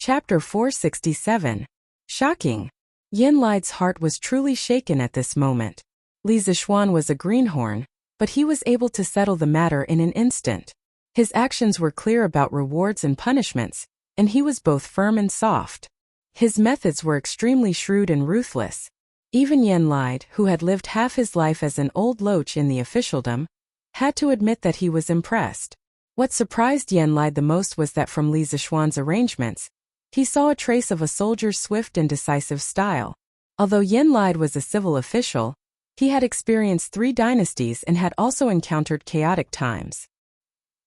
Chapter 467. Shocking. Yin Lide's heart was truly shaken at this moment. Li Zixuan was a greenhorn, but he was able to settle the matter in an instant. His actions were clear about rewards and punishments, and he was both firm and soft. His methods were extremely shrewd and ruthless. Even Yin Lide, who had lived half his life as an old loach in the officialdom, had to admit that he was impressed. What surprised Yin Lide the most was that from Li Zixuan's arrangements, he saw a trace of a soldier's swift and decisive style. Although Yin Lide was a civil official, he had experienced 3 dynasties and had also encountered chaotic times.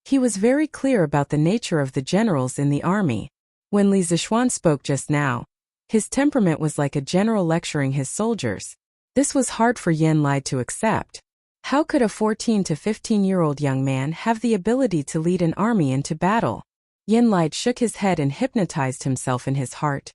He was very clear about the nature of the generals in the army. When Li Zixuan spoke just now, his temperament was like a general lecturing his soldiers. This was hard for Yin Lide to accept. How could a 14 to 15-year-old young man have the ability to lead an army into battle? Yin Lide shook his head and hypnotized himself in his heart.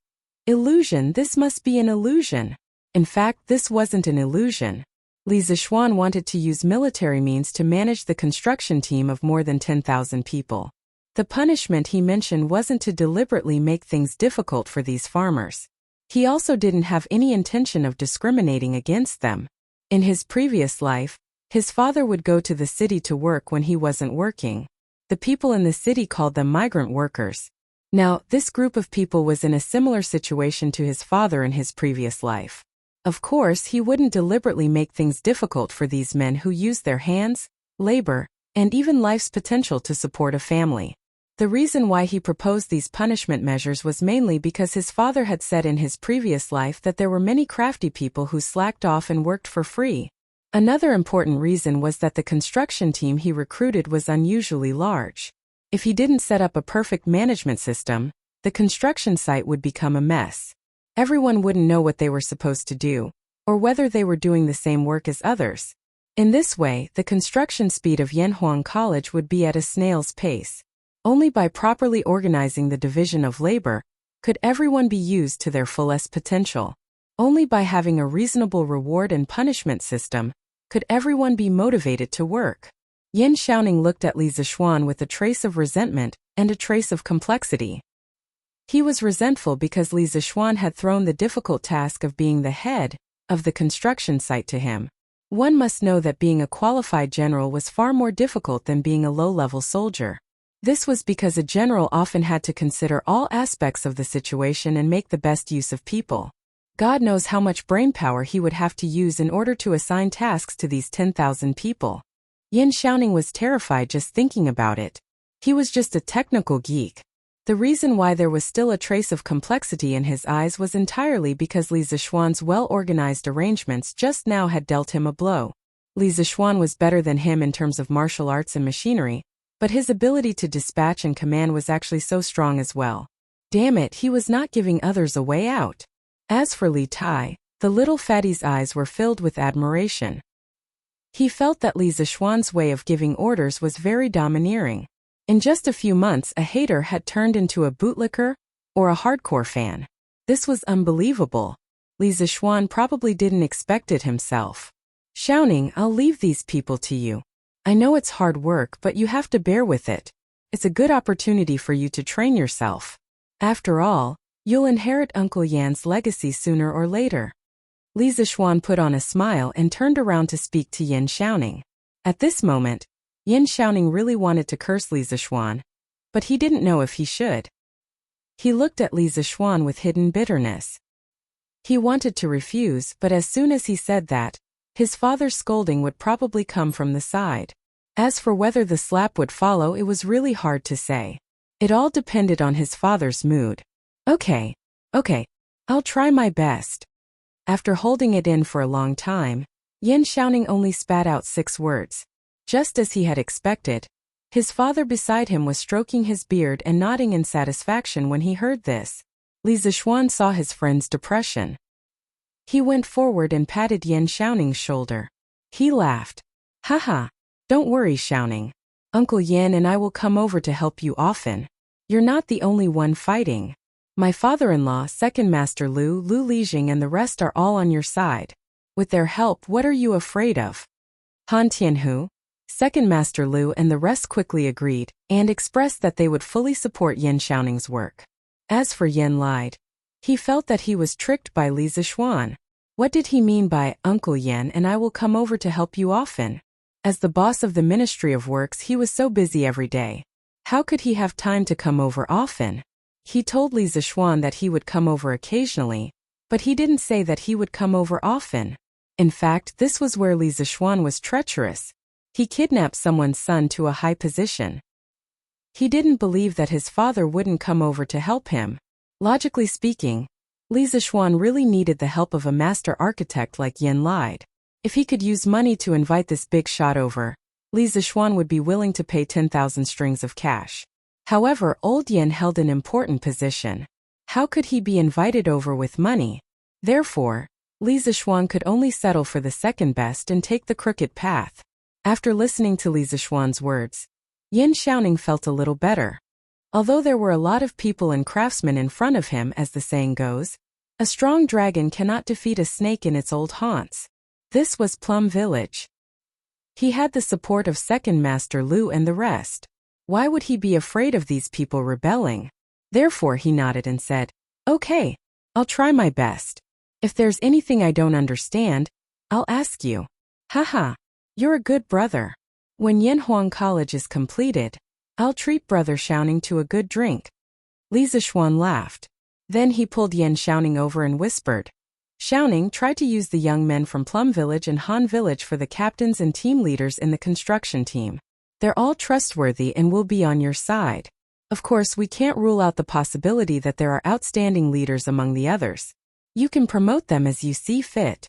Illusion, this must be an illusion. In fact, this wasn't an illusion. Li Zixuan wanted to use military means to manage the construction team of more than 10,000 people. The punishment he mentioned wasn't to deliberately make things difficult for these farmers. He also didn't have any intention of discriminating against them. In his previous life, his father would go to the city to work when he wasn't working. The people in the city called them migrant workers. Now, this group of people was in a similar situation to his father in his previous life. Of course, he wouldn't deliberately make things difficult for these men who used their hands, labor, and even life's potential to support a family. The reason why he proposed these punishment measures was mainly because his father had said in his previous life that there were many crafty people who slacked off and worked for free. Another important reason was that the construction team he recruited was unusually large. If he didn't set up a perfect management system, the construction site would become a mess. Everyone wouldn't know what they were supposed to do, or whether they were doing the same work as others. In this way, the construction speed of Yanhuang College would be at a snail's pace. Only by properly organizing the division of labor could everyone be used to their fullest potential. Only by having a reasonable reward and punishment system could everyone be motivated to work. Yin Xiaoning looked at Li Zixuan with a trace of resentment and a trace of complexity. He was resentful because Li Zixuan had thrown the difficult task of being the head of the construction site to him. One must know that being a qualified general was far more difficult than being a low-level soldier. This was because a general often had to consider all aspects of the situation and make the best use of people. God knows how much brainpower he would have to use in order to assign tasks to these 10,000 people. Yin Xiaoning was terrified just thinking about it. He was just a technical geek. The reason why there was still a trace of complexity in his eyes was entirely because Li Zixuan's well-organized arrangements just now had dealt him a blow. Li Zixuan was better than him in terms of martial arts and machinery, but his ability to dispatch and command was actually so strong as well. Damn it, he was not giving others a way out. As for Li Tai, the little fatty's eyes were filled with admiration. He felt that Li Zixuan's way of giving orders was very domineering. In just a few months, a hater had turned into a bootlicker or a hardcore fan. This was unbelievable. Li Zixuan probably didn't expect it himself. Xiaoning, I'll leave these people to you. I know it's hard work, but you have to bear with it. It's a good opportunity for you to train yourself. After all, you'll inherit Uncle Yan's legacy sooner or later. Li Zixuan put on a smile and turned around to speak to Yin Xiaoning. At this moment, Yin Xiaoning really wanted to curse Li Zixuan, but he didn't know if he should. He looked at Li Zixuan with hidden bitterness. He wanted to refuse, but as soon as he said that, his father's scolding would probably come from the side. As for whether the slap would follow, it was really hard to say. It all depended on his father's mood. Okay, I'll try my best. After holding it in for a long time, Yin Xiaoning only spat out 6 words. Just as he had expected, his father beside him was stroking his beard and nodding in satisfaction when he heard this. Li Zixuan saw his friend's depression. He went forward and patted Yin Xiaoning's shoulder. He laughed. Haha, don't worry, Xiaoning. Uncle Yan and I will come over to help you often. You're not the only one fighting. My father-in-law, Second Master Lu Lijing and the rest are all on your side. With their help, what are you afraid of? Han Tianhu, Second Master Lu and the rest quickly agreed, and expressed that they would fully support Yin Xiaoning's work. As for Yen lied. He felt that he was tricked by Li Zixuan. What did he mean by, Uncle Yen and I will come over to help you often? As the boss of the Ministry of Works, he was so busy every day. How could he have time to come over often? He told Li Zixuan that he would come over occasionally, but he didn't say that he would come over often. In fact, this was where Li Zixuan was treacherous. He kidnapped someone's son to a high position. He didn't believe that his father wouldn't come over to help him. Logically speaking, Li Zixuan really needed the help of a master architect like Yen lied. If he could use money to invite this big shot over, Li Zixuan would be willing to pay 10,000 strings of cash. However, old Yen held an important position. How could he be invited over with money? Therefore, Li Zixuan could only settle for the second best and take the crooked path. After listening to Li Zixuan's words, Yen Xiaoning felt a little better. Although there were a lot of people and craftsmen in front of him, as the saying goes, a strong dragon cannot defeat a snake in its old haunts. This was Plum Village. He had the support of Second Master Lu and the rest. Why would he be afraid of these people rebelling? Therefore he nodded and said, "Okay, I'll try my best. If there's anything I don't understand, I'll ask you." Haha, you're a good brother. When Yanhuang College is completed, I'll treat Brother Xiaoning to a good drink. Li Zixuan laughed. Then he pulled Yen Xiaoning over and whispered, "Xiaoning, try to use the young men from Plum Village and Han Village for the captains and team leaders in the construction team. They're all trustworthy and will be on your side. Of course, we can't rule out the possibility that there are outstanding leaders among the others. You can promote them as you see fit.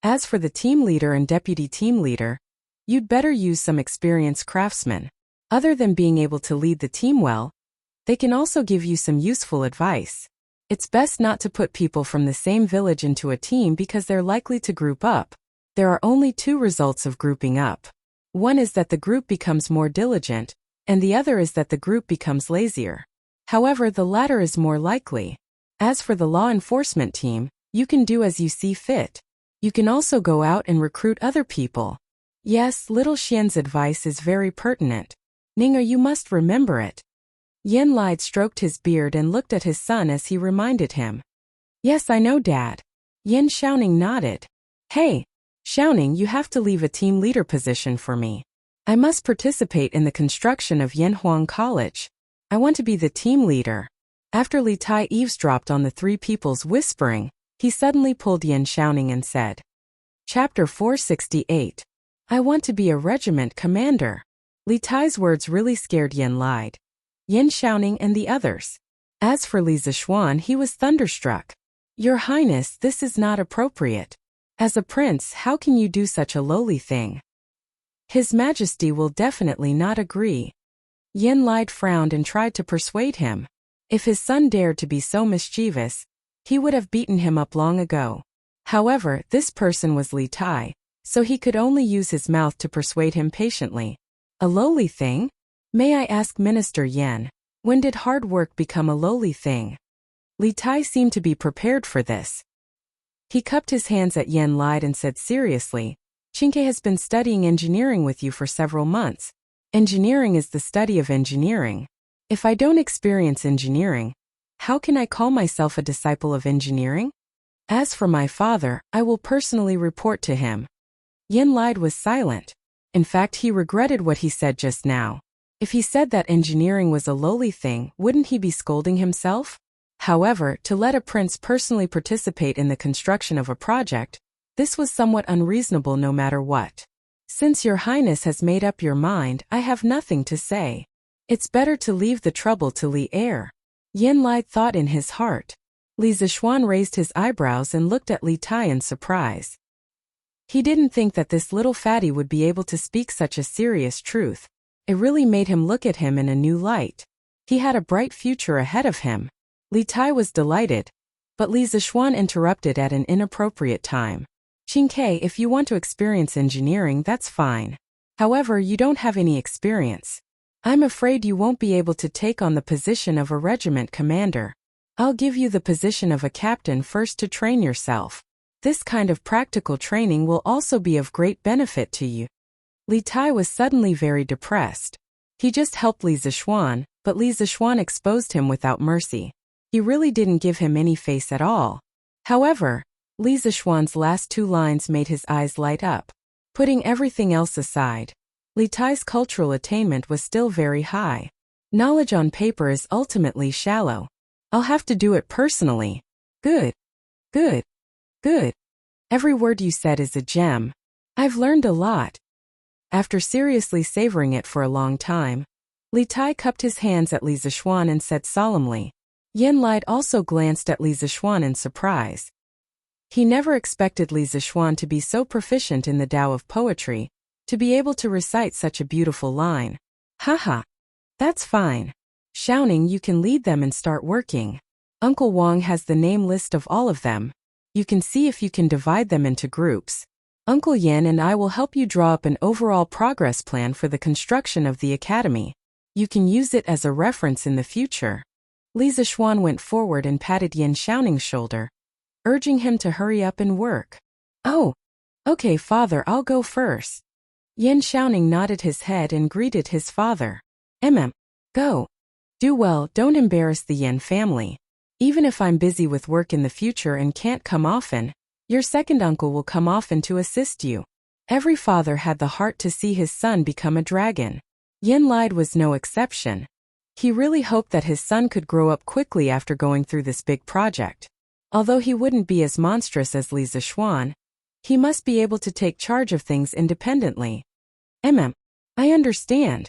As for the team leader and deputy team leader, you'd better use some experienced craftsmen. Other than being able to lead the team well, they can also give you some useful advice. It's best not to put people from the same village into a team because they're likely to group up. There are only two results of grouping up. One is that the group becomes more diligent, and the other is that the group becomes lazier. However, the latter is more likely. As for the law enforcement team, you can do as you see fit. You can also go out and recruit other people. Yes, little Xian's advice is very pertinent. Ninger, you must remember it." Yen lied stroked his beard and looked at his son as he reminded him. "Yes, I know, Dad." Yen Xiaoning nodded. "Hey, Xiaoning, you have to leave a team leader position for me. I must participate in the construction of Yanhuang College. I want to be the team leader." After Li Tai eavesdropped on the three people's whispering, he suddenly pulled Yen Xiaoning and said, Chapter 468. I want to be a regiment commander. Li Tai's words really scared Yen lied, Yen Xiaoning and the others. As for Li Zixuan, he was thunderstruck. "Your Highness, this is not appropriate. As a prince, how can you do such a lowly thing? His Majesty will definitely not agree." Yen lied frowned and tried to persuade him. If his son dared to be so mischievous, he would have beaten him up long ago. However, this person was Li Tai, so he could only use his mouth to persuade him patiently. "A lowly thing? May I ask Minister Yen, when did hard work become a lowly thing?" Li Tai seemed to be prepared for this. He cupped his hands at Yen lied and said seriously, "Qingke has been studying engineering with you for several months. Engineering is the study of engineering. If I don't experience engineering, how can I call myself a disciple of engineering? As for my father, I will personally report to him." Yen lied was silent. In fact, he regretted what he said just now. If he said that engineering was a lowly thing, wouldn't he be scolding himself? However, to let a prince personally participate in the construction of a project, this was somewhat unreasonable no matter what. "Since your Highness has made up your mind, I have nothing to say. It's better to leave the trouble to Li Heir." Yen lied thought in his heart. Li Zixuan raised his eyebrows and looked at Li Tai in surprise. He didn't think that this little fatty would be able to speak such a serious truth. It really made him look at him in a new light. He had a bright future ahead of him. Li Tai was delighted, but Li Zixuan interrupted at an inappropriate time. "Qingke, if you want to experience engineering, that's fine. However, you don't have any experience. I'm afraid you won't be able to take on the position of a regiment commander. I'll give you the position of a captain first to train yourself. This kind of practical training will also be of great benefit to you." Li Tai was suddenly very depressed. He just helped Li Zixuan, but Li Zixuan exposed him without mercy. He really didn't give him any face at all. However, Li Zixuan's last two lines made his eyes light up. Putting everything else aside, Li Tai's cultural attainment was still very high. Knowledge on paper is ultimately shallow. I'll have to do it personally. Good. Good. Good. Every word you said is a gem. I've learned a lot. After seriously savoring it for a long time, Li Tai cupped his hands at Li Zixuan and said solemnly. Yen Lai also glanced at Li Zixuan in surprise. He never expected Li Zixuan to be so proficient in the Tao of poetry, to be able to recite such a beautiful line. Haha. That's fine. Xiaoning, you can lead them and start working. Uncle Wang has the name list of all of them. You can see if you can divide them into groups. Uncle Yan and I will help you draw up an overall progress plan for the construction of the academy. You can use it as a reference in the future. Li Zixuan went forward and patted Yan Xiaoning's shoulder, urging him to hurry up and work. Oh, okay father, I'll go first. Yan Xiaoning nodded his head and greeted his father. Go. Do well, don't embarrass the Yan family. Even if I'm busy with work in the future and can't come often, your second uncle will come often to assist you. Every father had the heart to see his son become a dragon. Yen Lai was no exception. He really hoped that his son could grow up quickly after going through this big project. Although he wouldn't be as monstrous as Li Zixuan, he must be able to take charge of things independently. I understand.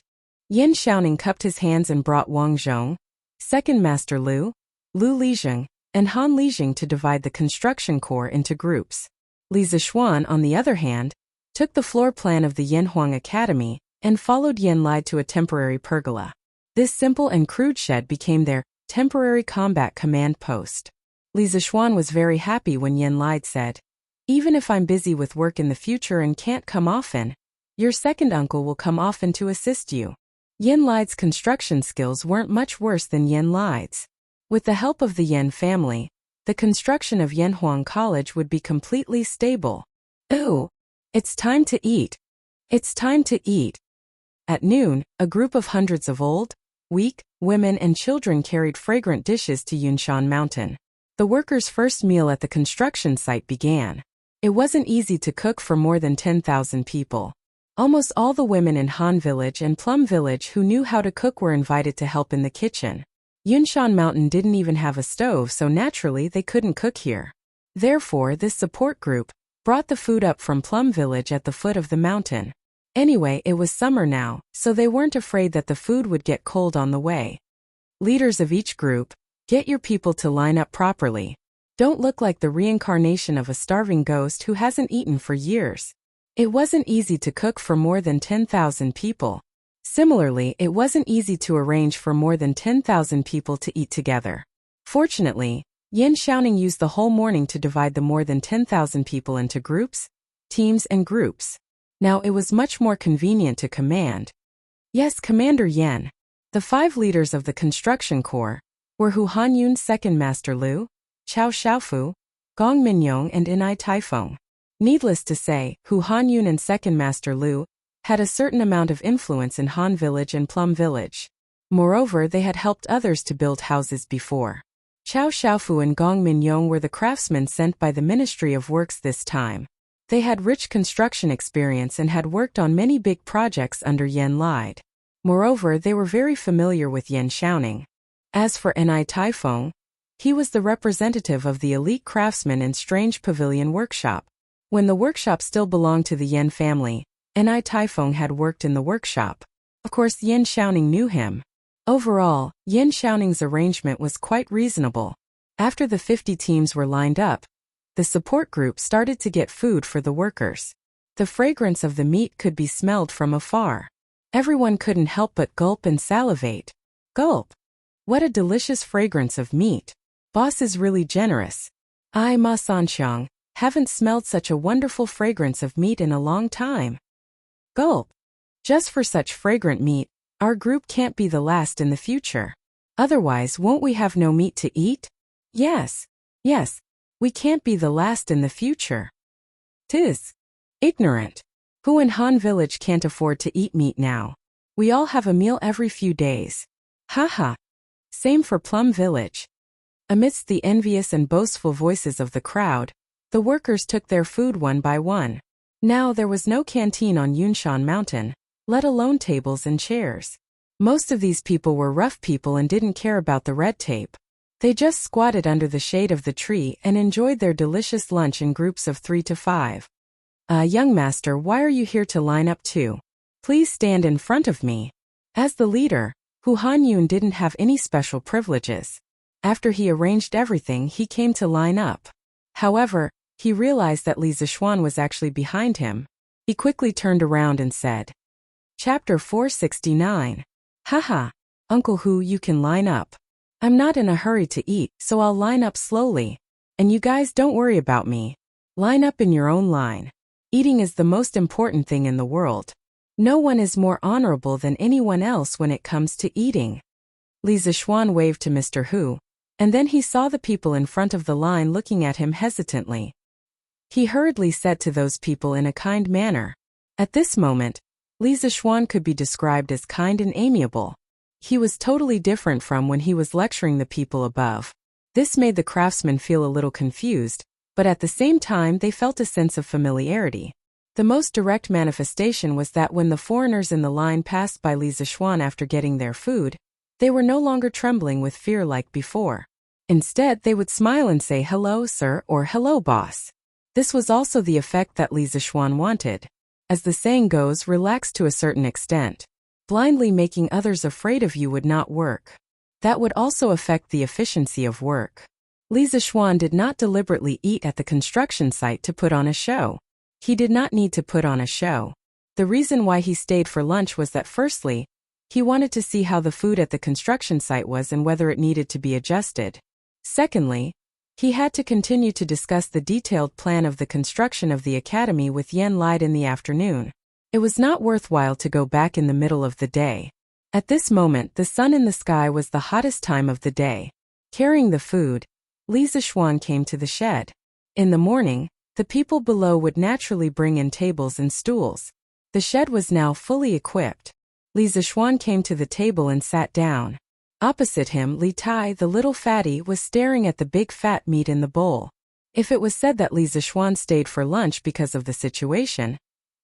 Yan Xiaoning cupped his hands and brought Wang Zhong, Second Master Lu Lijing, and Han Lijing to divide the construction corps into groups. Li Zixuan, on the other hand, took the floor plan of the Yanhuang Academy and followed Yen Lai to a temporary pergola. This simple and crude shed became their temporary combat command post. Li Zixuan was very happy when Yen Lai said, even if I'm busy with work in the future and can't come often, your second uncle will come often to assist you. Yen Lai's construction skills weren't much worse than Yen Lai's. With the help of the Yen family, the construction of Yanhuang College would be completely stable. Ooh, it's time to eat. It's time to eat. At noon, a group of hundreds of old, weak, women and children carried fragrant dishes to Yunshan Mountain. The workers' first meal at the construction site began. It wasn't easy to cook for more than 10,000 people. Almost all the women in Han Village and Plum Village who knew how to cook were invited to help in the kitchen. Yunshan Mountain didn't even have a stove, so naturally they couldn't cook here. Therefore, this support group brought the food up from Plum Village at the foot of the mountain. Anyway, it was summer now, so they weren't afraid that the food would get cold on the way. Leaders of each group, get your people to line up properly. Don't look like the reincarnation of a starving ghost who hasn't eaten for years. It wasn't easy to cook for more than 10,000 people. Similarly, it wasn't easy to arrange for more than 10,000 people to eat together. Fortunately, Yan Xiaoning used the whole morning to divide the more than 10,000 people into groups, teams and groups. Now it was much more convenient to command. Yes, Commander Yan. The 5 leaders of the construction corps were Hu Hanyun, Second Master Lu, Chao Xiaofu, Gong Minyong and Inai Taifeng. Needless to say, Hu Hanyun and Second Master Lu had a certain amount of influence in Han Village and Plum Village. Moreover, they had helped others to build houses before. Chao Xiaofu and Gong Minyong were the craftsmen sent by the Ministry of Works this time. They had rich construction experience and had worked on many big projects under Yen Lai. Moreover, they were very familiar with Yan Xiaoning. As for Inai Taifeng, he was the representative of the elite craftsmen in Strange Pavilion Workshop. When the workshop still belonged to the Yan family, Inai Taifeng had worked in the workshop. Of course, Yan Xiaoning knew him. Overall, Yan Xiaoning's arrangement was quite reasonable. After the 50 teams were lined up, the support group started to get food for the workers. The fragrance of the meat could be smelled from afar. Everyone couldn't help but gulp and salivate. Gulp! What a delicious fragrance of meat. Boss is really generous. I, Ma Sanxiang, haven't smelled such a wonderful fragrance of meat in a long time. Gulp! Just for such fragrant meat, our group can't be the last in the future. Otherwise, won't we have no meat to eat? Yes, we can't be the last in the future. 'Tis ignorant. Who in Han Village can't afford to eat meat now? We all have a meal every few days. Haha. Same for Plum Village. Amidst the envious and boastful voices of the crowd, the workers took their food one by one. Now there was no canteen on Yunshan Mountain, let alone tables and chairs. Most of these people were rough people and didn't care about the red tape. They just squatted under the shade of the tree and enjoyed their delicious lunch in groups of 3 to 5. Young master, why are you here to line up too? Please stand in front of me. As the leader, Hu Hanyun didn't have any special privileges. After he arranged everything, he came to line up. However, he realized that Li Zixuan was actually behind him. He quickly turned around and said, Chapter 469. Haha, Uncle Hu, you can line up. I'm not in a hurry to eat, so I'll line up slowly. And you guys don't worry about me. Line up in your own line. Eating is the most important thing in the world. No one is more honorable than anyone else when it comes to eating. Li Zixuan waved to Mr. Hu, and then he saw the people in front of the line looking at him hesitantly. He hurriedly said to those people in a kind manner. At this moment, Li Zixuan could be described as kind and amiable. He was totally different from when he was lecturing the people above. This made the craftsmen feel a little confused, but at the same time they felt a sense of familiarity. The most direct manifestation was that when the foreigners in the line passed by Li Zixuan after getting their food, they were no longer trembling with fear like before. Instead, they would smile and say hello, sir, or hello, boss. This was also the effect that Li Zixuan wanted. As the saying goes, relax to a certain extent. Blindly making others afraid of you would not work. That would also affect the efficiency of work. Li Zixuan did not deliberately eat at the construction site to put on a show. He did not need to put on a show. The reason why he stayed for lunch was that firstly, he wanted to see how the food at the construction site was and whether it needed to be adjusted. Secondly, he had to continue to discuss the detailed plan of the construction of the academy with Yen Lide in the afternoon. It was not worthwhile to go back in the middle of the day. At this moment, the sun in the sky was the hottest time of the day. Carrying the food, Li Zixuan came to the shed. In the morning, the people below would naturally bring in tables and stools. The shed was now fully equipped. Li Zixuan came to the table and sat down. Opposite him, Li Tai, the little fatty, was staring at the big fat meat in the bowl. If it was said that Li Zixuan stayed for lunch because of the situation,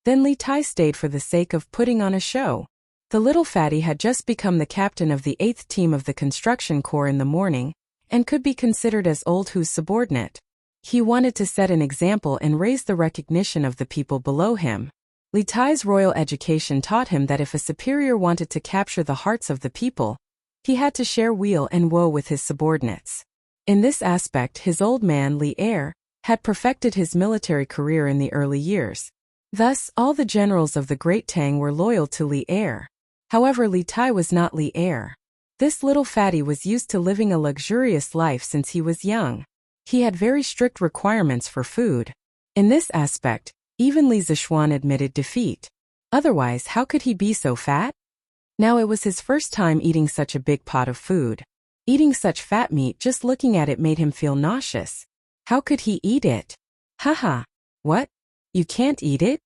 then Li Tai stayed for the sake of putting on a show. The little fatty had just become the captain of the 8th team of the construction corps in the morning, and could be considered as Old Hu's subordinate. He wanted to set an example and raise the recognition of the people below him. Li Tai's royal education taught him that if a superior wanted to capture the hearts of the people, he had to share weal and woe with his subordinates. In this aspect, his old man, Li Er, had perfected his military career in the early years. Thus, all the generals of the Great Tang were loyal to Li Er. However, Li Tai was not Li Er. This little fatty was used to living a luxurious life since he was young. He had very strict requirements for food. In this aspect, even Li Zixuan admitted defeat. Otherwise, how could he be so fat? Now it was his first time eating such a big pot of food. Eating such fat meat, just looking at it made him feel nauseous. How could he eat it? Haha. What? You can't eat it?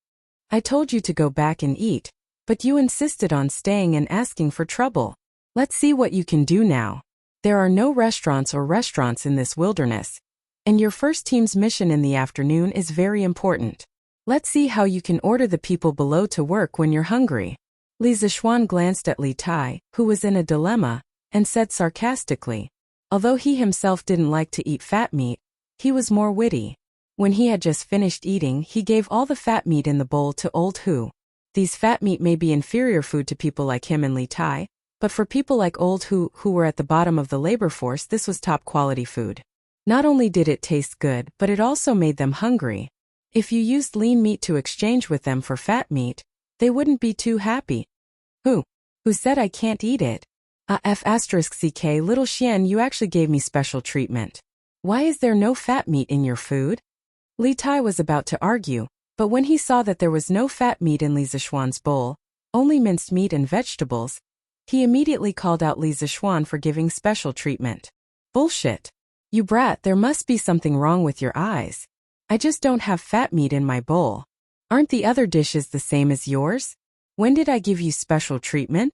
I told you to go back and eat, but you insisted on staying and asking for trouble. Let's see what you can do now. There are no restaurants in this wilderness, and your first team's mission in the afternoon is very important. Let's see how you can order the people below to work when you're hungry. Li Zixuan glanced at Li Tai, who was in a dilemma, and said sarcastically. Although he himself didn't like to eat fat meat, he was more witty. When he had just finished eating, he gave all the fat meat in the bowl to Old Hu. These fat meat may be inferior food to people like him and Li Tai, but for people like Old Hu, who were at the bottom of the labor force, this was top quality food. Not only did it taste good, but it also made them hungry. If you used lean meat to exchange with them for fat meat, they wouldn't be too happy. Who said I can't eat it? F***ck, little Xian, you actually gave me special treatment. Why is there no fat meat in your food? Li Tai was about to argue, but when he saw that there was no fat meat in Li Zixuan's bowl, only minced meat and vegetables, he immediately called out Li Zixuan for giving special treatment. Bullshit. You brat, there must be something wrong with your eyes. I just don't have fat meat in my bowl. Aren't the other dishes the same as yours? When did I give you special treatment?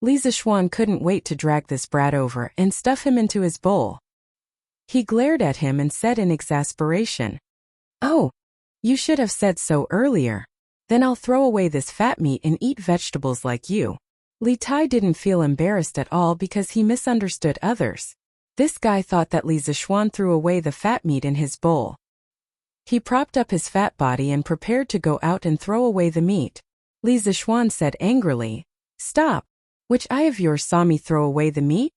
Li Zixuan couldn't wait to drag this brat over and stuff him into his bowl. He glared at him and said in exasperation, "Oh, you should have said so earlier. Then I'll throw away this fat meat and eat vegetables like you." Li Tai didn't feel embarrassed at all because he misunderstood others. This guy thought that Li Zixuan threw away the fat meat in his bowl. He propped up his fat body and prepared to go out and throw away the meat. Li Zixuan said angrily, "Stop! Which eye of yours saw me throw away the meat?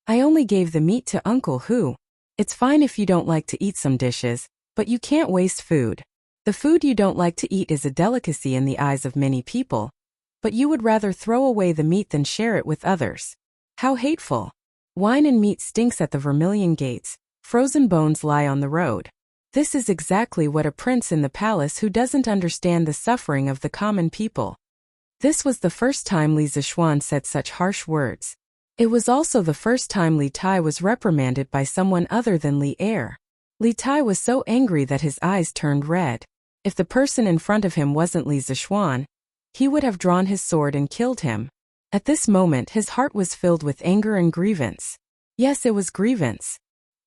I only gave the meat to Uncle Hu. It's fine if you don't like to eat some dishes, but you can't waste food. The food you don't like to eat is a delicacy in the eyes of many people, but you would rather throw away the meat than share it with others. How hateful! Wine and meat stinks at the Vermilion Gates, frozen bones lie on the road." This is exactly what a prince in the palace who doesn't understand the suffering of the common people. This was the first time Li Zixuan said such harsh words. It was also the first time Li Tai was reprimanded by someone other than Li Er. Li Tai was so angry that his eyes turned red. If the person in front of him wasn't Li Zixuan, he would have drawn his sword and killed him. At this moment his heart was filled with anger and grievance. Yes, it was grievance.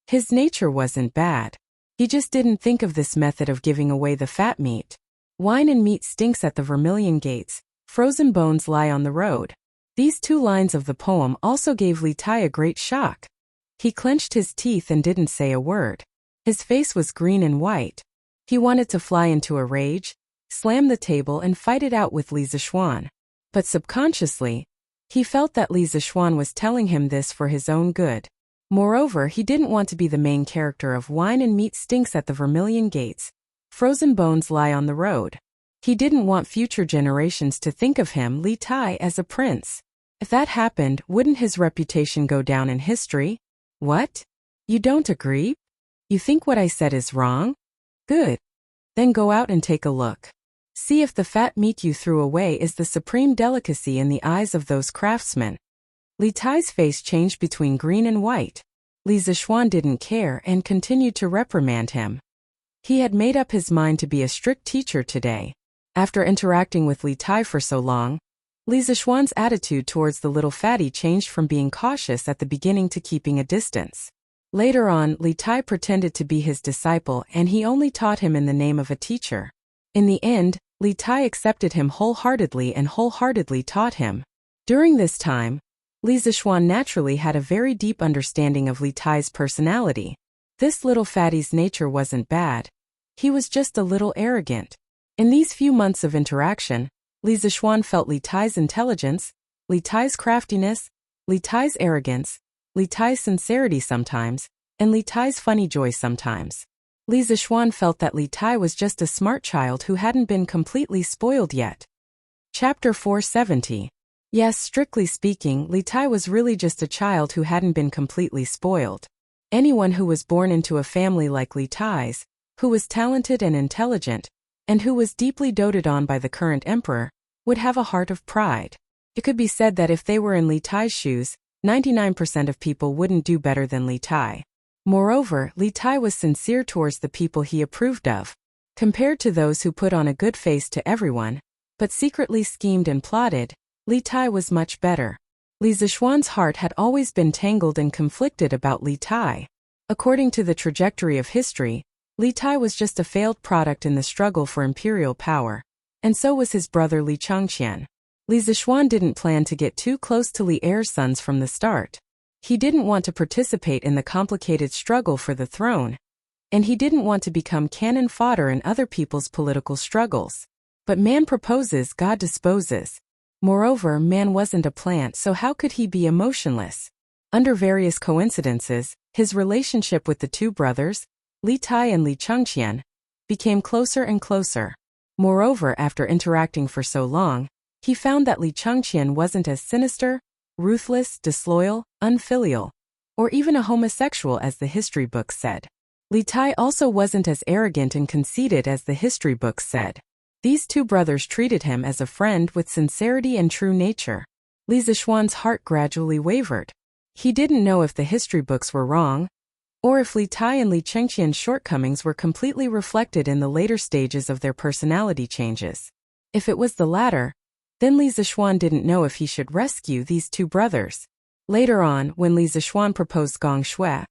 His nature wasn't bad. He just didn't think of this method of giving away the fat meat. Wine and meat stinks at the Vermilion Gates, frozen bones lie on the road. These two lines of the poem also gave Li Tai a great shock. He clenched his teeth and didn't say a word. His face was green and white. He wanted to fly into a rage, slam the table and fight it out with Li Zixuan. But subconsciously, he felt that Li Zixuan was telling him this for his own good. Moreover, he didn't want to be the main character of Wine and Meat Stinks at the Vermilion Gates, frozen bones lie on the road. He didn't want future generations to think of him, Li Tai, as a prince. If that happened, wouldn't his reputation go down in history? What? You don't agree? You think what I said is wrong? Good. Then go out and take a look. See if the fat meat you threw away is the supreme delicacy in the eyes of those craftsmen. Li Tai's face changed between green and white. Li Zixuan didn't care and continued to reprimand him. He had made up his mind to be a strict teacher today. After interacting with Li Tai for so long, Li Zixuan's attitude towards the little fatty changed from being cautious at the beginning to keeping a distance. Later on, Li Tai pretended to be his disciple and he only taught him in the name of a teacher. In the end, Li Tai accepted him wholeheartedly and wholeheartedly taught him. During this time, Li Zixuan naturally had a very deep understanding of Li Tai's personality. This little fatty's nature wasn't bad. He was just a little arrogant. In these few months of interaction, Li Zixuan felt Li Tai's intelligence, Li Tai's craftiness, Li Tai's arrogance, Li Tai's sincerity sometimes, and Li Tai's funny joy sometimes. Li Zixuan felt that Li Tai was just a smart child who hadn't been completely spoiled yet. Chapter 470. Yes, strictly speaking, Li Tai was really just a child who hadn't been completely spoiled. Anyone who was born into a family like Li Tai's, who was talented and intelligent, and who was deeply doted on by the current emperor, would have a heart of pride. It could be said that if they were in Li Tai's shoes, 99% of people wouldn't do better than Li Tai. Moreover, Li Tai was sincere towards the people he approved of. Compared to those who put on a good face to everyone, but secretly schemed and plotted, Li Tai was much better. Li Zixuan's heart had always been tangled and conflicted about Li Tai. According to the trajectory of history, Li Tai was just a failed product in the struggle for imperial power, and so was his brother Li Changqian. Li Zixuan didn't plan to get too close to Li Er's sons from the start. He didn't want to participate in the complicated struggle for the throne, and he didn't want to become cannon fodder in other people's political struggles. But man proposes, God disposes. Moreover, man wasn't a plant, so how could he be emotionless? Under various coincidences, his relationship with the two brothers, Li Tai and Li Changqian, became closer and closer. Moreover, after interacting for so long, he found that Li Changqian wasn't as sinister, ruthless, disloyal, unfilial, or even a homosexual as the history books said. Li Tai also wasn't as arrogant and conceited as the history books said. These two brothers treated him as a friend with sincerity and true nature. Li Zixuan's heart gradually wavered. He didn't know if the history books were wrong, or if Li Tai and Li Changqian's shortcomings were completely reflected in the later stages of their personality changes. If it was the latter, then Li Zixuan didn't know if he should rescue these two brothers. Later on, when Li Zixuan proposed Gong Shui,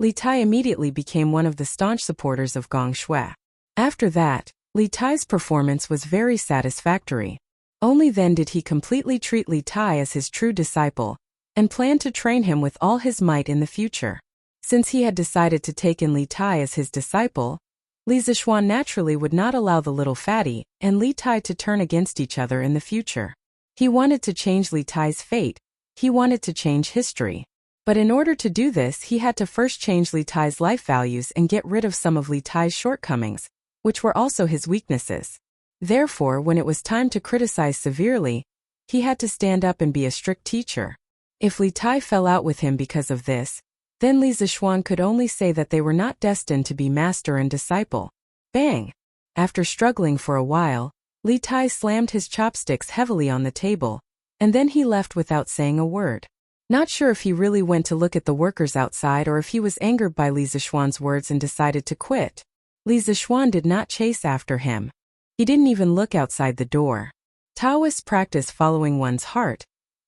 Li Tai immediately became one of the staunch supporters of Gong Shui. After that, Li Tai's performance was very satisfactory. Only then did he completely treat Li Tai as his true disciple, and planned to train him with all his might in the future. Since he had decided to take in Li Tai as his disciple, Li Zishuan naturally would not allow the little fatty and Li Tai to turn against each other in the future. He wanted to change Li Tai's fate. He wanted to change history. But in order to do this, he had to first change Li Tai's life values and get rid of some of Li Tai's shortcomings, which were also his weaknesses. Therefore, when it was time to criticize severely, he had to stand up and be a strict teacher. If Li Tai fell out with him because of this, then Li Zishuan could only say that they were not destined to be master and disciple. Bang! After struggling for a while, Li Tai slammed his chopsticks heavily on the table, and then he left without saying a word. Not sure if he really went to look at the workers outside or if he was angered by Li Zishuan's words and decided to quit. Li Zishuan did not chase after him. He didn't even look outside the door. Taoists practice following one's heart,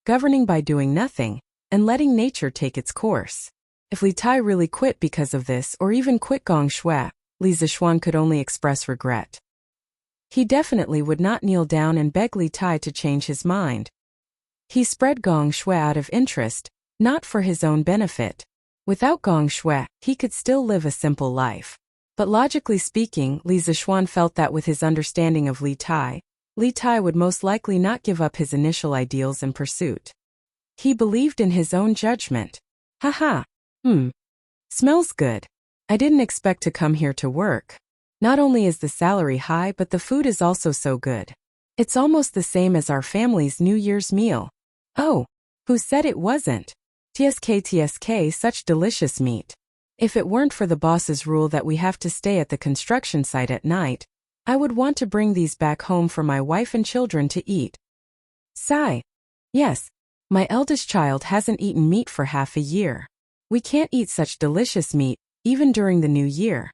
governing by doing nothing, and letting nature take its course. If Li Tai really quit because of this or even quit Gong Shui, Li Zishuan could only express regret. He definitely would not kneel down and beg Li Tai to change his mind. He spread Gong Shui out of interest, not for his own benefit. Without Gong Shui, he could still live a simple life. But logically speaking, Li Zishuan felt that with his understanding of Li Tai would most likely not give up his initial ideals and pursuit. He believed in his own judgment. Haha. Smells good. I didn't expect to come here to work. Not only is the salary high, but the food is also so good. It's almost the same as our family's New Year's meal. Oh, who said it wasn't? TSK, such delicious meat. If it weren't for the boss's rule that we have to stay at the construction site at night, I would want to bring these back home for my wife and children to eat. Sigh. Yes, my eldest child hasn't eaten meat for half a year. We can't eat such delicious meat, even during the new year.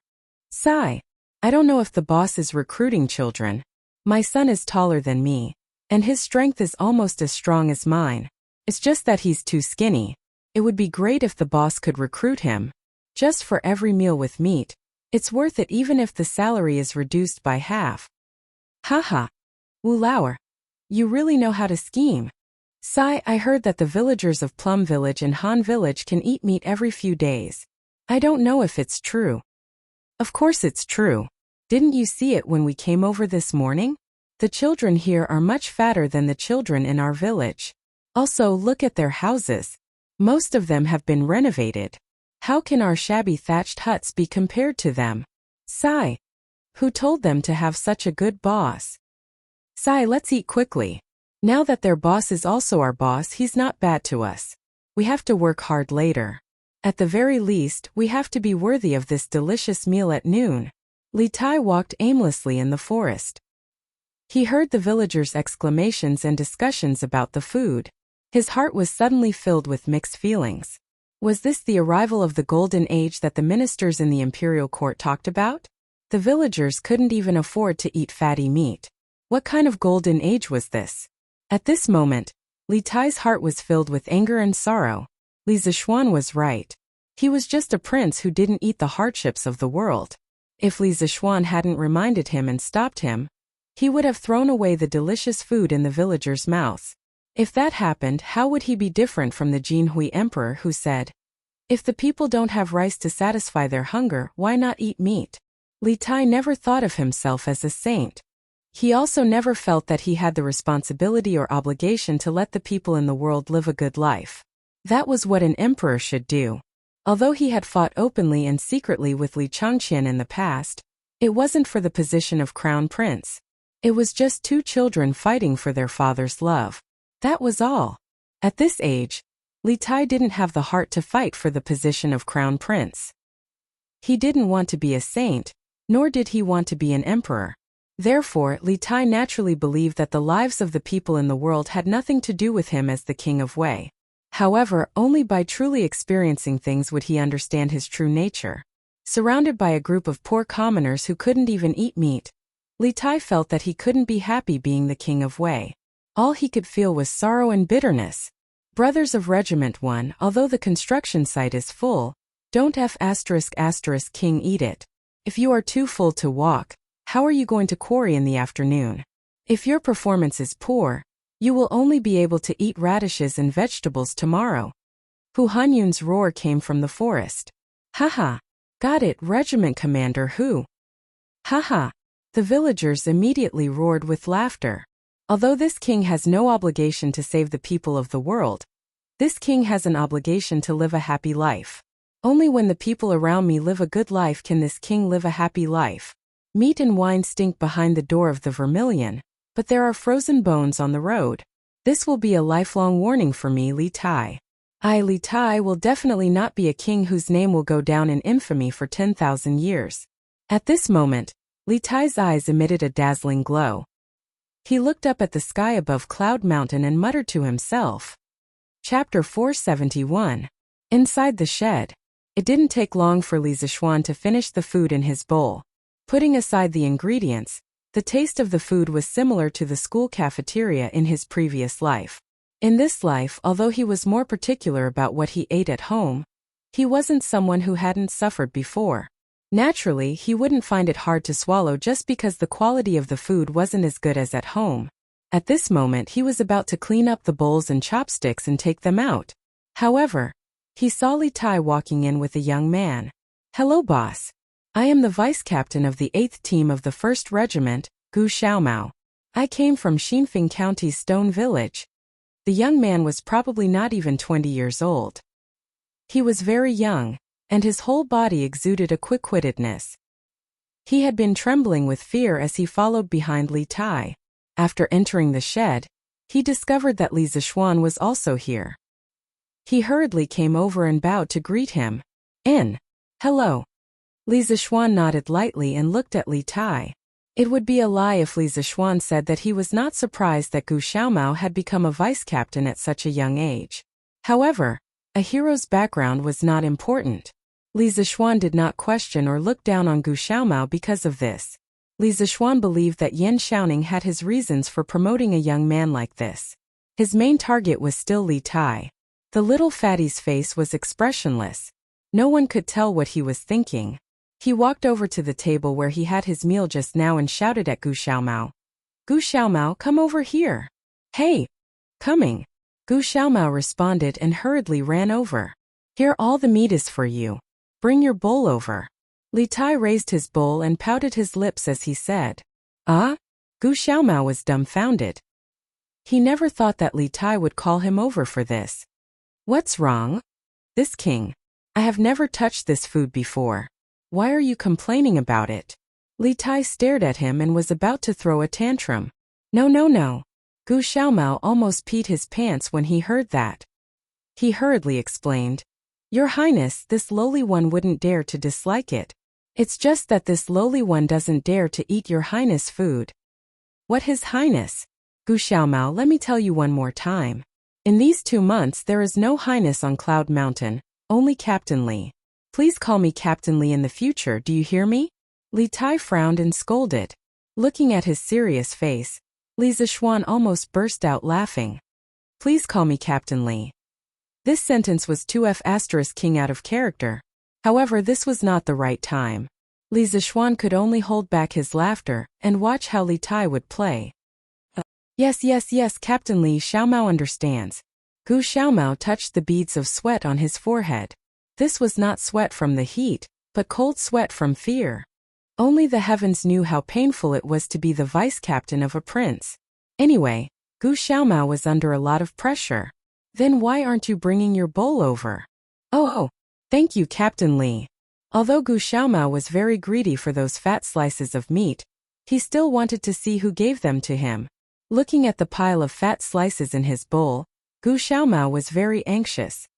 Sigh. I don't know if the boss is recruiting children. My son is taller than me, and his strength is almost as strong as mine. It's just that he's too skinny. It would be great if the boss could recruit him. Just for every meal with meat, it's worth it even if the salary is reduced by half. Haha. Wu Lauer. You really know how to scheme. Sigh, I heard that the villagers of Plum Village and Han Village can eat meat every few days. I don't know if it's true. Of course it's true. Didn't you see it when we came over this morning? The children here are much fatter than the children in our village. Also, look at their houses. Most of them have been renovated. How can our shabby thatched huts be compared to them? Sigh. Who told them to have such a good boss? Sigh, let's eat quickly. Now that their boss is also our boss, he's not bad to us. We have to work hard later. At the very least, we have to be worthy of this delicious meal at noon. Li Tai walked aimlessly in the forest. He heard the villagers' exclamations and discussions about the food. His heart was suddenly filled with mixed feelings. Was this the arrival of the golden age that the ministers in the imperial court talked about? The villagers couldn't even afford to eat fatty meat. What kind of golden age was this? At this moment, Li Tai's heart was filled with anger and sorrow. Li Zishuan was right. He was just a prince who didn't eat the hardships of the world. If Li Zishuan hadn't reminded him and stopped him, he would have thrown away the delicious food in the villagers' mouths. If that happened, how would he be different from the Jinhui emperor who said, "If the people don't have rice to satisfy their hunger, why not eat meat?" Li Tai never thought of himself as a saint. He also never felt that he had the responsibility or obligation to let the people in the world live a good life. That was what an emperor should do. Although he had fought openly and secretly with Li Changqian in the past, it wasn't for the position of crown prince. It was just two children fighting for their father's love. That was all. At this age, Li Tai didn't have the heart to fight for the position of crown prince. He didn't want to be a saint, nor did he want to be an emperor. Therefore, Li Tai naturally believed that the lives of the people in the world had nothing to do with him as the king of Wei. However, only by truly experiencing things would he understand his true nature. Surrounded by a group of poor commoners who couldn't even eat meat, Li Tai felt that he couldn't be happy being the king of Wei. All he could feel was sorrow and bitterness. Brothers of Regiment 1, although the construction site is full, Don't f*** king eat it. If you are too full to walk, how are you going to quarry in the afternoon? If your performance is poor, you will only be able to eat radishes and vegetables tomorrow. Hu Hanyun's roar came from the forest. Haha. Got it, Regiment Commander Hu. Haha. The villagers immediately roared with laughter. Although this king has no obligation to save the people of the world, this king has an obligation to live a happy life. Only when the people around me live a good life can this king live a happy life. Meat and wine stink behind the door of the Vermilion, but there are frozen bones on the road. This will be a lifelong warning for me, Li Tai. Li Tai will definitely not be a king whose name will go down in infamy for 10,000 years. At this moment, Li Tai's eyes emitted a dazzling glow. He looked up at the sky above Cloud Mountain and muttered to himself. Chapter 471. Inside the shed. It didn't take long for Li Zishuan to finish the food in his bowl. Putting aside the ingredients, the taste of the food was similar to the school cafeteria in his previous life. In this life, although he was more particular about what he ate at home, he wasn't someone who hadn't suffered before. Naturally, he wouldn't find it hard to swallow just because the quality of the food wasn't as good as at home. At this moment, he was about to clean up the bowls and chopsticks and take them out. However, he saw Li Tai walking in with a young man. Hello, boss. I am the vice captain of the 8th team of the 1st Regiment, Gu Xiaomao. I came from Xinfeng County's Stone Village. The young man was probably not even 20 years old. He was very young, and his whole body exuded a quick-wittedness. He had been trembling with fear as he followed behind Li Tai. After entering the shed, he discovered that Li Zishuan was also here. He hurriedly came over and bowed to greet him. Hello. Li Zishuan nodded lightly and looked at Li Tai. It would be a lie if Li Zishuan said that he was not surprised that Gu Xiaomao had become a vice-captain at such a young age. However, a hero's background was not important. Li Zishuan did not question or look down on Gu Xiaomao because of this. Li Zishuan believed that Yan Xiaoning had his reasons for promoting a young man like this. His main target was still Li Tai. The little fatty's face was expressionless. No one could tell what he was thinking. He walked over to the table where he had his meal just now and shouted at Gu Xiaomao. Gu Xiaomao, come over here. Hey. Coming. Gu Xiaomao responded and hurriedly ran over. Here, all the meat is for you. Bring your bowl over. Li Tai raised his bowl and pouted his lips as he said. Ah? Gu Xiaomao was dumbfounded. He never thought that Li Tai would call him over for this. What's wrong? This king. I have never touched this food before. Why are you complaining about it? Li Tai stared at him and was about to throw a tantrum. No. Gu Xiaomao almost peed his pants when he heard that. He hurriedly explained. Your Highness, this lowly one wouldn't dare to dislike it. It's just that this lowly one doesn't dare to eat your Highness' food. What His Highness? Gu Xiaomao, let me tell you one more time. In these 2 months there is no Highness on Cloud Mountain, only Captain Li. Please call me Captain Li in the future, do you hear me? Li Tai frowned and scolded. Looking at his serious face, Li Zishuan almost burst out laughing. Please call me Captain Li. This sentence was too king out of character. However, this was not the right time. Li Zishuan could only hold back his laughter and watch how Li Tai would play. Yes, Captain Li Xiaomao understands. Gu Xiaomao touched the beads of sweat on his forehead. This was not sweat from the heat, but cold sweat from fear. Only the heavens knew how painful it was to be the vice-captain of a prince. Anyway, Gu Xiaomao was under a lot of pressure. Then why aren't you bringing your bowl over? Oh, thank you, Captain Li. Although Gu Xiaomao was very greedy for those fat slices of meat, he still wanted to see who gave them to him. Looking at the pile of fat slices in his bowl, Gu Xiaomao was very anxious.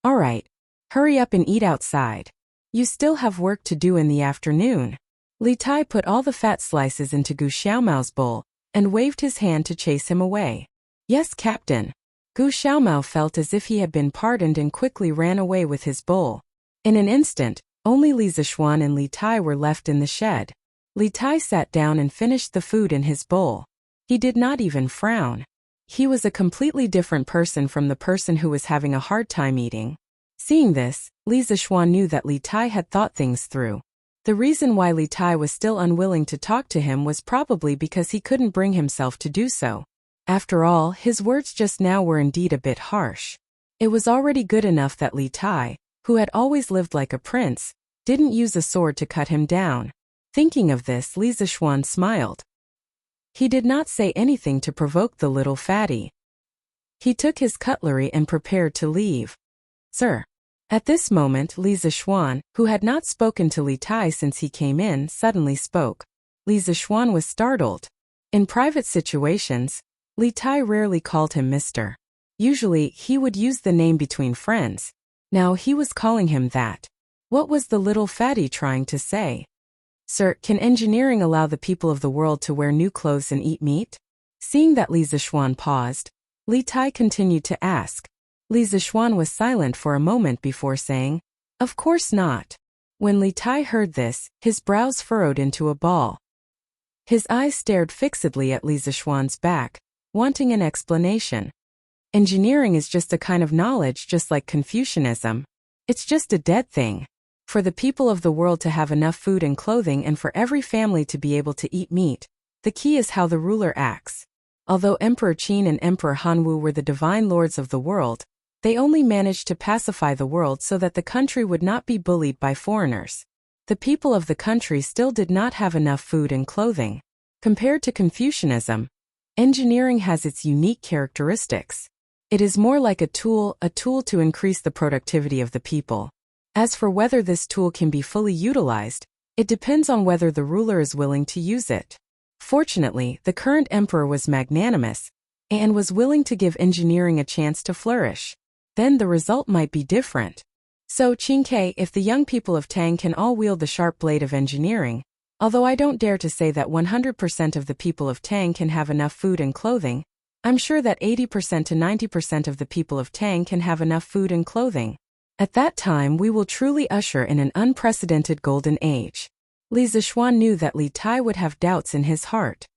All right. Hurry up and eat outside. You still have work to do in the afternoon. Li Tai put all the fat slices into Gu Xiaomao's bowl and waved his hand to chase him away. Yes, Captain. Gu Xiaomao felt as if he had been pardoned and quickly ran away with his bowl. In an instant, only Li Zishuan and Li Tai were left in the shed. Li Tai sat down and finished the food in his bowl. He did not even frown. He was a completely different person from the person who was having a hard time eating. Seeing this, Li Zixuan knew that Li Tai had thought things through. The reason why Li Tai was still unwilling to talk to him was probably because he couldn't bring himself to do so. After all, his words just now were indeed a bit harsh. It was already good enough that Li Tai, who had always lived like a prince, didn't use a sword to cut him down. Thinking of this, Li Zixuan smiled. He did not say anything to provoke the little fatty. He took his cutlery and prepared to leave. Sir. At this moment, Li Zixuan, who had not spoken to Li Tai since he came in, suddenly spoke. Li Zixuan was startled. In private situations, Li Tai rarely called him Mr. Usually, he would use the name between friends. Now he was calling him that. What was the little fatty trying to say? Sir, can engineering allow the people of the world to wear new clothes and eat meat? Seeing that Li Zixuan paused, Li Tai continued to ask. Li Zixuan was silent for a moment before saying, "Of course not." When Li Tai heard this, his brows furrowed into a ball. His eyes stared fixedly at Li Zixuan's back, wanting an explanation. Engineering is just a kind of knowledge just like Confucianism. It's just a dead thing. For the people of the world to have enough food and clothing and for every family to be able to eat meat, the key is how the ruler acts. Although Emperor Qin and Emperor Hanwu were the divine lords of the world, they only managed to pacify the world so that the country would not be bullied by foreigners. The people of the country still did not have enough food and clothing. Compared to Confucianism, engineering has its unique characteristics. It is more like a tool to increase the productivity of the people. As for whether this tool can be fully utilized, it depends on whether the ruler is willing to use it. Fortunately, the current emperor was magnanimous and was willing to give engineering a chance to flourish. Then the result might be different. So, Qingke, if the young people of Tang can all wield the sharp blade of engineering, although I don't dare to say that 100% of the people of Tang can have enough food and clothing, I'm sure that 80% to 90% of the people of Tang can have enough food and clothing. At that time we will truly usher in an unprecedented golden age. Li Zixuan knew that Li Tai would have doubts in his heart.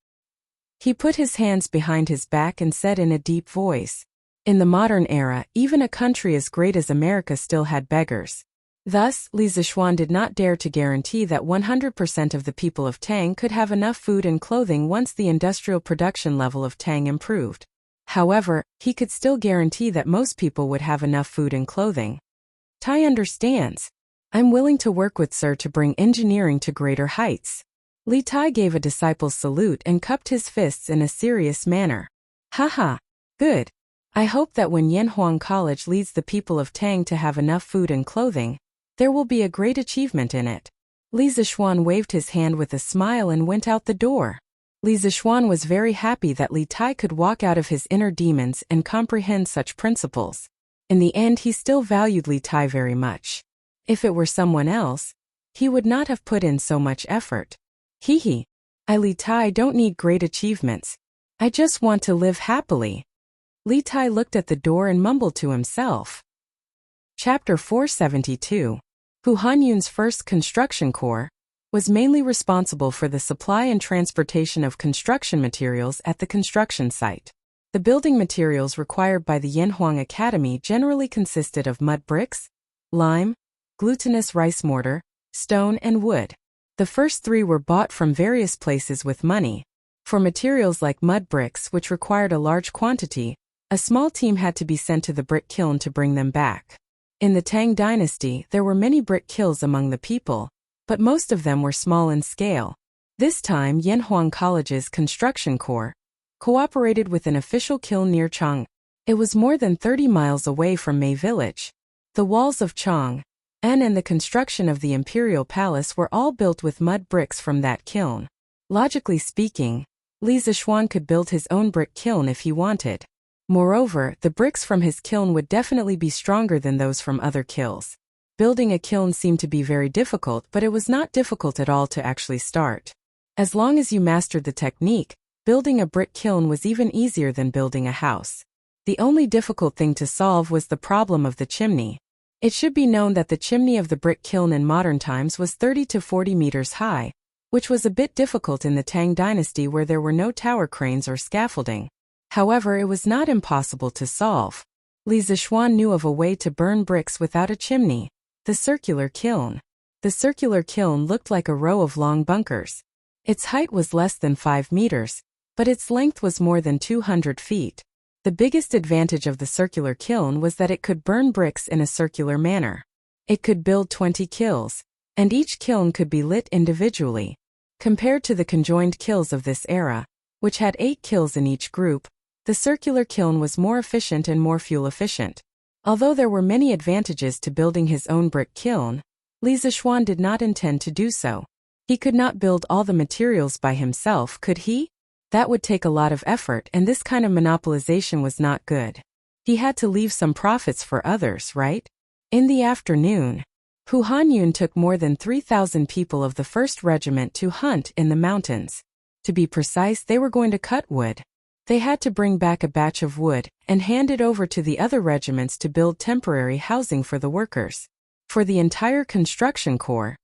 He put his hands behind his back and said in a deep voice, "In the modern era, even a country as great as America still had beggars." Thus, Li Zixuan did not dare to guarantee that 100% of the people of Tang could have enough food and clothing once the industrial production level of Tang improved. However, he could still guarantee that most people would have enough food and clothing. Tai understands. I'm willing to work with Sir to bring engineering to greater heights. Li Tai gave a disciple's salute and cupped his fists in a serious manner. Haha, good. I hope that when Yanhuang College leads the people of Tang to have enough food and clothing, there will be a great achievement in it. Li Zixuan waved his hand with a smile and went out the door. Li Zixuan was very happy that Li Tai could walk out of his inner demons and comprehend such principles. In the end, he still valued Li Tai very much. If it were someone else, he would not have put in so much effort. Hee. I Li Tai don't need great achievements. I just want to live happily. Li Tai looked at the door and mumbled to himself. Chapter 472. Hu Hanyun's first construction corps was mainly responsible for the supply and transportation of construction materials at the construction site. The building materials required by the Yanhuang Academy generally consisted of mud bricks, lime, glutinous rice mortar, stone and wood. The first three were bought from various places with money. For materials like mud bricks, which required a large quantity, a small team had to be sent to the brick kiln to bring them back. In the Tang dynasty, there were many brick kilns among the people, but most of them were small in scale. This time, Yanhuang College's construction corps cooperated with an official kiln near Chang. It was more than 30 miles away from Mei Village. The walls of Chang and the construction of the imperial palace were all built with mud bricks from that kiln. Logically speaking, Li Zixuan could build his own brick kiln if he wanted. Moreover, the bricks from his kiln would definitely be stronger than those from other kilns. Building a kiln seemed to be very difficult, but it was not difficult at all to actually start. As long as you mastered the technique, building a brick kiln was even easier than building a house. The only difficult thing to solve was the problem of the chimney. It should be known that the chimney of the brick kiln in modern times was 30 to 40 meters high, which was a bit difficult in the Tang dynasty where there were no tower cranes or scaffolding. However, it was not impossible to solve. Li Zixuan knew of a way to burn bricks without a chimney. The circular kiln. The circular kiln looked like a row of long bunkers. Its height was less than 5 meters, but its length was more than 200 feet. The biggest advantage of the circular kiln was that it could burn bricks in a circular manner. It could build 20 kilns, and each kiln could be lit individually. Compared to the conjoined kilns of this era, which had 8 kilns in each group, the circular kiln was more efficient and more fuel efficient. Although there were many advantages to building his own brick kiln, Li Zixuan did not intend to do so. He could not build all the materials by himself, could he? That would take a lot of effort, and this kind of monopolization was not good. He had to leave some profits for others, right? In the afternoon, Hu Hanyun took more than 3,000 people of the 1st Regiment to hunt in the mountains. To be precise, they were going to cut wood. They had to bring back a batch of wood and hand it over to the other regiments to build temporary housing for the workers. For the entire construction corps,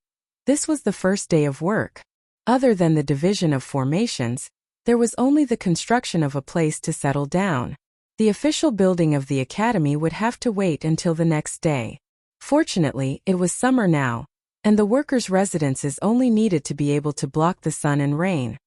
this was the first day of work. Other than the division of formations, there was only the construction of a place to settle down. The official building of the academy would have to wait until the next day. Fortunately, it was summer now, and the workers' residences only needed to be able to block the sun and rain.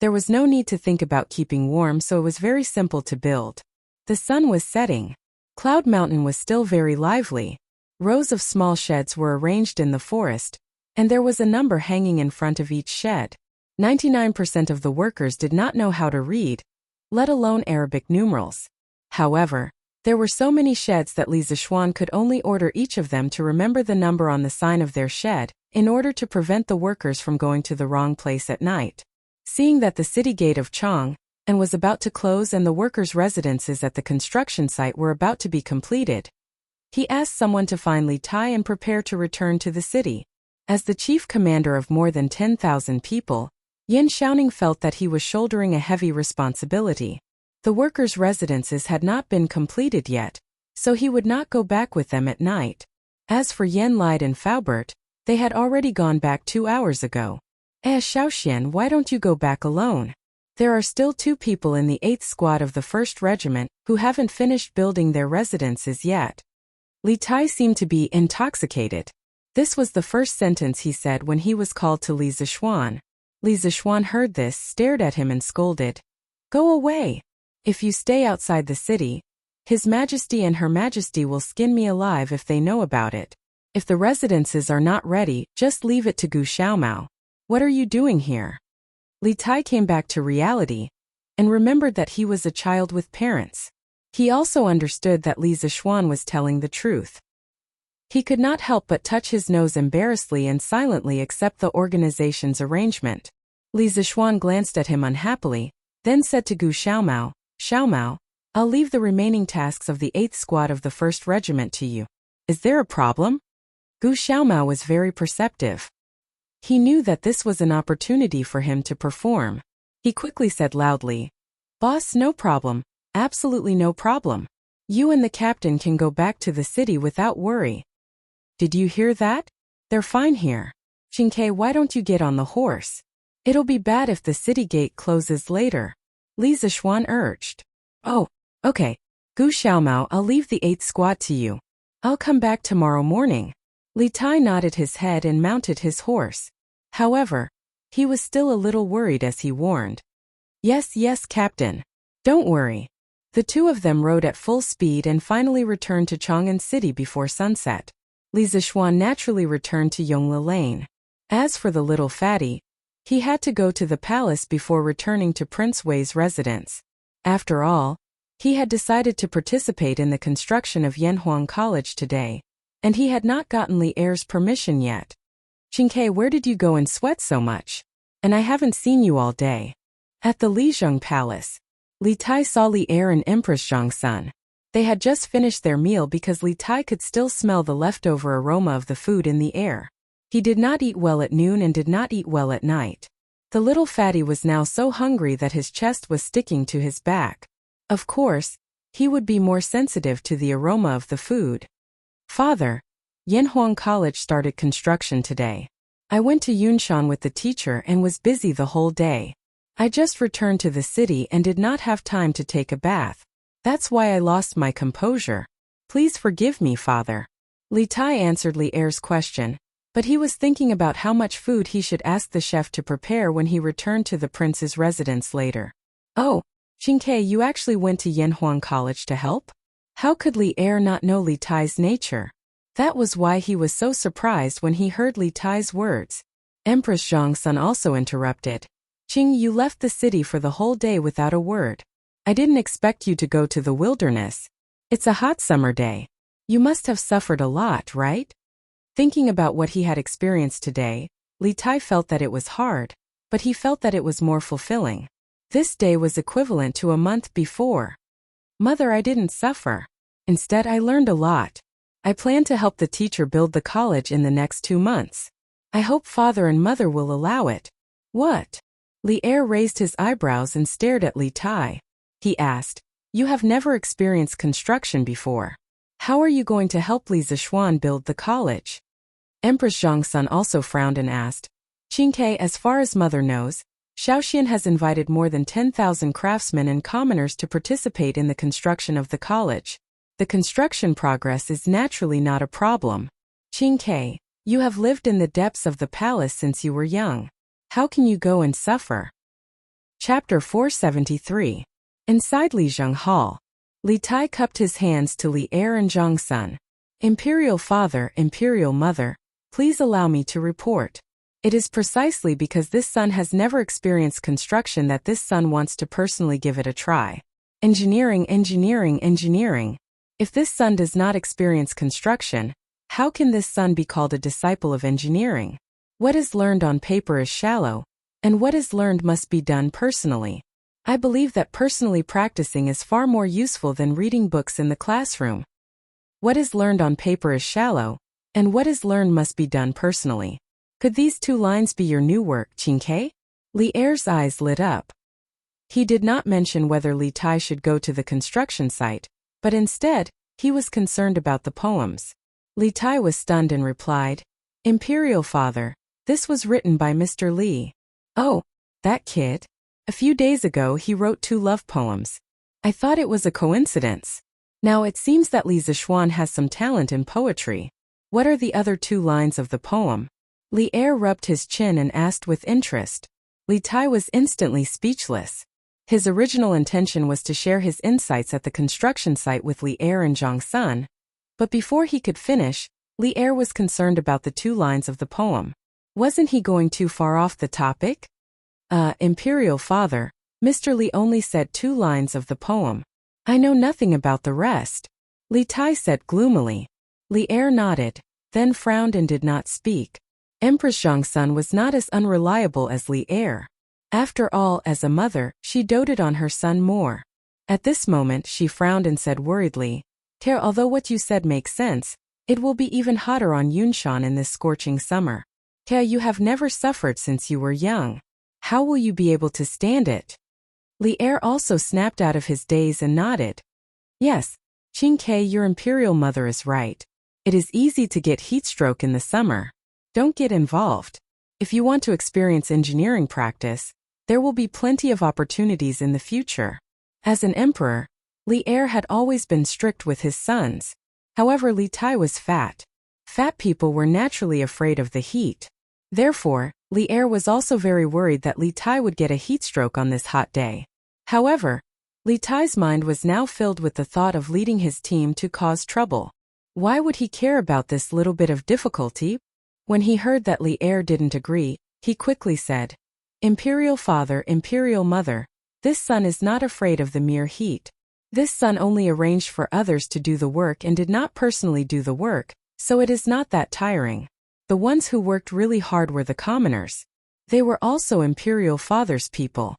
There was no need to think about keeping warm, so it was very simple to build. The sun was setting. Cloud Mountain was still very lively. Rows of small sheds were arranged in the forest, and there was a number hanging in front of each shed. 99% of the workers did not know how to read, let alone Arabic numerals. However, there were so many sheds that Li Zixuan could only order each of them to remember the number on the sign of their shed, in order to prevent the workers from going to the wrong place at night. Seeing that the city gate of Chang and was about to close and the workers' residences at the construction site were about to be completed, he asked someone to find Li Tai and prepare to return to the city. As the chief commander of more than 10,000 people, Yin Xiaoning felt that he was shouldering a heavy responsibility. The workers' residences had not been completed yet, so he would not go back with them at night. As for Yen Lide and Faubert, they had already gone back 2 hours ago. Xiaoxian, why don't you go back alone? There are still 2 people in the 8th squad of the 1st Regiment who haven't finished building their residences yet. Li Tai seemed to be intoxicated. This was the first sentence he said when he was called to Li Zixuan. Li Zixuan heard this, stared at him and scolded. Go away. If you stay outside the city, His Majesty and Her Majesty will skin me alive if they know about it. If the residences are not ready, just leave it to Gu Xiaomao. What are you doing here? Li Tai came back to reality and remembered that he was a child with parents. He also understood that Li Zixuan was telling the truth. He could not help but touch his nose embarrassedly and silently accept the organization's arrangement. Li Zixuan glanced at him unhappily, then said to Gu Xiaomao, Xiaomao, I'll leave the remaining tasks of the 8th squad of the 1st Regiment to you. Is there a problem? Gu Xiaomao was very perceptive. He knew that this was an opportunity for him to perform. He quickly said loudly, Boss, no problem, absolutely no problem. You and the captain can go back to the city without worry. Did you hear that? They're fine here. Qingke, why don't you get on the horse? It'll be bad if the city gate closes later. Li Zixuan urged. Oh, okay. Gu Xiaomao, I'll leave the 8th squad to you. I'll come back tomorrow morning. Li Tai nodded his head and mounted his horse. However, he was still a little worried as he warned. Yes, yes, Captain. Don't worry. The 2 of them rode at full speed and finally returned to Chang'an City before sunset. Li Zixuan naturally returned to Yongle Lane. As for the little fatty, he had to go to the palace before returning to Prince Wei's residence. After all, he had decided to participate in the construction of Yanhuang College today, and he had not gotten Li Er's permission yet. Qingke, where did you go and sweat so much? And I haven't seen you all day. At the Lizhong Palace, Li Tai saw Li Er and Empress Zhongsun. They had just finished their meal because Li Tai could still smell the leftover aroma of the food in the air. He did not eat well at noon and did not eat well at night. The little fatty was now so hungry that his chest was sticking to his back. Of course, he would be more sensitive to the aroma of the food. Father, Yanhuang College started construction today. I went to Yunshan with the teacher and was busy the whole day. I just returned to the city and did not have time to take a bath. That's why I lost my composure. Please forgive me, father. Li Tai answered Li Er's question, but he was thinking about how much food he should ask the chef to prepare when he returned to the prince's residence later. Oh, Qingke, you actually went to Yanhuang College to help? How could Li Er not know Li Tai's nature? That was why he was so surprised when he heard Li Tai's words. Empress Zhongsun also interrupted. Qing, you left the city for the whole day without a word. I didn't expect you to go to the wilderness. It's a hot summer day. You must have suffered a lot, right? Thinking about what he had experienced today, Li Tai felt that it was hard, but he felt that it was more fulfilling. This day was equivalent to a month before. Mother, I didn't suffer. Instead, I learned a lot. I plan to help the teacher build the college in the next 2 months. I hope father and mother will allow it. What? Li Er raised his eyebrows and stared at Li Tai. He asked, you have never experienced construction before. How are you going to help Li Zishuan build the college? Empress Zhongsun also frowned and asked, Qingke, as far as mother knows, Shaoxian has invited more than 10,000 craftsmen and commoners to participate in the construction of the college. The construction progress is naturally not a problem. Qingke, you have lived in the depths of the palace since you were young. How can you go and suffer? Chapter 473. Inside Lijiang Hall, Li Tai cupped his hands to Li Er and Zhongsun. Imperial father, imperial mother, please allow me to report. It is precisely because this son has never experienced construction that this son wants to personally give it a try. Engineering, engineering, engineering. If this son does not experience construction, how can this son be called a disciple of engineering? What is learned on paper is shallow, and what is learned must be done personally. I believe that personally practicing is far more useful than reading books in the classroom. What is learned on paper is shallow, and what is learned must be done personally. Could these 2 lines be your new work, Qingke? Li Er's eyes lit up. He did not mention whether Li Tai should go to the construction site, but instead, he was concerned about the poems. Li Tai was stunned and replied, Imperial father, this was written by Mr. Li. Oh, that kid? A few days ago he wrote 2 love poems. I thought it was a coincidence. Now it seems that Li Zishuan has some talent in poetry. What are the other 2 lines of the poem? Li Er rubbed his chin and asked with interest. Li Tai was instantly speechless. His original intention was to share his insights at the construction site with Li Er and Zhongsun, but before he could finish, Li Er was concerned about the 2 lines of the poem. Wasn't he going too far off the topic? Imperial father, Mr. Li only said 2 lines of the poem. I know nothing about the rest. Li Tai said gloomily. Li Er nodded, then frowned and did not speak. Empress Zhongsun was not as unreliable as Li Er. After all, as a mother, she doted on her son more. At this moment she frowned and said worriedly, although what you said makes sense, it will be even hotter on Yunshan in this scorching summer. You have never suffered since you were young. How will you be able to stand it? Li Er also snapped out of his daze and nodded. Yes, Qingke, your imperial mother is right. It is easy to get heatstroke in the summer. Don't get involved. If you want to experience engineering practice, there will be plenty of opportunities in the future. As an emperor, Li Er had always been strict with his sons. However, Li Tai was fat. Fat people were naturally afraid of the heat. Therefore, Li Er was also very worried that Li Tai would get a heatstroke on this hot day. However, Li Tai's mind was now filled with the thought of leading his team to cause trouble. Why would he care about this little bit of difficulty? When he heard that Li Er didn't agree, he quickly said, Imperial father, imperial mother, this son is not afraid of the mere heat. This son only arranged for others to do the work and did not personally do the work, so it is not that tiring. The ones who worked really hard were the commoners. They were also imperial father's people.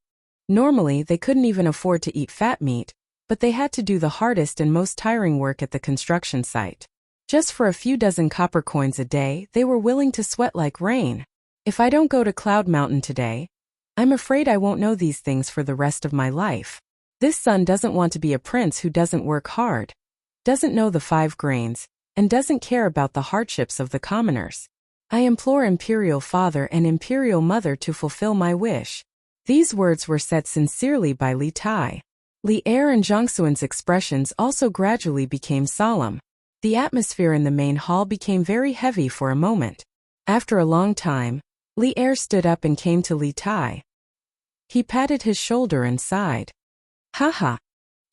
Normally, they couldn't even afford to eat fat meat, but they had to do the hardest and most tiring work at the construction site. Just for a few dozen copper coins a day, they were willing to sweat like rain. If I don't go to Cloud Mountain today, I'm afraid I won't know these things for the rest of my life. This son doesn't want to be a prince who doesn't work hard, doesn't know the 5 grains, and doesn't care about the hardships of the commoners. I implore imperial father and imperial mother to fulfill my wish. These words were said sincerely by Li Tai. Li Er and Zhang Xuan's expressions also gradually became solemn. The atmosphere in the main hall became very heavy for a moment. After a long time, Li Er stood up and came to Li Tai. He patted his shoulder and sighed. Haha.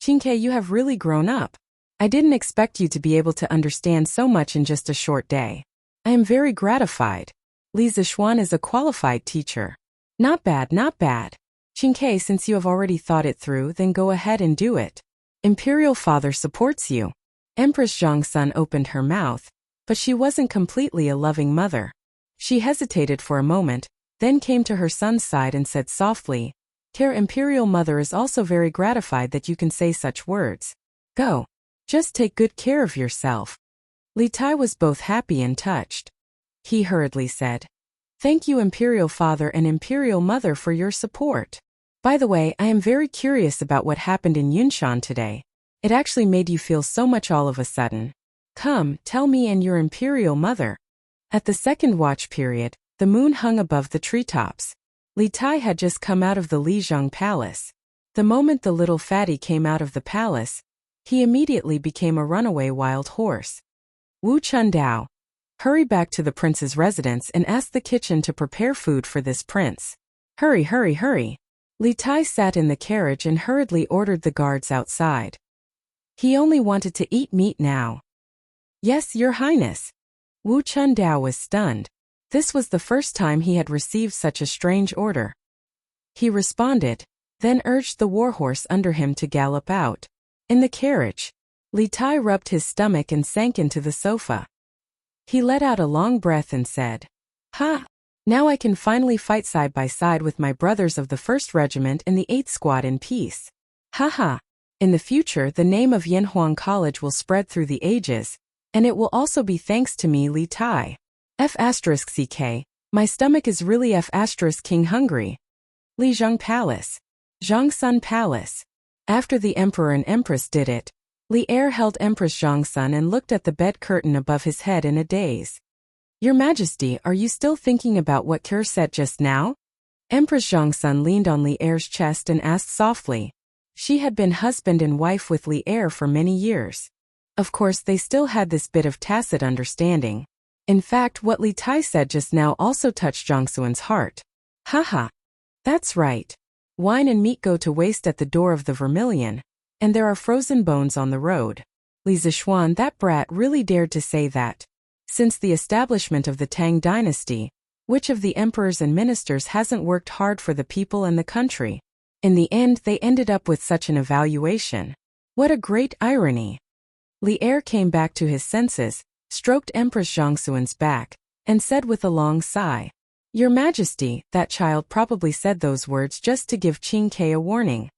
Qingke, you have really grown up. I didn't expect you to be able to understand so much in just a short day. I am very gratified. Li Zishuan is a qualified teacher. Not bad, not bad. Qingke, since you have already thought it through, then go ahead and do it. Imperial Father supports you. Empress Zhongsun opened her mouth, but she wasn't completely a loving mother. She hesitated for a moment, then came to her son's side and said softly, "Care Imperial Mother is also very gratified that you can say such words. Go. Just take good care of yourself." Li Tai was both happy and touched. He hurriedly said, "Thank you Imperial Father and Imperial Mother for your support. By the way, I am very curious about what happened in Yunshan today. It actually made you feel so much all of a sudden. Come, tell me and your Imperial Mother." At the second watch period, the moon hung above the treetops. Li Tai had just come out of the Lizhang Palace. The moment the little fatty came out of the palace, he immediately became a runaway wild horse. Wu Chundao, hurry back to the prince's residence and ask the kitchen to prepare food for this prince. Hurry, hurry, hurry. Li Tai sat in the carriage and hurriedly ordered the guards outside. He only wanted to eat meat now. Yes, Your Highness. Wu Chundao was stunned. This was the first time he had received such a strange order. He responded, then urged the warhorse under him to gallop out. In the carriage, Li Tai rubbed his stomach and sank into the sofa. He let out a long breath and said, "Ha! Now I can finally fight side by side with my brothers of the 1st Regiment and the 8th Squad in peace. Haha! In the future, the name of Yanhuang College will spread through the ages, and it will also be thanks to me, Li Tai. F***CK, my stomach is really F***King hungry." Lizhang Palace. Zhongsun Palace. After the Emperor and Empress did it, Li Er held Empress Zhongsun and looked at the bed curtain above his head in a daze. "Your Majesty, are you still thinking about what Kerr said just now?" Empress Zhongsun leaned on Li Er's chest and asked softly. She had been husband and wife with Li Er for many years. Of course, they still had this bit of tacit understanding. In fact, what Li Tai said just now also touched Zhongsuan's heart. Haha. That's right. Wine and meat go to waste at the door of the Vermilion, and there are frozen bones on the road. Li Zishuan, that brat really dared to say that. Since the establishment of the Tang dynasty, which of the emperors and ministers hasn't worked hard for the people and the country? In the end, they ended up with such an evaluation. What a great irony. Li Er came back to his senses, stroked Empress Zhongsuan's back, and said with a long sigh, "Your Majesty, that child probably said those words just to give Qingke a warning.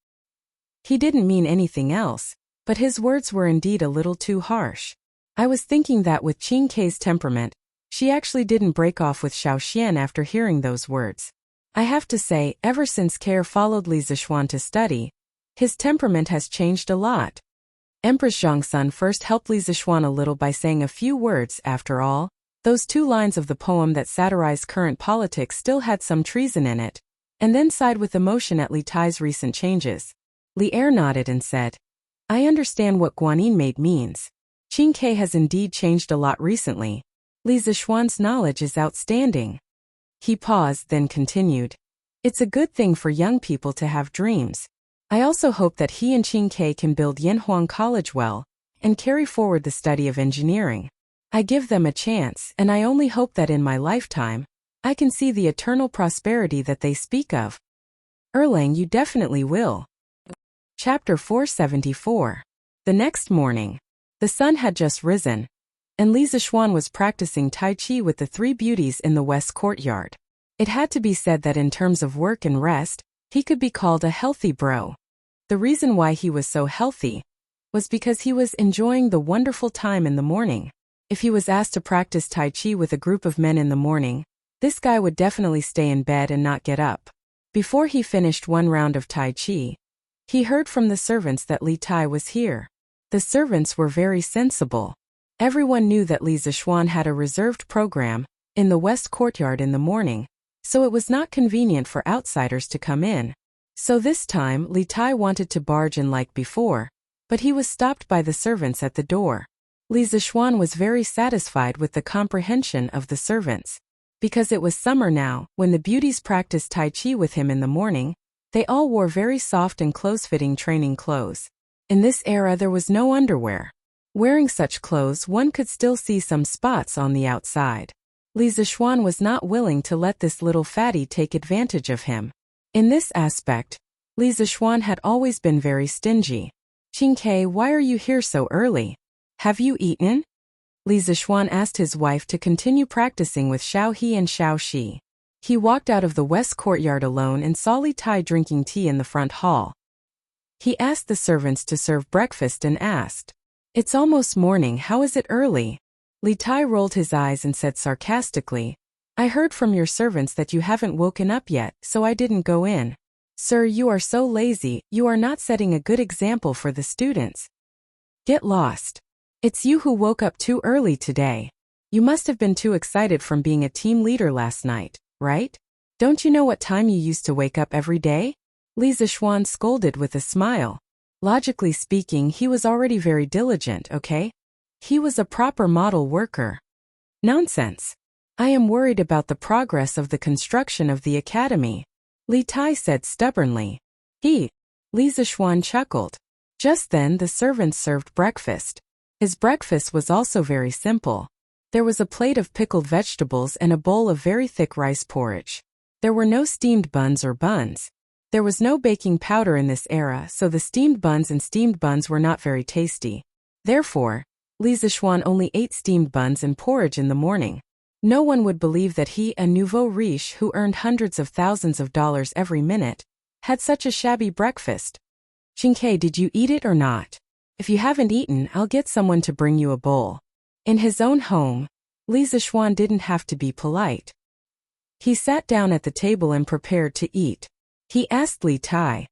He didn't mean anything else, but his words were indeed a little too harsh. I was thinking that with Qingke's temperament, she actually didn't break off with Xiaoxian after hearing those words. I have to say, ever since Care followed Li Zishuan to study, his temperament has changed a lot." Empress Zhongsun first helped Li Zishuan a little by saying a few words. After all, those 2 lines of the poem that satirized current politics still had some treason in it, and then sighed with emotion at Li Tai's recent changes. Li Er nodded and said, "I understand what Guanyin maid means. Qingke has indeed changed a lot recently. Li Zishuan's knowledge is outstanding." He paused, then continued, "It's a good thing for young people to have dreams. I also hope that he and Qingke can build Yanhuang College well, and carry forward the study of engineering. I give them a chance, and I only hope that in my lifetime, I can see the eternal prosperity that they speak of." Erlang, you definitely will. Chapter 474. The next morning, the sun had just risen, and Li Zishuan was practicing Tai Chi with the 3 beauties in the west courtyard. It had to be said that in terms of work and rest, he could be called a healthy bro. The reason why he was so healthy was because he was enjoying the wonderful time in the morning. If he was asked to practice Tai Chi with a group of men in the morning, this guy would definitely stay in bed and not get up. Before he finished 1 round of Tai Chi, he heard from the servants that Li Tai was here. The servants were very sensible. Everyone knew that Li Zishuan had a reserved program in the west courtyard in the morning, so it was not convenient for outsiders to come in. So this time Li Tai wanted to barge in like before, but he was stopped by the servants at the door. Li Zishuan was very satisfied with the comprehension of the servants. Because it was summer now, when the beauties practiced Tai Chi with him in the morning, they all wore very soft and close-fitting training clothes. In this era there was no underwear. Wearing such clothes one could still see some spots on the outside. Li Zishuan was not willing to let this little fatty take advantage of him. In this aspect, Li Zishuan had always been very stingy. "Qingke, why are you here so early? Have you eaten?" Li Zishuan asked his wife to continue practicing with Xiao He and Xiao Shi. He walked out of the west courtyard alone and saw Li Tai drinking tea in the front hall. He asked the servants to serve breakfast and asked, "It's almost morning, how is it early?" Li Tai rolled his eyes and said sarcastically, "I heard from your servants that you haven't woken up yet, so I didn't go in." "Sir, you are so lazy, you are not setting a good example for the students. Get lost. It's you who woke up too early today. You must have been too excited from being a team leader last night, right? Don't you know what time you used to wake up every day?" Li Zishuan scolded with a smile. Logically speaking, he was already very diligent, okay? He was a proper model worker. "Nonsense. I am worried about the progress of the construction of the academy," Li Tai said stubbornly. Li Zishuan chuckled. Just then the servants served breakfast. His breakfast was also very simple. There was a plate of pickled vegetables and a bowl of very thick rice porridge. There were no steamed buns or buns. There was no baking powder in this era, so the steamed buns were not very tasty. Therefore, Li Zishuan only ate steamed buns and porridge in the morning. No one would believe that he, a nouveau riche who earned hundreds of thousands of dollars every minute, had such a shabby breakfast. "Qingke, did you eat it or not? If you haven't eaten, I'll get someone to bring you a bowl." In his own home, Li Zishuan didn't have to be polite. He sat down at the table and prepared to eat. He asked Li Tai,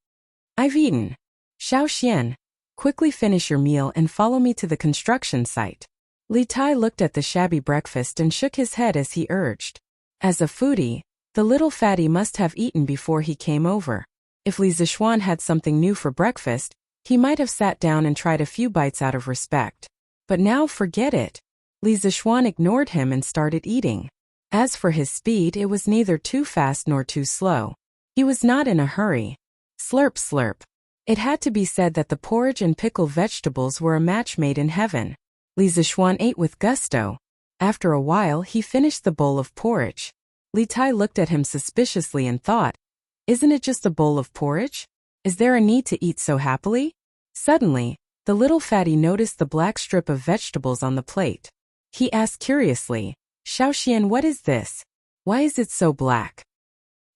"I've eaten. Xiao Xian, quickly finish your meal and follow me to the construction site." Li Tai looked at the shabby breakfast and shook his head as he urged. As a foodie, the little fatty must have eaten before he came over. If Li Zishuan had something new for breakfast, he might have sat down and tried a few bites out of respect. But now forget it. Li Zishuan ignored him and started eating. As for his speed, it was neither too fast nor too slow. He was not in a hurry. Slurp slurp. It had to be said that the porridge and pickled vegetables were a match made in heaven. Li Zishuan ate with gusto. After a while he finished the bowl of porridge. Li Tai looked at him suspiciously and thought, "Isn't it just a bowl of porridge? Is there a need to eat so happily?" Suddenly, the little fatty noticed the black strip of vegetables on the plate. He asked curiously, "Xiao Xian, what is this? Why is it so black?"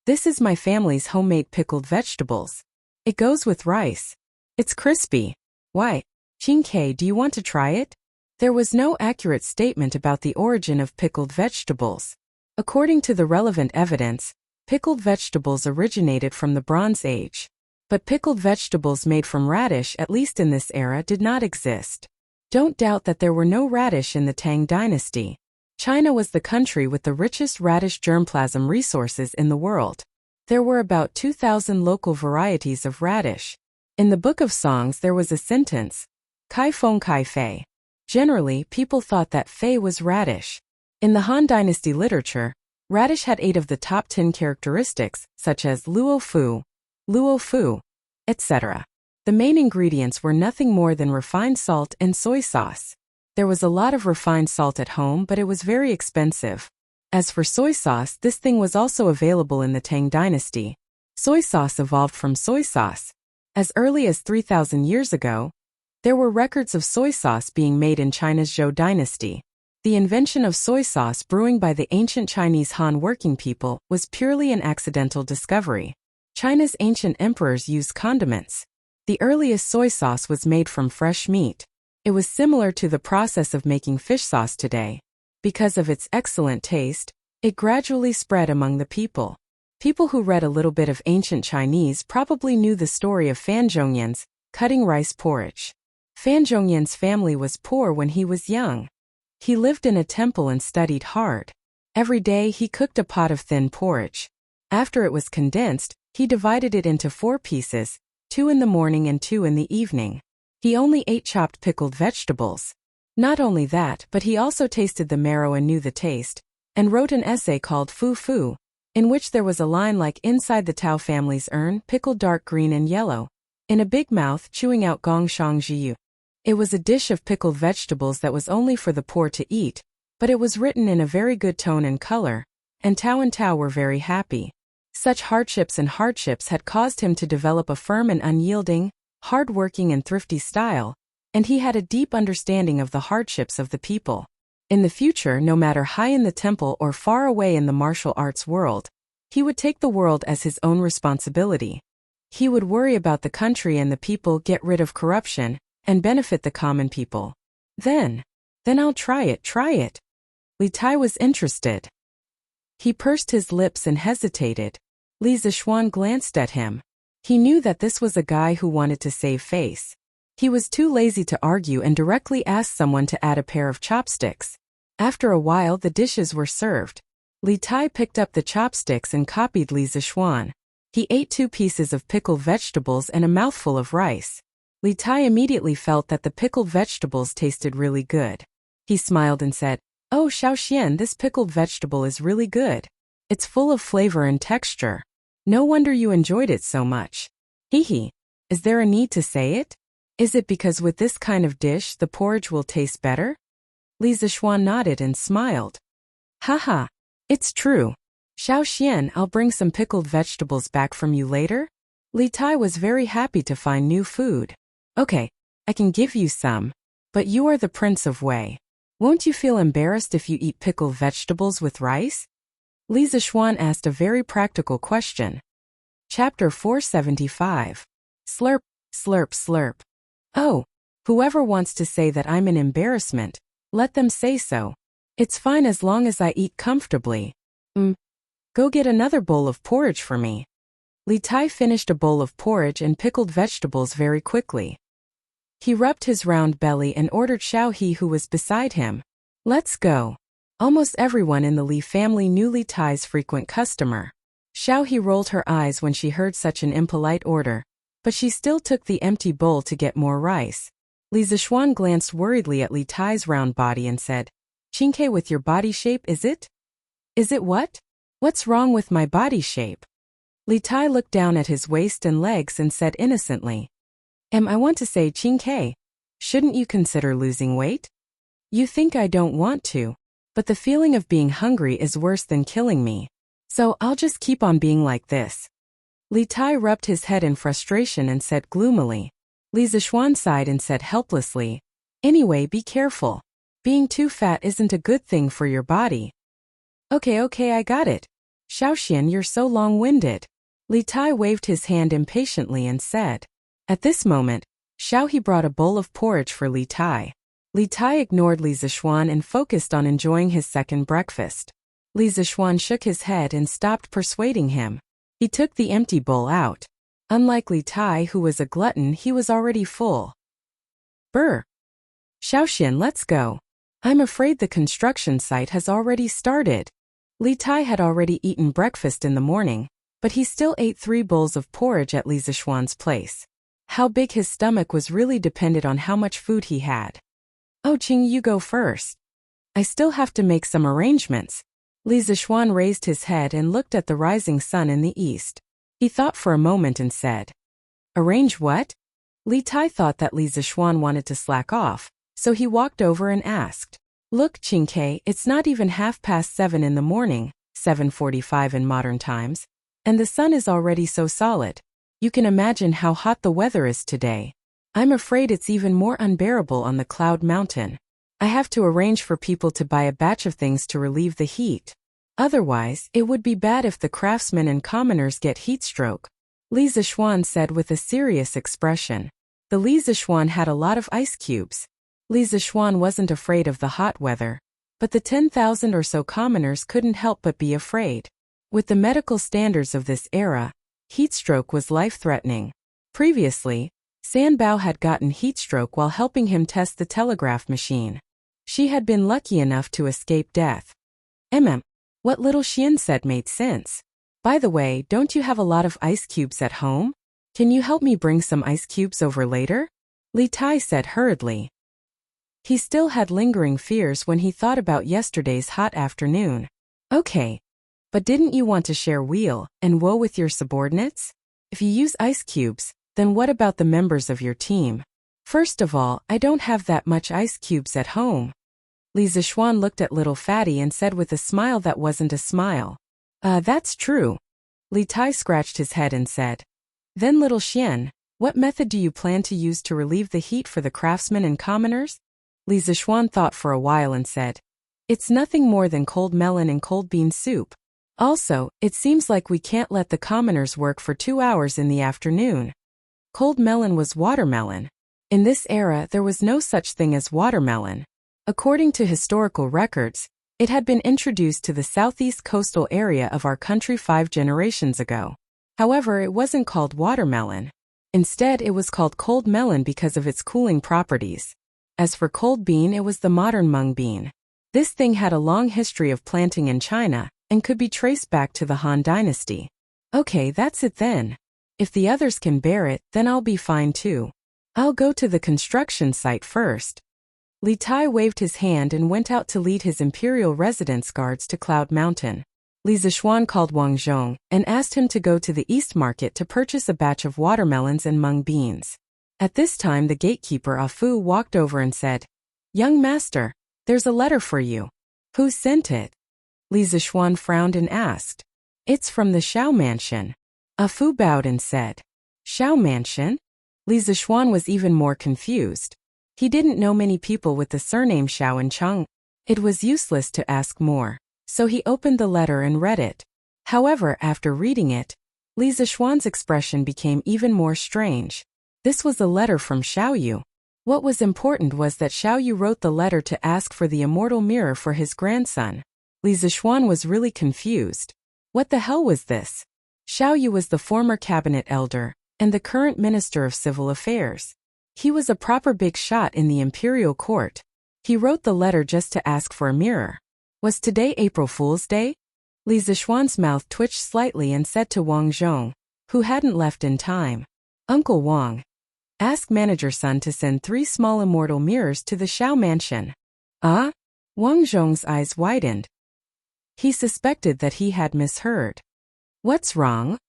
"This is my family's homemade pickled vegetables. It goes with rice. It's crispy. Why, Qingke, do you want to try it?" There was no accurate statement about the origin of pickled vegetables. According to the relevant evidence, pickled vegetables originated from the Bronze Age. But pickled vegetables made from radish, at least in this era, did not exist. Don't doubt that there were no radish in the Tang dynasty. China was the country with the richest radish germplasm resources in the world. There were about 2,000 local varieties of radish. In the Book of Songs there was a sentence, "Kai Feng Kai Fei." Generally, people thought that fei was radish. In the Han Dynasty literature, radish had 8 of the top 10 characteristics, such as luo fu, etc. The main ingredients were nothing more than refined salt and soy sauce. There was a lot of refined salt at home, but it was very expensive. As for soy sauce, this thing was also available in the Tang dynasty. Soy sauce evolved from soy sauce. As early as 3,000 years ago, there were records of soy sauce being made in China's Zhou dynasty. The invention of soy sauce brewing by the ancient Chinese Han working people was purely an accidental discovery. China's ancient emperors used condiments. The earliest soy sauce was made from fresh meat. It was similar to the process of making fish sauce today. Because of its excellent taste, it gradually spread among the people. People who read a little bit of ancient Chinese probably knew the story of Fan Zhongyan's cutting rice porridge. Fan Zhongyan's family was poor when he was young. He lived in a temple and studied hard. Every day he cooked a pot of thin porridge. After it was condensed, He divided it into 4 pieces, 2 in the morning and 2 in the evening. He only ate chopped pickled vegetables. Not only that, but he also tasted the marrow and knew the taste, and wrote an essay called Fu Fu, in which there was a line like inside the Tao family's urn, pickled dark green and yellow, in a big mouth chewing out gong shang jiu. It was a dish of pickled vegetables that was only for the poor to eat, but it was written in a very good tone and color, and Tao were very happy. Such hardships had caused him to develop a firm and unyielding, hard-working and thrifty style, and he had a deep understanding of the hardships of the people. In the future, no matter high in the temple or far away in the martial arts world, he would take the world as his own responsibility. He would worry about the country and the people, get rid of corruption, and benefit the common people. Then I'll try it. Li Tai was interested. He pursed his lips and hesitated. Li Zishuan glanced at him. He knew that this was a guy who wanted to save face. He was too lazy to argue and directly asked someone to add a pair of chopsticks. After a while the dishes were served. Li Tai picked up the chopsticks and copied Li Zishuan. He ate 2 pieces of pickled vegetables and a mouthful of rice. Li Tai immediately felt that the pickled vegetables tasted really good. He smiled and said, "Oh Xiaoxian, this pickled vegetable is really good. It's full of flavor and texture. No wonder you enjoyed it so much." Hehe. Is there a need to say it? Is it because with this kind of dish the porridge will taste better? Li Zishuan nodded and smiled. Haha. It's true. Xiaoxian, I'll bring some pickled vegetables back from you later. Li Tai was very happy to find new food. Okay, I can give you some. But you are the Prince of Wei. Won't you feel embarrassed if you eat pickled vegetables with rice? Li Zishuan asked a very practical question. Chapter 475. Slurp, slurp, slurp. Oh, whoever wants to say that I'm an embarrassment, let them say so. It's fine as long as I eat comfortably. Go get another bowl of porridge for me. Li Tai finished a bowl of porridge and pickled vegetables very quickly. He rubbed his round belly and ordered Xiao He, who was beside him. Let's go. Almost everyone in the Li family knew Li Tai's frequent customer. Xiao He rolled her eyes when she heard such an impolite order, but she still took the empty bowl to get more rice. Li Zishuan glanced worriedly at Li Tai's round body and said, "Qingke, with your body shape, is it?" "Is it what? What's wrong with my body shape?" Li Tai looked down at his waist and legs and said innocently, I want to say, Qingke, shouldn't you consider losing weight? You think I don't want to, but the feeling of being hungry is worse than killing me. So I'll just keep on being like this." Li Tai rubbed his head in frustration and said gloomily. Li Zishuan sighed and said helplessly, "Anyway, be careful. Being too fat isn't a good thing for your body." Okay, I got it. Xiaoxian, you're so long-winded. Li Tai waved his hand impatiently and said. At this moment, Xiao He brought a bowl of porridge for Li Tai. Li Tai ignored Li Zishuan and focused on enjoying his second breakfast. Li Zishuan shook his head and stopped persuading him. He took the empty bowl out. Unlike Li Tai, who was a glutton, he was already full. Brr. Xiaoxian, let's go. I'm afraid the construction site has already started. Li Tai had already eaten breakfast in the morning, but he still ate 3 bowls of porridge at Li Zishuan's place. How big his stomach was really depended on how much food he had. Oh, Qing, you go first. I still have to make some arrangements. Li Zishuan raised his head and looked at the rising sun in the east. He thought for a moment and said, Arrange what? Li Tai thought that Li Zishuan wanted to slack off, so he walked over and asked, Look, Qingke, it's not even 7:30 in the morning, 7:45 in modern times, and the sun is already so solid. You can imagine how hot the weather is today. I'm afraid it's even more unbearable on the Cloud Mountain. I have to arrange for people to buy a batch of things to relieve the heat. Otherwise, it would be bad if the craftsmen and commoners get heat stroke. Li Zishuan said with a serious expression. The Li Zishuan had a lot of ice cubes. Li Zishuan wasn't afraid of the hot weather, but the 10,000 or so commoners couldn't help but be afraid. With the medical standards of this era, heat stroke was life-threatening. Previously, San Bao had gotten heat stroke while helping him test the telegraph machine. She had been lucky enough to escape death. What little Xian said made sense. By the way, don't you have a lot of ice cubes at home? Can you help me bring some ice cubes over later? Li Tai said hurriedly. He still had lingering fears when he thought about yesterday's hot afternoon. Okay. But didn't you want to share wheel and woe with your subordinates? If you use ice cubes, then what about the members of your team? First of all, I don't have that much ice cubes at home. Li Zishuan looked at little Fatty and said with a smile that wasn't a smile. That's true. Li Tai scratched his head and said. Then little Xian, what method do you plan to use to relieve the heat for the craftsmen and commoners? Li Zishuan thought for a while and said. It's nothing more than cold melon and cold bean soup. Also, it seems like we can't let the commoners work for 2 hours in the afternoon. Cold melon was watermelon. In this era, there was no such thing as watermelon. According to historical records, it had been introduced to the southeast coastal area of our country 5 generations ago. However, it wasn't called watermelon. Instead, it was called cold melon because of its cooling properties. As for cold bean, it was the modern mung bean. This thing had a long history of planting in China and could be traced back to the Han Dynasty. Okay, that's it then. If the others can bear it, then I'll be fine too. I'll go to the construction site first. Li Tai waved his hand and went out to lead his imperial residence guards to Cloud Mountain. Li Zishuan called Wang Zhong and asked him to go to the East Market to purchase a batch of watermelons and mung beans. At this time the gatekeeper Ah Fu walked over and said, Young master, there's a letter for you. Who sent it? Li Zishuan frowned and asked. It's from the Xiao Mansion. Ah Fu bowed and said. Xiao Mansion? Li Zishuan was even more confused. He didn't know many people with the surname Xiao in Cheng. It was useless to ask more, so he opened the letter and read it. However, after reading it, Li Zishuan's expression became even more strange. This was a letter from Xiao Yu. What was important was that Xiao Yu wrote the letter to ask for the immortal mirror for his grandson. Li Zishuan was really confused. What the hell was this? Xiao Yu was the former cabinet elder and the current minister of civil affairs. He was a proper big shot in the imperial court. He wrote the letter just to ask for a mirror. Was today April Fool's Day? Li Zishuan's mouth twitched slightly and said to Wang Zhong, who hadn't left in time. Uncle Wang, ask manager son to send 3 small immortal mirrors to the Xiao Mansion. Ah? Wang Zhong's eyes widened. He suspected that he had misheard. What's wrong?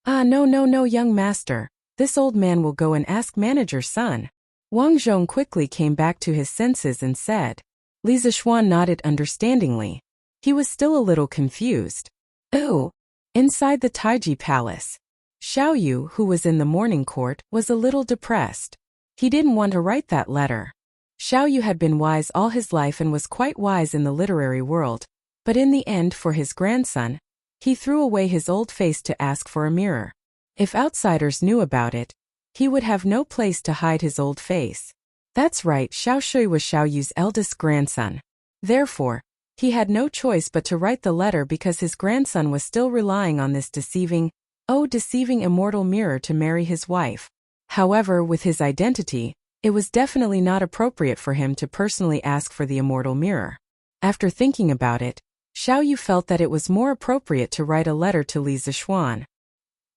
No, young master. This old man will go and ask manager's son. Wang Zhong quickly came back to his senses and said. Li Zishuan nodded understandingly. He was still a little confused. Oh. Inside the Taiji Palace, Xiao Yu, who was in the morning court, was a little depressed. He didn't want to write that letter. Xiao Yu had been wise all his life and was quite wise in the literary world, but in the end, for his grandson, he threw away his old face to ask for a mirror. If outsiders knew about it, he would have no place to hide his old face. That's right, Xiao Shui was Xiao Yu's eldest grandson. Therefore, he had no choice but to write the letter because his grandson was still relying on this deceiving immortal mirror to marry his wife. However, with his identity, it was definitely not appropriate for him to personally ask for the immortal mirror. After thinking about it, Xiao Yu felt that it was more appropriate to write a letter to Li Zishuan.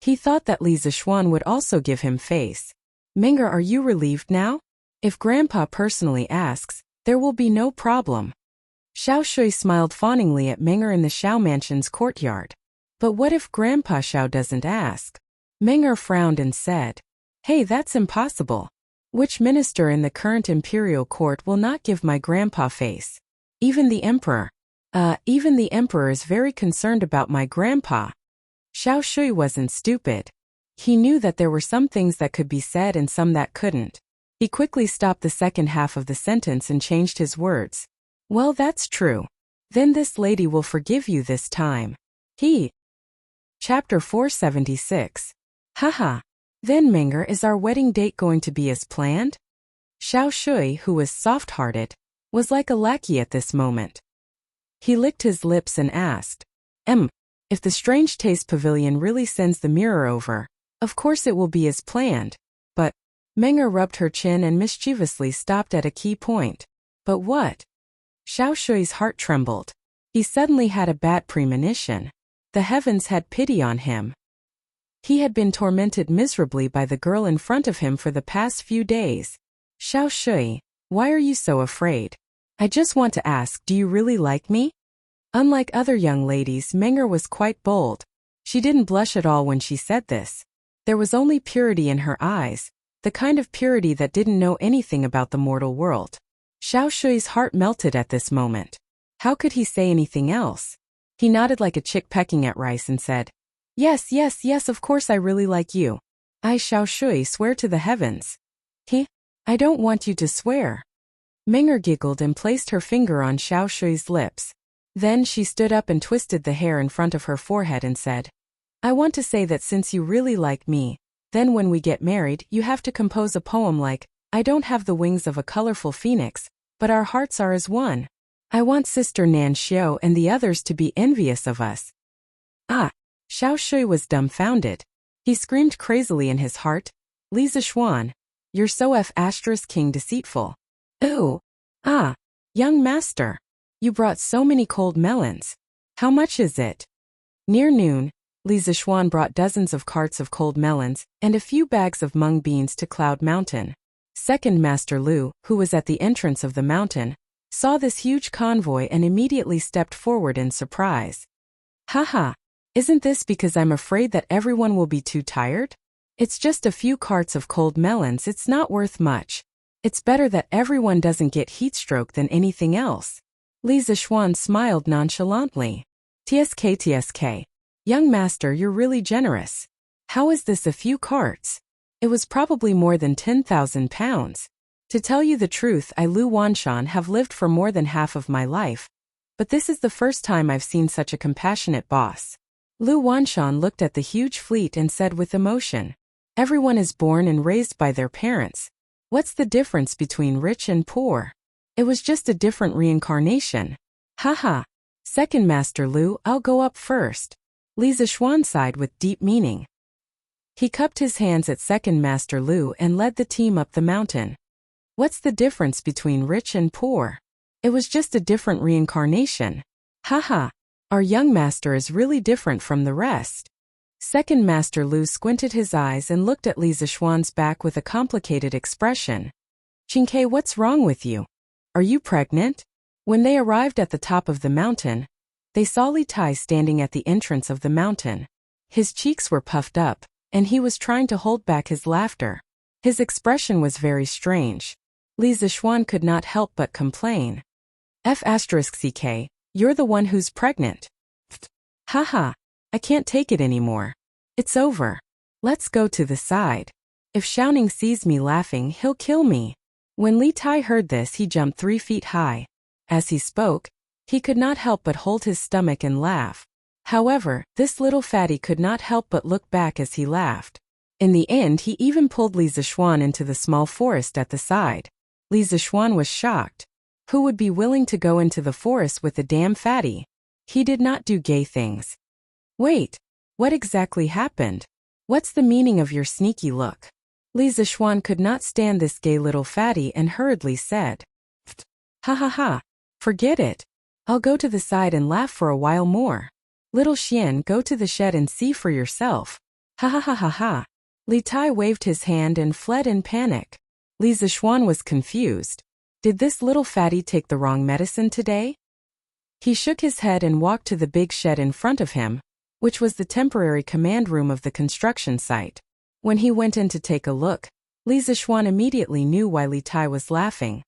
He thought that Li Zishuan would also give him face. Menger, are you relieved now? If Grandpa personally asks, there will be no problem. Xiao Shui smiled fawningly at Menger in the Xiao Mansion's courtyard. But what if Grandpa Xiao doesn't ask? Menger frowned and said, Hey, that's impossible. Which minister in the current imperial court will not give my grandpa face? Even the emperor. Even the emperor is very concerned about my grandpa. Xiao Shui wasn't stupid. He knew that there were some things that could be said and some that couldn't. He quickly stopped the second half of the sentence and changed his words. Well, that's true. Then this lady will forgive you this time. Chapter 476. Haha. Then Menger, is our wedding date going to be as planned? Xiao Shui, who was soft-hearted, was like a lackey at this moment. He licked his lips and asked, if the Strange Taste Pavilion really sends the mirror over, of course it will be as planned. But Menger rubbed her chin and mischievously stopped at a key point. But what? Xiao Shui's heart trembled. He suddenly had a bad premonition. The heavens had pity on him. He had been tormented miserably by the girl in front of him for the past few days. Xiao Shui, why are you so afraid? I just want to ask, do you really like me? Unlike other young ladies, Menger was quite bold. She didn't blush at all when she said this. There was only purity in her eyes, the kind of purity that didn't know anything about the mortal world. Xiao Shui's heart melted at this moment. How could he say anything else? He nodded like a chick pecking at rice and said, Yes, yes, yes, of course I really like you. I, Xiao Shui, swear to the heavens. I don't want you to swear. Menger giggled and placed her finger on Xiao Shui's lips. Then she stood up and twisted the hair in front of her forehead and said, I want to say that since you really like me, then when we get married you have to compose a poem like, I don't have the wings of a colorful phoenix, but our hearts are as one. I want Sister Nan Xiao and the others to be envious of us. Ah! Xiao Shui was dumbfounded. He screamed crazily in his heart, Li Zishuan, you're so king deceitful. Ooh! Ah! Young master! You brought so many cold melons. How much is it? Near noon, Li Zishuan brought dozens of carts of cold melons and a few bags of mung beans to Cloud Mountain. Second Master Lu, who was at the entrance of the mountain, saw this huge convoy and immediately stepped forward in surprise. Haha! Isn't this because I'm afraid that everyone will be too tired? It's just a few carts of cold melons, it's not worth much. It's better that everyone doesn't get heatstroke than anything else. Li Zishuan smiled nonchalantly. TSK. Young master, you're really generous. How is this a few carts? It was probably more than 10,000 pounds. To tell you the truth, I Lu Wanshan have lived for more than half of my life. But this is the first time I've seen such a compassionate boss. Lu Wanshan looked at the huge fleet and said with emotion, Everyone is born and raised by their parents. What's the difference between rich and poor? It was just a different reincarnation. Haha. Second Master Lu, I'll go up first. Li Zishuan sighed with deep meaning. He cupped his hands at Second Master Lu and led the team up the mountain. What's the difference between rich and poor? It was just a different reincarnation. Haha. Our young master is really different from the rest. Second Master Lu squinted his eyes and looked at Li Zishuan's back with a complicated expression. Qingke, what's wrong with you? Are you pregnant? When they arrived at the top of the mountain, they saw Li Tai standing at the entrance of the mountain. His cheeks were puffed up, and he was trying to hold back his laughter. His expression was very strange. Li Zishuan could not help but complain. F***ck, you're the one who's pregnant. Haha, I can't take it anymore. It's over. Let's go to the side. If Xiaoning sees me laughing, he'll kill me. When Li Tai heard this, he jumped 3 feet high. As he spoke, he could not help but hold his stomach and laugh. However, this little fatty could not help but look back as he laughed. In the end, he even pulled Li Zishuan into the small forest at the side. Li Zishuan was shocked. Who would be willing to go into the forest with a damn fatty? He did not do gay things. Wait, what exactly happened? What's the meaning of your sneaky look? Li Zishuan could not stand this gay little fatty and hurriedly said, Ha ha ha, forget it. I'll go to the side and laugh for a while more. Little Xian, go to the shed and see for yourself. Ha ha ha ha ha. Li Tai waved his hand and fled in panic. Li Zishuan was confused. Did this little fatty take the wrong medicine today? He shook his head and walked to the big shed in front of him, which was the temporary command room of the construction site. When he went in to take a look, Li Zishuan immediately knew why Li Tai was laughing.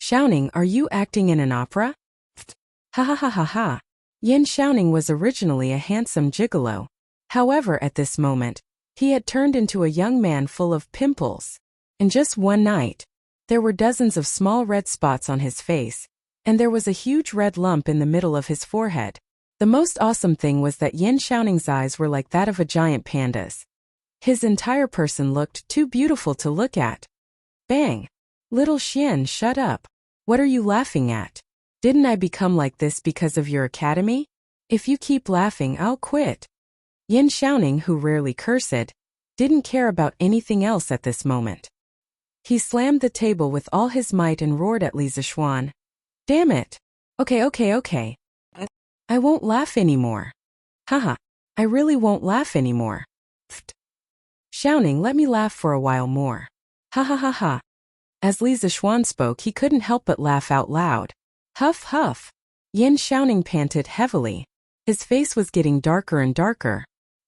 Xiaoning, are you acting in an opera? Ha ha ha ha ha. Yin Xiaoning was originally a handsome gigolo. However, at this moment, he had turned into a young man full of pimples. In just one night, there were dozens of small red spots on his face, and there was a huge red lump in the middle of his forehead. The most awesome thing was that Yin Xiaoning's eyes were like that of a giant panda's. His entire person looked too beautiful to look at. Bang! Little Xian, shut up. What are you laughing at? Didn't I become like this because of your academy? If you keep laughing, I'll quit. Yin Xiaoning, who rarely cursed, didn't care about anything else at this moment. He slammed the table with all his might and roared at Li Zishuan. Damn it! Okay. I won't laugh anymore. Haha. I really won't laugh anymore. Pfft. Shouting, let me laugh for a while more. Ha ha ha ha. As Li Zixuan spoke, he couldn't help but laugh out loud. Huff huff. Yin Xiaoning panted heavily. His face was getting darker and darker.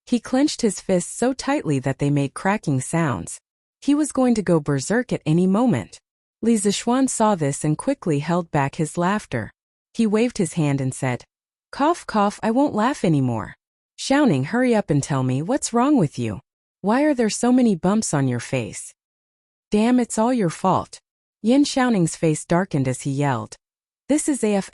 He clenched his fists so tightly that they made cracking sounds. He was going to go berserk at any moment. Li Zixuan saw this and quickly held back his laughter. He waved his hand and said, "Cough cough, I won't laugh anymore. Xiaoning, hurry up and tell me what's wrong with you. Why are there so many bumps on your face? Damn, it's all your fault." Yin Xiaoning's face darkened as he yelled. This is AF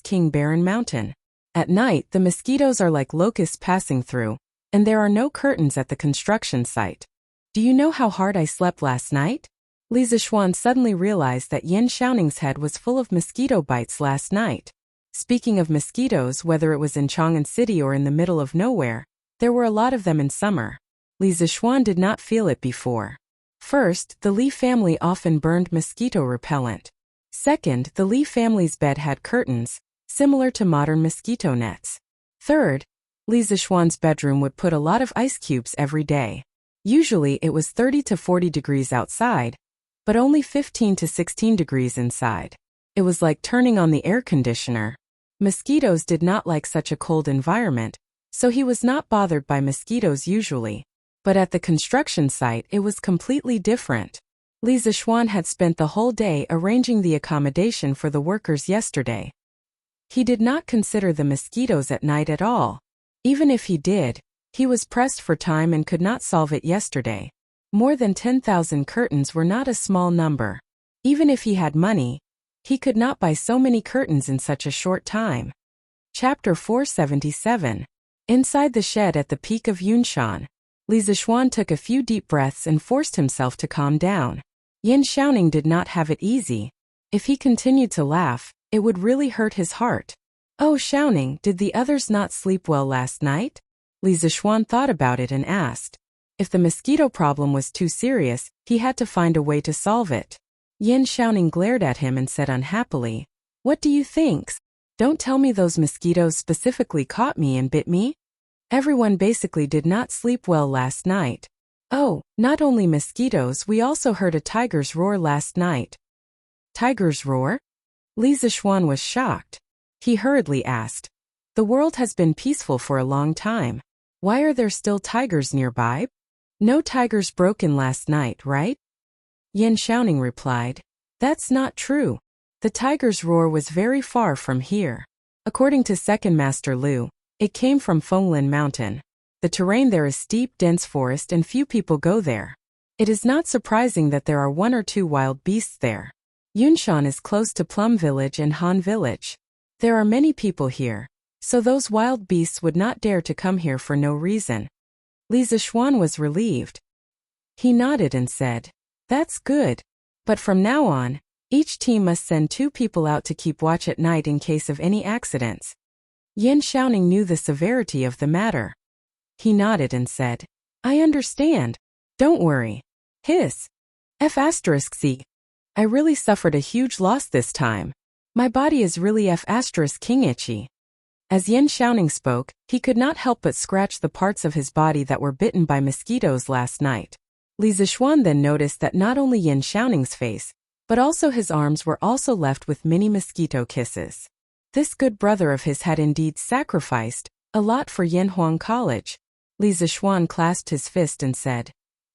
King Barren Mountain. At night, the mosquitoes are like locusts passing through, and there are no curtains at the construction site. Do you know how hard I slept last night? Li Zixuan suddenly realized that Yin Xiaoning's head was full of mosquito bites last night. Speaking of mosquitoes, whether it was in Chang'an City or in the middle of nowhere, there were a lot of them in summer. Li Zixuan did not feel it before. First, the Li family often burned mosquito repellent. Second, the Li family's bed had curtains, similar to modern mosquito nets. Third, Li Zixuan's bedroom would put a lot of ice cubes every day. Usually it was 30 to 40 degrees outside, but only 15 to 16 degrees inside. It was like turning on the air conditioner. Mosquitoes did not like such a cold environment, so he was not bothered by mosquitoes usually. But at the construction site it was completely different. Li Zixuan had spent the whole day arranging the accommodation for the workers yesterday. He did not consider the mosquitoes at night at all. Even if he did, he was pressed for time and could not solve it yesterday. More than 10,000 curtains were not a small number. Even if he had money, he could not buy so many curtains in such a short time. Chapter 477. Inside the shed at the peak of Yunshan, Li Zixuan took a few deep breaths and forced himself to calm down. Yin Xiaoning did not have it easy. If he continued to laugh, it would really hurt his heart. Oh, Xiaoning, did the others not sleep well last night? Li Zixuan thought about it and asked. If the mosquito problem was too serious, he had to find a way to solve it. Yin Xiaoning glared at him and said unhappily, "What do you think? Don't tell me those mosquitoes specifically caught me and bit me? Everyone basically did not sleep well last night. Oh, not only mosquitoes, we also heard a tiger's roar last night." Tiger's roar? Li Zixuan was shocked. He hurriedly asked, "The world has been peaceful for a long time. Why are there still tigers nearby? No tigers broken last night, right?" Yin Xiaoning replied, "That's not true. The tiger's roar was very far from here. According to Second Master Lu, it came from Fenglin Mountain. The terrain there is steep, dense forest and few people go there. It is not surprising that there are 1 or 2 wild beasts there. Yunshan is close to Plum Village and Han Village. There are many people here, so those wild beasts would not dare to come here for no reason." Li Zixuan was relieved. He nodded and said, "That's good. But from now on, each team must send 2 people out to keep watch at night in case of any accidents." Yin Xiaoning knew the severity of the matter. He nodded and said, "I understand. Don't worry. Hiss. F*C. I really suffered a huge loss this time. My body is really F*King itchy." As Yin Xiaoning spoke, he could not help but scratch the parts of his body that were bitten by mosquitoes last night. Li Zixuan then noticed that not only Yin Xiaoning's face, but also his arms were also left with many mosquito kisses. This good brother of his had indeed sacrificed a lot for Yanhuang College. Li Zixuan clasped his fist and said,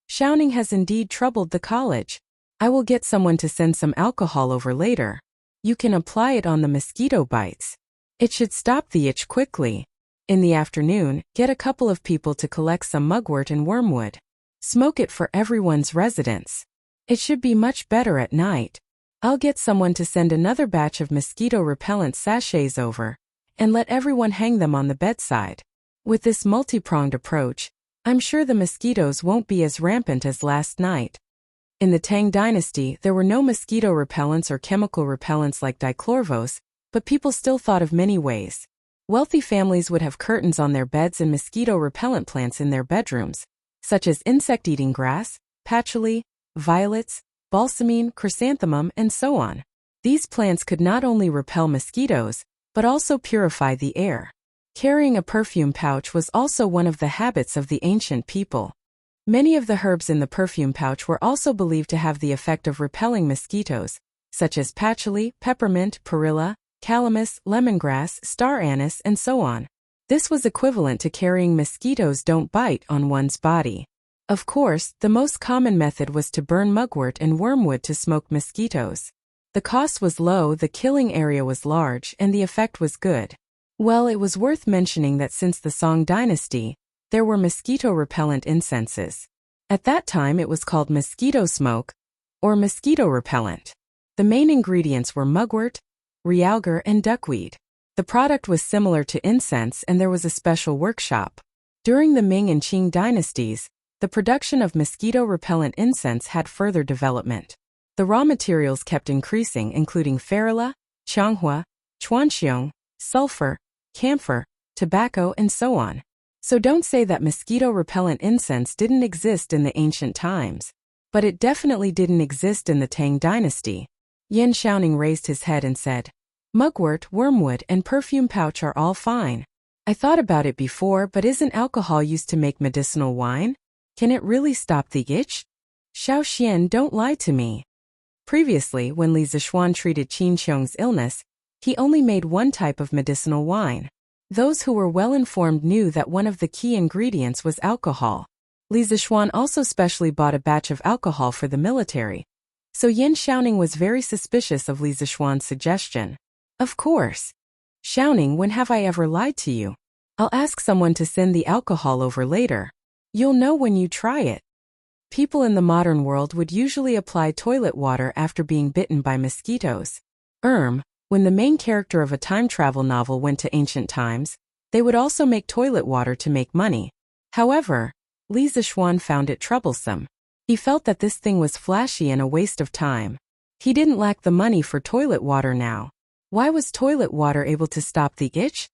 "Xiaoning has indeed troubled the college. I will get someone to send some alcohol over later. You can apply it on the mosquito bites. It should stop the itch quickly. In the afternoon, get a couple of people to collect some mugwort and wormwood. Smoke it for everyone's residence. It should be much better at night. I'll get someone to send another batch of mosquito repellent sachets over, and let everyone hang them on the bedside. With this multi-pronged approach, I'm sure the mosquitoes won't be as rampant as last night." In the Tang dynasty, there were no mosquito repellents or chemical repellents like dichlorvos, but people still thought of many ways. Wealthy families would have curtains on their beds and mosquito repellent plants in their bedrooms, such as insect-eating grass, patchouli, violets, balsamine, chrysanthemum, and so on. These plants could not only repel mosquitoes, but also purify the air. Carrying a perfume pouch was also one of the habits of the ancient people. Many of the herbs in the perfume pouch were also believed to have the effect of repelling mosquitoes, such as patchouli, peppermint, perilla, calamus, lemongrass, star anise, and so on. This was equivalent to carrying mosquitoes don't bite on one's body. Of course, the most common method was to burn mugwort and wormwood to smoke mosquitoes. The cost was low, the killing area was large, and the effect was good. Well, it was worth mentioning that since the Song dynasty, there were mosquito-repellent incenses. At that time it was called mosquito smoke, or mosquito repellent. The main ingredients were mugwort, realgar, and duckweed. The product was similar to incense and there was a special workshop. During the Ming and Qing dynasties, the production of mosquito-repellent incense had further development. The raw materials kept increasing, including ferula, changhua, chuanxiong, sulfur, camphor, tobacco, and so on. So don't say that mosquito-repellent incense didn't exist in the ancient times. But it definitely didn't exist in the Tang dynasty. Yan Xiaoning raised his head and said, "Mugwort, wormwood, and perfume pouch are all fine. I thought about it before, but isn't alcohol used to make medicinal wine? Can it really stop the itch? Xiao Xian, don't lie to me." Previously, when Li Zishuan treated Qin Qiong's illness, he only made one type of medicinal wine. Those who were well-informed knew that one of the key ingredients was alcohol. Li Zishuan also specially bought a batch of alcohol for the military. So Yan Xiaoning was very suspicious of Li Zishuan's suggestion. "Of course. Xiaoning, when have I ever lied to you? I'll ask someone to send the alcohol over later. You'll know when you try it." People in the modern world would usually apply toilet water after being bitten by mosquitoes. When the main character of a time travel novel went to ancient times, they would also make toilet water to make money. However, Li Zishuan found it troublesome. He felt that this thing was flashy and a waste of time. He didn't lack the money for toilet water now. Why was toilet water able to stop the itch?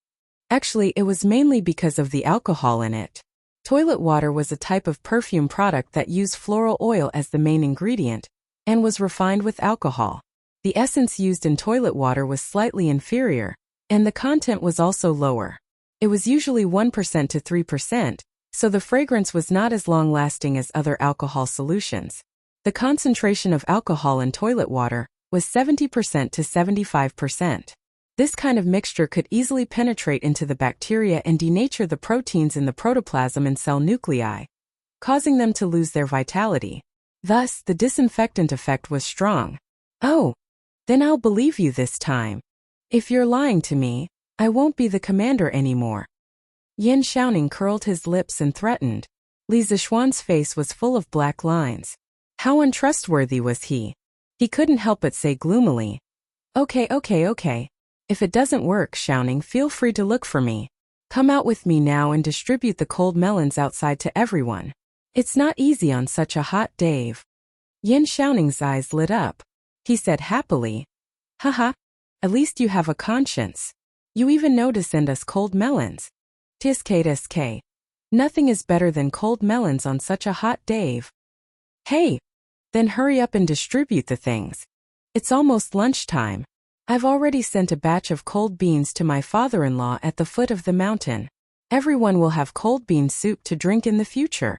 Actually, it was mainly because of the alcohol in it. Toilet water was a type of perfume product that used floral oil as the main ingredient, and was refined with alcohol. The essence used in toilet water was slightly inferior, and the content was also lower. It was usually 1% to 3%, so the fragrance was not as long-lasting as other alcohol solutions. The concentration of alcohol in toilet water was 70% to 75%. This kind of mixture could easily penetrate into the bacteria and denature the proteins in the protoplasm and cell nuclei, causing them to lose their vitality. Thus, the disinfectant effect was strong. "Oh, then I'll believe you this time. If you're lying to me, I won't be the commander anymore." Yan Xiaoning curled his lips and threatened. Li Zishuan's face was full of black lines. How untrustworthy was he? He couldn't help but say gloomily, Okay. If it doesn't work, Xiaoning, feel free to look for me. Come out with me now and distribute the cold melons outside to everyone. It's not easy on such a hot day." Yan Xiaoning's eyes lit up. He said happily, "Haha, at least you have a conscience. You even know to send us cold melons. Tisk. Nothing is better than cold melons on such a hot day." "Hey, then hurry up and distribute the things. It's almost lunchtime. I've already sent a batch of cold beans to my father-in-law at the foot of the mountain. Everyone will have cold bean soup to drink in the future."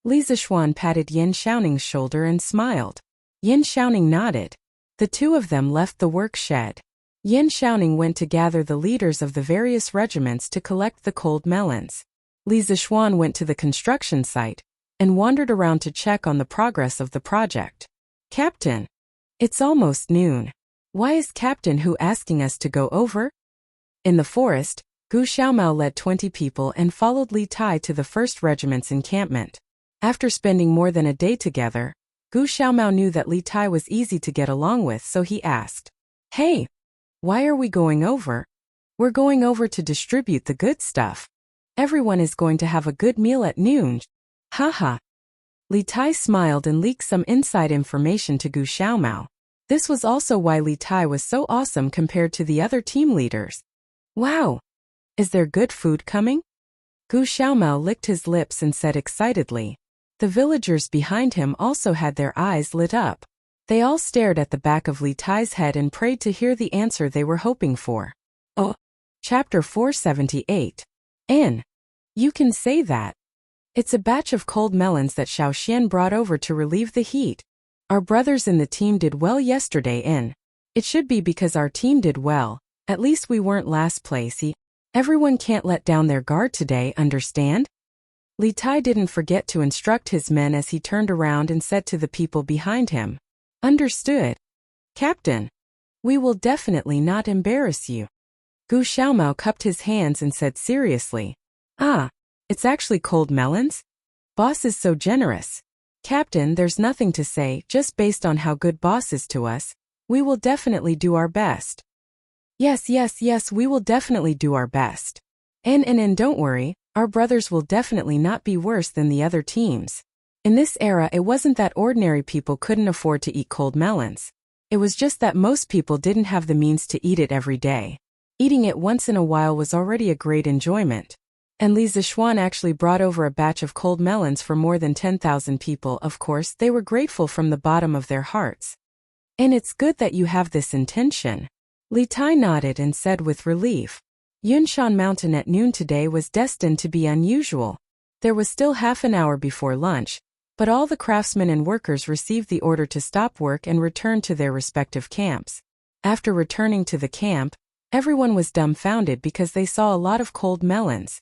Li Zishuan patted Yan Xiaoning's shoulder and smiled. Yan Xiaoning nodded. The two of them left the work shed. Yan Xiaoning went to gather the leaders of the various regiments to collect the cold melons. Li Zishuan went to the construction site and wandered around to check on the progress of the project. "Captain, it's almost noon. Why is Captain Hu asking us to go over?" In the forest, Gu Xiaomao led 20 people and followed Li Tai to the 1st Regiment's encampment. After spending more than a day together, Gu Xiaomao knew that Li Tai was easy to get along with, so he asked, "Hey, why are we going over?" "We're going over to distribute the good stuff. Everyone is going to have a good meal at noon." Haha. Li Tai smiled and leaked some inside information to Gu Xiaomao. This was also why Li Tai was so awesome compared to the other team leaders. "Wow! Is there good food coming?" Gu Xiaomao licked his lips and said excitedly. The villagers behind him also had their eyes lit up. They all stared at the back of Li Tai's head and prayed to hear the answer they were hoping for. "Oh, Chapter 478. N. You can say that. It's a batch of cold melons that Xiao Xian brought over to relieve the heat. Our brothers in the team did well yesterday in. It should be because our team did well. At least we weren't last place. Everyone can't let down their guard today, understand? Li Tai didn't forget to instruct his men as he turned around and said to the people behind him. Understood. Captain. We will definitely not embarrass you. Gu Xiaomao cupped his hands and said seriously. Ah, it's actually cold melons? Boss is so generous. Captain, there's nothing to say, just based on how good boss is to us. We will definitely do our best. Yes, we will definitely do our best. And don't worry, our brothers will definitely not be worse than the other teams. In this era, it wasn't that ordinary people couldn't afford to eat cold melons. It was just that most people didn't have the means to eat it every day. Eating it once in a while was already a great enjoyment. And Li Zishuan actually brought over a batch of cold melons for more than 10,000 people. Of course, they were grateful from the bottom of their hearts. And it's good that you have this intention. Li Tai nodded and said with relief. Yunshan Mountain at noon today was destined to be unusual. There was still half an hour before lunch, but all the craftsmen and workers received the order to stop work and return to their respective camps. After returning to the camp, everyone was dumbfounded because they saw a lot of cold melons.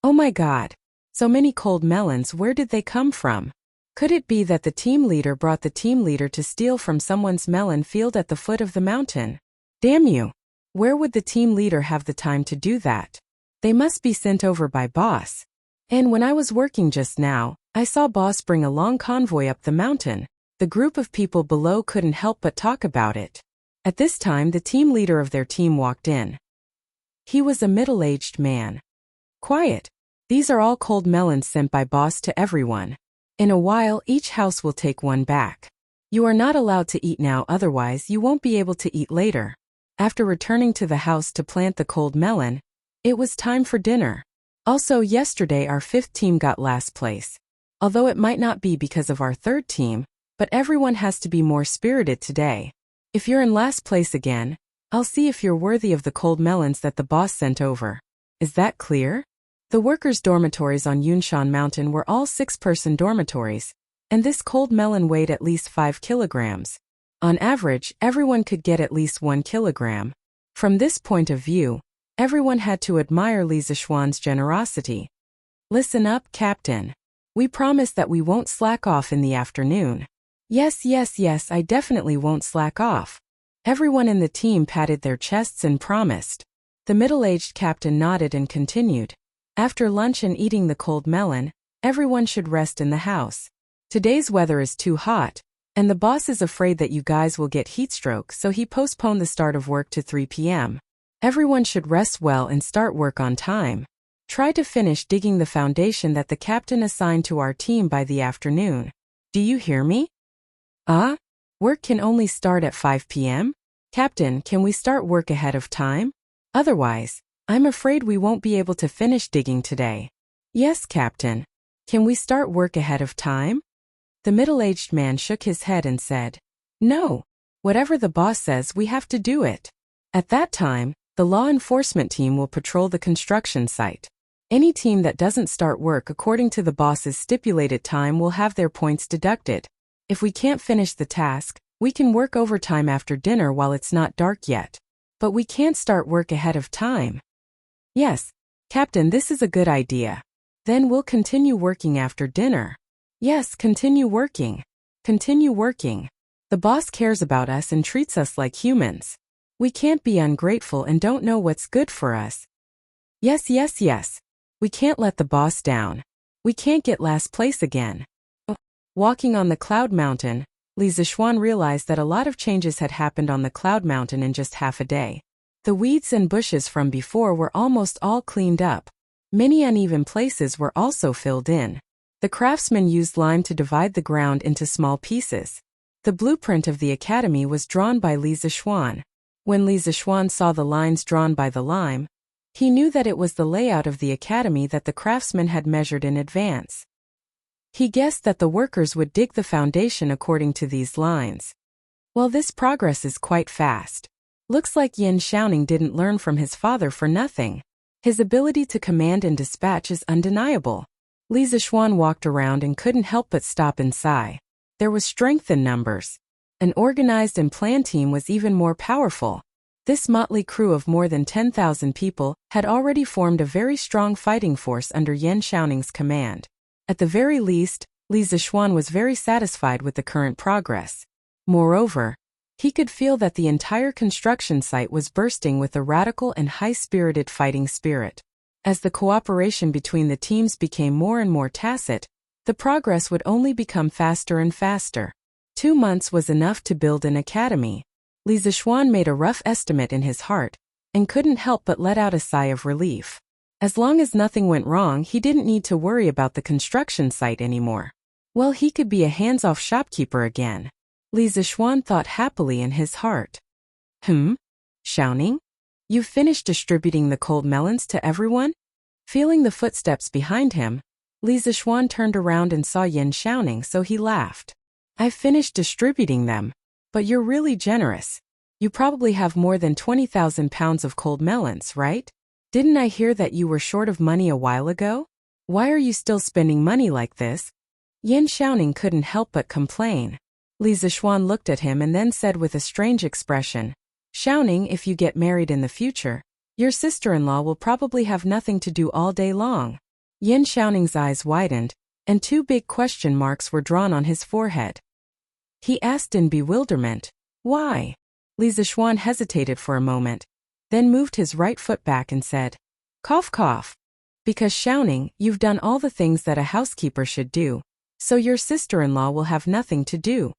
Oh my God! So many cold melons, where did they come from? Could it be that the team leader brought the team leader to steal from someone's melon field at the foot of the mountain? Damn you! Where would the team leader have the time to do that? They must be sent over by boss. And when I was working just now, I saw boss bring a long convoy up the mountain. The group of people below couldn't help but talk about it. At this time, the team leader of their team walked in. He was a middle-aged man. Quiet. These are all cold melons sent by boss to everyone. In a while, each house will take one back. You are not allowed to eat now, otherwise you won't be able to eat later. After returning to the house to plant the cold melon, it was time for dinner. Also, yesterday our 5th team got last place. Although it might not be because of our 3rd team, but everyone has to be more spirited today. If you're in last place again, I'll see if you're worthy of the cold melons that the boss sent over. Is that clear? The workers' dormitories on Yunshan Mountain were all 6-person dormitories, and this cold melon weighed at least 5 kilograms. On average, everyone could get at least 1 kilogram. From this point of view, everyone had to admire Li Zishuan's generosity. Listen up, Captain. We promise that we won't slack off in the afternoon. Yes, I definitely won't slack off. Everyone in the team patted their chests and promised. The middle-aged captain nodded and continued. After lunch and eating the cold melon, everyone should rest in the house. Today's weather is too hot, and the boss is afraid that you guys will get heatstroke, so he postponed the start of work to 3 p.m. Everyone should rest well and start work on time. Try to finish digging the foundation that the captain assigned to our team by the afternoon. Do you hear me? Work can only start at 5 p.m.? Captain, can we start work ahead of time? Otherwise, I'm afraid we won't be able to finish digging today. Yes, Captain. Can we start work ahead of time? The middle-aged man shook his head and said, No. Whatever the boss says, we have to do it. At that time, the law enforcement team will patrol the construction site. Any team that doesn't start work according to the boss's stipulated time will have their points deducted. If we can't finish the task, we can work overtime after dinner while it's not dark yet. But we can't start work ahead of time. Yes, Captain, this is a good idea. Then we'll continue working after dinner. Yes, continue working. Continue working. The boss cares about us and treats us like humans. We can't be ungrateful and don't know what's good for us. Yes. We can't let the boss down. We can't get last place again. Walking on the Cloud Mountain, Li Zishuan realized that a lot of changes had happened on the Cloud Mountain in just half a day. The weeds and bushes from before were almost all cleaned up. Many uneven places were also filled in. The craftsmen used lime to divide the ground into small pieces. The blueprint of the academy was drawn by Li Zishuan. When Li Zishuan saw the lines drawn by the lime, he knew that it was the layout of the academy that the craftsmen had measured in advance. He guessed that the workers would dig the foundation according to these lines. Well, this progress is quite fast. Looks like Yin Xiaoning didn't learn from his father for nothing. His ability to command and dispatch is undeniable. Li Zixuan walked around and couldn't help but stop and sigh. There was strength in numbers. An organized and planned team was even more powerful. This motley crew of more than 10,000 people had already formed a very strong fighting force under Yin Xiaoning's command. At the very least, Li Zixuan was very satisfied with the current progress. Moreover, he could feel that the entire construction site was bursting with a radical and high-spirited fighting spirit. As the cooperation between the teams became more and more tacit, the progress would only become faster and faster. 2 months was enough to build an academy. Li Zixuan made a rough estimate in his heart, and couldn't help but let out a sigh of relief. As long as nothing went wrong, he didn't need to worry about the construction site anymore. Well, he could be a hands-off shopkeeper again. Li Zixuan thought happily in his heart. Xiaoning? You've finished distributing the cold melons to everyone? Feeling the footsteps behind him, Li Zixuan turned around and saw Yin Xiaoning, so he laughed. I've finished distributing them, but you're really generous. You probably have more than 20,000 pounds of cold melons, right? Didn't I hear that you were short of money a while ago? Why are you still spending money like this? Yin Xiaoning couldn't help but complain. Li Zixuan looked at him and then said with a strange expression, Xiaoning, if you get married in the future, your sister-in-law will probably have nothing to do all day long. Yin Xiaoning's eyes widened, and 2 big question marks were drawn on his forehead. He asked in bewilderment, why? Li Zixuan hesitated for a moment, then moved his right foot back and said, cough cough. Because Xiaoning, you've done all the things that a housekeeper should do, so your sister-in-law will have nothing to do.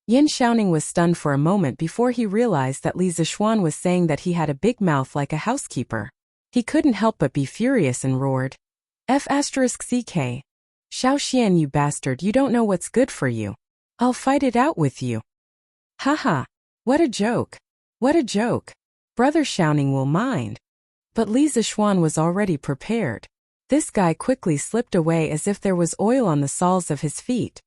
Yin Xiaoning was stunned for a moment before he realized that Li Zixuan was saying that he had a big mouth like a housekeeper. He couldn't help but be furious and roared, F***CK. Xiao Xian, you bastard, you don't know what's good for you. I'll fight it out with you. Haha, what a joke. What a joke. Brother Xiaoning will mind. But Li Zixuan was already prepared. This guy quickly slipped away as if there was oil on the soles of his feet.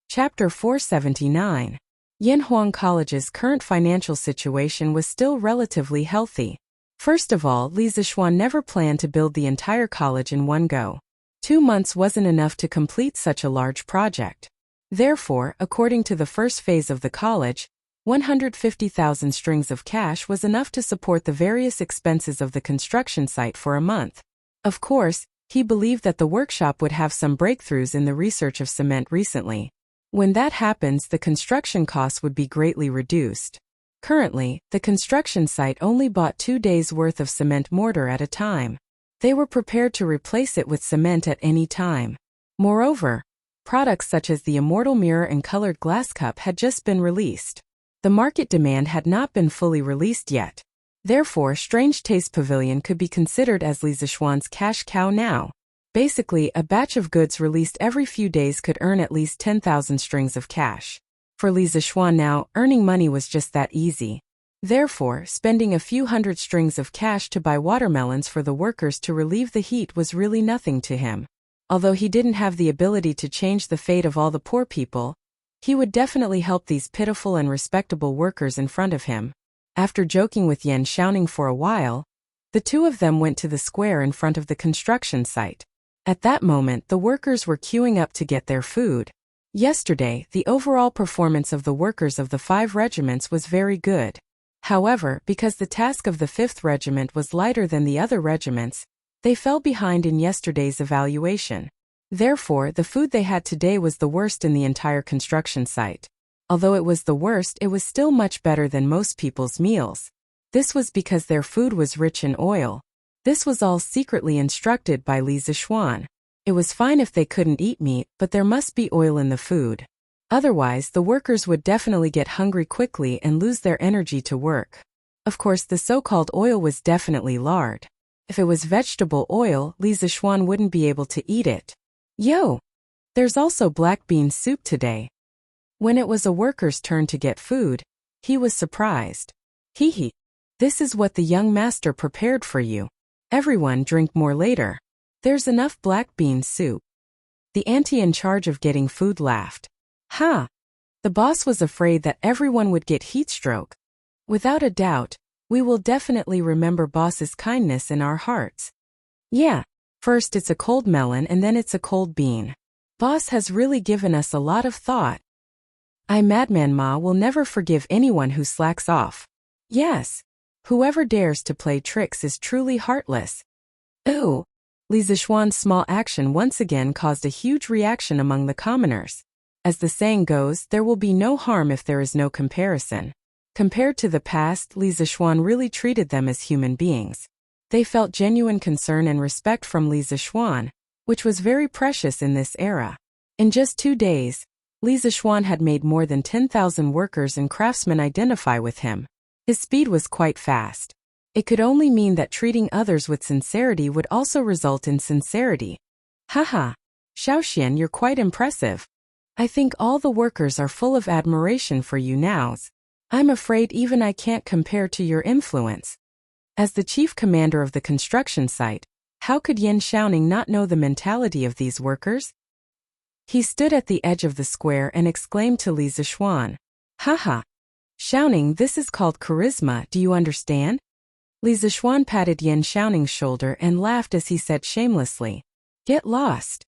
Chapter 479. Yinhuang College's current financial situation was still relatively healthy. First of all, Li Zixuan never planned to build the entire college in one go. 2 months wasn't enough to complete such a large project. Therefore, according to the first phase of the college, 150,000 strings of cash was enough to support the various expenses of the construction site for a month. Of course, he believed that the workshop would have some breakthroughs in the research of cement recently. When that happens, the construction costs would be greatly reduced. Currently, the construction site only bought 2 days' worth of cement mortar at a time. They were prepared to replace it with cement at any time. Moreover, products such as the immortal mirror and colored glass cup had just been released. The market demand had not been fully released yet. Therefore, Strange Taste Pavilion could be considered as Li Zixuan's cash cow now. Basically, a batch of goods released every few days could earn at least 10,000 strings of cash. For Li Zixuan now, earning money was just that easy. Therefore, spending a few hundred strings of cash to buy watermelons for the workers to relieve the heat was really nothing to him. Although he didn't have the ability to change the fate of all the poor people, he would definitely help these pitiful and respectable workers in front of him. After joking with Yin Xiaoning for a while, the 2 of them went to the square in front of the construction site. At that moment, the workers were queuing up to get their food. Yesterday, the overall performance of the workers of the 5 regiments was very good. However, because the task of the 5th regiment was lighter than the other regiments, they fell behind in yesterday's evaluation. Therefore, the food they had today was the worst in the entire construction site. Although it was the worst, it was still much better than most people's meals. This was because their food was rich in oil. This was all secretly instructed by Li Zixuan. It was fine if they couldn't eat meat, but there must be oil in the food. Otherwise, the workers would definitely get hungry quickly and lose their energy to work. Of course, the so-called oil was definitely lard. If it was vegetable oil, Li Zixuan wouldn't be able to eat it. Yo! There's also black bean soup today. When it was a worker's turn to get food, he was surprised. Hee. This is what the young master prepared for you. Everyone drink more later. There's enough black bean soup. The auntie in charge of getting food laughed. Ha! The boss was afraid that everyone would get heat stroke. Without a doubt, We will definitely remember boss's kindness in our hearts. Yeah. First it's a cold melon and then it's a cold bean. Boss has really given us a lot of thought. Madman Ma will never forgive anyone who slacks off. Yes. Whoever dares to play tricks is truly heartless. Ooh. Li Zixuan's small action once again caused a huge reaction among the commoners. As the saying goes, there will be no harm if there is no comparison. Compared to the past, Li Zixuan really treated them as human beings. They felt genuine concern and respect from Li Zixuan, which was very precious in this era. In just 2 days, Li Zixuan had made more than 10,000 workers and craftsmen identify with him. His speed was quite fast. It could only mean that treating others with sincerity would also result in sincerity. Haha. Xiaoxian, you're quite impressive. I think all the workers are full of admiration for you now. I'm afraid even I can't compare to your influence. As the chief commander of the construction site, how could Yin Xiaoning not know the mentality of these workers? He stood at the edge of the square and exclaimed to Li Zixuan, Haha. Xiaoning, this is called charisma, do you understand? Li Zixuan patted Yin Xiaoning's shoulder and laughed as he said shamelessly, Get lost.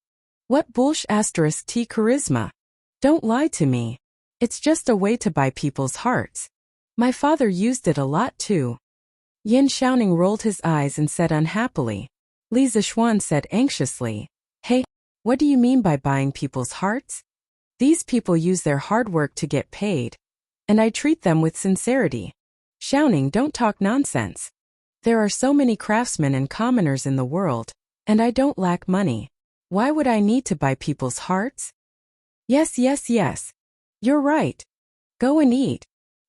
What bullsh*t charisma? Don't lie to me. It's just a way to buy people's hearts. My father used it a lot too. Yin Xiaoning rolled his eyes and said unhappily. Li Zixuan said anxiously, Hey, what do you mean by buying people's hearts? These people use their hard work to get paid. And I treat them with sincerity. Xiaoning, don't talk nonsense. There are so many craftsmen and commoners in the world, and I don't lack money. Why would I need to buy people's hearts? Yes. You're right. Go and eat.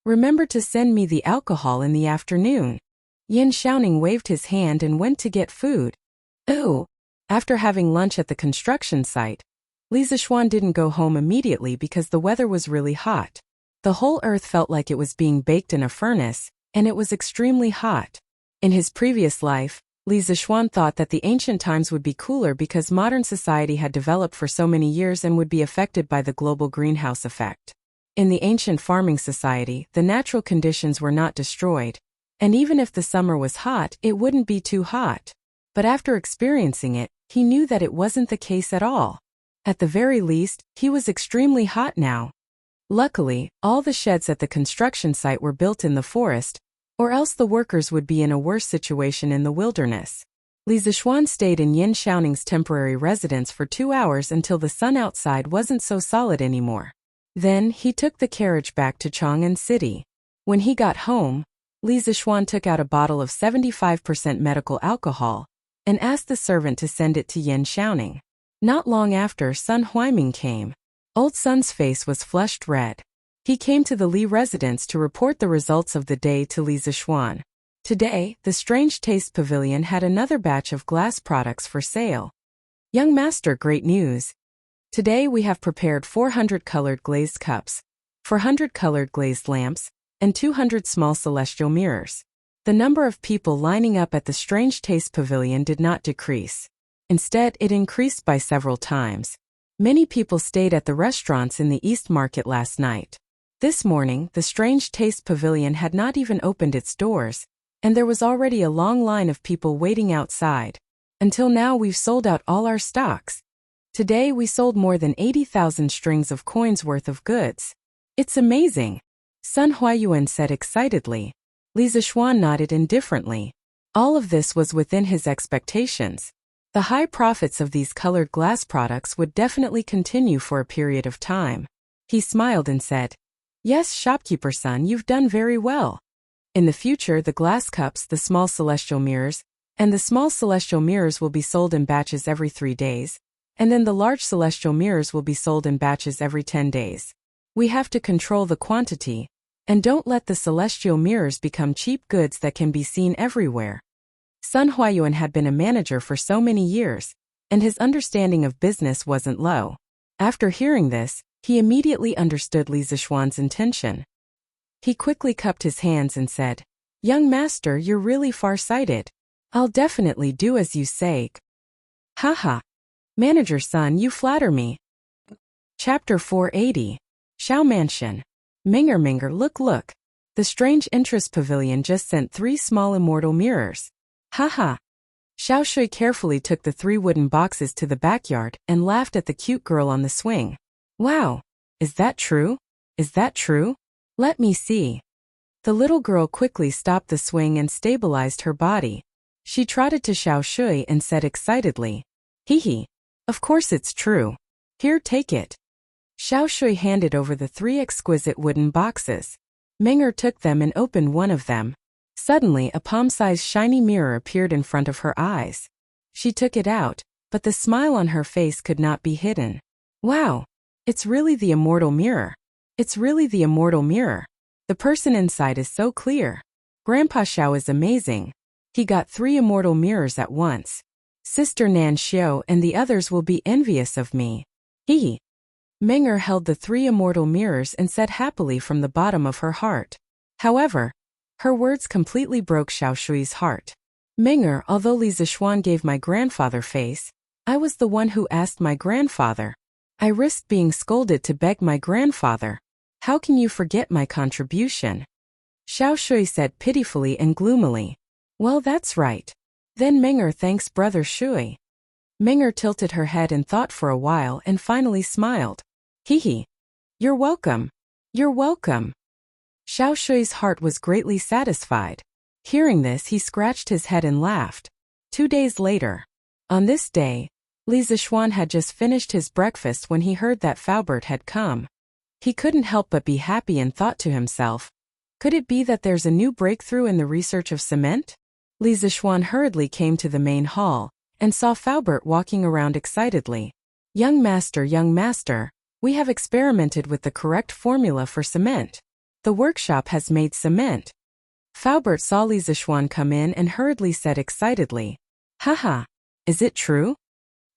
Remember to send me the alcohol in the afternoon. Yin Xiaoning waved his hand and went to get food. Ooh. After having lunch at the construction site, Li Zixuan didn't go home immediately because the weather was really hot. The whole earth felt like it was being baked in a furnace, and it was extremely hot. In his previous life, Li Zixuan thought that the ancient times would be cooler because modern society had developed for so many years and would be affected by the global greenhouse effect. In the ancient farming society, the natural conditions were not destroyed, and even if the summer was hot, it wouldn't be too hot. But after experiencing it, he knew that it wasn't the case at all. At the very least, he was extremely hot now. Luckily, all the sheds at the construction site were built in the forest, or else the workers would be in a worse situation in the wilderness. Li Zixuan stayed in Yin Xiaoning's temporary residence for 2 hours until the sun outside wasn't so solid anymore. Then, he took the carriage back to Chang'an City. When he got home, Li Zixuan took out a bottle of 75% medical alcohol and asked the servant to send it to Yin Xiaoning. Not long after, Sun Huaiming came. Old Sun's face was flushed red. He came to the Li residence to report the results of the day to Li Zixuan. Today, the Strange Taste Pavilion had another batch of glass products for sale. Young master, great news. Today we have prepared 400 colored glazed cups, 400 colored glazed lamps, and 200 small celestial mirrors. The number of people lining up at the Strange Taste Pavilion did not decrease. Instead, it increased by several times. Many people stayed at the restaurants in the East Market last night. This morning, the Strange Taste Pavilion had not even opened its doors, and there was already a long line of people waiting outside. Until now, we've sold out all our stocks. Today, we sold more than 80,000 strings of coins worth of goods. It's amazing, Sun Huayuan said excitedly. Li Zixuan nodded indifferently. All of this was within his expectations. The high profits of these colored glass products would definitely continue for a period of time. He smiled and said, Yes, shopkeeper son, you've done very well. In the future, the glass cups, the small celestial mirrors, and the small celestial mirrors will be sold in batches every 3 days, and then the large celestial mirrors will be sold in batches every 10 days. We have to control the quantity, and don't let the celestial mirrors become cheap goods that can be seen everywhere. Sun Huayuan had been a manager for so many years, and his understanding of business wasn't low. After hearing this, he immediately understood Li Zixuan's intention. He quickly cupped his hands and said, Young master, you're really far-sighted. I'll definitely do as you say. Haha. Manager son, you flatter me. Chapter 480. Xiao Mansion. Minger, look. The strange interest pavilion just sent 3 small immortal mirrors. Haha. Xiao Shui carefully took the 3 wooden boxes to the backyard and laughed at the cute girl on the swing. Wow. Is that true? Is that true? Let me see. The little girl quickly stopped the swing and stabilized her body. She trotted to Xiao Shui and said excitedly, "Hee hee. Of course it's true. Here, take it." Xiao Shui handed over the 3 exquisite wooden boxes. Meng'er took them and opened one of them. Suddenly, a palm-sized shiny mirror appeared in front of her eyes. She took it out, but the smile on her face could not be hidden. Wow! It's really the immortal mirror. It's really the immortal mirror. The person inside is so clear. Grandpa Xiao is amazing. He got 3 immortal mirrors at once. Sister Nan Xiao and the others will be envious of me. Hee. Meng'er held the 3 immortal mirrors and said happily from the bottom of her heart. However, her words completely broke Xiao Shui's heart. Meng'er, although Li Zixuan gave my grandfather face, I was the one who asked my grandfather. I risked being scolded to beg my grandfather. How can you forget my contribution? Xiao Shui said pitifully and gloomily. Well, that's right. Then Meng'er thanks Brother Shui. Meng'er tilted her head and thought for a while and finally smiled. Hee hee. You're welcome. You're welcome. Xiao Shui's heart was greatly satisfied. Hearing this, he scratched his head and laughed. 2 days later. On this day, Li Zixuan had just finished his breakfast when he heard that Faubert had come. He couldn't help but be happy and thought to himself, could it be that there's a new breakthrough in the research of cement? Li Zixuan hurriedly came to the main hall and saw Faubert walking around excitedly. Young master, we have experimented with the correct formula for cement. The workshop has made cement. Faubert saw Li Zixuan come in and hurriedly said excitedly, Haha, is it true?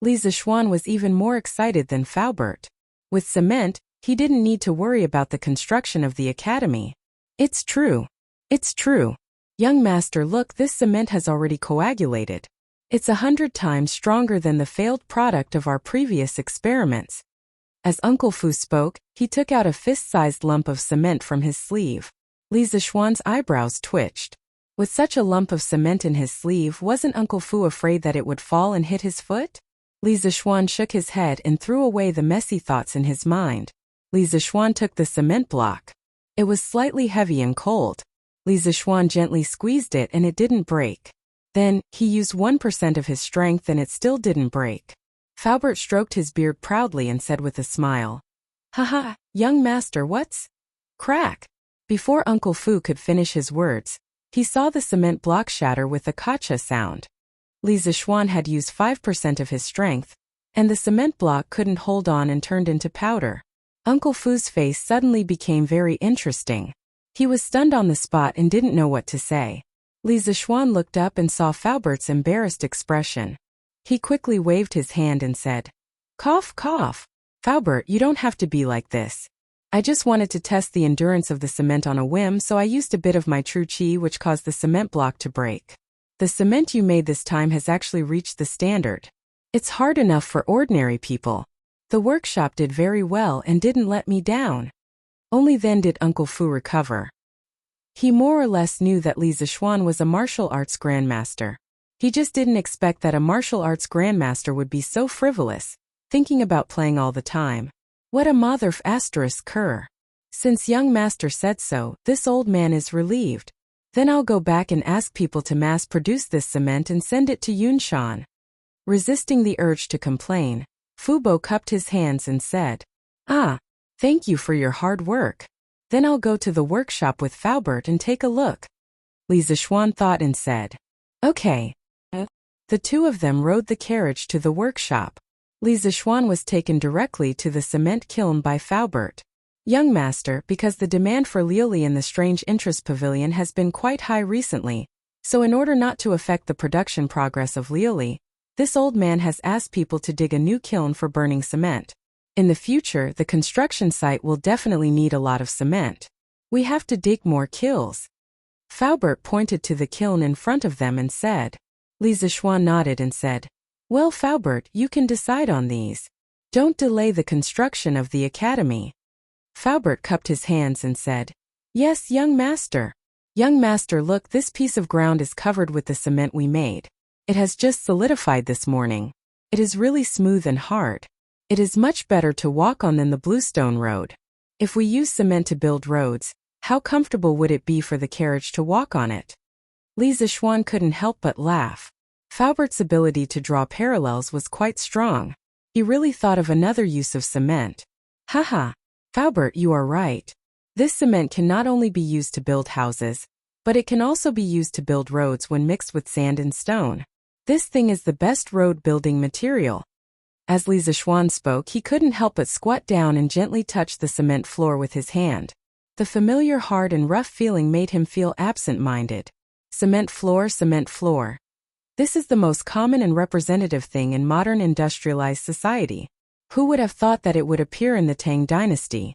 Li Zixuan was even more excited than Faubert. With cement, he didn't need to worry about the construction of the academy. It's true. It's true. Young master, look, this cement has already coagulated. It's 100 times stronger than the failed product of our previous experiments. As Uncle Fu spoke, he took out a fist-sized lump of cement from his sleeve. Li Zixuan's eyebrows twitched. With such a lump of cement in his sleeve, wasn't Uncle Fu afraid that it would fall and hit his foot? Li Zixuan shook his head and threw away the messy thoughts in his mind. Li Zixuan took the cement block. It was slightly heavy and cold. Li Zixuan gently squeezed it and it didn't break. Then, he used 1% of his strength and it still didn't break. Faubert stroked his beard proudly and said with a smile, Haha, young master, what's? Crack! Before Uncle Fu could finish his words, he saw the cement block shatter with a kacha sound. Li Zixuan had used 5% of his strength, and the cement block couldn't hold on and turned into powder. Uncle Fu's face suddenly became very interesting. He was stunned on the spot and didn't know what to say. Li Zixuan looked up and saw Faubert's embarrassed expression. He quickly waved his hand and said, Cough, cough. Faubert, you don't have to be like this. I just wanted to test the endurance of the cement on a whim, so I used a bit of my true qi, which caused the cement block to break. The cement you made this time has actually reached the standard. It's hard enough for ordinary people. The workshop did very well and didn't let me down. Only then did Uncle Fu recover. He more or less knew that Li Zixuan was a martial arts grandmaster. He just didn't expect that a martial arts grandmaster would be so frivolous, thinking about playing all the time. What a motherf asterisk cur. Since young master said so, this old man is relieved. Then I'll go back and ask people to mass produce this cement and send it to Yunshan. Resisting the urge to complain, Fubo cupped his hands and said, Thank you for your hard work. Then I'll go to the workshop with Faubert and take a look. Li Zixuan thought and said, Okay. The 2 of them rode the carriage to the workshop. Li Zixuan was taken directly to the cement kiln by Faubert. Young master, because the demand for liuli in the strange interest pavilion has been quite high recently, so in order not to affect the production progress of liuli, this old man has asked people to dig a new kiln for burning cement. In the future, the construction site will definitely need a lot of cement. We have to dig more kilns. Faubert pointed to the kiln in front of them and said. Li Zixuan nodded and said, Well, Faubert, you can decide on these. Don't delay the construction of the academy. Faubert cupped his hands and said, Yes, young master. Young master, look, this piece of ground is covered with the cement we made. It has just solidified this morning. It is really smooth and hard. It is much better to walk on than the bluestone road. If we use cement to build roads, how comfortable would it be for the carriage to walk on it? Li Zixuan couldn't help but laugh. Faubert's ability to draw parallels was quite strong. He really thought of another use of cement. Haha, Faubert, you are right. This cement can not only be used to build houses, but it can also be used to build roads when mixed with sand and stone. This thing is the best road building material. As Li Zixuan spoke, he couldn't help but squat down and gently touch the cement floor with his hand. The familiar hard and rough feeling made him feel absent-minded. Cement floor, cement floor. This is the most common and representative thing in modern industrialized society. Who would have thought that it would appear in the Tang dynasty?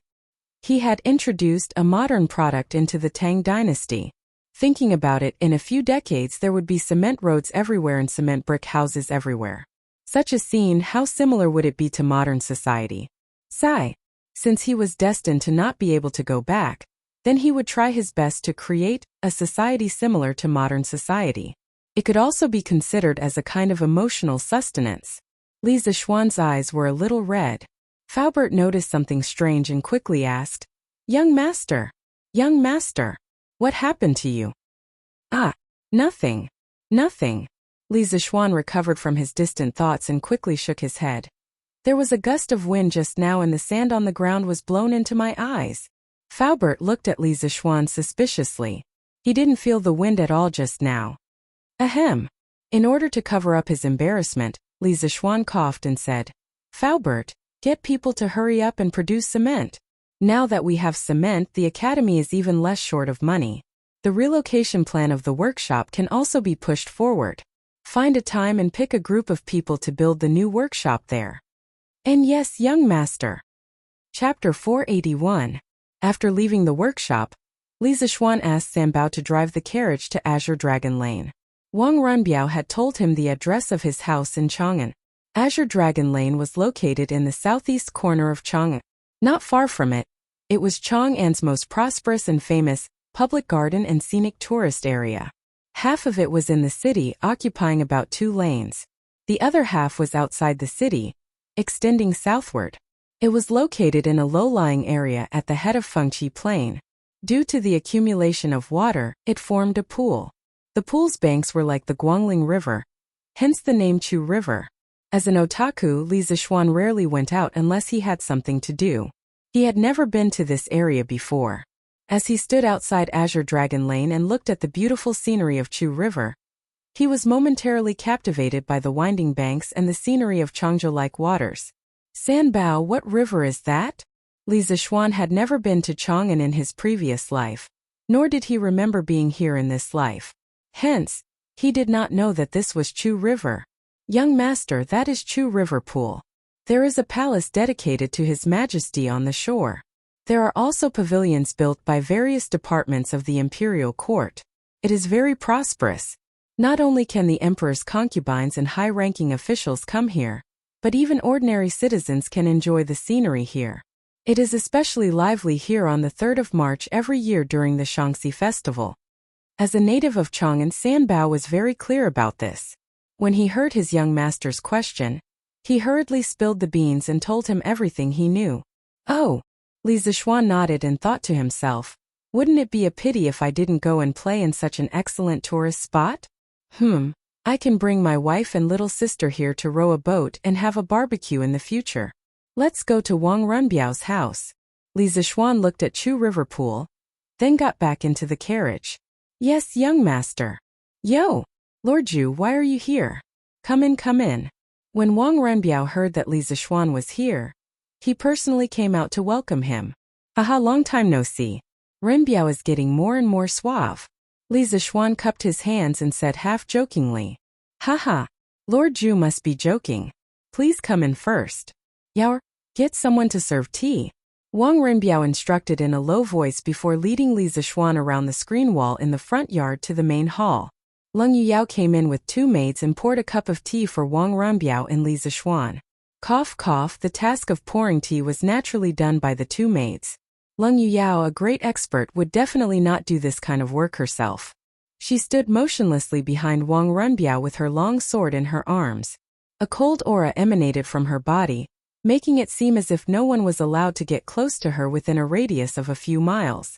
He had introduced a modern product into the Tang dynasty. Thinking about it, in a few decades there would be cement roads everywhere and cement brick houses everywhere. Such a scene, how similar would it be to modern society? Sigh. Since he was destined to not be able to go back, then he would try his best to create a society similar to modern society. It could also be considered as a kind of emotional sustenance. Li Zixuan's eyes were a little red. Faubert noticed something strange and quickly asked, young master, what happened to you? Ah, nothing. Li Zixuan recovered from his distant thoughts and quickly shook his head. There was a gust of wind just now and the sand on the ground was blown into my eyes. Faubert looked at Li Zixuan suspiciously. He didn't feel the wind at all just now. Ahem. In order to cover up his embarrassment, Li Zixuan coughed and said, Faubert, get people to hurry up and produce cement. Now that we have cement, the academy is even less short of money. The relocation plan of the workshop can also be pushed forward. Find a time and pick a group of people to build the new workshop there. And yes, young master. Chapter 481. After leaving the workshop, Li Zixuan asked Sanbao to drive the carriage to Azure Dragon Lane. Wang Runbiao had told him the address of his house in Chang'an. Azure Dragon Lane was located in the southeast corner of Chang'an. Not far from it, it was Chang'an's most prosperous and famous public garden and scenic tourist area. Half of it was in the city, occupying about 2 lanes. The other half was outside the city, extending southward. It was located in a low-lying area at the head of Fengqi Plain. Due to the accumulation of water, it formed a pool. The pool's banks were like the Guangling River, hence the name Chu River. As an otaku, Li Zixuan rarely went out unless he had something to do. He had never been to this area before. As he stood outside Azure Dragon Lane and looked at the beautiful scenery of Chu River, he was momentarily captivated by the winding banks and the scenery of Changzhou-like waters. Sanbao, what river is that? Li Zixuan had never been to Chang'an in his previous life, nor did he remember being here in this life. Hence, he did not know that this was Chu River. Young master, that is Chu River Pool. There is a palace dedicated to His Majesty on the shore. There are also pavilions built by various departments of the imperial court. It is very prosperous. Not only can the emperor's concubines and high-ranking officials come here, but even ordinary citizens can enjoy the scenery here. It is especially lively here on the 3rd of March every year during the Shaanxi festival. As a native of Chang'an, Sanbao was very clear about this. When he heard his young master's question, he hurriedly spilled the beans and told him everything he knew. Oh! Li Zixuan nodded and thought to himself, wouldn't it be a pity if I didn't go and play in such an excellent tourist spot? I can bring my wife and little sister here to row a boat and have a barbecue in the future. Let's go to Wang Runbiao's house. Li Zixuan looked at Chu River Pool, then got back into the carriage. Yes, young master. Yo! Lord Zhu, why are you here? Come in. When Wang Runbiao heard that Li Zixuan was here, he personally came out to welcome him. Haha, long time no see. Runbiao is getting more and more suave. Li Zixuan cupped his hands and said half-jokingly, Haha, Lord Zhu must be joking. Please come in first. Yaor, get someone to serve tea. Wang Runbiao instructed in a low voice before leading Li Zixuan around the screen wall in the front yard to the main hall. Leng Yuyao came in with 2 maids and poured a cup of tea for Wang Runbiao and Li Zixuan. Cough, cough, the task of pouring tea was naturally done by the 2 maids. Lung Yuyao, a great expert, would definitely not do this kind of work herself. She stood motionlessly behind Wang Runbiao with her long sword in her arms. A cold aura emanated from her body, making it seem as if no one was allowed to get close to her within a radius of a few miles.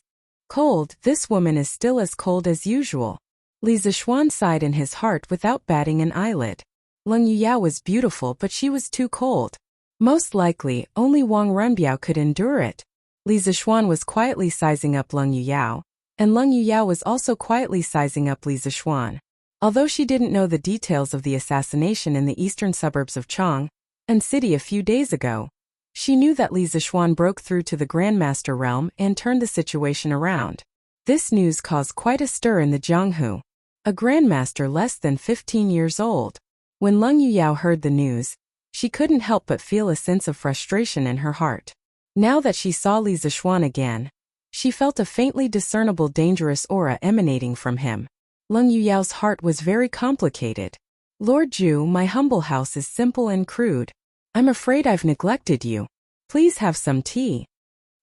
Cold, this woman is still as cold as usual. Li Zixuan sighed in his heart without batting an eyelid. Lung Yuyao was beautiful, but she was too cold. Most likely, only Wang Runbiao could endure it. Li Zixuan was quietly sizing up Lung Yuyao, and Lung Yuyao was also quietly sizing up Li Zixuan. Although she didn't know the details of the assassination in the eastern suburbs of Chang'an City a few days ago, she knew that Li Zixuan broke through to the Grandmaster realm and turned the situation around. This news caused quite a stir in the Jianghu. A Grandmaster less than 15 years old. When Lung Yuyao heard the news, she couldn't help but feel a sense of frustration in her heart. Now that she saw Li Zixuan again, she felt a faintly discernible dangerous aura emanating from him. Lung Yuyao's heart was very complicated. Lord Zhu, my humble house is simple and crude. I'm afraid I've neglected you. Please have some tea.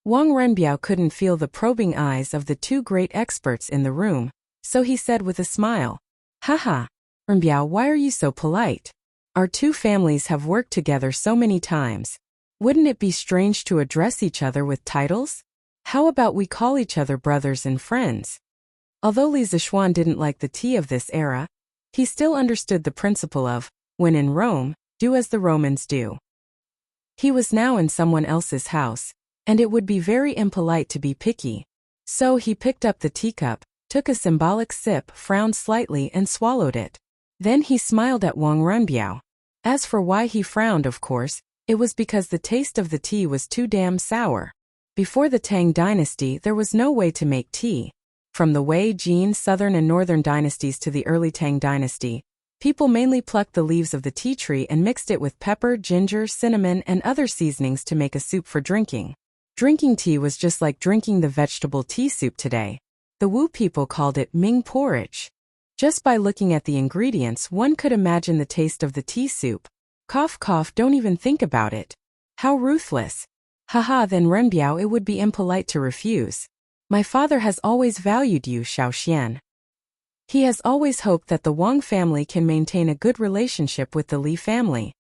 Wang Renbiao couldn't feel the probing eyes of the two great experts in the room, so he said with a smile, "Haha, Renbiao, why are you so polite? Our two families have worked together so many times. Wouldn't it be strange to address each other with titles? How about we call each other brothers and friends?" Although Li Zixuan didn't like the tea of this era, he still understood the principle of, when in Rome, do as the Romans do. He was now in someone else's house, and it would be very impolite to be picky. So he picked up the teacup, took a symbolic sip, frowned slightly and swallowed it. Then he smiled at Wang Renbiao. As for why he frowned, of course, it was because the taste of the tea was too damn sour. Before the Tang dynasty, there was no way to make tea. From the Wei, Jin, Southern and Northern dynasties to the early Tang dynasty, people mainly plucked the leaves of the tea tree and mixed it with pepper, ginger, cinnamon, and other seasonings to make a soup for drinking. Drinking tea was just like drinking the vegetable tea soup today. The Wu people called it Ming porridge. Just by looking at the ingredients, one could imagine the taste of the tea soup. Cough cough, don't even think about it. How ruthless. Haha, then Renbiao, it would be impolite to refuse. My father has always valued you, Xiaoxian. He has always hoped that the Wang family can maintain a good relationship with the Li family.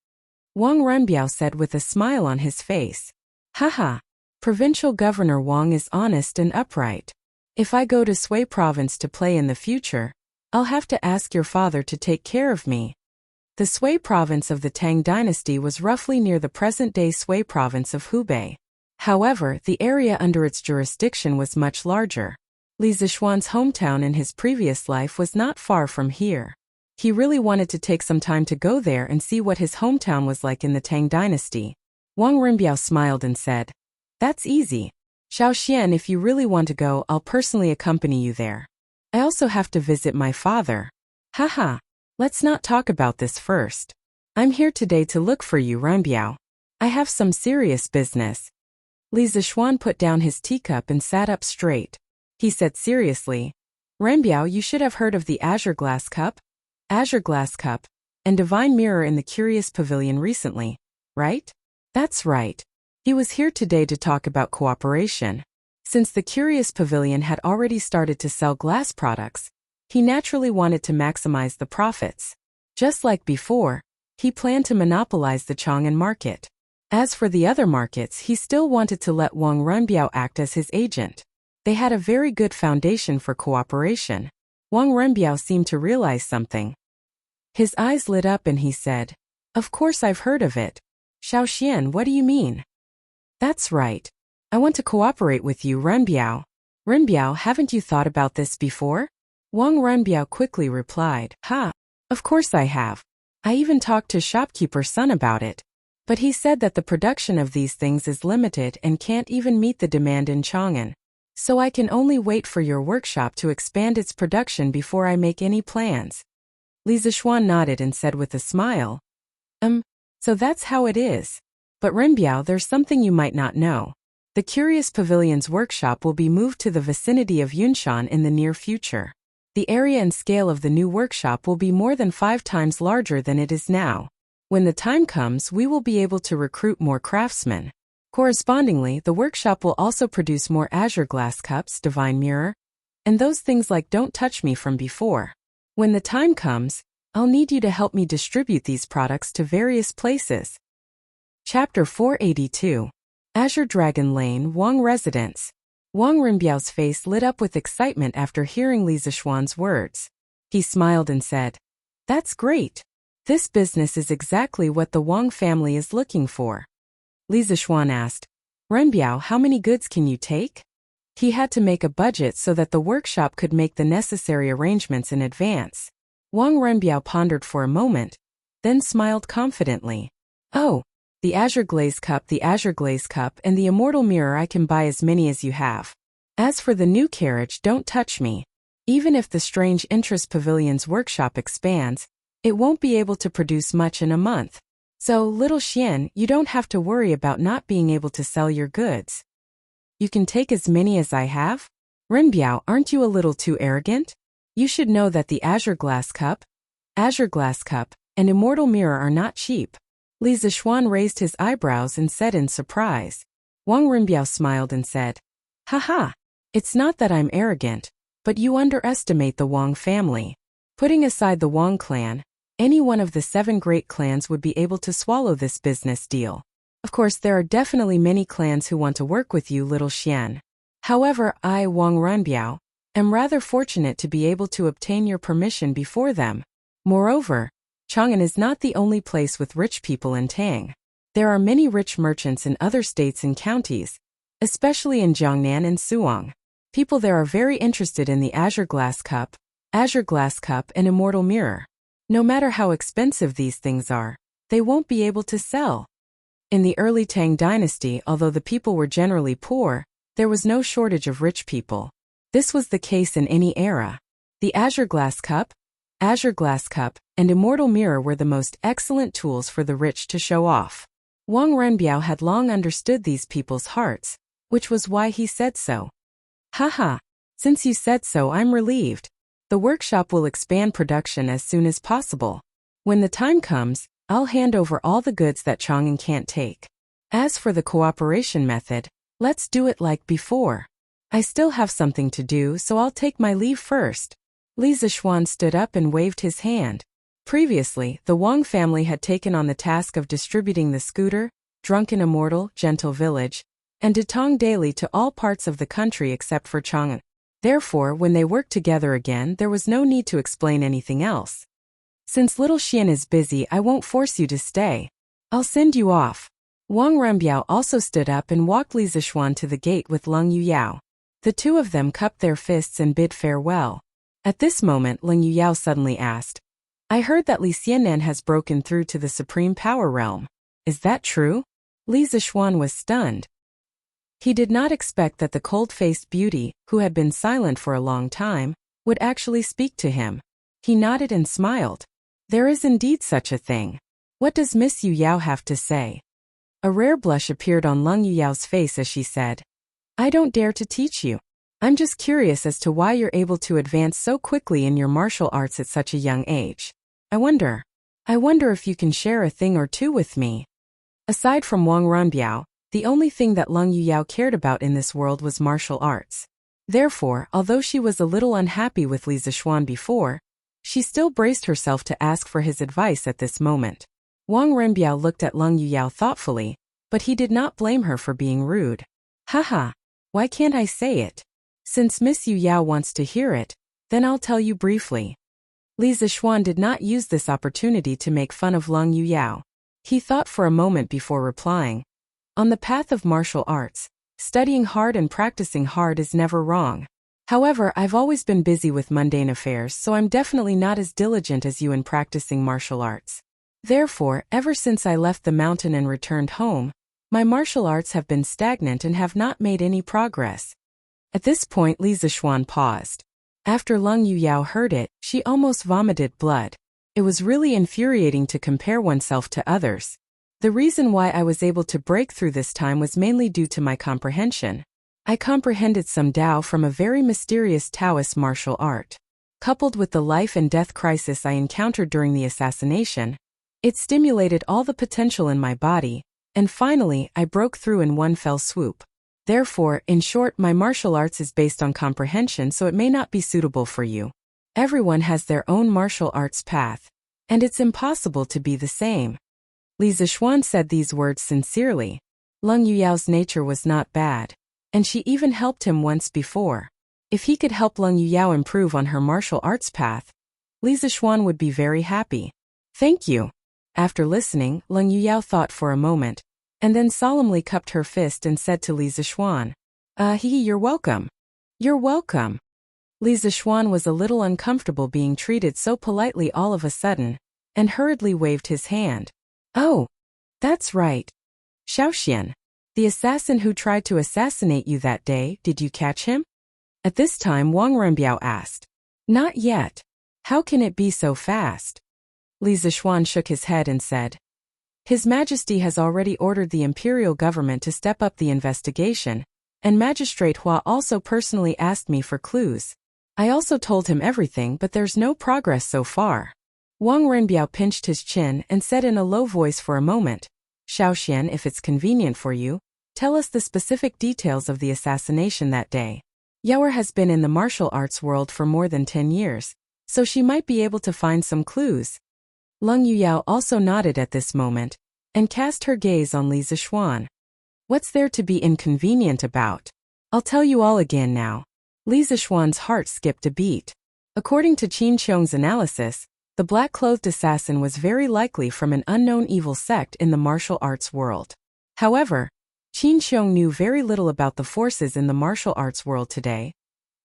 Wang Renbiao said with a smile on his face. Haha. Provincial Governor Wang is honest and upright. If I go to Sui province to play in the future, I'll have to ask your father to take care of me. The Sui province of the Tang dynasty was roughly near the present-day Sui province of Hubei. However, the area under its jurisdiction was much larger. Li Zixuan's hometown in his previous life was not far from here. He really wanted to take some time to go there and see what his hometown was like in the Tang dynasty. Wang Renbiao smiled and said, "That's easy. Xiaoxian, if you really want to go, I'll personally accompany you there. I also have to visit my father." Haha. Let's not talk about this first. I'm here today to look for you, Renbiao. I have some serious business. Li Zixuan put down his teacup and sat up straight. He said seriously, "Renbiao, you should have heard of the Azure Glass Cup, and Divine Mirror in the Curious Pavilion recently, right?" That's right. He was here today to talk about cooperation. Since the Curious Pavilion had already started to sell glass products, he naturally wanted to maximize the profits. Just like before, he planned to monopolize the Chang'an market. As for the other markets, he still wanted to let Wang Renbiao act as his agent. They had a very good foundation for cooperation. Wang Renbiao seemed to realize something. His eyes lit up and he said, "Of course I've heard of it. Xiaoxian, what do you mean?" "That's right. I want to cooperate with you, Renbiao." "Renbiao, haven't you thought about this before?" Wang Renbiao quickly replied, "Ha, of course I have. I even talked to shopkeeper Sun about it. But he said that the production of these things is limited and can't even meet the demand in Chang'an. So I can only wait for your workshop to expand its production before I make any plans." Li Zixuan nodded and said with a smile, So that's how it is. But Renbiao, there's something you might not know. The Curious Pavilion's workshop will be moved to the vicinity of Yunshan in the near future. The area and scale of the new workshop will be more than 5 times larger than it is now. When the time comes, we will be able to recruit more craftsmen. Correspondingly, the workshop will also produce more azure glass cups, divine mirror, and those things like don't touch me from before. When the time comes, I'll need you to help me distribute these products to various places. Chapter 482. Azure Dragon Lane, Wang Residence. Wang Renbiao's face lit up with excitement after hearing Li Zishuan's words. He smiled and said, "That's great. This business is exactly what the Wang family is looking for." Li Zishuan asked, "Renbiao, how many goods can you take?" He had to make a budget so that the workshop could make the necessary arrangements in advance. Wang Renbiao pondered for a moment, then smiled confidently. "Oh, the Azure Glaze Cup, and the Immortal Mirror, I can buy as many as you have. As for the new carriage, don't touch me. Even if the Strange Interest Pavilion's workshop expands, it won't be able to produce much in a month. So, little Xian, you don't have to worry about not being able to sell your goods. You can take as many as I have? Renbiao, aren't you a little too arrogant? You should know that the Azure Glass Cup, and Immortal Mirror are not cheap." Li Zishuan raised his eyebrows and said in surprise. Wang Renbiao smiled and said, "Haha, it's not that I'm arrogant, but you underestimate the Wang family. Putting aside the Wang clan, any one of the 7 great clans would be able to swallow this business deal. Of course, there are definitely many clans who want to work with you, little Xian. However, I, Wang Renbiao, am rather fortunate to be able to obtain your permission before them. Moreover, Chang'an is not the only place with rich people in Tang. There are many rich merchants in other states and counties, especially in Jiangnan and Suang. People there are very interested in the Azure Glass Cup, and Immortal Mirror. No matter how expensive these things are, they won't be able to sell." In the early Tang dynasty, although the people were generally poor, there was no shortage of rich people. This was the case in any era. The Azure Glass Cup, and Immortal Mirror were the most excellent tools for the rich to show off. Wang Renbiao had long understood these people's hearts, which was why he said so. "Haha, since you said so, I'm relieved. The workshop will expand production as soon as possible. When the time comes, I'll hand over all the goods that Chang'an can't take. As for the cooperation method, let's do it like before. I still have something to do, so I'll take my leave first." Li Zishuan stood up and waved his hand. Previously, the Wang family had taken on the task of distributing the scooter, Drunken Immortal, Gentle Village, and Detong daily to all parts of the country except for Chang'an. Therefore, when they worked together again, there was no need to explain anything else. "Since little Xian is busy, I won't force you to stay. I'll send you off." Wang Renbiao also stood up and walked Li Zishuan to the gate with Leng Yuyao. The two of them cupped their fists and bid farewell. At this moment, Leng Yuyao suddenly asked, "I heard that Li Xiannan has broken through to the Supreme Power Realm. Is that true?" Li Zishuan was stunned. He did not expect that the cold-faced beauty, who had been silent for a long time, would actually speak to him. He nodded and smiled. "There is indeed such a thing. What does Miss Yuyao have to say?" A rare blush appeared on Leng Yuyao's face as she said, "I don't dare to teach you. I'm just curious as to why you're able to advance so quickly in your martial arts at such a young age. I wonder if you can share a thing or two with me." Aside from Wang Renbiao, the only thing that Leng Yuyao cared about in this world was martial arts. Therefore, although she was a little unhappy with Li Zishuan before, she still braced herself to ask for his advice at this moment. Wang Renbiao looked at Leng Yuyao thoughtfully, but he did not blame her for being rude. "Haha, why can't I say it? Since Miss Yuyao wants to hear it, then I'll tell you briefly." Li Zishuan did not use this opportunity to make fun of Leng Yuyao. He thought for a moment before replying. On the path of martial arts, studying hard and practicing hard is never wrong. However, I've always been busy with mundane affairs, so I'm definitely not as diligent as you in practicing martial arts. Therefore, ever since I left the mountain and returned home, my martial arts have been stagnant and have not made any progress. At this point, Li Zishuan paused. After Leng Yuyao heard it, she almost vomited blood. It was really infuriating to compare oneself to others. The reason why I was able to break through this time was mainly due to my comprehension. I comprehended some Tao from a very mysterious Taoist martial art. Coupled with the life and death crisis I encountered during the assassination, it stimulated all the potential in my body, And finally, I broke through in one fell swoop. Therefore, in short, my martial arts is based on comprehension, so it may not be suitable for you. Everyone has their own martial arts path, and it's impossible to be the same. Li Zixuan said these words sincerely. Leng Yuyao's nature was not bad, and she even helped him once before. If he could help Leng Yuyao improve on her martial arts path, Li Zixuan would be very happy. Thank you. After listening, Leng Yuyao thought for a moment, and then solemnly cupped her fist and said to Li Zixuan, You're welcome. You're welcome. Li Zixuan was a little uncomfortable being treated so politely all of a sudden, and hurriedly waved his hand. Oh, that's right. Xiaoxian, the assassin who tried to assassinate you that day, did you catch him? At this time Wang Renbiao asked. Not yet. How can it be so fast? Li Zixuan shook his head and said, His Majesty has already ordered the imperial government to step up the investigation, and Magistrate Hua also personally asked me for clues. I also told him everything, but there's no progress so far. Wang Renbiao pinched his chin and said in a low voice for a moment, Xiaoxian, if it's convenient for you, tell us the specific details of the assassination that day. Yaoer has been in the martial arts world for more than 10 years, so she might be able to find some clues. Leng Yuyao also nodded at this moment, and cast her gaze on Li Zixuan. What's there to be inconvenient about? I'll tell you all again now. Li Zixuan's heart skipped a beat. According to Qin Qiong's analysis, the black-clothed assassin was very likely from an unknown evil sect in the martial arts world. However, Qin Qiong knew very little about the forces in the martial arts world today.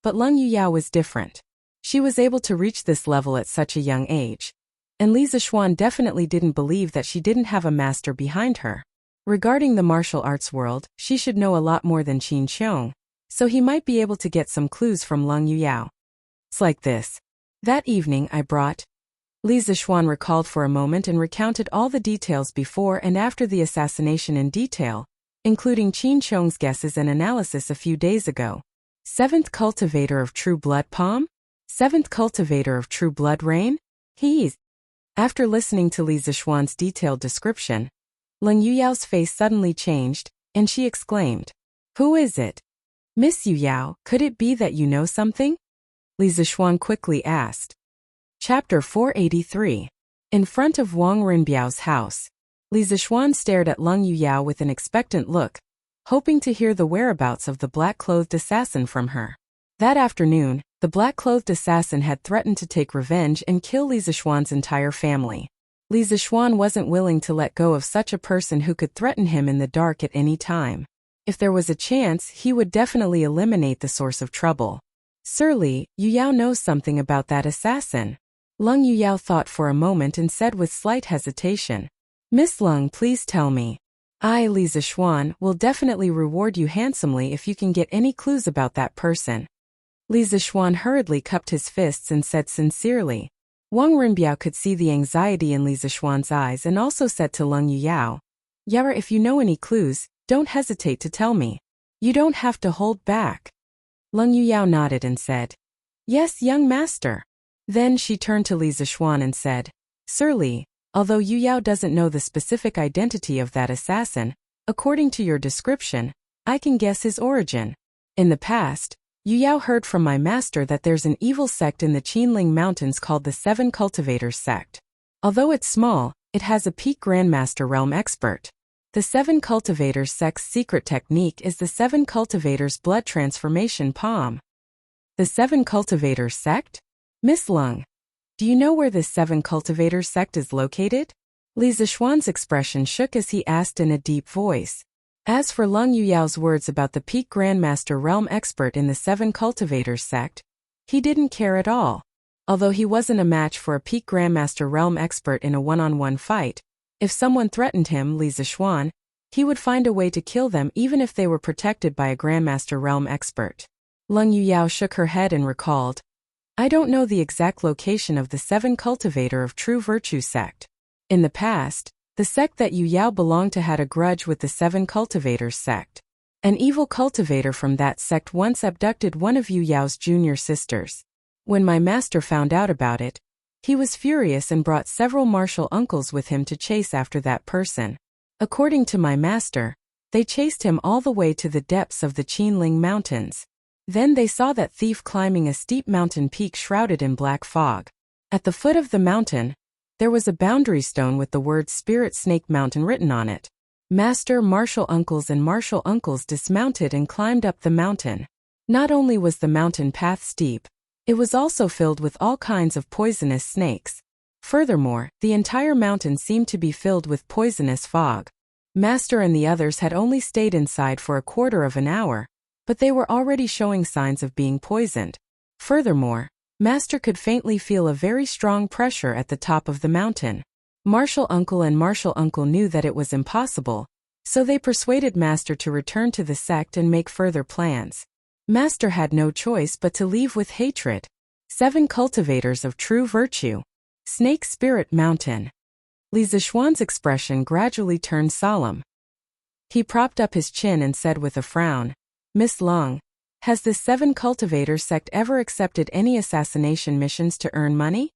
But Leng Yuyao was different. She was able to reach this level at such a young age. And Li Zixuan definitely didn't believe that she didn't have a master behind her. Regarding the martial arts world, she should know a lot more than Qin Qiong, so he might be able to get some clues from Leng Yuyao. It's like this. That evening I brought... Li Zixuan recalled for a moment and recounted all the details before and after the assassination in detail, including Qin Qiong's guesses and analysis a few days ago. 7th cultivator of true blood palm? 7th cultivator of true blood rain? He's... After listening to Li Zixuan's detailed description, Leng Yuyao's face suddenly changed, and she exclaimed, Who is it? Miss Yuyao, could it be that you know something? Li Zixuan quickly asked. Chapter 483. In front of Wang Renbiao's house, Li Zixuan stared at Leng Yuyao with an expectant look, hoping to hear the whereabouts of the black-clothed assassin from her. That afternoon, the black-clothed assassin had threatened to take revenge and kill Li Zixuan's entire family. Li Zixuan wasn't willing to let go of such a person who could threaten him in the dark at any time. If there was a chance, he would definitely eliminate the source of trouble. Sir Li, Yuyao knows something about that assassin. Leng Yuyao thought for a moment and said with slight hesitation, Miss Leng, please tell me. I, Li Zixuan, will definitely reward you handsomely if you can get any clues about that person. Li Zixuan hurriedly cupped his fists and said sincerely. Wang Renbiao could see the anxiety in Li Zixuan's eyes and also said to Leng Yuyao, Yaoer, if you know any clues, don't hesitate to tell me. You don't have to hold back. Leng Yuyao nodded and said, Yes, young master. Then she turned to Li Zixuan and said, Sir Li, although Yuyao doesn't know the specific identity of that assassin, according to your description, I can guess his origin. In the past, Yuyao heard from my master that there's an evil sect in the Qinling Mountains called the 7 Cultivators sect. Although it's small, it has a peak Grandmaster realm expert. The 7 Cultivators sect's secret technique is the 7 Cultivators blood transformation palm. The 7 Cultivators sect? Miss Leng, do you know where this 7 Cultivators sect is located? Li Zixuan's expression shook as he asked in a deep voice. As for Leng Yuyao's words about the peak Grandmaster realm expert in the 7 Cultivators sect, he didn't care at all. Although he wasn't a match for a peak Grandmaster realm expert in a one-on-one fight, if someone threatened him, Li Zixuan, he would find a way to kill them even if they were protected by a Grandmaster realm expert. Leng Yuyao shook her head and recalled, I don't know the exact location of the 7 Cultivator of True Virtue sect. In the past, the sect that Yuyao belonged to had a grudge with the 7 Cultivators sect. An evil cultivator from that sect once abducted one of Yuyao's junior sisters. When my master found out about it, he was furious and brought several martial uncles with him to chase after that person. According to my master, they chased him all the way to the depths of the Qinling Mountains. Then they saw that thief climbing a steep mountain peak shrouded in black fog. At the foot of the mountain, there was a boundary stone with the words Spirit Snake Mountain written on it. Master, martial uncles and martial uncles dismounted and climbed up the mountain. Not only was the mountain path steep, it was also filled with all kinds of poisonous snakes. Furthermore, the entire mountain seemed to be filled with poisonous fog. Master and the others had only stayed inside for a quarter of an hour, but they were already showing signs of being poisoned. Furthermore, Master could faintly feel a very strong pressure at the top of the mountain. Martial uncle and martial uncle knew that it was impossible, so they persuaded Master to return to the sect and make further plans. Master had no choice but to leave with hatred. 7 cultivators of true virtue. Snake Spirit Mountain. Li Zishuan's expression gradually turned solemn. He propped up his chin and said with a frown, Miss Long, has this 7 cultivator sect ever accepted any assassination missions to earn money?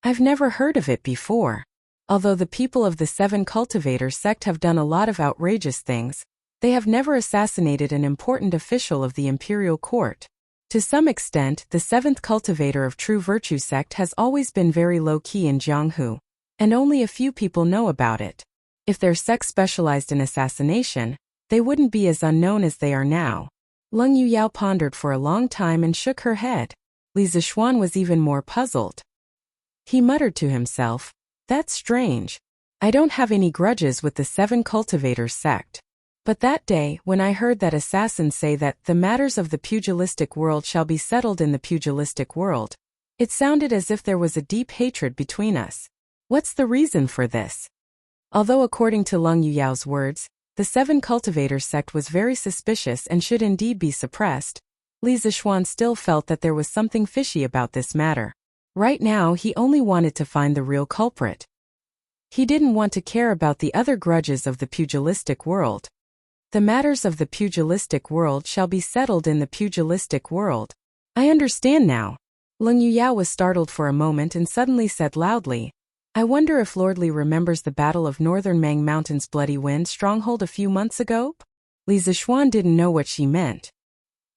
I've never heard of it before. Although the people of the 7 cultivator sect have done a lot of outrageous things, they have never assassinated an important official of the imperial court. To some extent, the 7th cultivator of true virtue sect has always been very low-key in Jianghu, and only a few people know about it. If their sect specialized in assassination, they wouldn't be as unknown as they are now. Leng Yuyao pondered for a long time and shook her head. Li Zishuan was even more puzzled. He muttered to himself, That's strange. I don't have any grudges with the 7 cultivators sect. But that day, when I heard that assassins say that the matters of the pugilistic world shall be settled in the pugilistic world, it sounded as if there was a deep hatred between us. What's the reason for this? Although according to Leng Yuyao's words, the 7 cultivators sect was very suspicious and should indeed be suppressed, Li Zishuan still felt that there was something fishy about this matter. Right now he only wanted to find the real culprit. He didn't want to care about the other grudges of the pugilistic world. The matters of the pugilistic world shall be settled in the pugilistic world. I understand now. Leng Yuyao was startled for a moment and suddenly said loudly, I wonder if Lord Li remembers the Battle of Northern Mang Mountain's Bloody Wind stronghold a few months ago? Li Zishuan didn't know what she meant.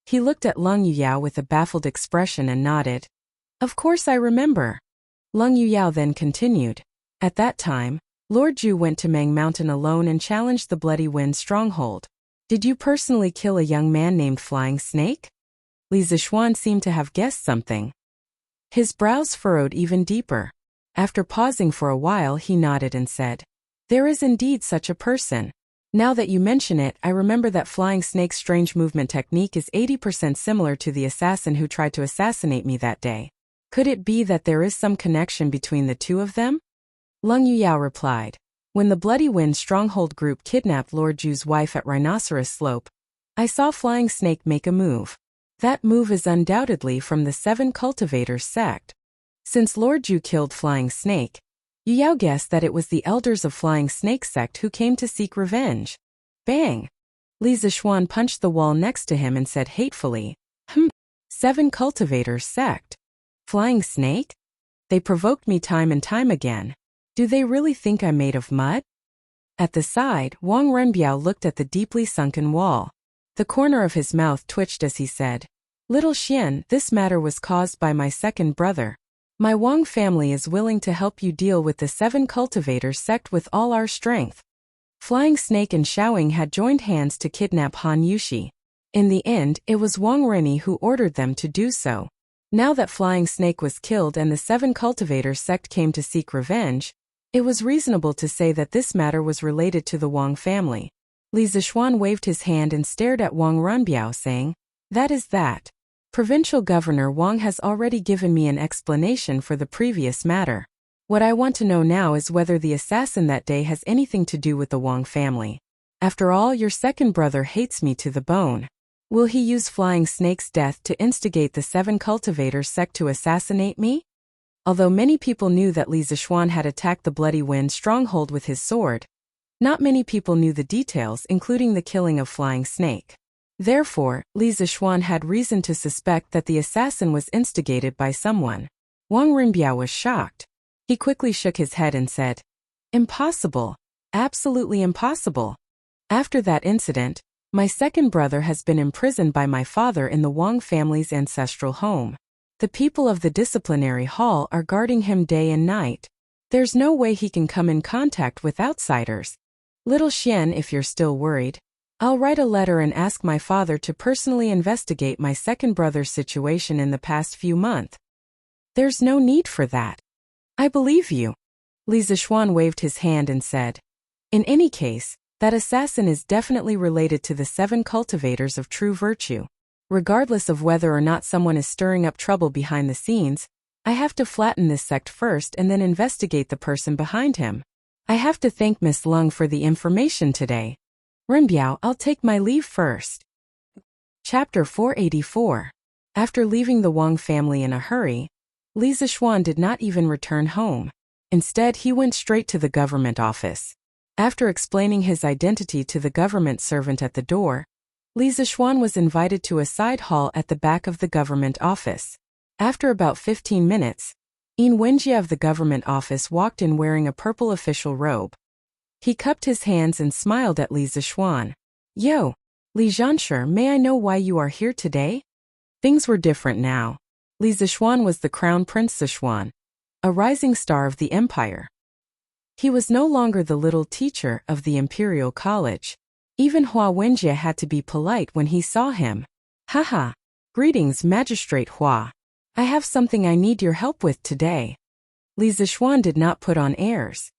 He looked at Leng Yuyao with a baffled expression and nodded. Of course I remember. Leng Yuyao then continued. At that time, Lord Zhu went to Mang Mountain alone and challenged the Bloody Wind stronghold. Did you personally kill a young man named Flying Snake? Li Zishuan seemed to have guessed something. His brows furrowed even deeper. After pausing for a while he nodded and said, There is indeed such a person. Now that you mention it, I remember that Flying Snake's strange movement technique is 80% similar to the assassin who tried to assassinate me that day. Could it be that there is some connection between the two of them? Leng Yuyao replied, When the Bloody Wind stronghold group kidnapped Lord Zhu's wife at Rhinoceros Slope, I saw Flying Snake make a move. That move is undoubtedly from the 7 cultivators sect. Since Lord Zhu killed Flying Snake, Yuyao guessed that it was the elders of Flying Snake sect who came to seek revenge. Bang! Li Zishuan punched the wall next to him and said hatefully, 7 cultivators sect. Flying Snake? They provoked me time and time again. Do they really think I'm made of mud? At the side, Wang Renbiao looked at the deeply sunken wall. The corner of his mouth twitched as he said, Little Xian, this matter was caused by my second brother. My Wang family is willing to help you deal with the 7 cultivators sect with all our strength. Flying Snake and Xiaoying had joined hands to kidnap Han Yushi. In the end, it was Wang Renyi who ordered them to do so. Now that Flying Snake was killed and the 7 cultivators sect came to seek revenge, it was reasonable to say that this matter was related to the Wang family. Li Zishuan waved his hand and stared at Wang Renbiao saying, That is that. Provincial Governor Wang has already given me an explanation for the previous matter. What I want to know now is whether the assassin that day has anything to do with the Wang family. After all, your second brother hates me to the bone. Will he use Flying Snake's death to instigate the 7 cultivators sect to assassinate me? Although many people knew that Li Zishuan had attacked the Bloody Wind stronghold with his sword, not many people knew the details, including the killing of Flying Snake. Therefore, Li Zishuan had reason to suspect that the assassin was instigated by someone. Wang Renbiao was shocked. He quickly shook his head and said, Impossible. Absolutely impossible. After that incident, my second brother has been imprisoned by my father in the Wang family's ancestral home. The people of the disciplinary hall are guarding him day and night. There's no way he can come in contact with outsiders. Little Xian, if you're still worried, I'll write a letter and ask my father to personally investigate my second brother's situation in the past few months. There's no need for that. I believe you. Li Zishuan waved his hand and said, in any case, that assassin is definitely related to the 7 cultivators of true virtue. Regardless of whether or not someone is stirring up trouble behind the scenes, I have to flatten this sect first and then investigate the person behind him. I have to thank Miss Lung for the information today. Renbiao, I'll take my leave first. Chapter 484. After leaving the Wang family in a hurry, Li Zishuan did not even return home. Instead, he went straight to the government office. After explaining his identity to the government servant at the door, Li Zishuan was invited to a side hall at the back of the government office. After about 15 minutes, Wuxia of the government office walked in wearing a purple official robe. He cupped his hands and smiled at Li Zishuan. Yo, Li Zhanshi, may I know why you are here today? Things were different now. Li Zishuan was the Crown Prince Zishuan, a rising star of the empire. He was no longer the little teacher of the Imperial College. Even Wuxia had to be polite when he saw him. Haha. Greetings, Magistrate Hua. I have something I need your help with today. Li Zishuan did not put on airs.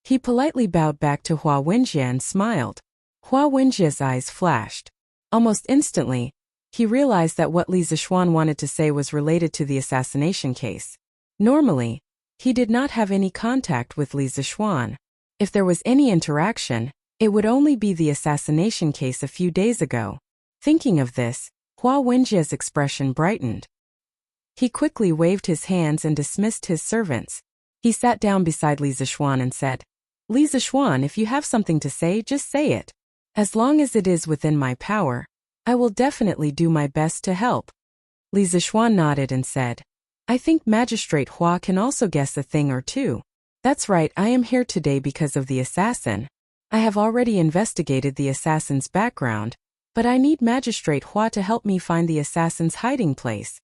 He politely bowed back to Wuxia and smiled. Wuxia's eyes flashed. Almost instantly, he realized that what Li Zishuan wanted to say was related to the assassination case. Normally, he did not have any contact with Li Zishuan. If there was any interaction, it would only be the assassination case a few days ago. Thinking of this, Wuxia's expression brightened. He quickly waved his hands and dismissed his servants. He sat down beside Li Zishuan and said, Li Zishuan, if you have something to say, just say it. As long as it is within my power, I will definitely do my best to help. Li Zishuan nodded and said, I think Magistrate Hua can also guess a thing or two. That's right, I am here today because of the assassin. I have already investigated the assassin's background, but I need Magistrate Hua to help me find the assassin's hiding place.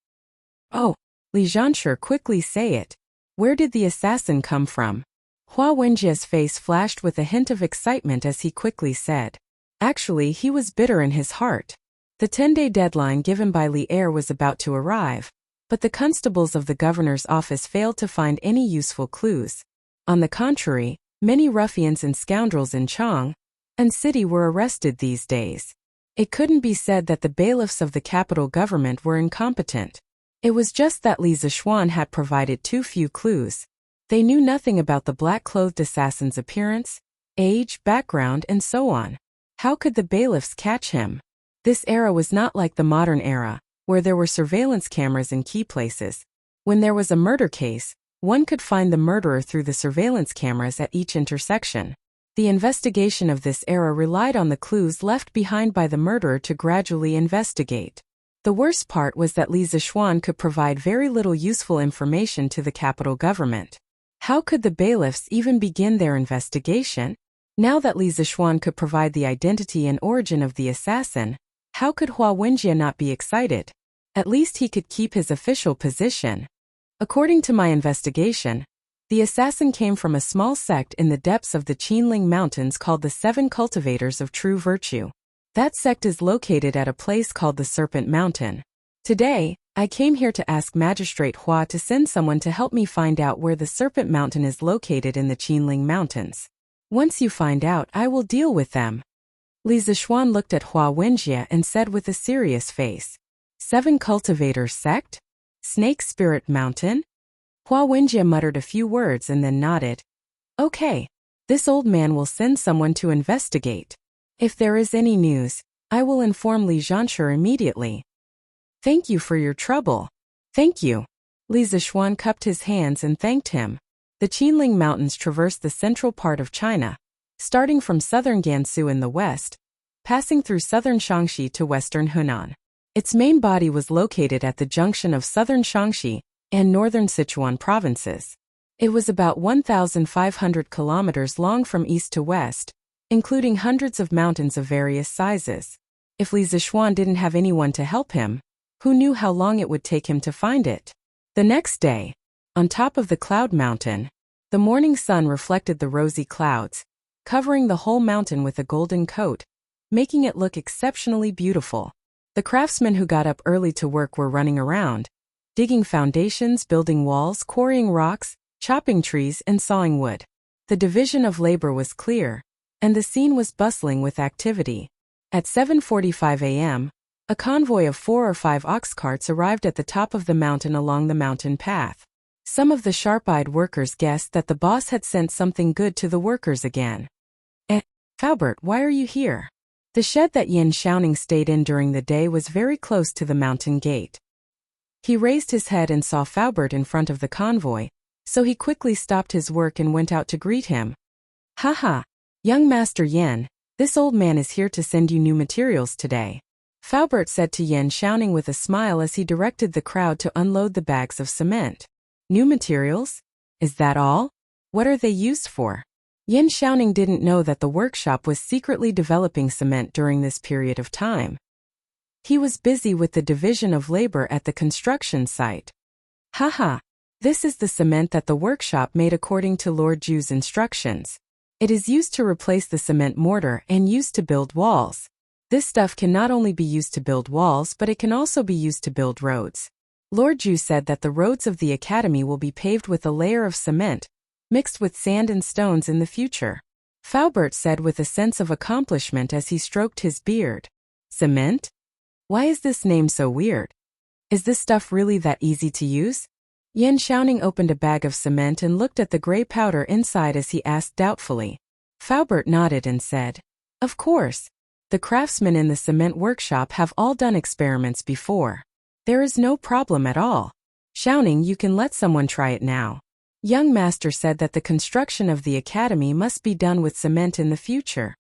Oh, Li Zhanshi, quickly say it. Where did the assassin come from? Wuxia's face flashed with a hint of excitement as he quickly said. Actually, he was bitter in his heart. The 10-day deadline given by Li Er was about to arrive, but the constables of the governor's office failed to find any useful clues. On the contrary, many ruffians and scoundrels in Chang and city were arrested these days. It couldn't be said that the bailiffs of the capital government were incompetent. It was just that Li Zishuan had provided too few clues. They knew nothing about the black-clothed assassin's appearance, age, background, and so on. How could the bailiffs catch him? This era was not like the modern era, where there were surveillance cameras in key places. When there was a murder case, one could find the murderer through the surveillance cameras at each intersection. The investigation of this era relied on the clues left behind by the murderer to gradually investigate. The worst part was that Li Zishuan could provide very little useful information to the capital government. How could the bailiffs even begin their investigation? Now that Li Zishuan could provide the identity and origin of the assassin, how could Wuxia not be excited? At least he could keep his official position. According to my investigation, the assassin came from a small sect in the depths of the Qinling Mountains called the 7 Cultivators of True Virtue. That sect is located at a place called the Serpent Mountain. Today, I came here to ask Magistrate Hua to send someone to help me find out where the Serpent Mountain is located in the Qinling Mountains. Once you find out, I will deal with them. Li Zishuan looked at Wuxia and said with a serious face, 7 Cultivators Sect? Snake Spirit Mountain? Wuxia muttered a few words and then nodded. Okay. This old man will send someone to investigate. If there is any news, I will inform Li Zhanshi immediately. Thank you for your trouble. Thank you. Li Zishuan cupped his hands and thanked him. The Qinling Mountains traverse the central part of China, starting from southern Gansu in the west, passing through southern Shaanxi to western Hunan. Its main body was located at the junction of southern Shaanxi and northern Sichuan provinces. It was about 1,500 kilometers long from east to west, including hundreds of mountains of various sizes. If Li Zixuan didn't have anyone to help him, who knew how long it would take him to find it? The next day, on top of the cloud mountain, the morning sun reflected the rosy clouds, covering the whole mountain with a golden coat, making it look exceptionally beautiful. The craftsmen who got up early to work were running around, digging foundations, building walls, quarrying rocks, chopping trees, and sawing wood. The division of labor was clear, and the scene was bustling with activity. At 7:45 a.m., a convoy of 4 or 5 ox carts arrived at the top of the mountain along the mountain path. Some of the sharp-eyed workers guessed that the boss had sent something good to the workers again. Faubert, why are you here? The shed that Yin Xiaoning stayed in during the day was very close to the mountain gate. He raised his head and saw Faubert in front of the convoy, so he quickly stopped his work and went out to greet him. Haha, young Master Yin, this old man is here to send you new materials today. Faubert said to Yin Xiaoning with a smile as he directed the crowd to unload the bags of cement. New materials? Is that all? What are they used for? Yin Xiaoning didn't know that the workshop was secretly developing cement during this period of time. He was busy with the division of labor at the construction site. Haha, this is the cement that the workshop made according to Lord Ju's instructions. It is used to replace the cement mortar and used to build walls. This stuff can not only be used to build walls, but it can also be used to build roads. Lord Ju said that the roads of the academy will be paved with a layer of cement, mixed with sand and stones in the future. Faubert said with a sense of accomplishment as he stroked his beard. Cement? Why is this name so weird? Is this stuff really that easy to use? Yin Xiaoning opened a bag of cement and looked at the gray powder inside as he asked doubtfully. Faubert nodded and said, Of course. The craftsmen in the cement workshop have all done experiments before. There is no problem at all. Xiaoning, you can let someone try it now. Young Master said that the construction of the academy must be done with cement in the future.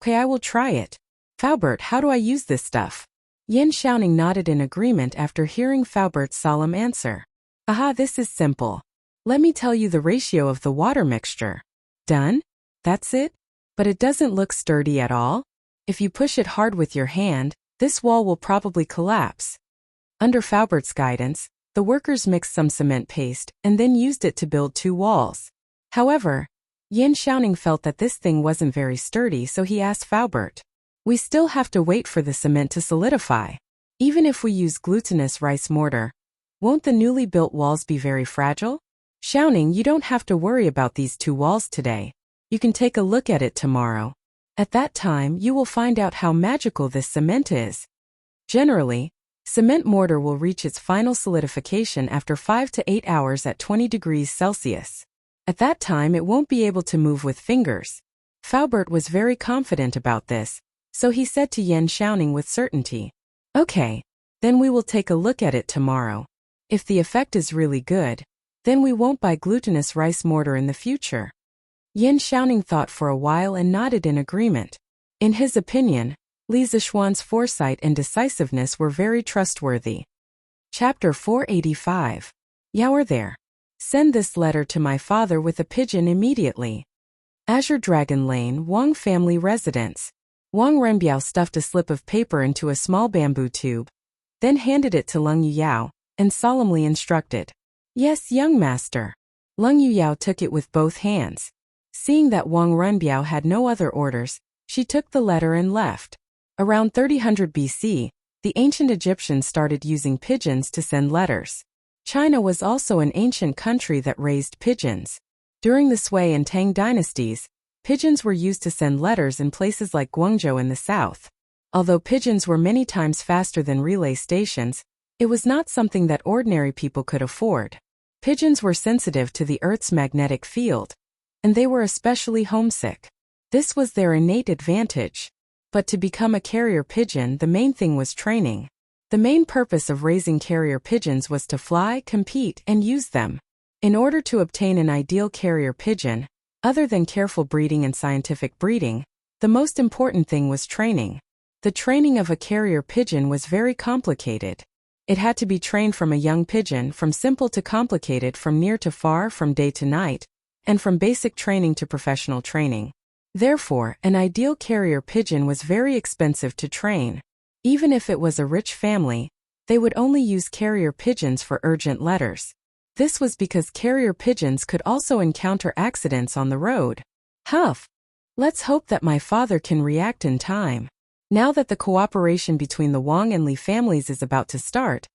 Okay, I will try it. Faubert, how do I use this stuff? Yin Xiaoning nodded in agreement after hearing Faubert's solemn answer. Aha, this is simple. Let me tell you the ratio of the water mixture. Done? That's it? But it doesn't look sturdy at all. If you push it hard with your hand, this wall will probably collapse. Under Faubert's guidance, the workers mixed some cement paste and then used it to build 2 walls. However, Yin Xiaoning felt that this thing wasn't very sturdy, so he asked Faubert, We still have to wait for the cement to solidify. Even if we use glutinous rice mortar, won't the newly built walls be very fragile? Xiaoning, you don't have to worry about these 2 walls today. You can take a look at it tomorrow. At that time, you will find out how magical this cement is. Generally, cement mortar will reach its final solidification after 5 to 8 hours at 20 degrees Celsius. At that time, it won't be able to move with fingers. Faubert was very confident about this, so he said to Yin Xiaoning with certainty, Okay, then we will take a look at it tomorrow. If the effect is really good, then we won't buy glutinous rice mortar in the future. Yin Xiaoning thought for a while and nodded in agreement. In his opinion, Li Zixuan's foresight and decisiveness were very trustworthy. Chapter 485. You're there. Send this letter to my father with a pigeon immediately. Azure Dragon Lane, Wang family residence. Wang Renbiao stuffed a slip of paper into a small bamboo tube, then handed it to Leng Yuyao, and solemnly instructed. Yes, young master. Leng Yuyao took it with both hands. Seeing that Wang Renbiao had no other orders, she took the letter and left. Around 3000 BC, the ancient Egyptians started using pigeons to send letters. China was also an ancient country that raised pigeons. During the Sui and Tang dynasties, pigeons were used to send letters in places like Guangzhou in the south. Although pigeons were many times faster than relay stations, it was not something that ordinary people could afford. Pigeons were sensitive to the Earth's magnetic field, and they were especially homesick. This was their innate advantage. But to become a carrier pigeon, the main thing was training. The main purpose of raising carrier pigeons was to fly, compete, and use them. In order to obtain an ideal carrier pigeon, other than careful breeding and scientific breeding, the most important thing was training. The training of a carrier pigeon was very complicated. It had to be trained from a young pigeon, from simple to complicated, from near to far, from day to night, and from basic training to professional training. Therefore, an ideal carrier pigeon was very expensive to train. Even if it was a rich family, they would only use carrier pigeons for urgent letters. This was because carrier pigeons could also encounter accidents on the road. Huff! Let's hope that my father can react in time. Now that the cooperation between the Wang and Li families is about to start,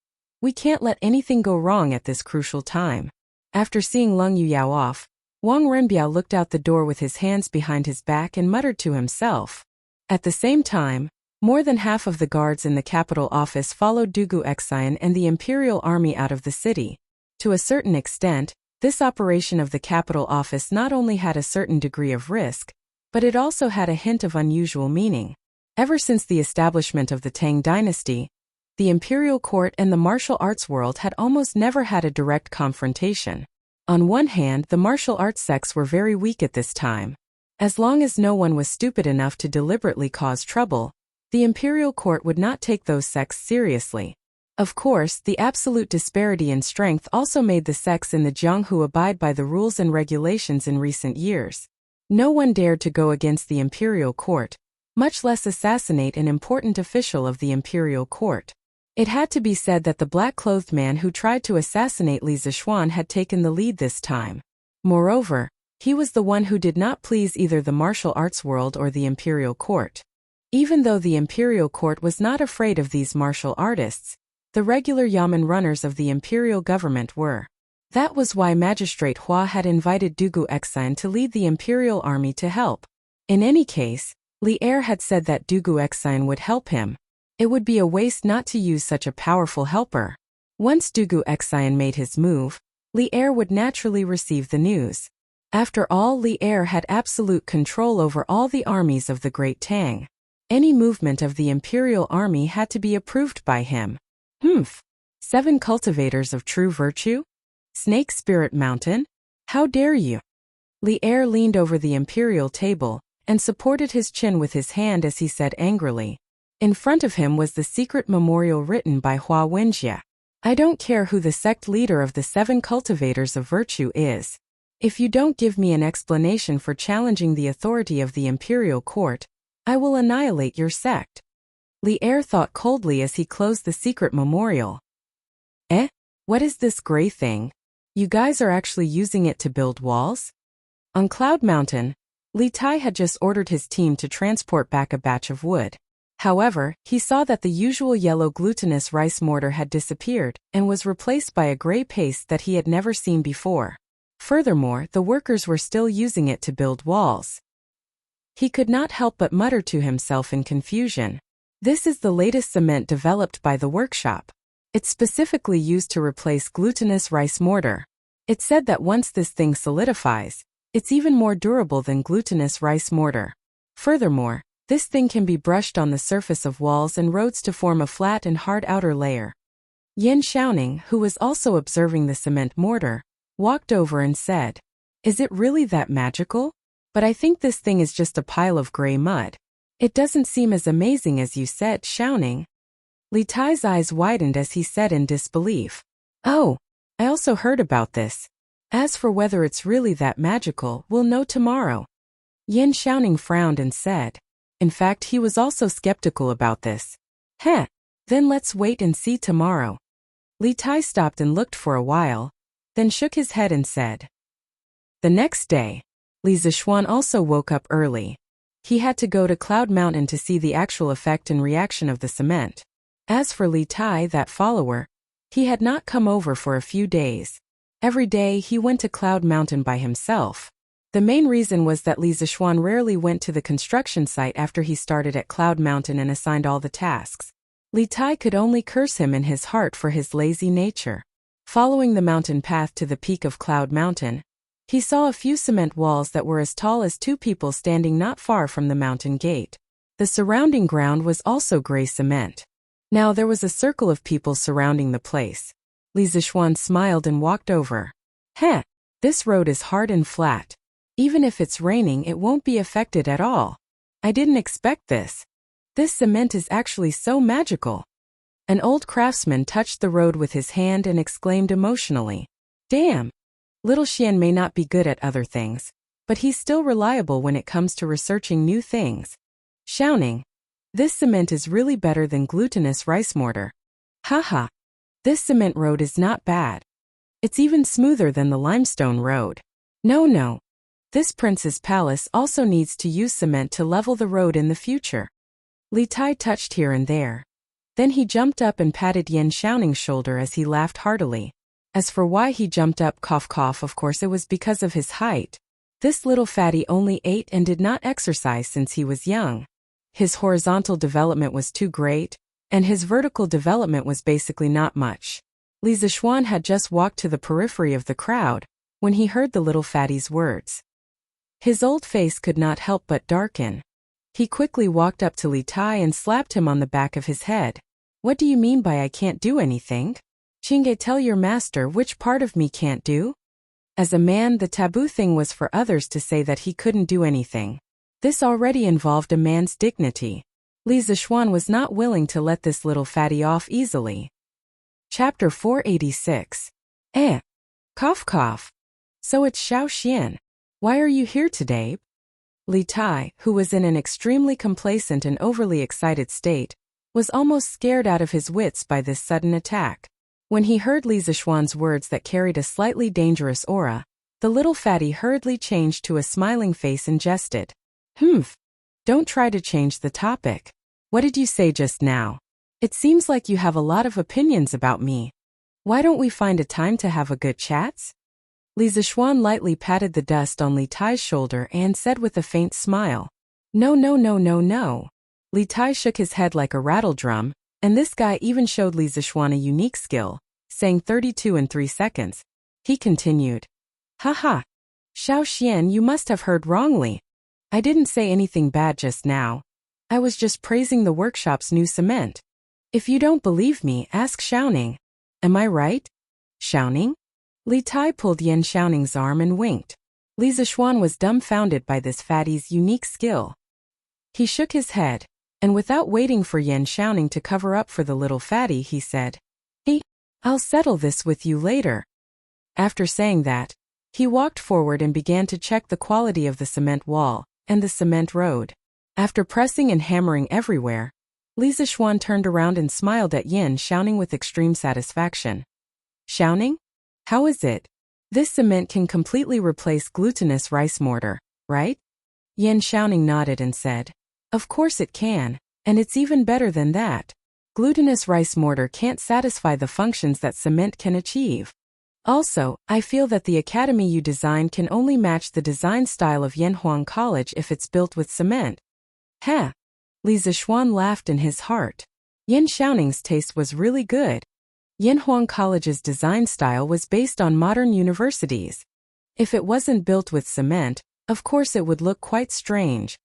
we can't let anything go wrong at this crucial time. After seeing Leng Yuyao off, Wang Renbiao looked out the door with his hands behind his back and muttered to himself. At the same time, more than half of the guards in the capital office followed Dugu Exine and the imperial army out of the city. To a certain extent, this operation of the capital office not only had a certain degree of risk, but it also had a hint of unusual meaning. Ever since the establishment of the Tang dynasty, the imperial court and the martial arts world had almost never had a direct confrontation. On one hand, the martial arts sects were very weak at this time. As long as no one was stupid enough to deliberately cause trouble, the imperial court would not take those sects seriously. Of course, the absolute disparity in strength also made the sects in the Jianghu abide by the rules and regulations in recent years. No one dared to go against the imperial court, much less assassinate an important official of the imperial court. It had to be said that the black-clothed man who tried to assassinate Li Zishuan had taken the lead this time. Moreover, he was the one who did not please either the martial arts world or the imperial court. Even though the imperial court was not afraid of these martial artists, the regular yamen runners of the imperial government were. That was why Magistrate Hua had invited Dugu Exine to lead the imperial army to help. In any case, Li Er had said that Dugu Exine would help him. It would be a waste not to use such a powerful helper. Once Dugu Exine made his move, Li Er would naturally receive the news. After all, Li Er had absolute control over all the armies of the Great Tang. Any movement of the imperial army had to be approved by him. 7 cultivators of true virtue? Snake Spirit Mountain? How dare you? Li Er leaned over the imperial table and supported his chin with his hand as he said angrily. In front of him was the secret memorial written by Hua Wenjie. I don't care who the sect leader of the 7 cultivators of virtue is. If you don't give me an explanation for challenging the authority of the imperial court, I will annihilate your sect. Li Er thought coldly as he closed the secret memorial. What is this gray thing? You guys are actually using it to build walls? On Cloud Mountain, Li Tai had just ordered his team to transport back a batch of wood. However, he saw that the usual yellow glutinous rice mortar had disappeared and was replaced by a gray paste that he had never seen before. Furthermore, the workers were still using it to build walls. He could not help but mutter to himself in confusion. This is the latest cement developed by the workshop. It's specifically used to replace glutinous rice mortar. It's said that once this thing solidifies, it's even more durable than glutinous rice mortar. Furthermore, this thing can be brushed on the surface of walls and roads to form a flat and hard outer layer. Yin Xiaoning, who was also observing the cement mortar, walked over and said, "Is it really that magical? But I think this thing is just a pile of gray mud. It doesn't seem as amazing as you said, Xiaoning." Li Tai's eyes widened as he said in disbelief, "Oh, I also heard about this. As for whether it's really that magical, we'll know tomorrow." Yin Xiaoning frowned and said, in fact he was also skeptical about this. Then let's wait and see tomorrow." Li Tai stopped and looked for a while, then shook his head and said. The next day, Li Zishuan also woke up early. He had to go to Cloud Mountain to see the actual effect and reaction of the cement. As for Li Tai, that follower, he had not come over for a few days. Every day he went to Cloud Mountain by himself. The main reason was that Li Zishuan rarely went to the construction site after he started at Cloud Mountain and assigned all the tasks. Li Tai could only curse him in his heart for his lazy nature. Following the mountain path to the peak of Cloud Mountain, he saw a few cement walls that were as tall as 2 people standing not far from the mountain gate. The surrounding ground was also gray cement. Now there was a circle of people surrounding the place. Li Zishuan smiled and walked over. This road is hard and flat. Even if it's raining, it won't be affected at all. I didn't expect this. This cement is actually so magical. An old craftsman touched the road with his hand and exclaimed emotionally, "Damn! Little Xian may not be good at other things, but he's still reliable when it comes to researching new things." Shouting, "This cement is really better than glutinous rice mortar. Haha. This cement road is not bad. It's even smoother than the limestone road. No. This prince's palace also needs to use cement to level the road in the future." Li Tai touched here and there. Then he jumped up and patted Yan Xiaoning's shoulder as he laughed heartily. As for why he jumped up, cough, of course it was because of his height. This little fatty only ate and did not exercise since he was young. His horizontal development was too great, and his vertical development was basically not much. Li Zishuan had just walked to the periphery of the crowd when he heard the little fatty's words. His old face could not help but darken. He quickly walked up to Li Tai and slapped him on the back of his head. "What do you mean by I can't do anything? Chinge, tell your master which part of me can't do?" As a man, the taboo thing was for others to say that he couldn't do anything. This already involved a man's dignity. Li Zishuan was not willing to let this little fatty off easily. Chapter 486. Cough. So it's Xiao Xian. Why are you here today? Li Tai, who was in an extremely complacent and overly excited state, was almost scared out of his wits by this sudden attack. When he heard Li Zishuan's words that carried a slightly dangerous aura, the little fatty hurriedly changed to a smiling face and jested. Don't try to change the topic. What did you say just now? It seems like you have a lot of opinions about me. Why don't we find a time to have a good chat? Li Zishuan lightly patted the dust on Li Tai's shoulder and said with a faint smile, No. Li Tai shook his head like a rattle drum, and this guy even showed Li Zishuan a unique skill, saying 32 in 3 seconds. He continued, Haha. Xiao Xian, you must have heard wrongly. I didn't say anything bad just now. I was just praising the workshop's new cement. If you don't believe me, ask Xiaoning. Am I right? Xiaoning? Li Tai pulled Yan Xiaoning's arm and winked. Li Zishuan was dumbfounded by this fatty's unique skill. He shook his head, and without waiting for Yan Xiaoning to cover up for the little fatty, he said, Hey, I'll settle this with you later. After saying that, he walked forward and began to check the quality of the cement wall and the cement road. After pressing and hammering everywhere, Li Zishuan turned around and smiled at Yan Xiaoning with extreme satisfaction. Xiaoning? How is it? This cement can completely replace glutinous rice mortar, right? Yan Xiaoning nodded and said, Of course it can, and it's even better than that. Glutinous rice mortar can't satisfy the functions that cement can achieve. Also, I feel that the academy you designed can only match the design style of Yanhuang College if it's built with cement. Li Zishuan laughed in his heart. Yan Xiaoning's taste was really good. Yanhuang College's design style was based on modern universities. If it wasn't built with cement, of course it would look quite strange.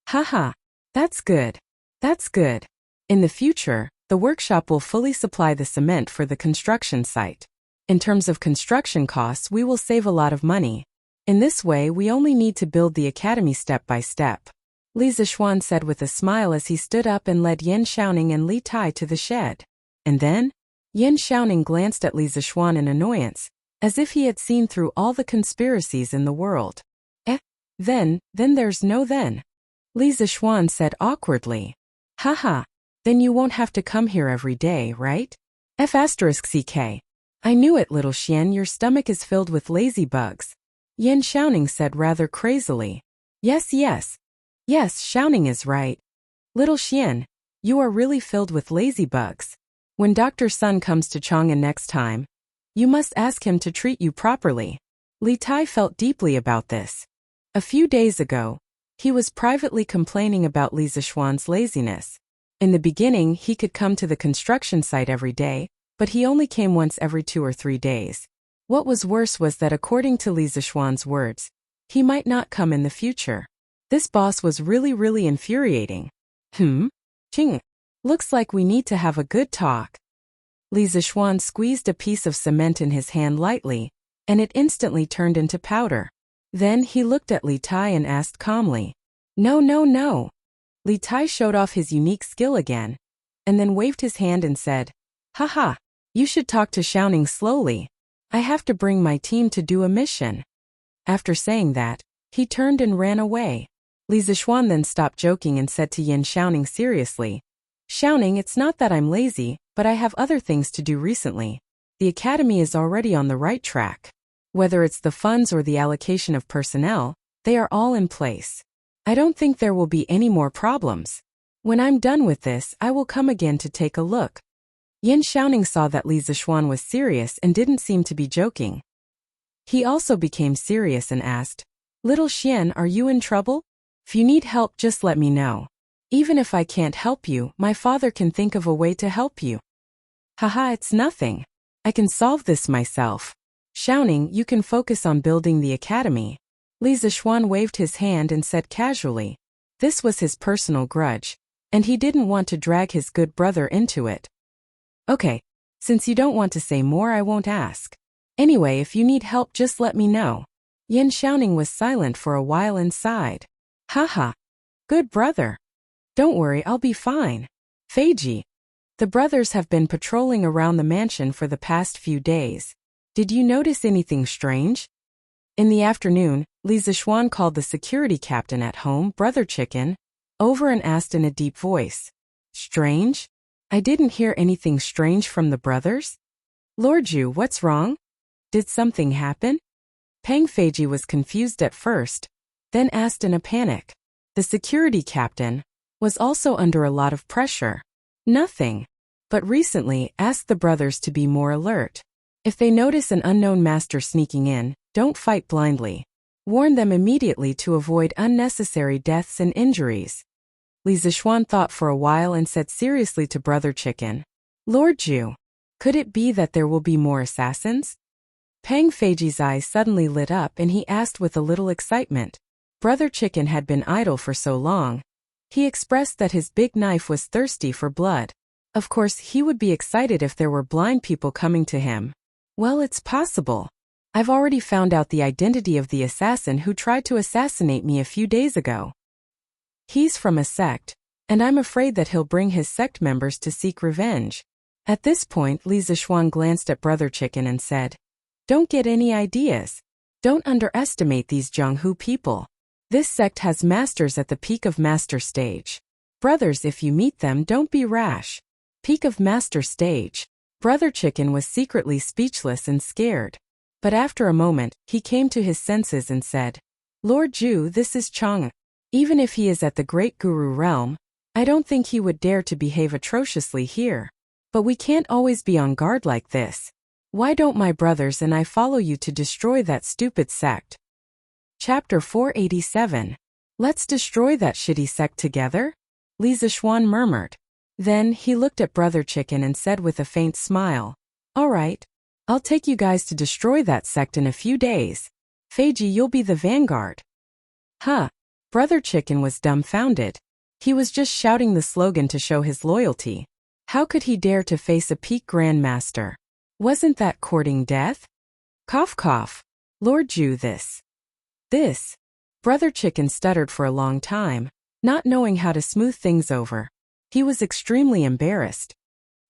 Haha, that's good. That's good. In the future, the workshop will fully supply the cement for the construction site. In terms of construction costs, we will save a lot of money. In this way, we only need to build the academy step by step. Li Zishuan said with a smile as he stood up and led Yan Xiaoning and Li Tai to the shed. And then, Yan Xiaoning glanced at Li Zishuan in annoyance, as if he had seen through all the conspiracies in the world. Then there's no then. Li Zishuan said awkwardly. Haha, then you won't have to come here every day, right? *CK. I knew it, little Xian, your stomach is filled with lazy bugs. Yan Xiaoning said rather crazily. Yes, Xiaoning is right. Little Xian, you are really filled with lazy bugs. When Dr. Sun comes to Chang'an next time, you must ask him to treat you properly. Li Tai felt deeply about this. A few days ago, he was privately complaining about Li Zishuan's laziness. In the beginning, he could come to the construction site every day, but he only came once every 2 or 3 days. What was worse was that according to Li Zishuan's words, he might not come in the future. This boss was really infuriating. Ching. Looks like we need to have a good talk. Li Zishuan squeezed a piece of cement in his hand lightly, and it instantly turned into powder. Then he looked at Li Tai and asked calmly. No. Li Tai showed off his unique skill again. and then waved his hand and said, "Haha, you should talk to Xiaoning slowly. I have to bring my team to do a mission." After saying that, he turned and ran away. Li Zixuan then stopped joking and said to Yin Xiaoning seriously, "Xiaoning, it's not that I'm lazy, but I have other things to do recently. The academy is already on the right track. Whether it's the funds or the allocation of personnel, they are all in place. I don't think there will be any more problems. When I'm done with this, I will come again to take a look." Yin Xiaoning saw that Li Zixuan was serious and didn't seem to be joking. He also became serious and asked, "Little Xian, are you in trouble? If you need help, just let me know. Even if I can't help you, my father can think of a way to help you." "Haha, it's nothing. I can solve this myself. Xiaoning, you can focus on building the academy." Li Zixuan waved his hand and said casually. This was his personal grudge, and he didn't want to drag his good brother into it. "Okay, since you don't want to say more, I won't ask. Anyway, if you need help, just let me know." Yin Xiaoning was silent for a while and sighed. "Haha, good brother. Don't worry, I'll be fine." Feiji. The brothers have been patrolling around the mansion for the past few days. Did you notice anything strange? In the afternoon, Li Zixuan called the security captain at home, Brother Chicken, over and asked in a deep voice, "Strange? I didn't hear anything strange from the brothers. Lord Ju, what's wrong? Did something happen?" Peng Feiji was confused at first, then asked in a panic. The security captain was also under a lot of pressure. "Nothing. But recently, asked the brothers to be more alert. If they notice an unknown master sneaking in, don't fight blindly. Warn them immediately to avoid unnecessary deaths and injuries." Li Zixuan thought for a while and said seriously to Brother Chicken, "Lord Ju, could it be that there will be more assassins?" Peng Feiji's eyes suddenly lit up and he asked with a little excitement. Brother Chicken had been idle for so long. He expressed that his big knife was thirsty for blood. Of course, he would be excited if there were blind people coming to him. "Well, it's possible. I've already found out the identity of the assassin who tried to assassinate me a few days ago. He's from a sect, and I'm afraid that he'll bring his sect members to seek revenge." At this point, Li Zixuan glanced at Brother Chicken and said, "Don't get any ideas. Don't underestimate these Jianghu people. This sect has masters at the peak of master stage. Brothers, if you meet them, don't be rash." Peak of master stage. Brother Chicken was secretly speechless and scared. But after a moment, he came to his senses and said, "Lord Ju, this is Chang. Even if he is at the great guru realm, I don't think he would dare to behave atrociously here. But we can't always be on guard like this. Why don't my brothers and I follow you to destroy that stupid sect?" Chapter 487. "Let's destroy that shitty sect together?" Li Zixuan murmured. Then he looked at Brother Chicken and said with a faint smile, "All right. I'll take you guys to destroy that sect in a few days. Feiji, you'll be the vanguard." Huh. Brother Chicken was dumbfounded. He was just shouting the slogan to show his loyalty. How could he dare to face a peak grandmaster? Wasn't that courting death? Cough cough. Lord Ju, this. Brother Chicken stuttered for a long time, not knowing how to smooth things over. He was extremely embarrassed.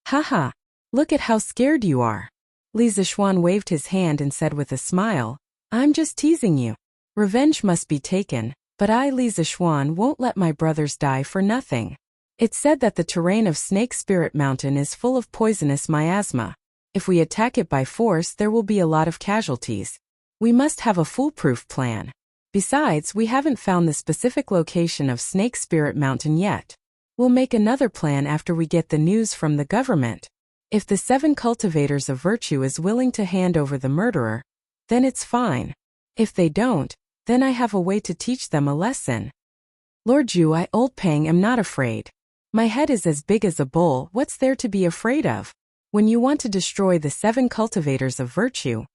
"Haha, look at how scared you are." Li Zixuan waved his hand and said with a smile, "I'm just teasing you. Revenge must be taken, but I, Li Zixuan, won't let my brothers die for nothing. It's said that the terrain of Snake Spirit Mountain is full of poisonous miasma. If we attack it by force, there will be a lot of casualties. We must have a foolproof plan. Besides, we haven't found the specific location of Snake Spirit Mountain yet. We'll make another plan after we get the news from the government. If the 7 cultivators of virtue is willing to hand over the murderer, then it's fine. If they don't, then I have a way to teach them a lesson." "Lord Ju, I, Old Peng, am not afraid. My head is as big as a bowl. What's there to be afraid of? When you want to destroy the 7 cultivators of virtue,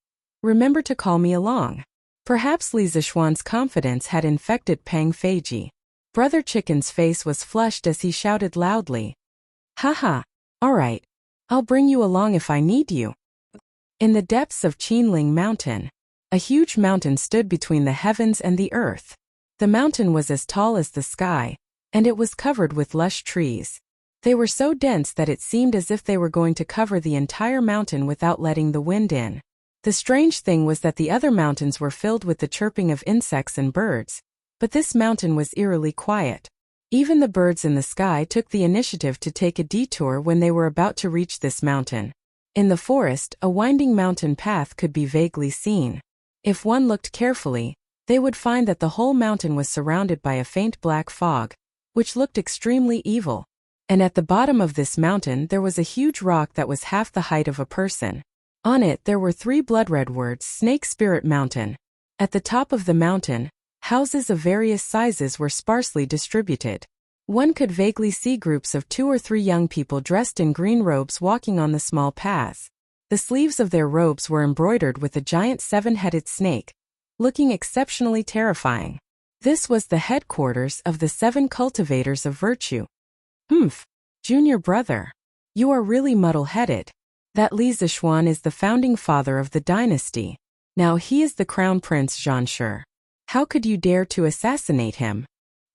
remember to call me along." Perhaps Li Zixuan's confidence had infected Peng Feiji. Brother Chicken's face was flushed as he shouted loudly, "Haha, all right. I'll bring you along if I need you." In the depths of Qinling Mountain, a huge mountain stood between the heavens and the earth. The mountain was as tall as the sky, and it was covered with lush trees. They were so dense that it seemed as if they were going to cover the entire mountain without letting the wind in. The strange thing was that the other mountains were filled with the chirping of insects and birds, but this mountain was eerily quiet. Even the birds in the sky took the initiative to take a detour when they were about to reach this mountain. In the forest, a winding mountain path could be vaguely seen. If one looked carefully, they would find that the whole mountain was surrounded by a faint black fog, which looked extremely evil. And at the bottom of this mountain there was a huge rock that was half the height of a person. On it there were 3 blood-red words, Snake Spirit Mountain. At the top of the mountain, houses of various sizes were sparsely distributed. One could vaguely see groups of 2 or 3 young people dressed in green robes walking on the small paths. The sleeves of their robes were embroidered with a giant 7-headed snake, looking exceptionally terrifying. This was the headquarters of the 7 cultivators of virtue. Junior brother. You are really muddle-headed. That Li Zishuan is the founding father of the dynasty. Now he is the crown prince Zhanshi. How could you dare to assassinate him?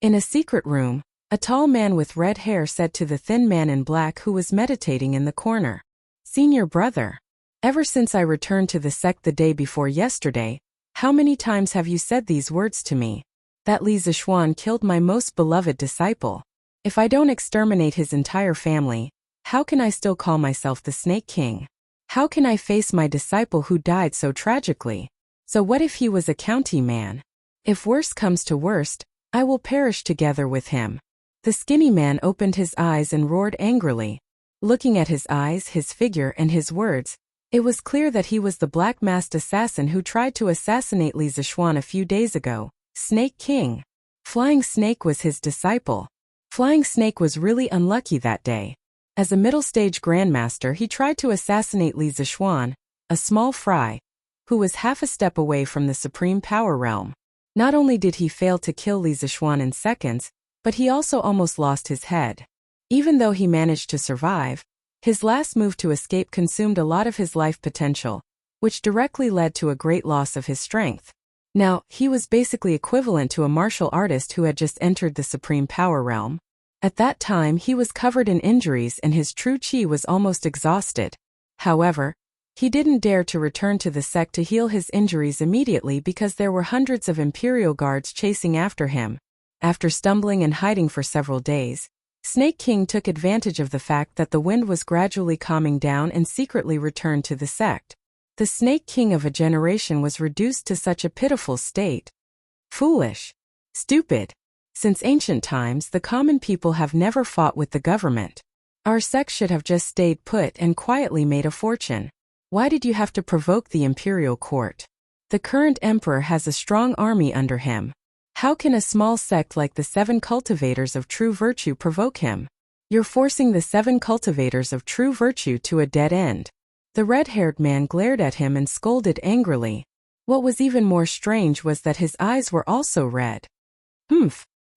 In a secret room, a tall man with red hair said to the thin man in black who was meditating in the corner. Senior brother. Ever since I returned to the sect the day before yesterday, how many times have you said these words to me? That Li Zishuan killed my most beloved disciple. If I don't exterminate his entire family, how can I still call myself the Snake King? How can I face my disciple who died so tragically? So what if he was a county man? If worst comes to worst, I will perish together with him. The skinny man opened his eyes and roared angrily. Looking at his eyes, his figure, and his words, it was clear that he was the black-masked assassin who tried to assassinate Li Zishuan a few days ago. Snake King. Flying Snake was his disciple. Flying Snake was really unlucky that day. As a middle-stage grandmaster, he tried to assassinate Li Zishuan, a small fry, who was half a step away from the supreme power realm. Not only did he fail to kill Li Zishuan in seconds, but he also almost lost his head. Even though he managed to survive, his last move to escape consumed a lot of his life potential, which directly led to a great loss of his strength. Now, he was basically equivalent to a martial artist who had just entered the supreme power realm. At that time he was covered in injuries and his true chi was almost exhausted. However, he didn't dare to return to the sect to heal his injuries immediately because there were hundreds of Imperial guards chasing after him. After stumbling and hiding for several days, Snake King took advantage of the fact that the wind was gradually calming down and secretly returned to the sect. The Snake King of a generation was reduced to such a pitiful state. Foolish. Stupid. Since ancient times, the common people have never fought with the government. Our sect should have just stayed put and quietly made a fortune. Why did you have to provoke the imperial court? The current emperor has a strong army under him. How can a small sect like the 7 cultivators of true virtue provoke him? You're forcing the 7 cultivators of true virtue to a dead end. The red-haired man glared at him and scolded angrily. What was even more strange was that his eyes were also red.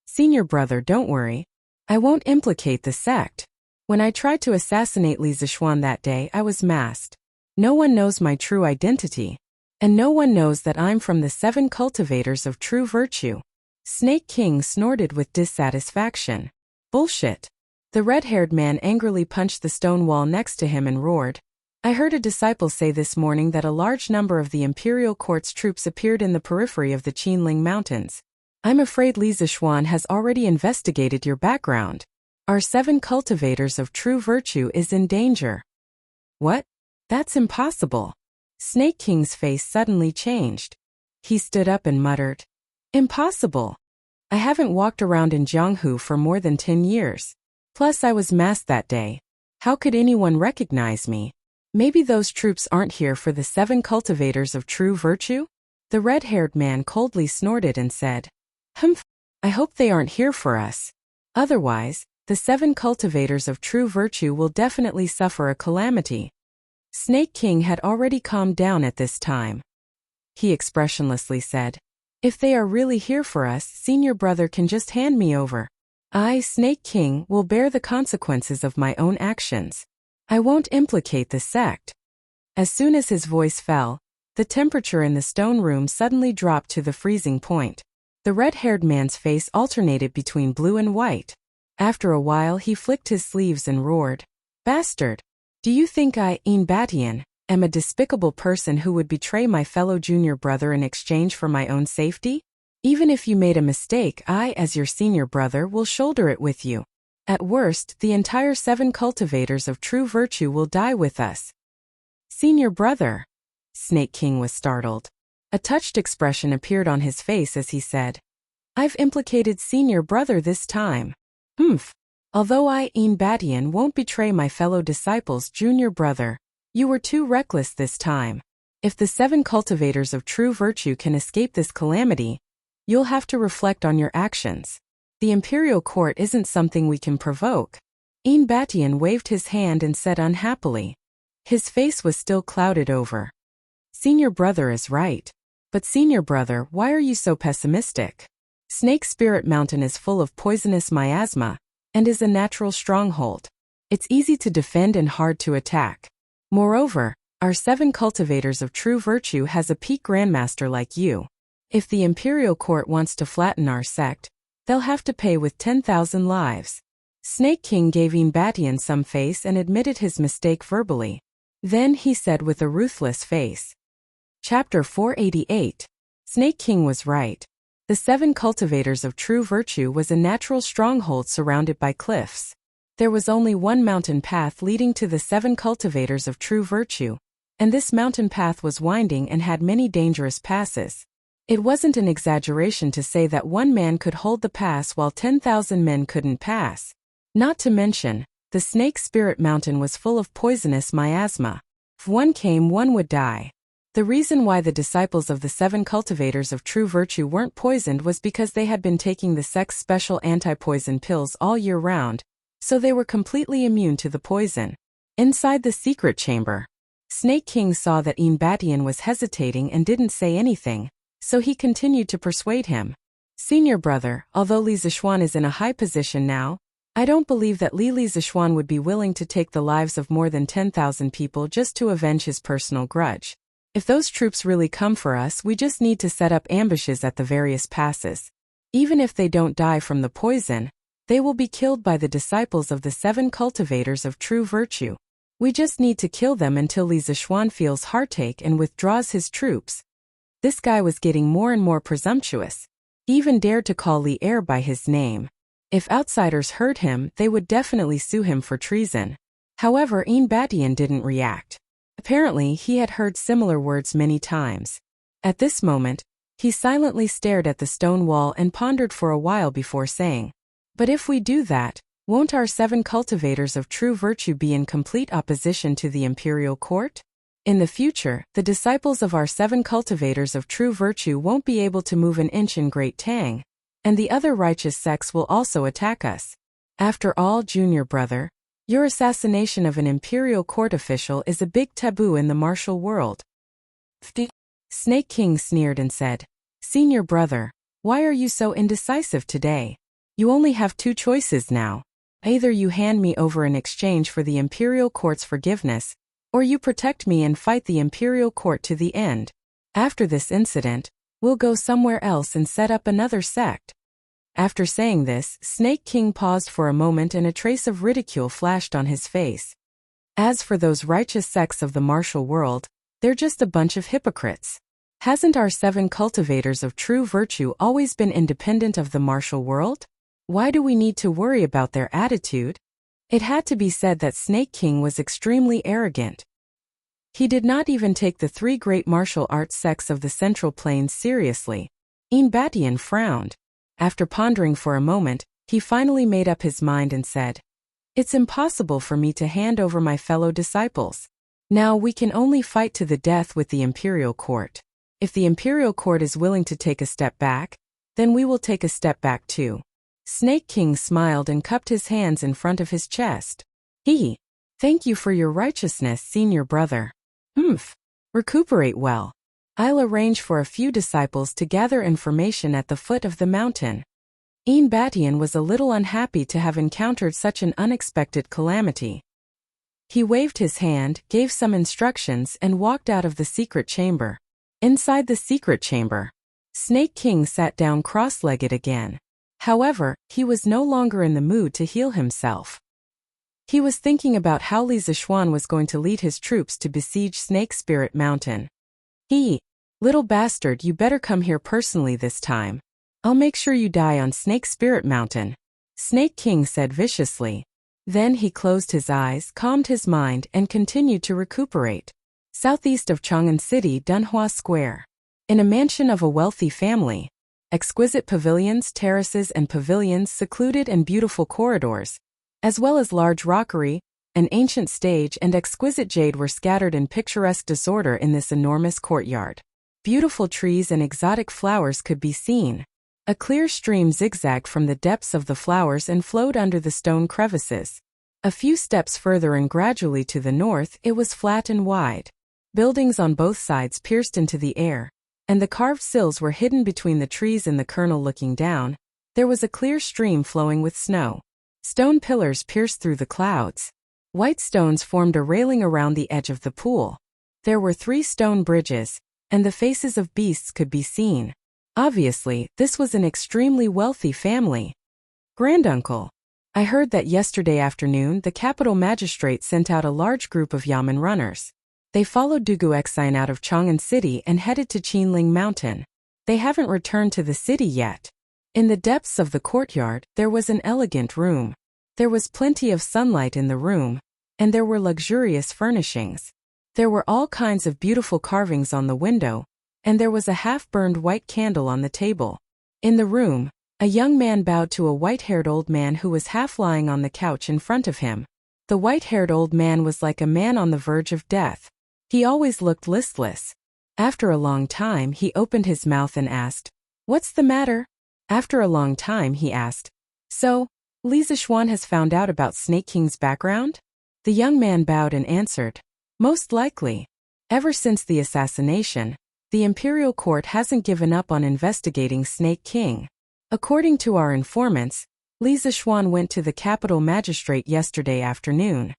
Senior brother, don't worry. I won't implicate the sect. When I tried to assassinate Li Zishuan that day, I was masked. No one knows my true identity. And no one knows that I'm from the 7 cultivators of true virtue. Snake King snorted with dissatisfaction. Bullshit. The red-haired man angrily punched the stone wall next to him and roared. I heard a disciple say this morning that a large number of the imperial court's troops appeared in the periphery of the Qinling Mountains. I'm afraid Li Zishuan has already investigated your background. Our 7 cultivators of true virtue is in danger. What? That's impossible. Snake King's face suddenly changed. He stood up and muttered. Impossible. I haven't walked around in Jianghu for more than 10 years. Plus I was masked that day. How could anyone recognize me? Maybe those troops aren't here for the 7 cultivators of true virtue? The red-haired man coldly snorted and said. I hope they aren't here for us. Otherwise, the 7 cultivators of true virtue will definitely suffer a calamity. Snake King had already calmed down at this time. He expressionlessly said, If they are really here for us, senior brother can just hand me over. I, Snake King, will bear the consequences of my own actions. I won't implicate the sect. As soon as his voice fell, the temperature in the stone room suddenly dropped to the freezing point. The red-haired man's face alternated between blue and white. After a while he flicked his sleeves and roared, "Bastard! Do you think I, Batian, am a despicable person who would betray my fellow junior brother in exchange for my own safety? Even if you made a mistake, I, as your senior brother, will shoulder it with you. At worst, the entire 7 cultivators of true virtue will die with us." "Senior brother?" Snake King was startled. A touched expression appeared on his face as he said, "I've implicated senior brother this time. Humph. Although I, Batian, won't betray my fellow disciples, junior brother, you were too reckless this time. If the 7 cultivators of true virtue can escape this calamity, you'll have to reflect on your actions. The imperial court isn't something we can provoke." Batian waved his hand and said unhappily. His face was still clouded over. "Senior brother is right. But senior brother, why are you so pessimistic? Snake Spirit Mountain is full of poisonous miasma, and is a natural stronghold. It's easy to defend and hard to attack. Moreover, our 7 cultivators of true virtue has a peak grandmaster like you. If the imperial court wants to flatten our sect, they'll have to pay with 10,000 lives." Snake King gave Batian some face and admitted his mistake verbally. Then he said with a ruthless face. Chapter 488. Snake King was right. The 7 cultivators of true virtue was a natural stronghold surrounded by cliffs. There was only one mountain path leading to the 7 cultivators of true virtue, and this mountain path was winding and had many dangerous passes. It wasn't an exaggeration to say that one man could hold the pass while 10,000 men couldn't pass. Not to mention, the Snake Spirit Mountain was full of poisonous miasma. If one came, one would die. The reason why the disciples of the 7 cultivators of true virtue weren't poisoned was because they had been taking the sect's special anti-poison pills all year round, so they were completely immune to the poison. Inside the secret chamber, Snake King saw that Batian was hesitating and didn't say anything, so he continued to persuade him. "Senior brother, although Li Zixuan is in a high position now, I don't believe that Li Zixuan would be willing to take the lives of more than 10,000 people just to avenge his personal grudge. If those troops really come for us, we just need to set up ambushes at the various passes. Even if they don't die from the poison, they will be killed by the disciples of the 7 cultivators of true virtue. We just need to kill them until Li Zixuan feels heartache and withdraws his troops." This guy was getting more and more presumptuous. He even dared to call Li Er by his name. If outsiders heard him, they would definitely sue him for treason. However, Batian didn't react. Apparently, he had heard similar words many times. At this moment, he silently stared at the stone wall and pondered for a while before saying, "But if we do that, won't our 7 cultivators of true virtue be in complete opposition to the imperial court? In the future, the disciples of our 7 cultivators of true virtue won't be able to move an inch in Great Tang, and the other righteous sects will also attack us. After all, junior brother, your assassination of an imperial court official is a big taboo in the martial world." Snake King sneered and said, "Senior brother, why are you so indecisive today? You only have 2 choices now. Either you hand me over in exchange for the imperial court's forgiveness, or you protect me and fight the imperial court to the end. After this incident, we'll go somewhere else and set up another sect." After saying this, Snake King paused for a moment and a trace of ridicule flashed on his face. "As for those righteous sects of the martial world, they're just a bunch of hypocrites. Hasn't our 7 cultivators of true virtue always been independent of the martial world? Why do we need to worry about their attitude?" It had to be said that Snake King was extremely arrogant. He did not even take the 3 great martial arts sects of the Central Plains seriously. Batian frowned. After pondering for a moment, he finally made up his mind and said, "It's impossible for me to hand over my fellow disciples. Now we can only fight to the death with the imperial court. If the imperial court is willing to take a step back, then we will take a step back too." Snake King smiled and cupped his hands in front of his chest. "Thank you for your righteousness, senior brother. Recuperate well. I'll arrange for a few disciples to gather information at the foot of the mountain." Batian was a little unhappy to have encountered such an unexpected calamity. He waved his hand, gave some instructions, and walked out of the secret chamber. Inside the secret chamber, Snake King sat down cross-legged again. However, he was no longer in the mood to heal himself. He was thinking about how Li Zishuan was going to lead his troops to besiege Snake Spirit Mountain. Little bastard, you better come here personally this time. I'll make sure you die on Snake Spirit Mountain, Snake King said viciously. Then he closed his eyes, calmed his mind, and continued to recuperate. Southeast of Chang'an City, Dunhua Square. In a mansion of a wealthy family. Exquisite pavilions, terraces and pavilions, secluded and beautiful corridors, as well as large rockery, an ancient stage and exquisite jade were scattered in picturesque disorder in this enormous courtyard. Beautiful trees and exotic flowers could be seen. A clear stream zigzagged from the depths of the flowers and flowed under the stone crevices. A few steps further and gradually to the north, it was flat and wide. Buildings on both sides pierced into the air, and the carved sills were hidden between the trees. In the kernel looking down, there was a clear stream flowing with snow. Stone pillars pierced through the clouds. White stones formed a railing around the edge of the pool. There were 3 stone bridges, and the faces of beasts could be seen. Obviously, this was an extremely wealthy family. Granduncle, I heard that yesterday afternoon the capital magistrate sent out a large group of Yamen runners. They followed Dugu Exine out of Chang'an City and headed to Qinling Mountain. They haven't returned to the city yet. In the depths of the courtyard, there was an elegant room. There was plenty of sunlight in the room, and there were luxurious furnishings. There were all kinds of beautiful carvings on the window, and there was a half-burned white candle on the table. In the room, a young man bowed to a white-haired old man who was half lying on the couch in front of him. The white-haired old man was like a man on the verge of death. He always looked listless. After a long time, he opened his mouth and asked, "What's the matter?" After a long time, he asked, "So, Li Zishuan has found out about Snake King's background?" The young man bowed and answered, "Most likely. Ever since the assassination, the imperial court hasn't given up on investigating Snake King. According to our informants, Li Zishuan went to the capital magistrate yesterday afternoon.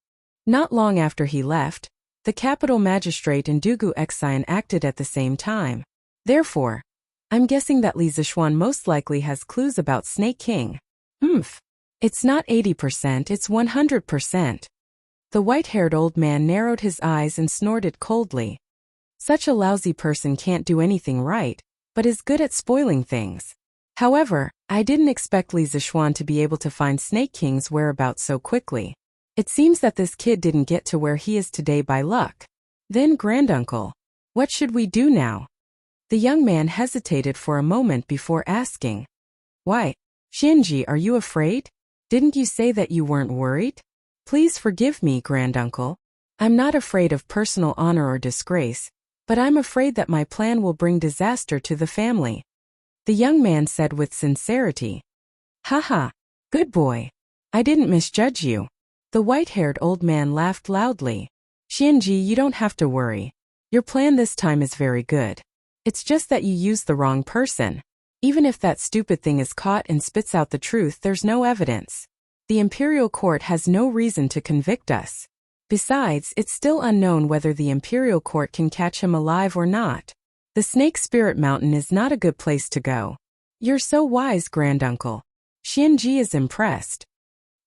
Not long after he left, the capital magistrate and Dugu Exine acted at the same time. Therefore, I'm guessing that Li Zishuan most likely has clues about Snake King." It's not 80%, it's 100%. The white-haired old man narrowed his eyes and snorted coldly. Such a lousy person can't do anything right, but is good at spoiling things. However, I didn't expect Li Zishuan to be able to find Snake King's whereabouts so quickly. It seems that this kid didn't get to where he is today by luck. Then, Granduncle, what should we do now? The young man hesitated for a moment before asking, "Why, Shinji, are you afraid? Didn't you say that you weren't worried?" "Please forgive me, Granduncle. I'm not afraid of personal honor or disgrace, but I'm afraid that my plan will bring disaster to the family," the young man said with sincerity. "Haha, good boy. I didn't misjudge you." The white-haired old man laughed loudly. "Shinji, you don't have to worry. Your plan this time is very good. It's just that you used the wrong person. Even if that stupid thing is caught and spits out the truth, there's no evidence. The imperial court has no reason to convict us. Besides, it's still unknown whether the imperial court can catch him alive or not. The Snake Spirit Mountain is not a good place to go." "You're so wise, Granduncle. Shinji is impressed."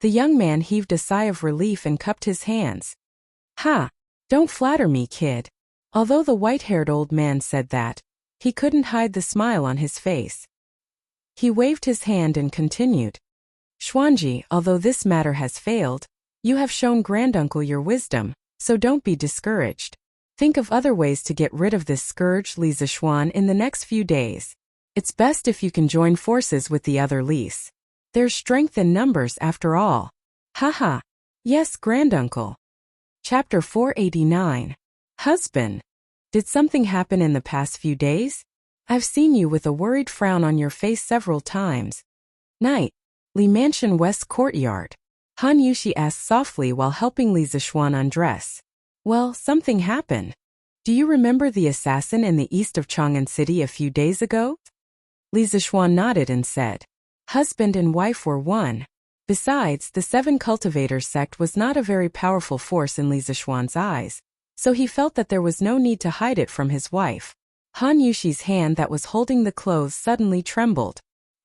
The young man heaved a sigh of relief and cupped his hands. "Ha! Don't flatter me, kid." Although the white-haired old man said that, he couldn't hide the smile on his face. He waved his hand and continued, "Xuanji, although this matter has failed, you have shown Granduncle your wisdom, so don't be discouraged. Think of other ways to get rid of this scourge Li Zishuan in the next few days. It's best if you can join forces with the other Lis. There's strength in numbers after all." "Haha. Yes, Granduncle." Chapter 489. Husband. Did something happen in the past few days? I've seen you with a worried frown on your face several times. Night. Li Mansion West Courtyard. Han Yushi asked softly while helping Li Zishuan undress. "Well, something happened. Do you remember the assassin in the east of Chang'an City a few days ago?" Li Zishuan nodded and said, "Husband and wife were one. Besides, the 7 Cultivators sect was not a very powerful force in Li Zishuan's eyes, so he felt that there was no need to hide it from his wife." Han Yushi's hand that was holding the clothes suddenly trembled.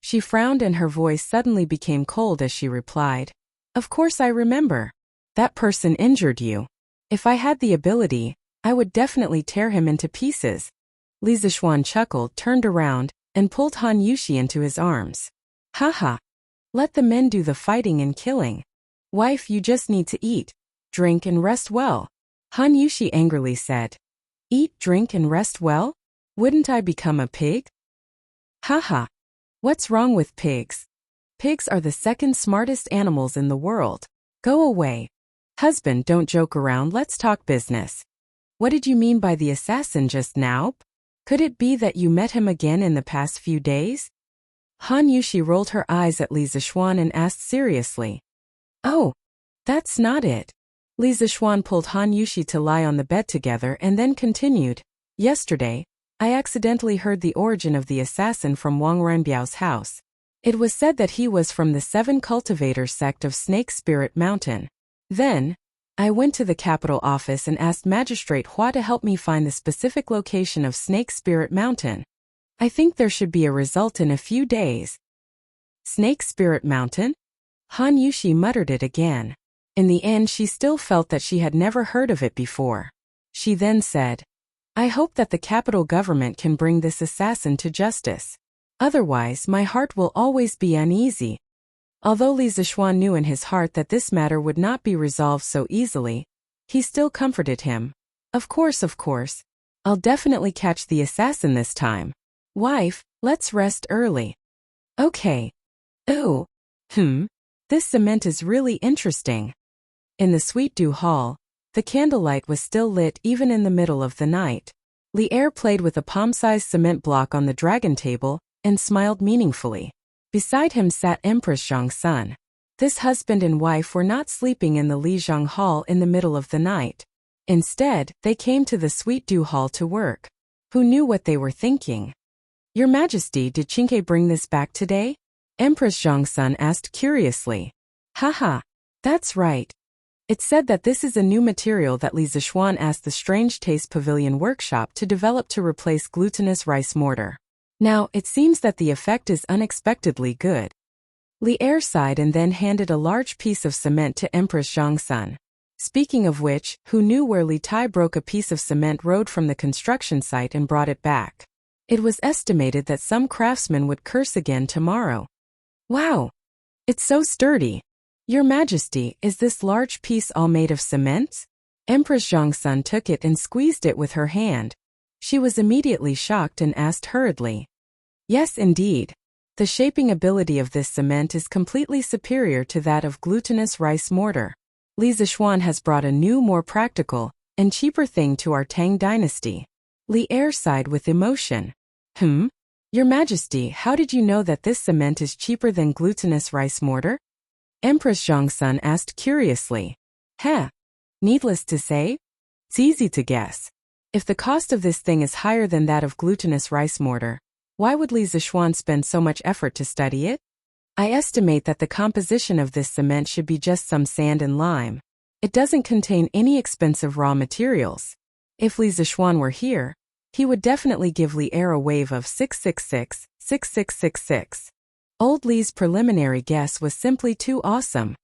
She frowned and her voice suddenly became cold as she replied, "Of course I remember. That person injured you. If I had the ability, I would definitely tear him into pieces." Li Zixuan chuckled, turned around, and pulled Han Yushi into his arms. "Haha. Let the men do the fighting and killing. Wife, you just need to eat, drink and rest well." Han Yushi angrily said. "Eat, drink and rest well? Wouldn't I become a pig?" "Haha. What's wrong with pigs? Pigs are the second smartest animals in the world. Go away. Husband, don't joke around, let's talk business. What did you mean by the assassin just now? Could it be that you met him again in the past few days?" Han Yushi rolled her eyes at Li Zixuan and asked seriously. "Oh, that's not it." Li Zixuan pulled Han Yushi to lie on the bed together and then continued, "Yesterday, I accidentally heard the origin of the assassin from Wang Renbiao's house. It was said that he was from the Seven Cultivators sect of Snake Spirit Mountain. Then, I went to the capital office and asked Magistrate Hua to help me find the specific location of Snake Spirit Mountain. I think there should be a result in a few days." Snake Spirit Mountain? Han Yushi muttered it again. In the end, she still felt that she had never heard of it before. She then said, "I hope that the capital government can bring this assassin to justice. Otherwise, my heart will always be uneasy." Although Li Zixuan knew in his heart that this matter would not be resolved so easily, he still comforted him. Of course. I'll definitely catch the assassin this time. Wife, let's rest early." "Okay." "Oh. This cement is really interesting." In the Sweet Dew Hall, the candlelight was still lit even in the middle of the night. Li Er played with a palm-sized cement block on the dragon table and smiled meaningfully. Beside him sat Empress Zhang's son. This husband and wife were not sleeping in the Li Zhang Hall in the middle of the night. Instead, they came to the Sweet Dew Hall to work. Who knew what they were thinking? "Your Majesty, did Qingke bring this back today?" Empress Zhang's son asked curiously. "Haha. That's right. It's said that this is a new material that Li Zixuan asked the Strange Taste Pavilion workshop to develop to replace glutinous rice mortar. Now, it seems that the effect is unexpectedly good." Li Er sighed and then handed a large piece of cement to Empress Zhang's son. Speaking of which, who knew where Li Tai broke a piece of cement road from the construction site and brought it back? It was estimated that some craftsman would curse again tomorrow. "Wow! It's so sturdy. Your Majesty, is this large piece all made of cement?" Empress Zhang's son took it and squeezed it with her hand. She was immediately shocked and asked hurriedly. "Yes, indeed. The shaping ability of this cement is completely superior to that of glutinous rice mortar. Li Zixuan has brought a new, more practical, and cheaper thing to our Tang dynasty." Li Er sighed with emotion. Your Majesty, how did you know that this cement is cheaper than glutinous rice mortar?" Empress Zhang's son asked curiously. Needless to say, it's easy to guess. If the cost of this thing is higher than that of glutinous rice mortar, why would Li Zixuan spend so much effort to study it? I estimate that the composition of this cement should be just some sand and lime. It doesn't contain any expensive raw materials. If Li Zixuan were here, he would definitely give Li Er a wave of 666, 6666. Old Li's preliminary guess was simply too awesome.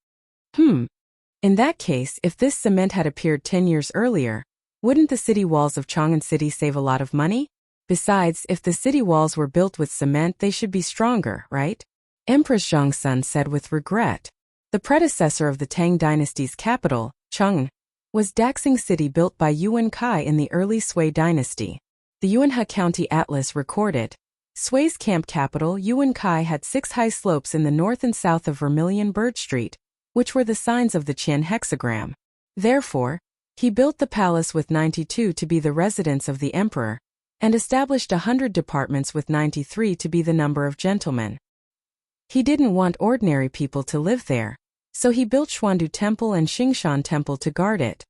In that case, if this cement had appeared 10 years earlier, wouldn't the city walls of Chang'an City save a lot of money? Besides, if the city walls were built with cement, they should be stronger, right? Empress Zhang's son said with regret. The predecessor of the Tang dynasty's capital, Chang'an, was Daxing City, built by Yuan Kai in the early Sui dynasty. The Yuanhe County Atlas recorded, Sui's camp capital, Yuan Kai, had 6 high slopes in the north and south of Vermilion Bird Street, which were the signs of the Qian hexagram. Therefore, he built the palace with 92 to be the residence of the emperor, and established 100 departments with 93 to be the number of gentlemen. He didn't want ordinary people to live there, so he built Xuandu Temple and Xingshan Temple to guard it.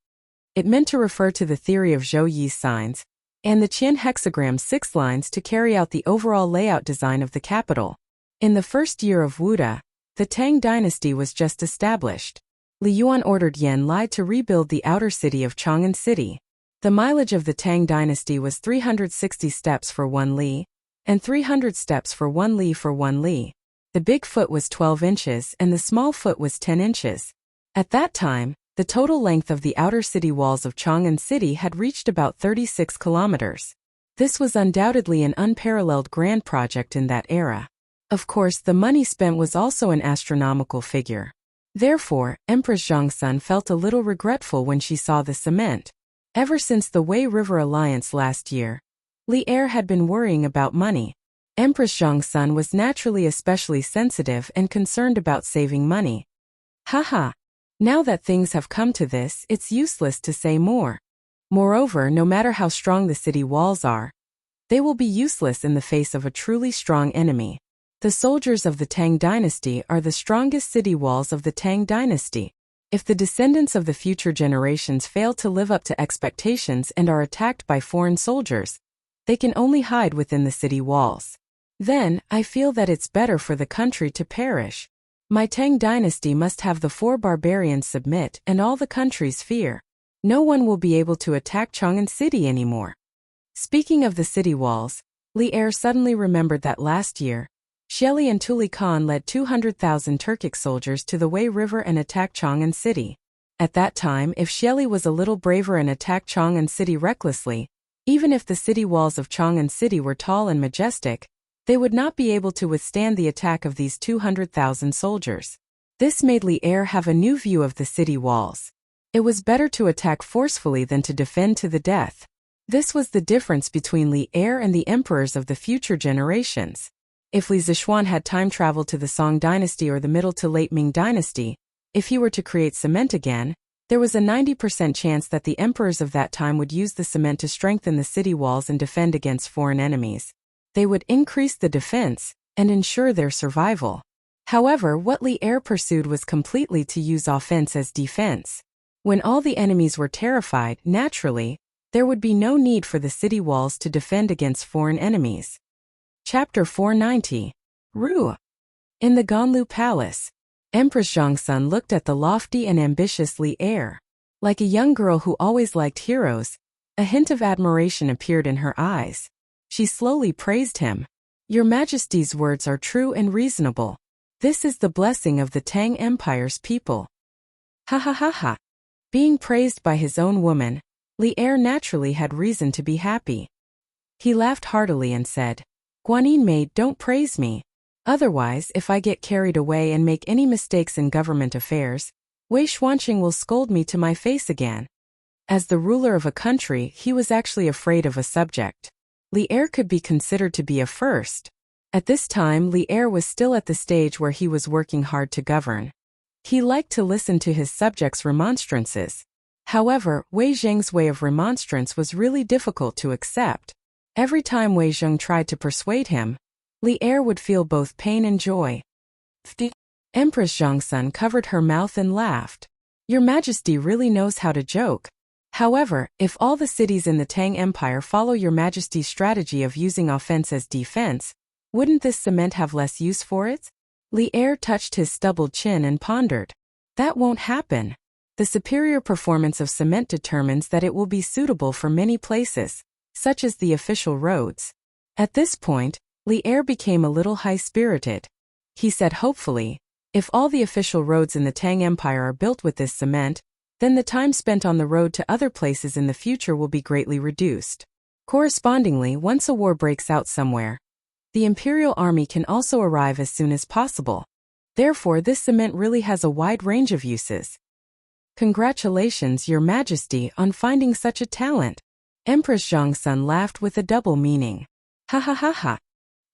It meant to refer to the theory of Zhou Yi's signs, and the Qian hexagram's 6 lines to carry out the overall layout design of the capital. In the first year of Wuda, the Tang dynasty was just established. Li Yuan ordered Yan Lai to rebuild the outer city of Chang'an City. The mileage of the Tang dynasty was 360 steps for 1 li, and 300 steps for 1 li for 1 li. The big foot was 12 inches and the small foot was 10 inches. At that time, the total length of the outer city walls of Chang'an City had reached about 36 kilometers. This was undoubtedly an unparalleled grand project in that era. Of course, the money spent was also an astronomical figure. Therefore, Empress Zhongsun felt a little regretful when she saw the cement. Ever since the Wei River Alliance last year, Li Er had been worrying about money. Empress Zhongsun was naturally especially sensitive and concerned about saving money. Haha. Now that things have come to this, it's useless to say more. Moreover, no matter how strong the city walls are, they will be useless in the face of a truly strong enemy. The soldiers of the Tang dynasty are the strongest city walls of the Tang dynasty. If the descendants of the future generations fail to live up to expectations and are attacked by foreign soldiers, they can only hide within the city walls. Then, I feel that it's better for the country to perish. My Tang dynasty must have the 4 barbarians submit and all the country's fear. No one will be able to attack Chang'an City anymore. Speaking of the city walls, Li Er suddenly remembered that last year, Shelley and Tuli Khan led 200,000 Turkic soldiers to the Wei River and attacked Chang'an City. At that time, if Shelley was a little braver and attacked Chang'an City recklessly, even if the city walls of Chang'an City were tall and majestic, they would not be able to withstand the attack of these 200,000 soldiers. This made Li Er have a new view of the city walls. It was better to attack forcefully than to defend to the death. This was the difference between Li Er and the emperors of the future generations. If Li Zishuan had time traveled to the Song dynasty or the middle to late Ming dynasty, if he were to create cement again, there was a 90% chance that the emperors of that time would use the cement to strengthen the city walls and defend against foreign enemies. They would increase the defense and ensure their survival. However, what Li Er pursued was completely to use offense as defense. When all the enemies were terrified, naturally, there would be no need for the city walls to defend against foreign enemies. Chapter 490. Ru. In the Ganlu Palace, Empress Zhongsun looked at the lofty and ambitious Li Er. Like a young girl who always liked heroes, a hint of admiration appeared in her eyes. She slowly praised him. Your Majesty's words are true and reasonable. This is the blessing of the Tang Empire's people. Ha ha ha ha. Being praised by his own woman, Li Er naturally had reason to be happy. He laughed heartily and said, Guanyin maid, don't praise me. Otherwise, if I get carried away and make any mistakes in government affairs, Wei Xuanqing will scold me to my face again. As the ruler of a country, he was actually afraid of a subject. Li Er could be considered to be a first. At this time, Li Er was still at the stage where he was working hard to govern. He liked to listen to his subjects' remonstrances. However, Wei Zheng's way of remonstrance was really difficult to accept. Every time Wei Zheng tried to persuade him, Li Er would feel both pain and joy. Empress Zhongsun covered her mouth and laughed. Your Majesty really knows how to joke. However, if all the cities in the Tang Empire follow your Majesty's strategy of using offense as defense, wouldn't this cement have less use for it? Li Er touched his stubbled chin and pondered. That won't happen. The superior performance of cement determines that it will be suitable for many places, such as the official roads. At this point, Li Er became a little high-spirited. He said hopefully, if all the official roads in the Tang Empire are built with this cement, then the time spent on the road to other places in the future will be greatly reduced. Correspondingly, once a war breaks out somewhere, the imperial army can also arrive as soon as possible. Therefore, this cement really has a wide range of uses. Congratulations, Your Majesty, on finding such a talent. Empress Zhongsun laughed with a double meaning. Ha ha ha ha.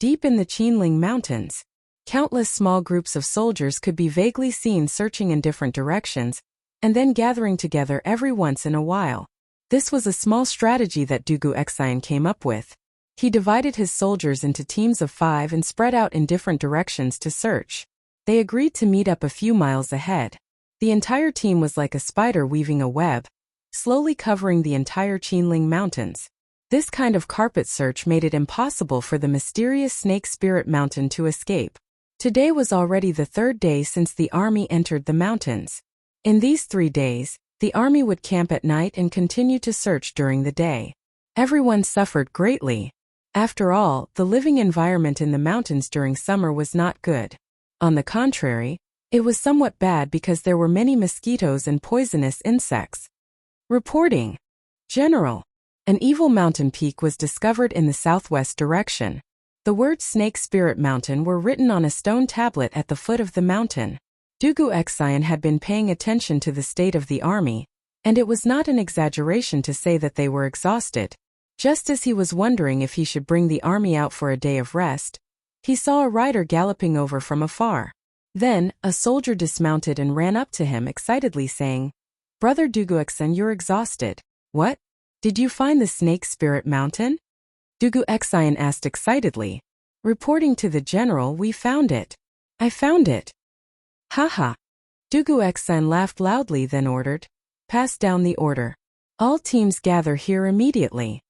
Deep in the Qinling Mountains, countless small groups of soldiers could be vaguely seen searching in different directions, and then gathering together every once in a while. This was a small strategy that Dugu Xian came up with. He divided his soldiers into teams of 5 and spread out in different directions to search. They agreed to meet up a few miles ahead. The entire team was like a spider weaving a web, slowly covering the entire Qinling Mountains. This kind of carpet search made it impossible for the mysterious Snake Spirit Mountain to escape. Today was already the 3rd day since the army entered the mountains. In these 3 days, the army would camp at night and continue to search during the day. Everyone suffered greatly. After all, the living environment in the mountains during summer was not good. On the contrary, it was somewhat bad because there were many mosquitoes and poisonous insects. Reporting. General. An evil mountain peak was discovered in the southwest direction. The words Snake Spirit Mountain were written on a stone tablet at the foot of the mountain. Dugu Xian had been paying attention to the state of the army, and it was not an exaggeration to say that they were exhausted. Just as he was wondering if he should bring the army out for a day of rest, he saw a rider galloping over from afar. Then, a soldier dismounted and ran up to him excitedly saying, "Brother Dugu Xian, you're exhausted. What? Did you find the Snake Spirit Mountain?" Dugu Xian asked excitedly. "Reporting to the general, we found it. I found it." Haha. Dugu Xian laughed loudly, then ordered, "Pass down the order. All teams gather here immediately."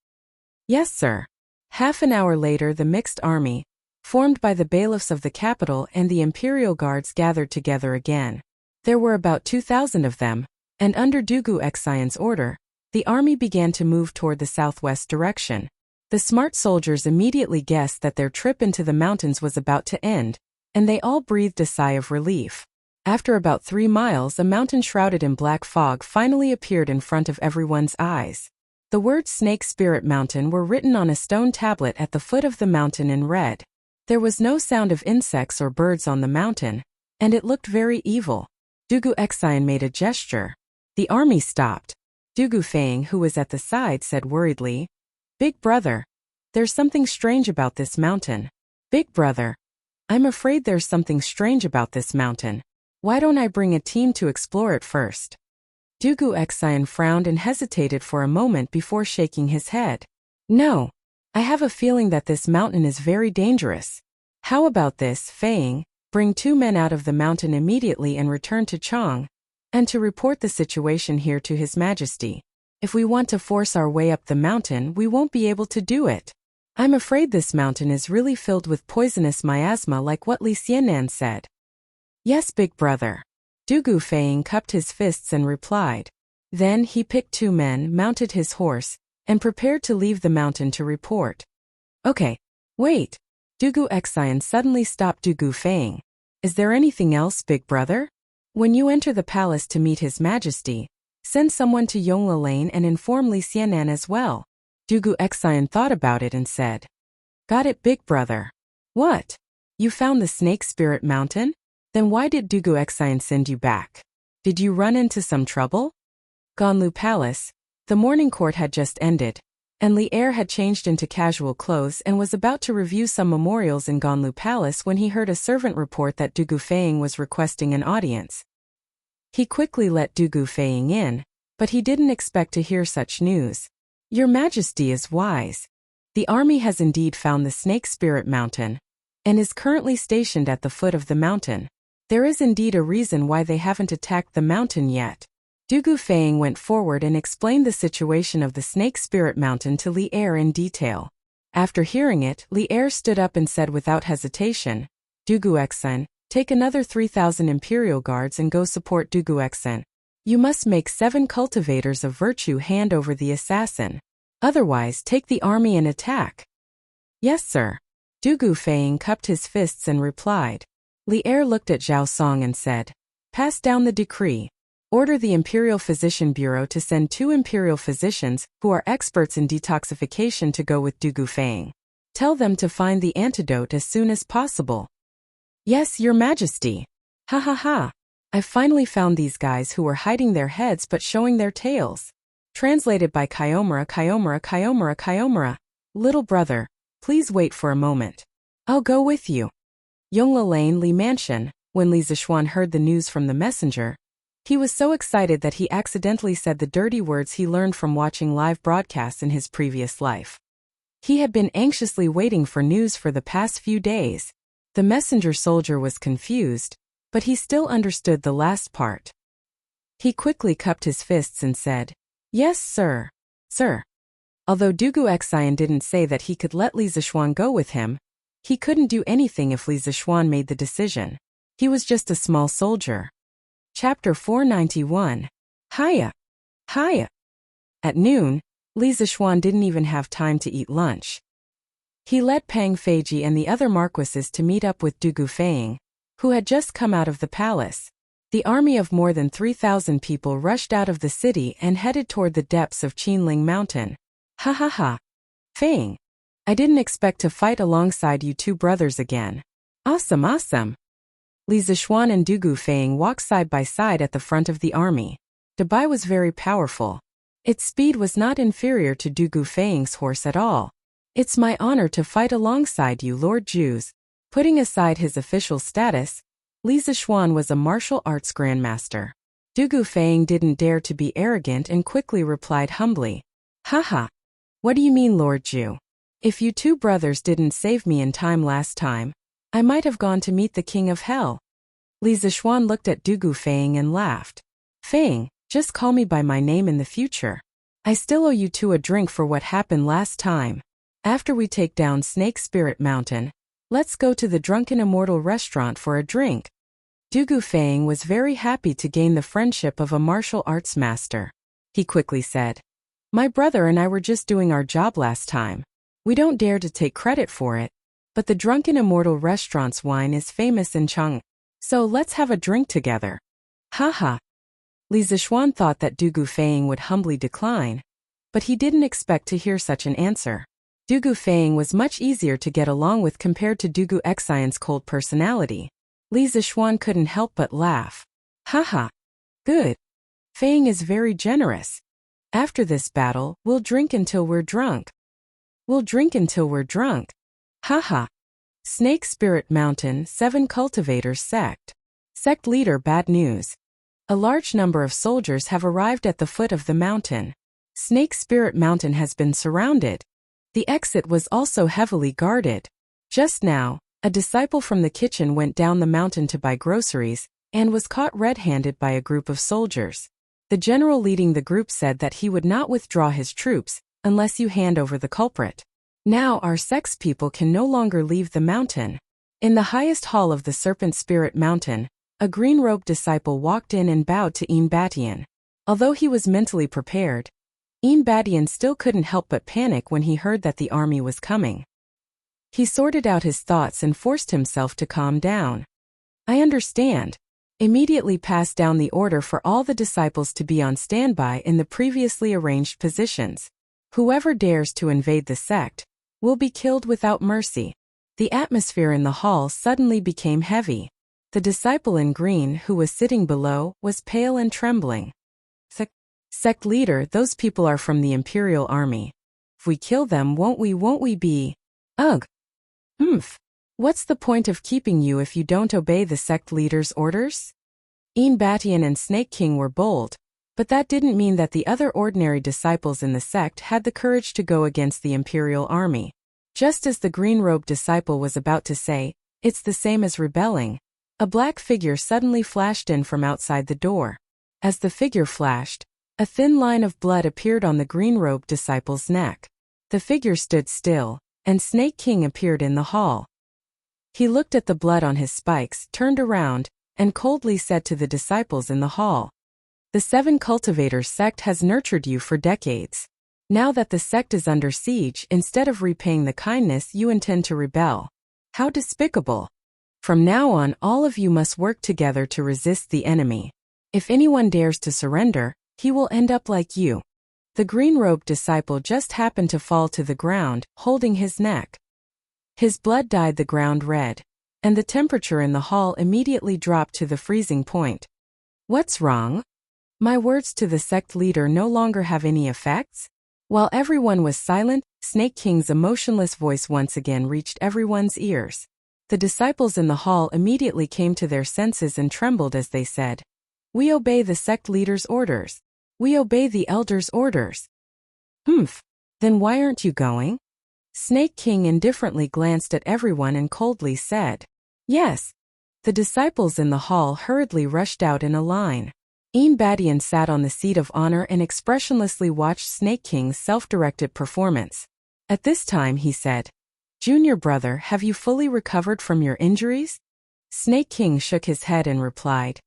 "Yes, sir." Half an hour later, the mixed army, formed by the bailiffs of the capital and the imperial guards, gathered together again. There were about 2,000 of them, and under Dugu Xian's order, the army began to move toward the southwest direction. The smart soldiers immediately guessed that their trip into the mountains was about to end, and they all breathed a sigh of relief. After about 3 miles, a mountain shrouded in black fog finally appeared in front of everyone's eyes. The words Snake Spirit Mountain were written on a stone tablet at the foot of the mountain in red. There was no sound of insects or birds on the mountain, and it looked very evil. Dugu Xian made a gesture. The army stopped. Dugu Feng, who was at the side, said worriedly, "Big brother, there's something strange about this mountain." "Big brother, I'm afraid there's something strange about this mountain. Why don't I bring a team to explore it first?" Dugu Xian frowned and hesitated for a moment before shaking his head. "No. I have a feeling that this mountain is very dangerous. How about this, Feng? Bring 2 men out of the mountain immediately and return to Chang, and to report the situation here to His Majesty. If we want to force our way up the mountain, we won't be able to do it. I'm afraid this mountain is really filled with poisonous miasma like what Li Xianan said." "Yes, big brother." Dugu Feng cupped his fists and replied. Then he picked 2 men, mounted his horse, and prepared to leave the mountain to report. "Okay, wait." Dugu Xian suddenly stopped Dugu Feng. "Is there anything else, big brother? When you enter the palace to meet His Majesty, send someone to Yongla Lane and inform Li Xianan as well." Dugu Xian thought about it and said, "Got it, big brother." "What? You found the Snake Spirit Mountain? Then why did Dugu Xian send you back? Did you run into some trouble?" Ganlu Palace. The morning court had just ended, and Li Er had changed into casual clothes and was about to review some memorials in Ganlu Palace when he heard a servant report that Dugu Feng was requesting an audience. He quickly let Dugu Feng in, but he didn't expect to hear such news. "Your Majesty is wise. The army has indeed found the Snake Spirit Mountain, and is currently stationed at the foot of the mountain. There is indeed a reason why they haven't attacked the mountain yet." Dugu Feng went forward and explained the situation of the Snake Spirit Mountain to Li Er in detail. After hearing it, Li Er stood up and said without hesitation, "Dugu Xian, take another 3,000 imperial guards and go support Dugu Xian. You must make 7 cultivators of virtue hand over the assassin. Otherwise, take the army and attack." "Yes, sir." Dugu Feng cupped his fists and replied. Li Er looked at Zhao Song and said, "Pass down the decree. Order the Imperial Physician Bureau to send 2 imperial physicians who are experts in detoxification to go with Dugu Feng. Tell them to find the antidote as soon as possible." "Yes, Your Majesty." "Ha ha ha. I finally found these guys who were hiding their heads but showing their tails." Translated by Kayomura. "Little brother, please wait for a moment. I'll go with you." Yongla Lane Li Mansion. When Li Zishuan heard the news from the messenger, he was so excited that he accidentally said the dirty words he learned from watching live broadcasts in his previous life. He had been anxiously waiting for news for the past few days. The messenger soldier was confused, but he still understood the last part. He quickly cupped his fists and said, "Yes, sir. Sir." Although Dugu Xian didn't say that he could let Li Zishuan go with him, he couldn't do anything if Li Zishuan made the decision. He was just a small soldier. Chapter 491. Hiya! Hiya! At noon, Li Zishuan didn't even have time to eat lunch. He led Pang Feiji and the other marquises to meet up with Dugu Feng. who had just come out of the palace. The army of more than 3,000 people rushed out of the city and headed toward the depths of Qinling Mountain. Ha ha ha. Fang. I didn't expect to fight alongside you two brothers again. Awesome, awesome. Li Zishuan and Du Gufeng walked side by side at the front of the army. Dabai was very powerful. Its speed was not inferior to Du Gufeng's horse at all. It's my honor to fight alongside you, Lord Juz. Putting aside his official status, Li Zishuan was a martial arts grandmaster. Du Gufeng didn't dare to be arrogant and quickly replied humbly. Haha. What do you mean, Lord Ju? If you two brothers didn't save me in time last time, I might have gone to meet the king of hell. Li Zishuan looked at Du Gufeng and laughed. Feng, just call me by my name in the future. I still owe you two a drink for what happened last time. After we take down Snake Spirit Mountain, let's go to the Drunken Immortal restaurant for a drink. Du Gufeng was very happy to gain the friendship of a martial arts master. He quickly said, My brother and I were just doing our job last time. We don't dare to take credit for it, but the Drunken Immortal restaurant's wine is famous in Cheng, so let's have a drink together. Haha. Li Zishuan thought that Du Gufeng would humbly decline, but he didn't expect to hear such an answer. Du Gufeng was much easier to get along with compared to Du Guxian's cold personality. Li Zishuan couldn't help but laugh. Haha. Good. Feng is very generous. After this battle, we'll drink until we're drunk. We'll drink until we're drunk. Haha. Snake Spirit Mountain 7 Cultivators Sect. Sect Leader, bad news. A large number of soldiers have arrived at the foot of the mountain. Snake Spirit Mountain has been surrounded. The exit was also heavily guarded. Just now, a disciple from the kitchen went down the mountain to buy groceries and was caught red-handed by a group of soldiers. The general leading the group said that he would not withdraw his troops unless you hand over the culprit. Now our sex people can no longer leave the mountain. In the highest hall of the Serpent Spirit Mountain, a green-robed disciple walked in and bowed to Batian. Although he was mentally prepared, Batian still couldn't help but panic when he heard that the army was coming. He sorted out his thoughts and forced himself to calm down. I understand. Immediately passed down the order for all the disciples to be on standby in the previously arranged positions. Whoever dares to invade the sect will be killed without mercy. The atmosphere in the hall suddenly became heavy. The disciple in green who was sitting below was pale and trembling. Sect leader, those people are from the Imperial Army. If we kill them, won't we be? Ugh. What's the point of keeping you if you don't obey the sect leader's orders? Batian and Snake King were bold, but that didn't mean that the other ordinary disciples in the sect had the courage to go against the Imperial Army. Just as the green-robed disciple was about to say, it's the same as rebelling, a black figure suddenly flashed in from outside the door. As the figure flashed, a thin line of blood appeared on the green-robed disciple's neck. The figure stood still, and Snake King appeared in the hall. He looked at the blood on his spikes, turned around, and coldly said to the disciples in the hall, The 7 Cultivators sect has nurtured you for decades. Now that the sect is under siege, instead of repaying the kindness, you intend to rebel. How despicable! From now on, all of you must work together to resist the enemy. If anyone dares to surrender, he will end up like you. The green-robed disciple just happened to fall to the ground, holding his neck. His blood dyed the ground red, and the temperature in the hall immediately dropped to the freezing point. What's wrong? My words to the sect leader no longer have any effects? While everyone was silent, Snake King's emotionless voice once again reached everyone's ears. The disciples in the hall immediately came to their senses and trembled as they said, We obey the sect leader's orders. We obey the elder's orders. Then why aren't you going? Snake King indifferently glanced at everyone and coldly said, Yes. The disciples in the hall hurriedly rushed out in a line. Batian sat on the seat of honor and expressionlessly watched Snake King's self-directed performance. At this time he said, Junior brother, have you fully recovered from your injuries? Snake King shook his head and replied,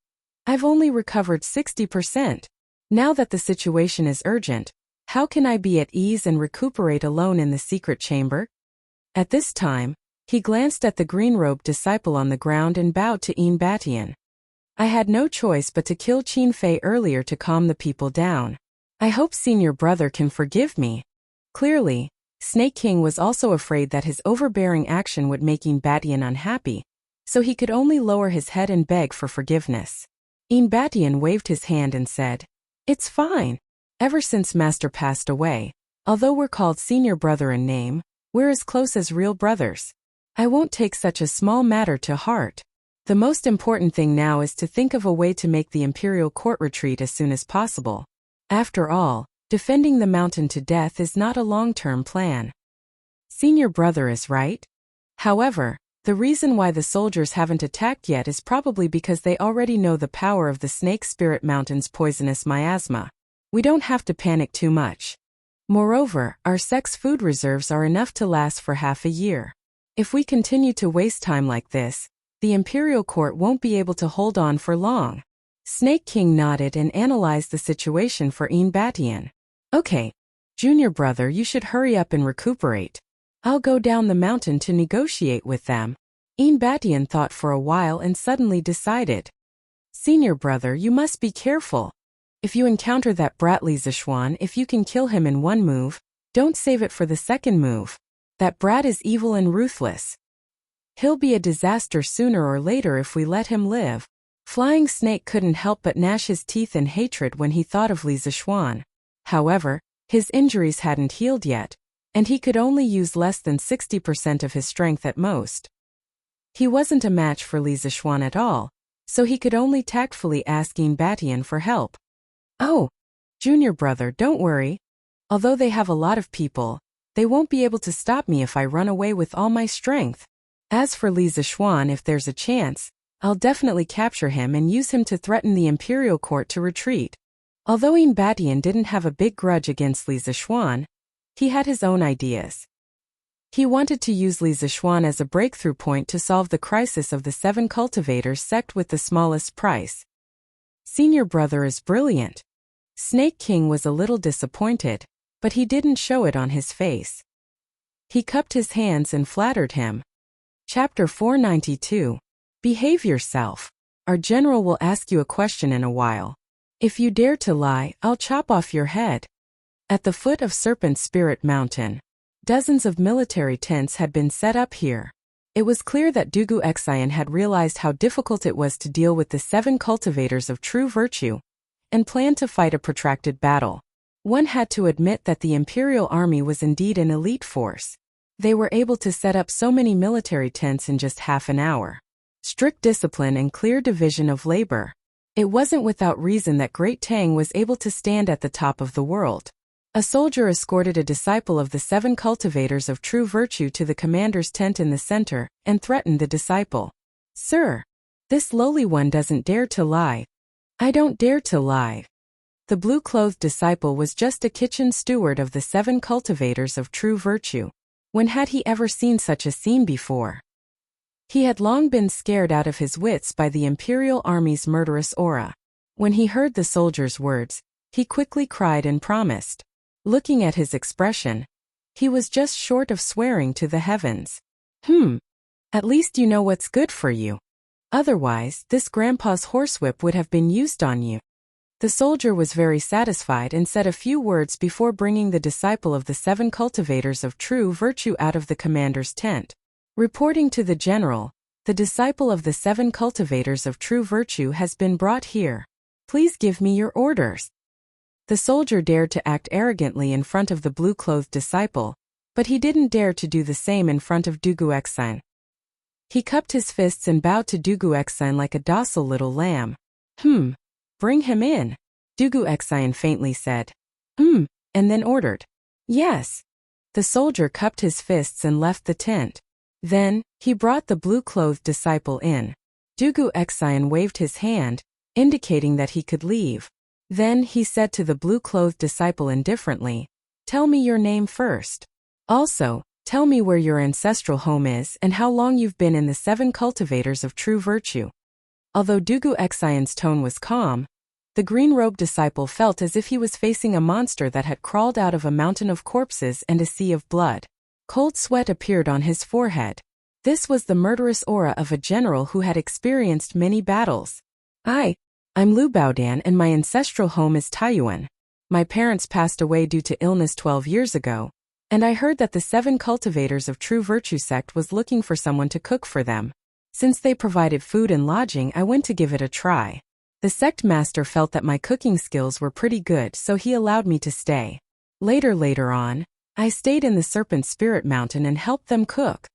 I've only recovered 60%. Now that the situation is urgent, how can I be at ease and recuperate alone in the secret chamber? At this time, He glanced at the green-robed disciple on the ground and bowed to Yin Batian. I had no choice but to kill Qin Fei earlier to calm the people down. I hope senior brother can forgive me. Clearly, Snake King was also afraid that his overbearing action would make Yin Batian unhappy, so he could only lower his head and beg for forgiveness. Yin Batian waved his hand and said, "It's fine. Ever since Master passed away, although we're called senior brother in name, we're as close as real brothers. I won't take such a small matter to heart. The most important thing now is to think of a way to make the imperial court retreat as soon as possible. After all, defending the mountain to death is not a long-term plan." Senior brother is right. However, the reason why the soldiers haven't attacked yet is probably because they already know the power of the Snake Spirit Mountain's poisonous miasma. We don't have to panic too much. Moreover, our sex food reserves are enough to last for half a year. If we continue to waste time like this, the imperial court won't be able to hold on for long. Snake King nodded and analyzed the situation for Yin Batian. Okay, junior brother, you should hurry up and recuperate. I'll go down the mountain to negotiate with them. Yin Batian thought for a while and suddenly decided. Senior brother, you must be careful. If you encounter that brat Li Zishuan, if you can kill him in one move, don't save it for the second move. That brat is evil and ruthless. He'll be a disaster sooner or later if we let him live. Flying Snake couldn't help but gnash his teeth in hatred when he thought of Li Zishuan. However, his injuries hadn't healed yet, and he could only use less than 60% of his strength at most. He wasn't a match for Li Zishuan at all, so he could only tactfully ask Yin Batian for help. Oh, junior brother, don't worry. Although they have a lot of people, they won't be able to stop me if I run away with all my strength. As for Li Zishuan, if there's a chance, I'll definitely capture him and use him to threaten the imperial court to retreat. Although Yin Batian didn't have a big grudge against Li Zishuan, he had his own ideas. He wanted to use Li Zishuan as a breakthrough point to solve the crisis of the 7 cultivators sect with the smallest price. Senior brother is brilliant. Snake King was a little disappointed, but he didn't show it on his face. He cupped his hands and flattered him. Chapter 492. Behave yourself. Our general will ask you a question in a while. If you dare to lie, I'll chop off your head. At the foot of Serpent Spirit Mountain, dozens of military tents had been set up here. It was clear that Dugu Xian had realized how difficult it was to deal with the 7 cultivators of true virtue, and planned to fight a protracted battle. One had to admit that the imperial army was indeed an elite force. They were able to set up so many military tents in just half an hour. Strict discipline and clear division of labor. It wasn't without reason that Great Tang was able to stand at the top of the world. A soldier escorted a disciple of the 7 cultivators of true virtue to the commander's tent in the center, and threatened the disciple. "Sir, this lowly one doesn't dare to lie." "I don't dare to lie." The blue-clothed disciple was just a kitchen steward of the 7 cultivators of true virtue. When had he ever seen such a scene before? He had long been scared out of his wits by the imperial army's murderous aura. When he heard the soldier's words, he quickly cried and promised. Looking at his expression, he was just short of swearing to the heavens. At least you know what's good for you. Otherwise, this grandpa's horsewhip would have been used on you." The soldier was very satisfied and said a few words before bringing the disciple of the 7 cultivators of true virtue out of the commander's tent. Reporting to the general, "The disciple of the 7 cultivators of true virtue has been brought here. Please give me your orders." The soldier dared to act arrogantly in front of the blue-clothed disciple, but he didn't dare to do the same in front of Dugu Xian. He cupped his fists and bowed to Dugu Xian like a docile little lamb. Bring him in," Dugu Xian faintly said. And then ordered. "Yes." The soldier cupped his fists and left the tent. Then, he brought the blue-clothed disciple in. Dugu Xian waved his hand, indicating that he could leave. Then he said to the blue-clothed disciple indifferently, "Tell me your name first. Also, tell me where your ancestral home is and how long you've been in the 7 cultivators of true virtue." Although Dugu Xian's tone was calm, the green-robed disciple felt as if he was facing a monster that had crawled out of a mountain of corpses and a sea of blood. Cold sweat appeared on his forehead. This was the murderous aura of a general who had experienced many battles. I'm Lu Baodan and my ancestral home is Taiyuan. My parents passed away due to illness 12 years ago, and I heard that the 7 cultivators of true virtue sect was looking for someone to cook for them. Since they provided food and lodging, I went to give it a try. The sect master felt that my cooking skills were pretty good, so he allowed me to stay. Later on, I stayed in the Serpent Spirit Mountain and helped them cook.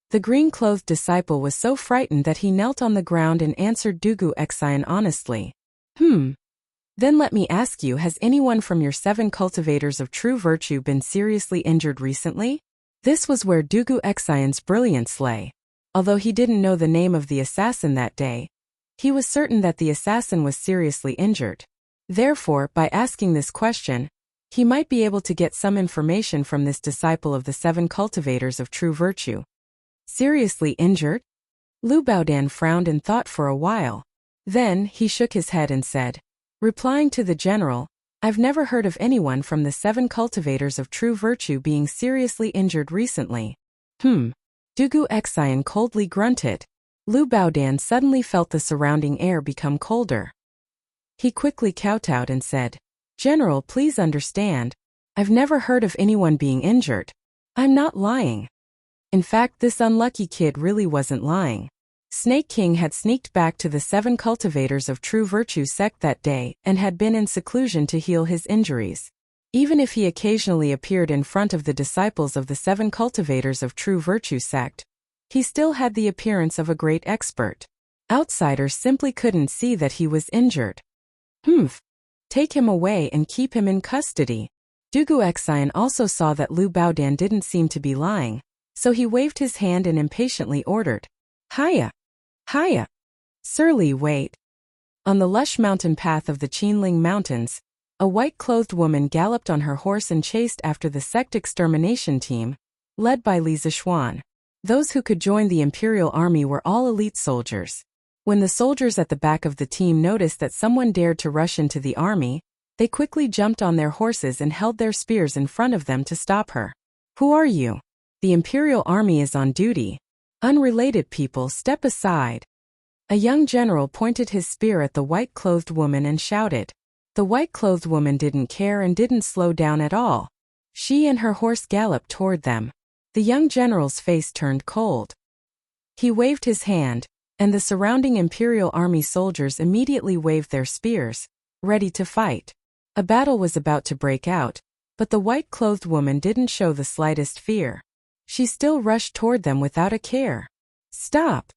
The green-clothed disciple was so frightened that he knelt on the ground and answered Dugu Xian honestly. Then let me ask you, has anyone from your 7 cultivators of true virtue been seriously injured recently? This was where Dugu Xian's brilliance lay. Although he didn't know the name of the assassin that day, he was certain that the assassin was seriously injured. Therefore, by asking this question, he might be able to get some information from this disciple of the 7 cultivators of true virtue. Seriously injured? Lu Baodan frowned and thought for a while. Then, he shook his head and said, replying to the general, I've never heard of anyone from the 7 cultivators of true virtue being seriously injured recently. Dugu Xian coldly grunted. Lu Baodan suddenly felt the surrounding air become colder. He quickly kowtowed and said, General, please understand. I've never heard of anyone being injured. I'm not lying. In fact, this unlucky kid really wasn't lying. Snake King had sneaked back to the 7 cultivators of true virtue sect that day and had been in seclusion to heal his injuries. Even if he occasionally appeared in front of the disciples of the 7 cultivators of true virtue sect, he still had the appearance of a great expert. Outsiders simply couldn't see that he was injured. Take him away and keep him in custody. Dugu Xian also saw that Lu Baodan didn't seem to be lying, so he waved his hand and impatiently ordered, Hiya! Hiya! Surly, wait. On the lush mountain path of the Qinling Mountains, a white-clothed woman galloped on her horse and chased after the sect extermination team, led by Li Zishuan. Those who could join the imperial army were all elite soldiers. When the soldiers at the back of the team noticed that someone dared to rush into the army, they quickly jumped on their horses and held their spears in front of them to stop her. Who are you? The imperial army is on duty. Unrelated people, step aside. A young general pointed his spear at the white-clothed woman and shouted. The white-clothed woman didn't care and didn't slow down at all. She and her horse galloped toward them. The young general's face turned cold. He waved his hand, and the surrounding imperial army soldiers immediately waved their spears, ready to fight. A battle was about to break out, but the white-clothed woman didn't show the slightest fear. She still rushed toward them without a care. Stop!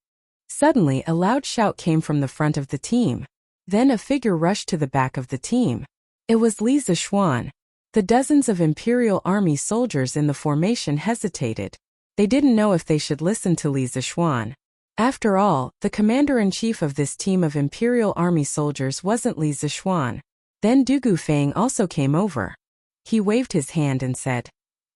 Suddenly, a loud shout came from the front of the team. Then a figure rushed to the back of the team. It was Li Zishuan. The dozens of imperial army soldiers in the formation hesitated. They didn't know if they should listen to Li Zishuan. After all, the commander-in-chief of this team of imperial army soldiers wasn't Li Zishuan. Then Dugu Fang also came over. He waved his hand and said,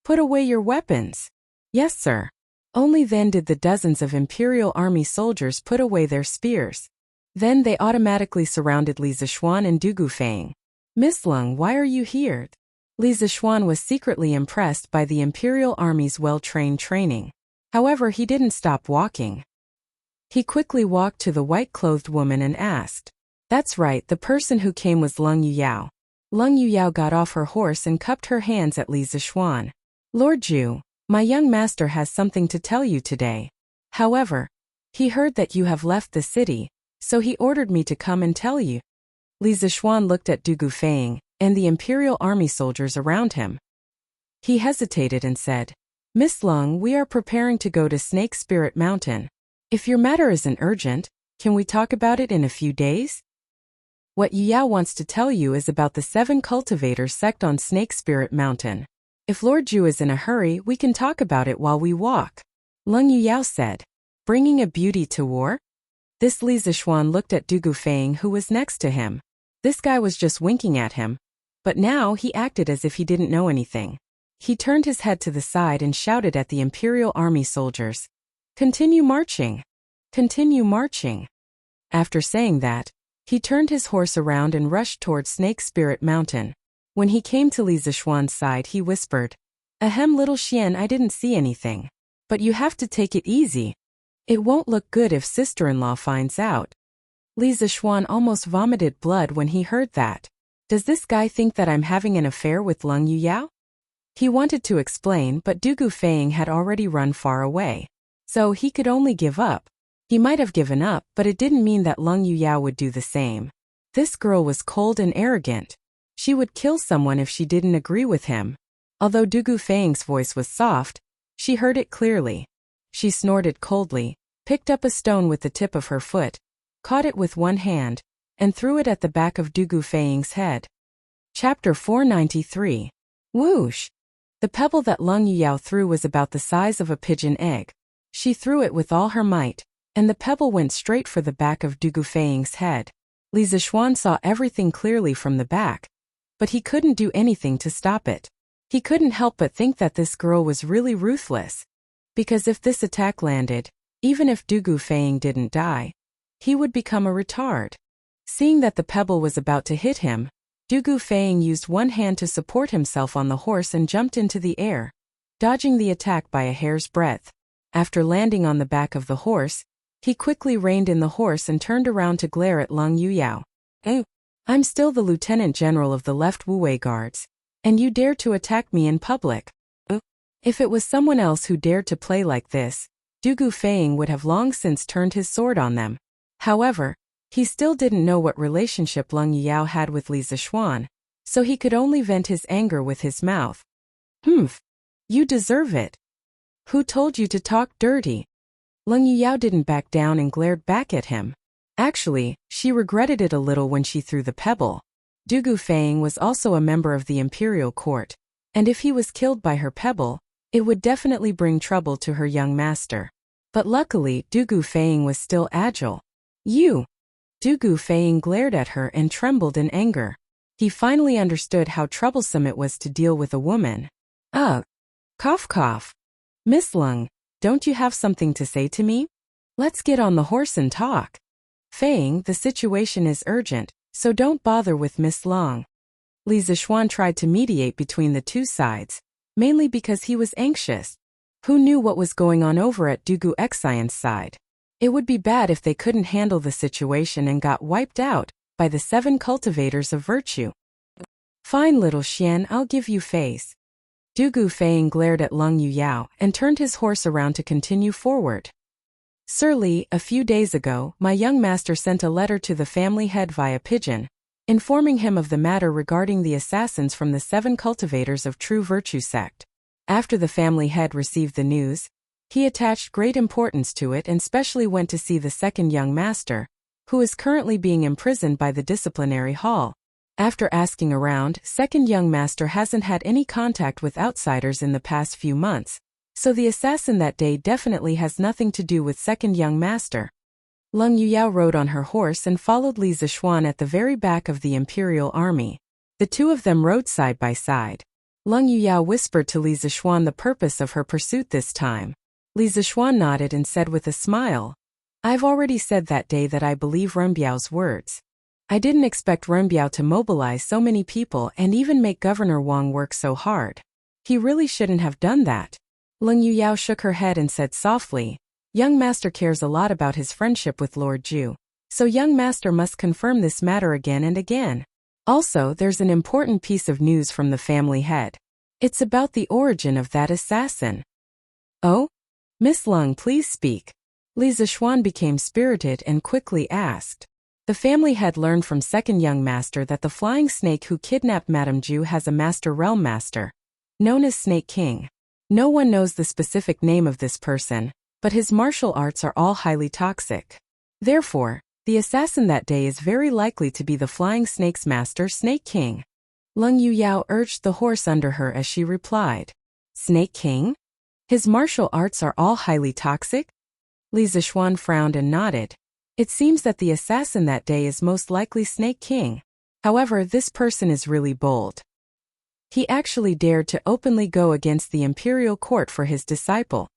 Put away your weapons. Yes, sir. Only then did the dozens of imperial army soldiers put away their spears. Then they automatically surrounded Li Zishuan and Dugu Fang. Miss Lung, why are you here? Li Zishuan was secretly impressed by the imperial army's well-trained training. However, he didn't stop walking. He quickly walked to the white-clothed woman and asked. That's right, the person who came was Lung Yuyao. Lung Yuyao got off her horse and cupped her hands at Li Zishuan. Lord Zhu, my young master has something to tell you today. However, he heard that you have left the city, so he ordered me to come and tell you. Li Zishuan looked at Dugu Fang and the imperial army soldiers around him. He hesitated and said, Miss Lung, we are preparing to go to Snake Spirit Mountain. If your matter isn't urgent, can we talk about it in a few days? What Yuyao wants to tell you is about the 7 cultivators sect on Snake Spirit Mountain. If Lord Zhu is in a hurry, we can talk about it while we walk. Lung Yuyao said, Bringing a beauty to war? This Li Zishuan looked at Dugu Fang who was next to him. This guy was just winking at him. But now he acted as if he didn't know anything. He turned his head to the side and shouted at the imperial army soldiers. Continue marching. Continue marching. After saying that, he turned his horse around and rushed toward Snake Spirit Mountain. When he came to Li Zishuan's side, he whispered, Ahem, little Xian, I didn't see anything. But you have to take it easy. It won't look good if sister-in-law finds out. Li Zishuan almost vomited blood when he heard that. Does this guy think that I'm having an affair with Leng Yuyao? He wanted to explain, but Du Gufeng had already run far away. So he could only give up. He might have given up, but it didn't mean that Leng Yuyao would do the same. This girl was cold and arrogant. She would kill someone if she didn't agree with him. Although Du Gufeng's voice was soft, she heard it clearly. She snorted coldly, picked up a stone with the tip of her foot, caught it with one hand, and threw it at the back of Du Gufeng's head. Chapter 493. Whoosh! The pebble that Leng Yuyao threw was about the size of a pigeon egg. She threw it with all her might, and the pebble went straight for the back of Du Gufeng's head. Li Zishuan saw everything clearly from the back, but he couldn't do anything to stop it. He couldn't help but think that this girl was really ruthless. Because if this attack landed, even if Du Gufeng didn't die, he would become a retard. Seeing that the pebble was about to hit him, Du Gufeng used one hand to support himself on the horse and jumped into the air, dodging the attack by a hair's breadth. After landing on the back of the horse, he quickly reined in the horse and turned around to glare at Leng Yuyao. "Oh, I'm still the lieutenant general of the left Wuwei guards, and you dare to attack me in public." If it was someone else who dared to play like this, Du Gufeng would have long since turned his sword on them. However, he still didn't know what relationship Leng Yuyao had with Li Zishuan, so he could only vent his anger with his mouth. "Humph! You deserve it. Who told you to talk dirty?" Leng Yuyao didn't back down and glared back at him. Actually, she regretted it a little when she threw the pebble. Du Gufeng was also a member of the imperial court, and if he was killed by her pebble, it would definitely bring trouble to her young master. But luckily, Du Gufeng was still agile. "You!" Du Gufeng glared at her and trembled in anger. He finally understood how troublesome it was to deal with a woman. "Ugh! Cough cough! Miss Leng, don't you have something to say to me? Let's get on the horse and talk. Feng, the situation is urgent, so don't bother with Miss Leng." Li Zishuan tried to mediate between the two sides, mainly because he was anxious. Who knew what was going on over at Du Guxian's side? It would be bad if they couldn't handle the situation and got wiped out by the 7 cultivators of virtue. "Fine, little Xian, I'll give you face." Du Gufeng glared at Leng Yuyao and turned his horse around to continue forward. "Sir Li, a few days ago, my young master sent a letter to the family head via pigeon, informing him of the matter regarding the assassins from the 7 cultivators of True Virtue sect. After the family head received the news, he attached great importance to it and specially went to see the second young master, who is currently being imprisoned by the disciplinary hall. After asking around, second young master hasn't had any contact with outsiders in the past few months, so the assassin that day definitely has nothing to do with second young master." Leng Yuyao rode on her horse and followed Li Zishuan at the very back of the imperial army. The two of them rode side by side. Leng Yuyao whispered to Li Zishuan the purpose of her pursuit this time. Li Zishuan nodded and said with a smile, "I've already said that day that I believe Renbiao's words. I didn't expect Renbiao to mobilize so many people and even make Governor Wang work so hard. He really shouldn't have done that." Leng Yuyao shook her head and said softly, "Young master cares a lot about his friendship with Lord Zhu, so young master must confirm this matter again and again. Also, there's an important piece of news from the family head. It's about the origin of that assassin." "Oh? Miss Leng, please speak." Li Zishuan became spirited and quickly asked. The family head learned from second young master that the flying snake who kidnapped Madame Zhu has a master realm master, known as Snake King. No one knows the specific name of this person, but his martial arts are all highly toxic. Therefore, the assassin that day is very likely to be the flying snake's master, Snake King. Leng Yuyao urged the horse under her as she replied, "Snake King? His martial arts are all highly toxic?" Li Zishuan frowned and nodded. It seems that the assassin that day is most likely Snake King. However, this person is really bold. He actually dared to openly go against the imperial court for his disciple.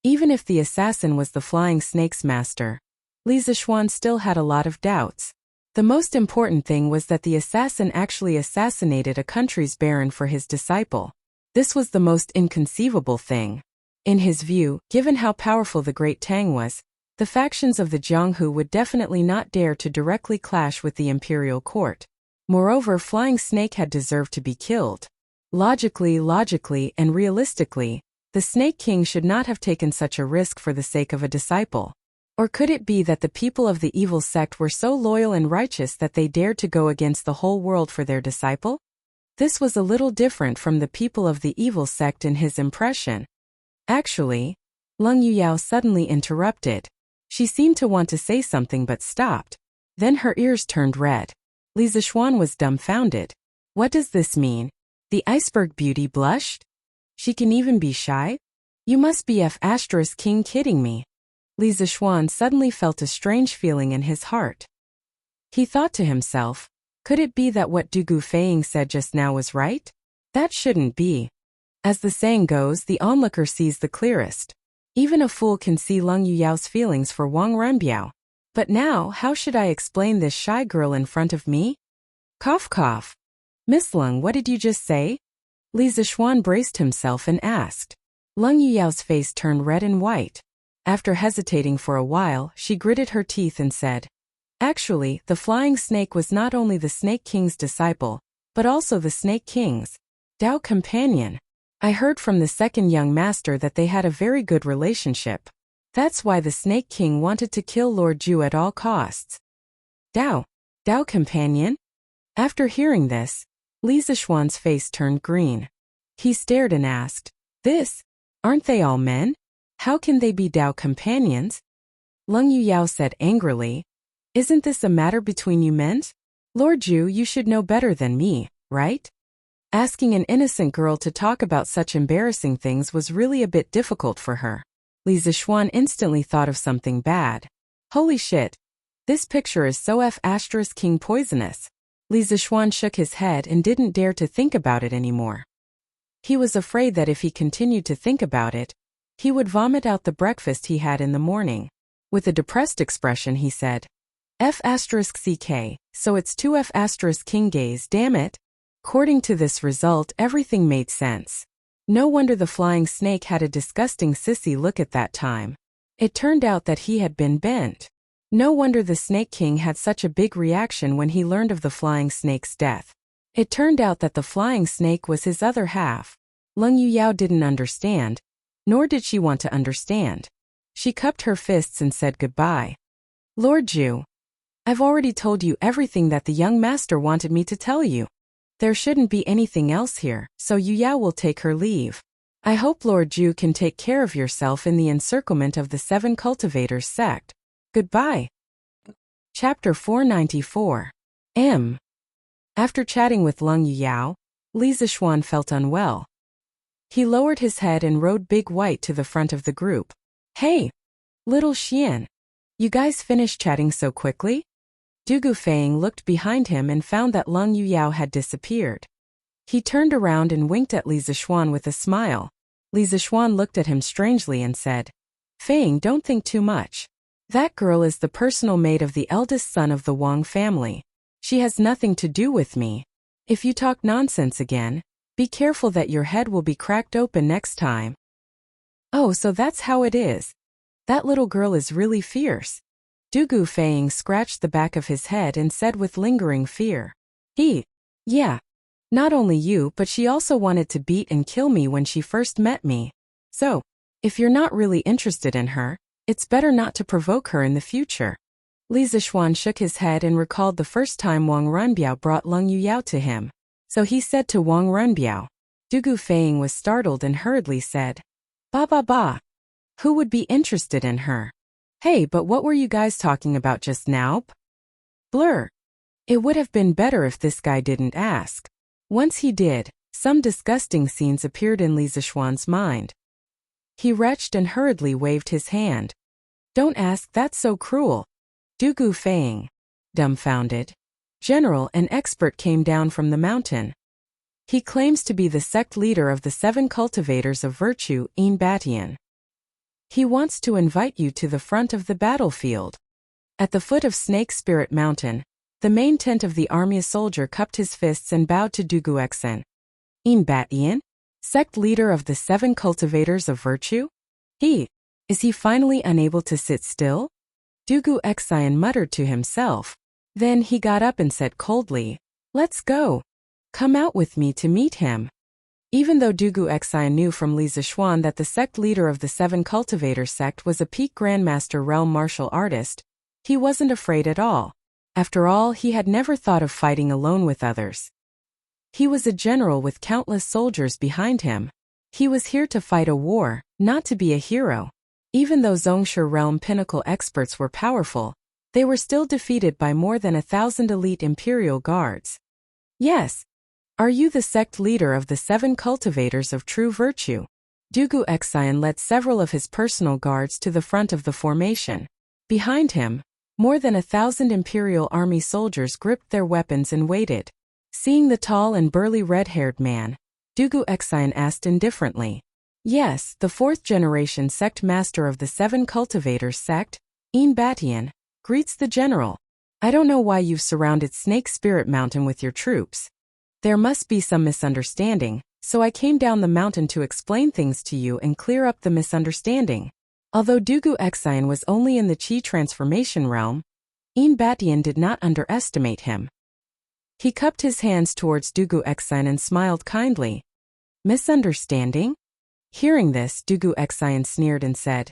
Even if the assassin was the flying snake's master, Li Zishuan still had a lot of doubts. The most important thing was that the assassin actually assassinated a country's baron for his disciple. This was the most inconceivable thing. In his view, given how powerful the Great Tang was, the factions of the Jianghu would definitely not dare to directly clash with the imperial court. Moreover, Flying Snake had deserved to be killed. Logically, and realistically, the Snake King should not have taken such a risk for the sake of a disciple. Or could it be that the people of the evil sect were so loyal and righteous that they dared to go against the whole world for their disciple? This was a little different from the people of the evil sect in his impression. Actually, Leng Yuyao suddenly interrupted. She seemed to want to say something but stopped. Then her ears turned red. Li Zixuan was dumbfounded. What does this mean? The iceberg beauty blushed? She can even be shy? You must be King kidding me. Li Zixuan suddenly felt a strange feeling in his heart. He thought to himself, could it be that what Du Gufeng said just now was right? That shouldn't be. As the saying goes, the onlooker sees the clearest. Even a fool can see Leng Yuyao's feelings for Wang Renbiao. But now, how should I explain this shy girl in front of me? Cough cough. Miss Leng, what did you just say? Li Zixuan braced himself and asked. Leng Yuyao's face turned red and white. After hesitating for a while, she gritted her teeth and said, actually, the flying snake was not only the Snake King's disciple, but also the Snake King's Dao companion. I heard from the second young master that they had a very good relationship. That's why the Snake King wanted to kill Lord Ju at all costs. Dao companion? After hearing this, Li Zixuan's face turned green. He stared and asked, aren't they all men? How can they be Dao companions? Leng Yuyao said angrily, isn't this a matter between you men? Lord Ju, you should know better than me, right? Asking an innocent girl to talk about such embarrassing things was really a bit difficult for her. Li Zixuan instantly thought of something bad. Holy shit. This picture is so King poisonous. Li Zixuan shook his head and didn't dare to think about it anymore. He was afraid that if he continued to think about it, he would vomit out the breakfast he had in the morning. With a depressed expression he said, F*CK, so it's 2F*, King gaze, damn it. According to this result, everything made sense. No wonder the flying snake had a disgusting sissy look at that time. It turned out that he had been bent. No wonder the Snake King had such a big reaction when he learned of the flying snake's death. It turned out that the flying snake was his other half. Leng Yuyao didn't understand, nor did she want to understand. She cupped her fists and said goodbye. Lord Ju, I've already told you everything that the young master wanted me to tell you. There shouldn't be anything else here, so Yuyao will take her leave. I hope Lord Ju can take care of yourself in the encirclement of the 7 cultivators sect. Goodbye. Chapter 494. M. After chatting with Leng Yuyao, Li Zixuan felt unwell. He lowered his head and rode Big White to the front of the group. Hey, little Xian. You guys finished chatting so quickly? Du Gufeng looked behind him and found that Leng Yuyao had disappeared. He turned around and winked at Li Zixuan with a smile. Li Zixuan looked at him strangely and said, Feng, don't think too much. That girl is the personal maid of the eldest son of the Wang family. She has nothing to do with me. If you talk nonsense again, be careful that your head will be cracked open next time. Oh, so that's how it is. That little girl is really fierce. Du Gufeng scratched the back of his head and said with lingering fear. Yeah. Not only you, but she also wanted to beat and kill me when she first met me. So, if you're not really interested in her, it's better not to provoke her in the future. Li Zixuan shook his head and recalled the first time Wang Renbiao brought Leng Yuyao to him. So he said to Wang Renbiao. Du Gufeng was startled and hurriedly said, Ba. Who would be interested in her? Hey, but what were you guys talking about just now? Blur. It would have been better if this guy didn't ask. Once he did, some disgusting scenes appeared in Li Zixuan's mind. He retched and hurriedly waved his hand. Don't ask, that's so cruel. Du Gufeng, dumbfounded. General, an expert came down from the mountain. He claims to be the sect leader of the 7 cultivators of virtue, in Batian. He wants to invite you to the front of the battlefield. At the foot of Snake Spirit Mountain, the main tent of the army, a soldier cupped his fists and bowed to Du Guexen. In Batian? Sect leader of the 7 cultivators of virtue? Is he finally unable to sit still? Dugu Exian muttered to himself. Then he got up and said coldly, "Let's go. Come out with me to meet him." Even though Dugu Exian knew from Li Zixuan that the sect leader of the 7 cultivators sect was a peak grandmaster realm martial artist, he wasn't afraid at all. After all, he had never thought of fighting alone with others. He was a general with countless soldiers behind him. He was here to fight a war, not to be a hero. Even though Zhongshe realm pinnacle experts were powerful, they were still defeated by more than 1,000 elite imperial guards. "Yes. Are you the sect leader of the 7 cultivators of true virtue?" Dugu Exian led several of his personal guards to the front of the formation. Behind him, more than 1,000 imperial army soldiers gripped their weapons and waited. Seeing the tall and burly red-haired man, Dugu Exian asked indifferently. "Yes, the 4th-generation sect master of the 7 cultivators sect, Batian, greets the general. I don't know why you've surrounded Snake Spirit Mountain with your troops. There must be some misunderstanding, so I came down the mountain to explain things to you and clear up the misunderstanding." Although Dugu Exian was only in the Qi transformation realm, Batian did not underestimate him. He cupped his hands towards Dugu Exian and smiled kindly. "Misunderstanding?" Hearing this, Dugu Exian sneered and said,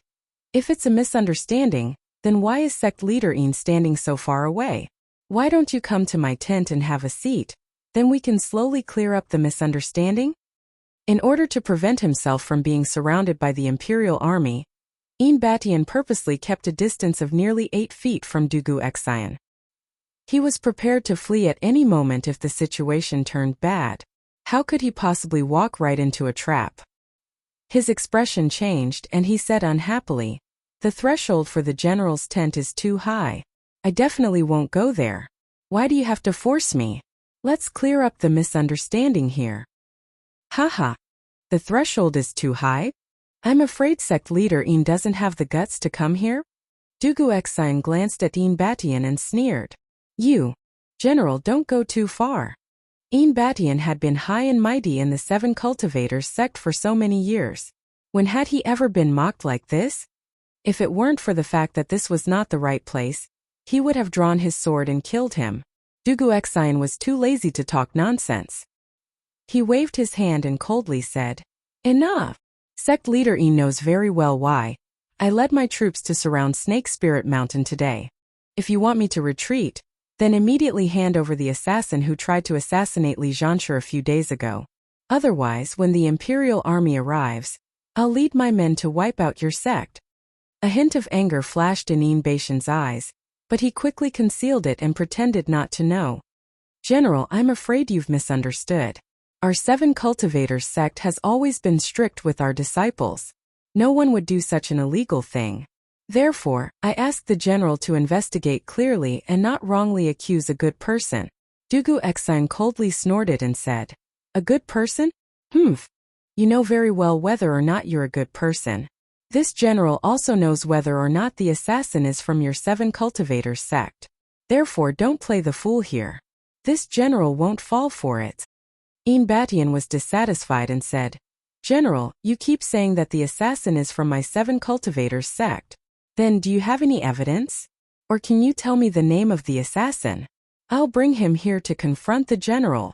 "If it's a misunderstanding, then why is sect leader standing so far away? Why don't you come to my tent and have a seat? Then we can slowly clear up the misunderstanding?" In order to prevent himself from being surrounded by the imperial army, Batian purposely kept a distance of nearly 8 feet from Dugu Exian. He was prepared to flee at any moment if the situation turned bad. How could he possibly walk right into a trap? His expression changed and he said unhappily, "The threshold for the general's tent is too high. I definitely won't go there. Why do you have to force me? Let's clear up the misunderstanding here." "Haha. The threshold is too high? I'm afraid sect leader doesn't have the guts to come here?" Dugu Exian glanced at Batian and sneered. "You, general, don't go too far." Batian had been high and mighty in the 7 cultivators sect for so many years. When had he ever been mocked like this? If it weren't for the fact that this was not the right place, he would have drawn his sword and killed him. Dugu Exian was too lazy to talk nonsense. He waved his hand and coldly said, "Enough. Sect leader knows very well why. I led my troops to surround Snake Spirit Mountain today. If you want me to retreat, then immediately hand over the assassin who tried to assassinate Li Zhanshe a few days ago. Otherwise, when the imperial army arrives, I'll lead my men to wipe out your sect." A hint of anger flashed in Batian's eyes, but he quickly concealed it and pretended not to know. "General, I'm afraid you've misunderstood. Our 7 cultivators sect has always been strict with our disciples. No one would do such an illegal thing. Therefore, I asked the general to investigate clearly and not wrongly accuse a good person." Dugu Exian coldly snorted and said, "A good person? Humph. You know very well whether or not you're a good person. This general also knows whether or not the assassin is from your 7 cultivators sect. Therefore don't play the fool here. This general won't fall for it." Batian was dissatisfied and said, "General, you keep saying that the assassin is from my 7 cultivators sect. Then do you have any evidence? Or can you tell me the name of the assassin? I'll bring him here to confront the general."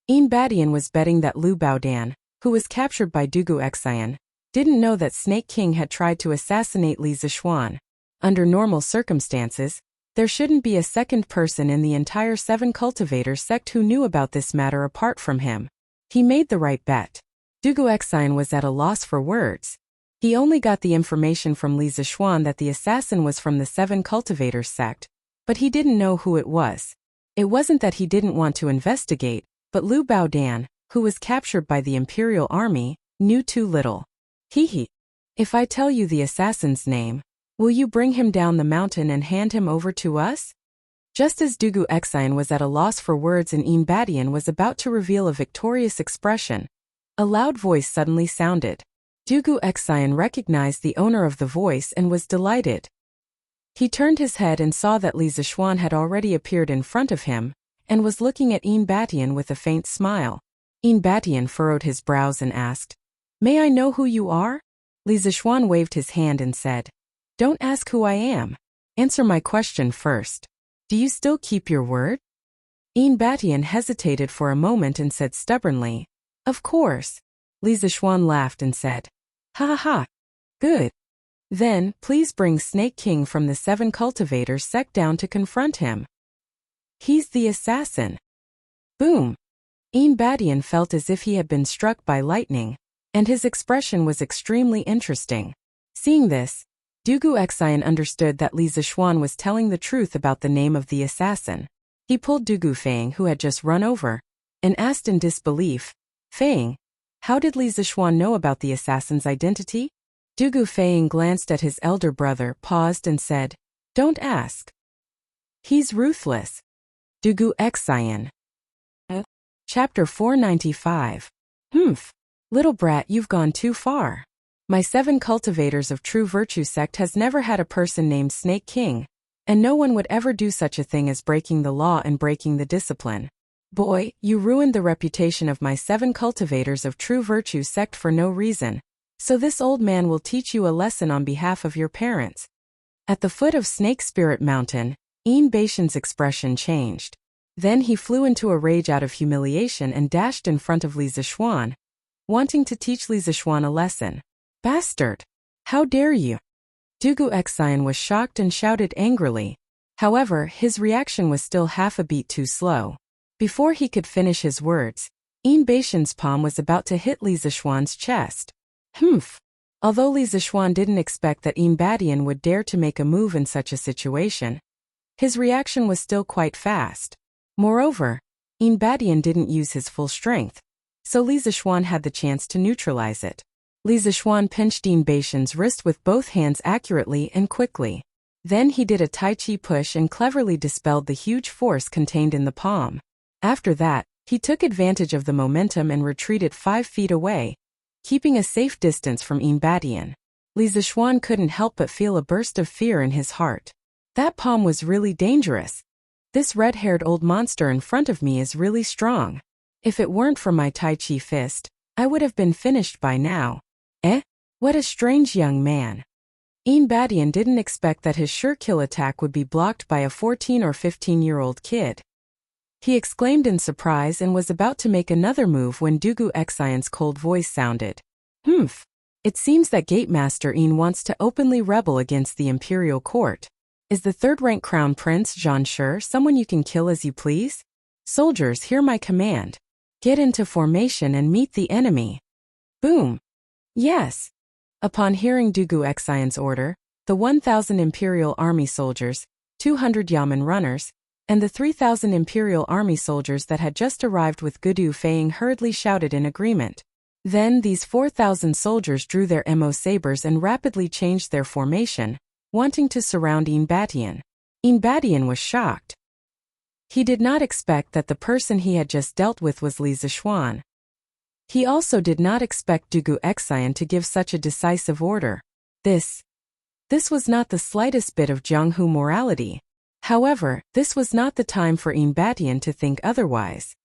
Batian was betting that Lu Baodan, who was captured by Dugu Exian, didn't know that Snake King had tried to assassinate Li Zixuan. Under normal circumstances, there shouldn't be a second person in the entire 7 cultivators sect who knew about this matter apart from him. He made the right bet. Dugu Exian was at a loss for words. He only got the information from Li Zixuan that the assassin was from the 7 cultivators sect, but he didn't know who it was. It wasn't that he didn't want to investigate, but Lu Baodan, who was captured by the imperial army, knew too little. If I tell you the assassin's name, will you bring him down the mountain and hand him over to us?" Just as Dugu Exian was at a loss for words and Batian was about to reveal a victorious expression, a loud voice suddenly sounded. Dugu Exian recognized the owner of the voice and was delighted. He turned his head and saw that Li Zixuan had already appeared in front of him, and was looking at Batian with a faint smile. Batian furrowed his brows and asked, "May I know who you are?" Li Zixuan waved his hand and said, "Don't ask who I am. Answer my question first. Do you still keep your word?" Batian hesitated for a moment and said stubbornly, "Of course." Li Zixuan laughed and said, "Ha ha ha. Good. Then, please bring Snake King from the 7 Cultivators sect down to confront him. He's the assassin." Boom. Batian felt as if he had been struck by lightning, and his expression was extremely interesting. Seeing this, Dugu Xian understood that Li Zixuan was telling the truth about the name of the assassin. He pulled Dugu Fang, who had just run over, and asked in disbelief, "Fang, how did Li Zixuan know about the assassin's identity?" Dugu Fang glanced at his elder brother, paused and said, "Don't ask. He's ruthless." Dugu Xian. Chapter 495. Humph. Little brat, you've gone too far. My 7 Cultivators of True Virtue sect has never had a person named Snake King, and no one would ever do such a thing as breaking the law and breaking the discipline. Boy, you ruined the reputation of my 7 Cultivators of True Virtue sect for no reason, so this old man will teach you a lesson on behalf of your parents. At the foot of Snake Spirit Mountain, Baishan's expression changed. Then he flew into a rage out of humiliation and dashed in front of Li Zixuan, wanting to teach Li Zixuan a lesson. "Bastard! How dare you!" Dugu Xian was shocked and shouted angrily. However, his reaction was still half a beat too slow. Before he could finish his words, Baishan's palm was about to hit Li Zixuan's chest. Humph. Although Li Zixuan didn't expect that Batian would dare to make a move in such a situation, his reaction was still quite fast. Moreover, Batian didn't use his full strength, so Li Zixuan had the chance to neutralize it. Li Zixuan pinched Baishan's wrist with both hands accurately and quickly. Then he did a Tai Chi push and cleverly dispelled the huge force contained in the palm. After that, he took advantage of the momentum and retreated 5 feet away, keeping a safe distance from Batian. Li Zixuan couldn't help but feel a burst of fear in his heart. That palm was really dangerous. This red-haired old monster in front of me is really strong. If it weren't for my Tai Chi fist, I would have been finished by now. What a strange young man. Batian didn't expect that his sure kill attack would be blocked by a 14 or 15-year-old kid. He exclaimed in surprise and was about to make another move when Dugu Xian's cold voice sounded. Humph. It seems that Gatemaster wants to openly rebel against the imperial court. Is the 3rd-rank Crown Prince Zhan Shi someone you can kill as you please? Soldiers, hear my command. Get into formation and meet the enemy. Boom. Yes. Upon hearing Dugu Xian's order, the 1,000 Imperial Army soldiers, 200 Yamen runners, and the 3,000 Imperial Army soldiers that had just arrived with Gudu Fang hurriedly shouted in agreement. Then these 4,000 soldiers drew their Mo sabers and rapidly changed their formation, wanting to surround Batian. Batian was shocked. He did not expect that the person he had just dealt with was Li Zixuan. He also did not expect Dugu Xian to give such a decisive order. This was not the slightest bit of Jianghu morality. However, this was not the time for Batian to think otherwise.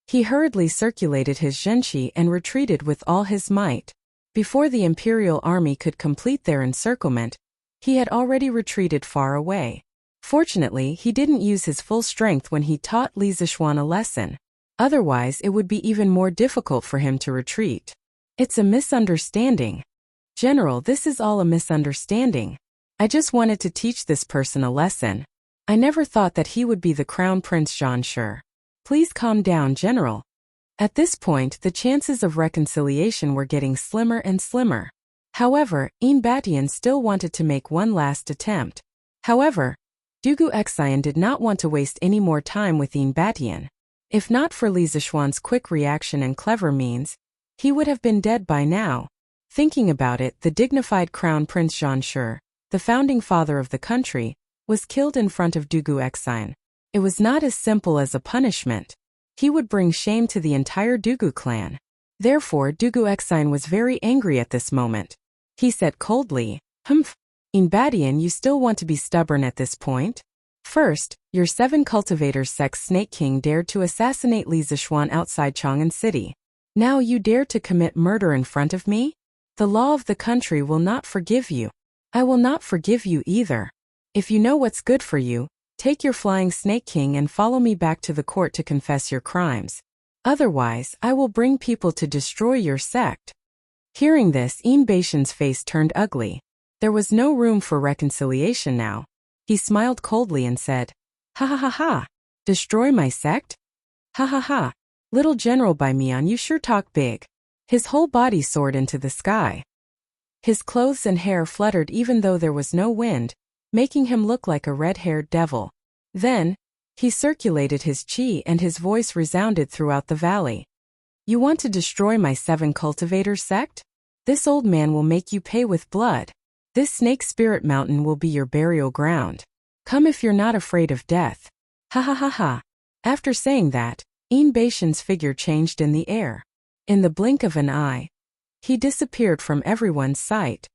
He hurriedly circulated his zhenqi and retreated with all his might. Before the Imperial Army could complete their encirclement, he had already retreated far away. Fortunately, he didn't use his full strength when he taught Li Zixuan a lesson. Otherwise, it would be even more difficult for him to retreat. It's a misunderstanding. General, this is all a misunderstanding. I just wanted to teach this person a lesson. I never thought that he would be the Crown Prince Zhan Shi. Please calm down, General. At this point, the chances of reconciliation were getting slimmer and slimmer. However, Batian still wanted to make one last attempt. However, Dugu Xian did not want to waste any more time with Batian. If not for Li Zixuan's quick reaction and clever means, he would have been dead by now. Thinking about it, the dignified Crown Prince Zhan Shi, the founding father of the country, was killed in front of Dugu Xian. It was not as simple as a punishment. He would bring shame to the entire Dugu clan. Therefore, Dugu Xian was very angry at this moment. He said coldly, Humph. Batian, you still want to be stubborn at this point? First, your 7 cultivators sect Snake King dared to assassinate Li Zishuan outside Chang'an City. Now you dare to commit murder in front of me? The law of the country will not forgive you. I will not forgive you either. If you know what's good for you, take your flying Snake King and follow me back to the court to confess your crimes. Otherwise, I will bring people to destroy your sect. Hearing this, Yin Beishan's face turned ugly. There was no room for reconciliation now. He smiled coldly and said, "Ha ha ha ha! Destroy my sect? Ha ha ha! Little General Bai Mian, you sure talk big." His whole body soared into the sky. His clothes and hair fluttered even though there was no wind, making him look like a red-haired devil. Then, he circulated his qi and his voice resounded throughout the valley. "You want to destroy my 7 cultivators sect? This old man will make you pay with blood. This snake spirit mountain will be your burial ground. Come if you're not afraid of death." Ha ha ha ha. After saying that, Yin Beishan's figure changed in the air. In the blink of an eye, he disappeared from everyone's sight.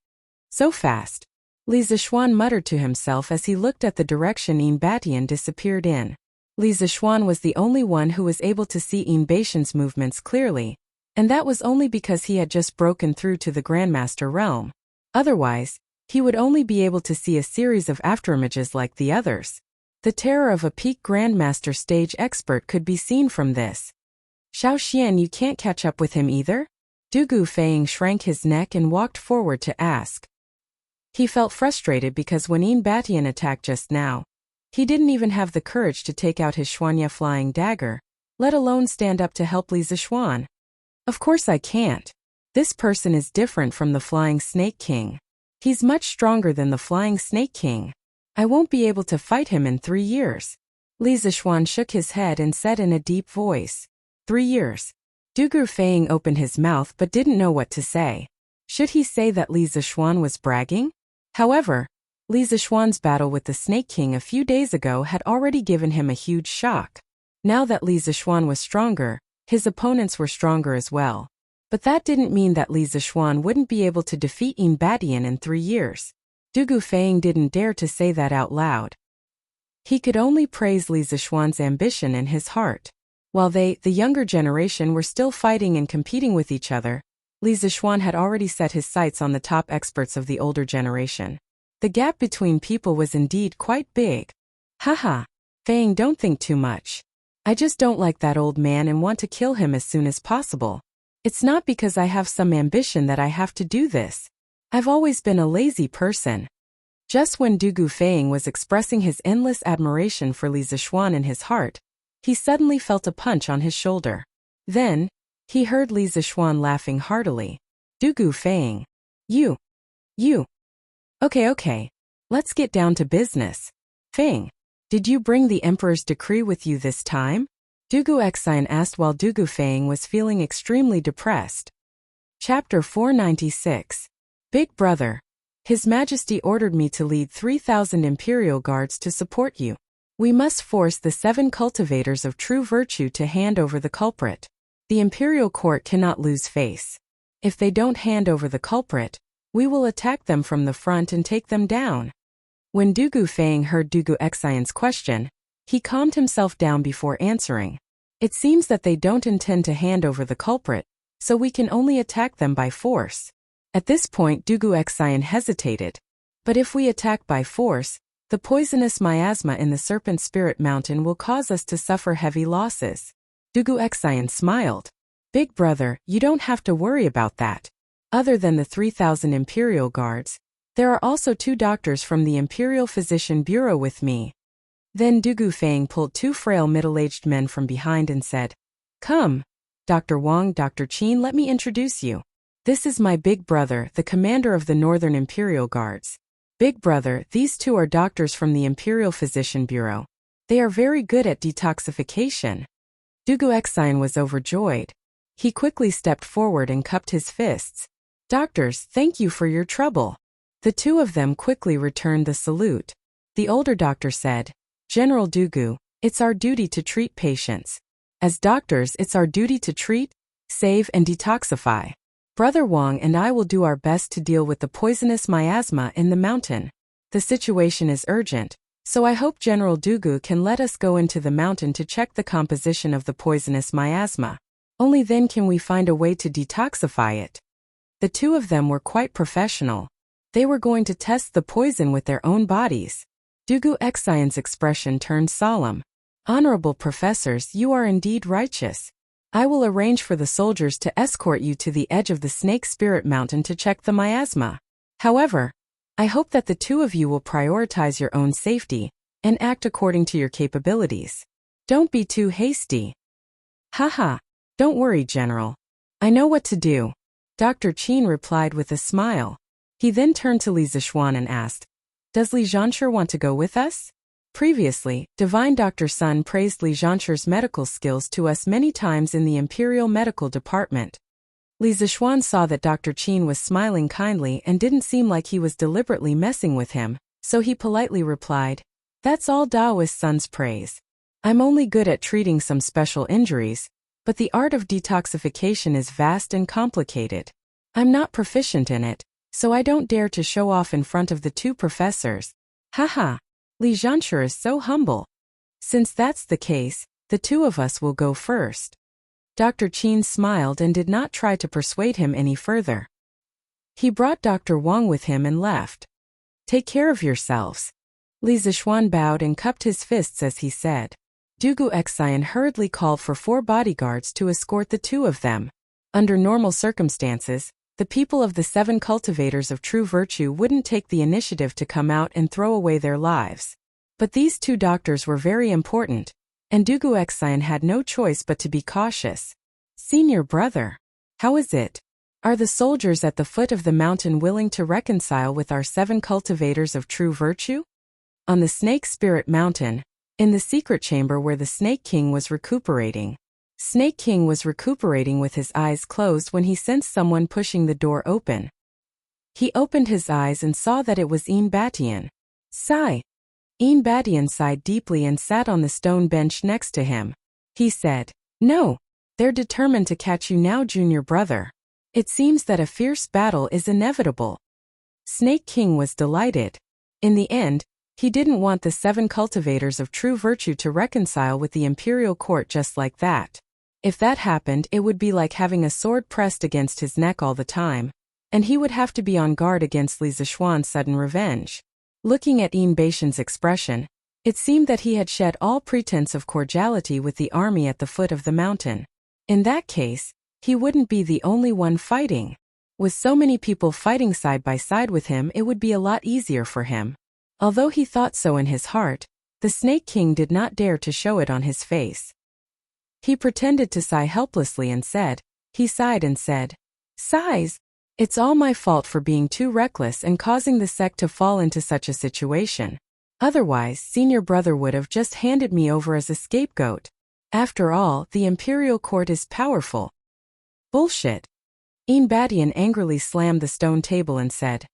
So fast. Li Zishuan muttered to himself as he looked at the direction Yin Batian disappeared in. Li Zishuan was the only one who was able to see Yin Beishan's movements clearly, and that was only because he had just broken through to the Grandmaster realm. Otherwise, he would only be able to see a series of afterimages like the others. The terror of a peak Grandmaster stage expert could be seen from this. "Xiao Xian, you can't catch up with him either?" Dugu Feiying shrank his neck and walked forward to ask. He felt frustrated because when Yin Batian attacked just now, he didn't even have the courage to take out his Xuanya flying dagger, let alone stand up to help Li Zishuan. "Of course I can't. This person is different from the Flying Snake King. He's much stronger than the Flying Snake King. I won't be able to fight him in 3 years." Li Zishuan shook his head and said in a deep voice, 3 years. Dugu Feiying opened his mouth but didn't know what to say. Should he say that Li Zishuan was bragging? However, Li Zishuan's battle with the Snake King a few days ago had already given him a huge shock. Now that Li Zishuan was stronger, his opponents were stronger as well. But that didn't mean that Li Zishuan wouldn't be able to defeat Yin Batian in 3 years. Dugu Feiying didn't dare to say that out loud. He could only praise Li Zishuan's ambition in his heart. While they, the younger generation, were still fighting and competing with each other, Li Zishuan had already set his sights on the top experts of the older generation. The gap between people was indeed quite big. Haha, Feiying, don't think too much. I just don't like that old man and want to kill him as soon as possible. It's not because I have some ambition that I have to do this. I've always been a lazy person. Just when Dugu Feiying was expressing his endless admiration for Li Zishuan in his heart, he suddenly felt a punch on his shoulder. Then, he heard Li Zishuan laughing heartily. Dugu Feiying. You. Okay. Let's get down to business. Feiying, did you bring the Emperor's decree with you this time? Dugu Xian asked while Dugu Feiying was feeling extremely depressed. Chapter 496. Big Brother. His Majesty ordered me to lead 3,000 Imperial Guards to support you. We must force the 7 cultivators of true virtue to hand over the culprit. The Imperial Court cannot lose face. If they don't hand over the culprit, we will attack them from the front and take them down. When Dugu Feiying heard Dugu Xian's question, he calmed himself down before answering. It seems that they don't intend to hand over the culprit, so we can only attack them by force. At this point Dugu Xian hesitated. But if we attack by force, the poisonous miasma in the Serpent Spirit Mountain will cause us to suffer heavy losses. Dugu Xian smiled. Big Brother, you don't have to worry about that. Other than the 3,000 Imperial Guards, there are also 2 doctors from the Imperial Physician Bureau with me. Then Dugu Feiying pulled 2 frail middle-aged men from behind and said, Come, Dr. Wang, Dr. Qin, let me introduce you. This is my big brother, the commander of the Northern Imperial Guards. Big Brother, these 2 are doctors from the Imperial Physician Bureau. They are very good at detoxification. Dugu Xian was overjoyed. He quickly stepped forward and cupped his fists. Doctors, thank you for your trouble. The 2 of them quickly returned the salute. The older doctor said, General Dugu, it's our duty to treat patients. As doctors, it's our duty to treat, save and detoxify. Brother Wang and I will do our best to deal with the poisonous miasma in the mountain. The situation is urgent, So I hope General Dugu can let us go into the mountain to check the composition of the poisonous miasma. Only then can we find a way to detoxify it. The two of them were quite professional. They were going to test the poison with their own bodies. Dugu Xian's expression turned solemn. Honorable professors, you are indeed righteous. I will arrange for the soldiers to escort you to the edge of the Snake Spirit Mountain to check the miasma. However, I hope that the two of you will prioritize your own safety and act according to your capabilities. Don't be too hasty. Haha, don't worry, General. I know what to do. Dr. Qin replied with a smile. He then turned to Li Zixuan and asked, Does Li Zhanshi want to go with us? Previously, Divine Dr. Sun praised Li Zhanshi's medical skills to us many times in the Imperial Medical Department. Li Zixuan saw that Dr. Qin was smiling kindly and didn't seem like he was deliberately messing with him, so he politely replied, That's all Daoist Sun's praise. I'm only good at treating some special injuries, but the art of detoxification is vast and complicated. I'm not proficient in it, so I don't dare to show off in front of the two professors. Haha, Li Zhanshi is so humble. Since that's the case, the two of us will go first. Dr. Qin smiled and did not try to persuade him any further. He brought Dr. Wang with him and left. Take care of yourselves. Li Zixuan bowed and cupped his fists as he said. Dugu Xian hurriedly called for 4 bodyguards to escort the two of them. Under normal circumstances, the people of the 7 cultivators of true virtue wouldn't take the initiative to come out and throw away their lives. But these 2 doctors were very important, and Dugu Xian had no choice but to be cautious. Senior brother, how is it? Are the soldiers at the foot of the mountain willing to reconcile with our 7 cultivators of true virtue? On the Snake Spirit Mountain, in the secret chamber where the Snake King was recuperating. Snake King was recuperating with his eyes closed when he sensed someone pushing the door open. He opened his eyes and saw that it was Yin Batian. Sigh. Yin Batian sighed deeply and sat on the stone bench next to him. He said, No, they're determined to catch you now, junior brother. It seems that a fierce battle is inevitable. Snake King was delighted. In the end, he didn't want the 7 cultivators of true virtue to reconcile with the imperial court just like that. If that happened, it would be like having a sword pressed against his neck all the time, and he would have to be on guard against Li Zixuan's sudden revenge. Looking at Yin Batian's expression, it seemed that he had shed all pretense of cordiality with the army at the foot of the mountain. In that case, he wouldn't be the only one fighting. With so many people fighting side by side with him, it would be a lot easier for him. Although he thought so in his heart, the Snake King did not dare to show it on his face. He pretended to sigh helplessly and said, Sighs, it's all my fault for being too reckless and causing the sect to fall into such a situation. Otherwise, senior brother would have just handed me over as a scapegoat. After all, the imperial court is powerful. Bullshit. Yin Batian angrily slammed the stone table and said,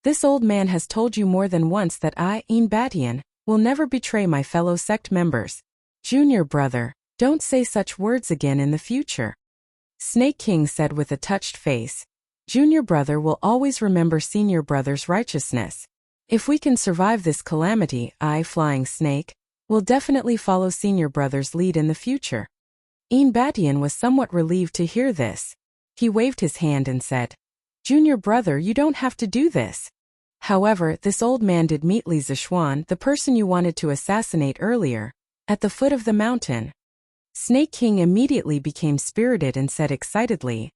This old man has told you more than once that I, Yin Batian, will never betray my fellow sect members. Junior brother, don't say such words again in the future. Snake King said with a touched face, Junior brother will always remember senior brother's righteousness. If we can survive this calamity, I, Flying Snake, will definitely follow senior brother's lead in the future. Yin Batian was somewhat relieved to hear this. He waved his hand and said, Junior brother, you don't have to do this. However, this old man did meet Li Zixuan, the person you wanted to assassinate earlier, at the foot of the mountain. Snake King immediately became spirited and said excitedly,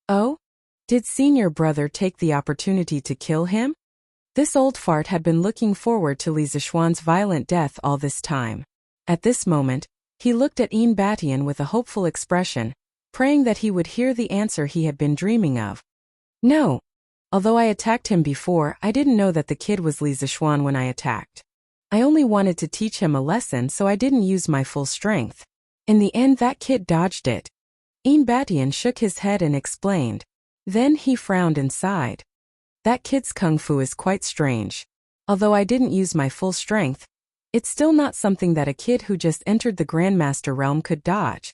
Oh? Did senior brother take the opportunity to kill him? This old fart had been looking forward to Li Zixuan's violent death all this time. At this moment, he looked at Yin Batian with a hopeful expression, praying that he would hear the answer he had been dreaming of. No. Although I attacked him before, I didn't know that the kid was Li Zixuan when I attacked. I only wanted to teach him a lesson, so I didn't use my full strength. In the end, that kid dodged it. Yin Batian shook his head and explained. Then he frowned and sighed. That kid's kung fu is quite strange. Although I didn't use my full strength, it's still not something that a kid who just entered the Grandmaster realm could dodge.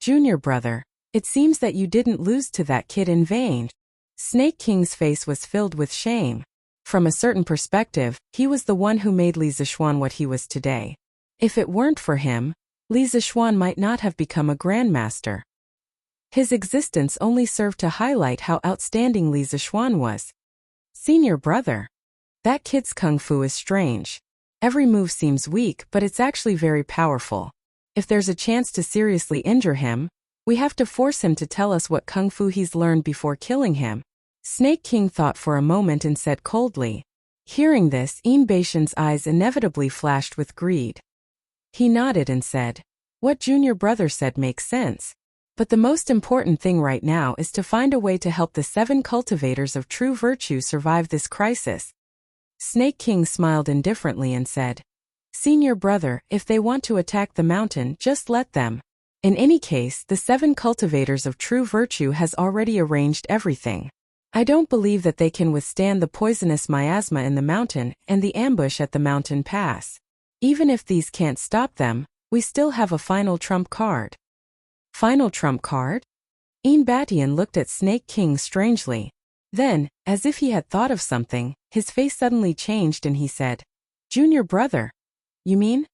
Junior brother, it seems that you didn't lose to that kid in vain. Snake King's face was filled with shame. From a certain perspective, he was the one who made Li Zixuan what he was today. If it weren't for him, Li Zixuan might not have become a grandmaster. His existence only served to highlight how outstanding Li Zixuan was. Senior brother. That kid's kung fu is strange. Every move seems weak, but it's actually very powerful. If there's a chance to seriously injure him, we have to force him to tell us what kung fu he's learned before killing him. Snake King thought for a moment and said coldly. Hearing this, Yin Beishan's eyes inevitably flashed with greed. He nodded and said, "What junior brother said makes sense. But the most important thing right now is to find a way to help the 7 cultivators of true virtue survive this crisis." Snake King smiled indifferently and said, "Senior brother, if they want to attack the mountain, just let them. In any case, the 7 cultivators of true virtue has already arranged everything. I don't believe that they can withstand the poisonous miasma in the mountain and the ambush at the mountain pass. Even if these can't stop them, we still have a final trump card." Final trump card? Yin Batian looked at Snake King strangely. Then, as if he had thought of something, his face suddenly changed and he said, "Junior brother? You mean?"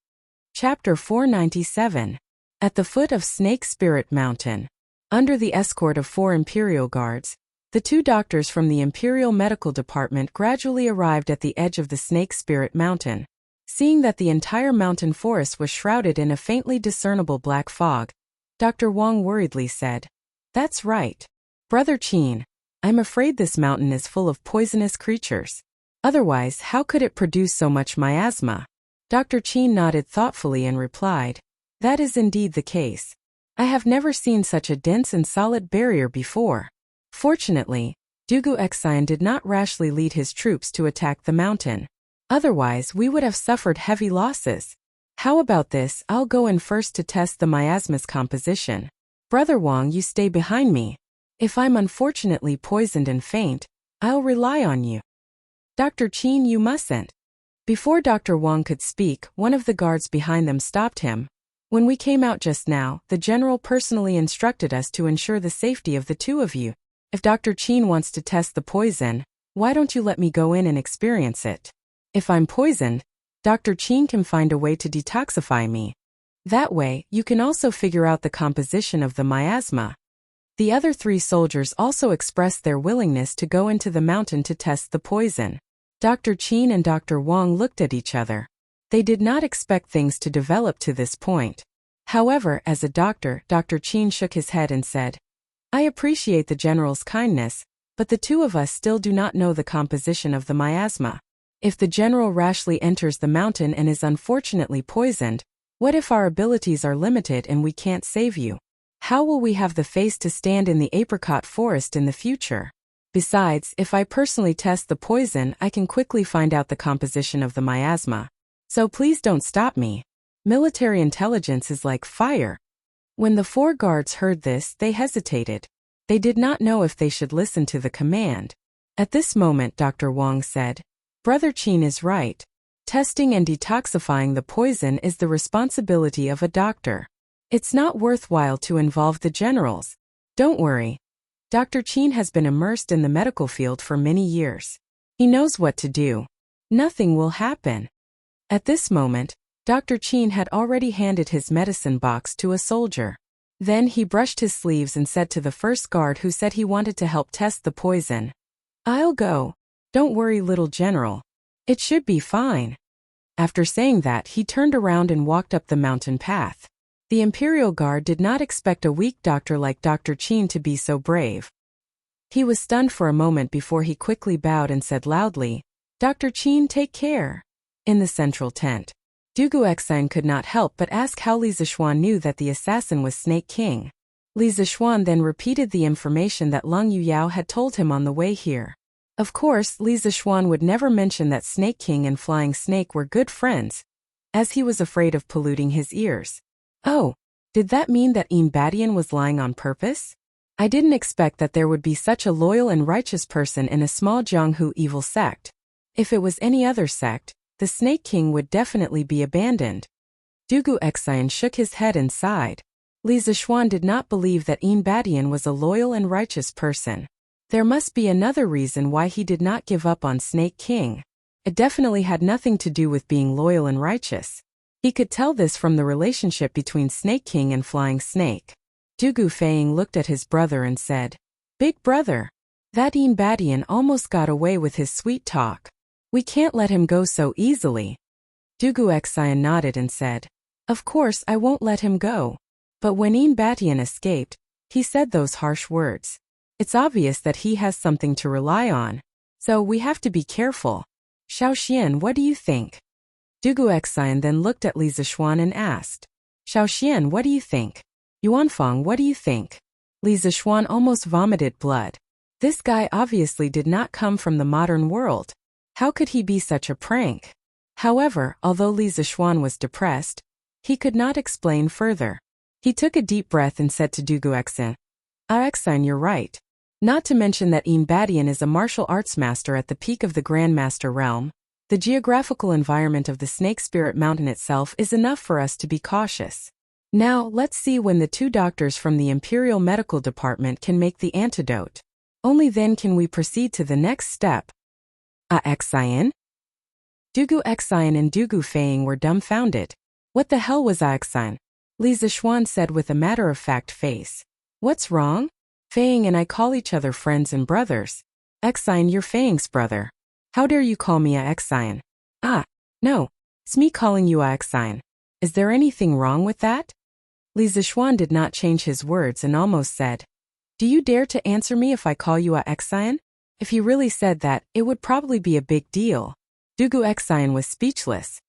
Chapter 497. At the foot of Snake Spirit Mountain. Under the escort of 4 Imperial guards, the 2 doctors from the Imperial Medical Department gradually arrived at the edge of the Snake Spirit Mountain. Seeing that the entire mountain forest was shrouded in a faintly discernible black fog, Dr. Wang worriedly said, "That's right. Brother Qin, I'm afraid this mountain is full of poisonous creatures. Otherwise, how could it produce so much miasma?" Dr. Qin nodded thoughtfully and replied, "That is indeed the case. I have never seen such a dense and solid barrier before. Fortunately, Dugu Xian did not rashly lead his troops to attack the mountain. Otherwise, we would have suffered heavy losses. How about this? I'll go in first to test the miasma's composition. Brother Wang, you stay behind me. If I'm unfortunately poisoned and faint, I'll rely on you." "Dr. Qin, you mustn't." Before Dr. Wang could speak, one of the guards behind them stopped him. "When we came out just now, the general personally instructed us to ensure the safety of the 2 of you. If Dr. Qin wants to test the poison, why don't you let me go in and experience it? If I'm poisoned, Dr. Qin can find a way to detoxify me. That way, you can also figure out the composition of the miasma." The other 3 soldiers also expressed their willingness to go into the mountain to test the poison. Dr. Qin and Dr. Wang looked at each other. They did not expect things to develop to this point. However, as a doctor, Dr. Qin shook his head and said, "I appreciate the general's kindness, but the 2 of us still do not know the composition of the miasma. If the general rashly enters the mountain and is unfortunately poisoned, what if our abilities are limited and we can't save you? How will we have the face to stand in the apricot forest in the future? Besides, if I personally test the poison, I can quickly find out the composition of the miasma. So please don't stop me. Military intelligence is like fire." When the 4 guards heard this, they hesitated. They did not know if they should listen to the command. At this moment, Dr. Wang said, "Brother Qin is right. Testing and detoxifying the poison is the responsibility of a doctor. It's not worthwhile to involve the generals. Don't worry. Dr. Qin has been immersed in the medical field for many years. He knows what to do. Nothing will happen." At this moment, Dr. Qin had already handed his medicine box to a soldier. Then he brushed his sleeves and said to the first guard who said he wanted to help test the poison, "I'll go. Don't worry, little general. It should be fine." After saying that, he turned around and walked up the mountain path. The Imperial Guard did not expect a weak doctor like Dr. Qin to be so brave. He was stunned for a moment before he quickly bowed and said loudly, "Dr. Qin, take care." In the central tent, Dugu Xian could not help but ask how Li Zixuan knew that the assassin was Snake King. Li Zixuan then repeated the information that Lung Yuyao had told him on the way here. Of course, Li Zixuan would never mention that Snake King and Flying Snake were good friends, as he was afraid of polluting his ears. Oh, did that mean that Yin Batian was lying on purpose? I didn't expect that there would be such a loyal and righteous person in a small Jianghu evil sect. If it was any other sect, the Snake King would definitely be abandoned. Dugu Xian shook his head and sighed. Li Zixuan did not believe that Yin Batian was a loyal and righteous person. There must be another reason why he did not give up on Snake King. It definitely had nothing to do with being loyal and righteous. He could tell this from the relationship between Snake King and Flying Snake. Dugu Feng looked at his brother and said, "Big brother, that Badian almost got away with his sweet talk. We can't let him go so easily." Dugu Xian nodded and said, "Of course I won't let him go." But when Badian escaped, he said those harsh words. It's obvious that he has something to rely on. So we have to be careful. Xiao Xian, what do you think? Dugu Xian then looked at Li Zishuan and asked, "Xiao Xian, what do you think? Yuanfang, what do you think?" Li Zishuan almost vomited blood. This guy obviously did not come from the modern world. How could he be such a prank? However, although Li Zishuan was depressed, he could not explain further. He took a deep breath and said to Dugu Xian, Xian, you're right. Not to mention that Badian is a martial arts master at the peak of the Grandmaster realm. The geographical environment of the Snake Spirit Mountain itself is enough for us to be cautious. Now, let's see when the two doctors from the Imperial Medical Department can make the antidote. Only then can we proceed to the next step. Xian? Dugu Xian and Dugu Feng were dumbfounded. What the hell was Xian? Li Zishuan said with a matter-of-fact face. What's wrong? Feng and I call each other friends and brothers. Xian, you're Feng's brother. How dare you call me Xian? No. It's me calling you Xian. Is there anything wrong with that? Li Zishuan did not change his words and almost said, "Do you dare to answer me if I call you Xian?" If he really said that, it would probably be a big deal. Dugu Xian was speechless.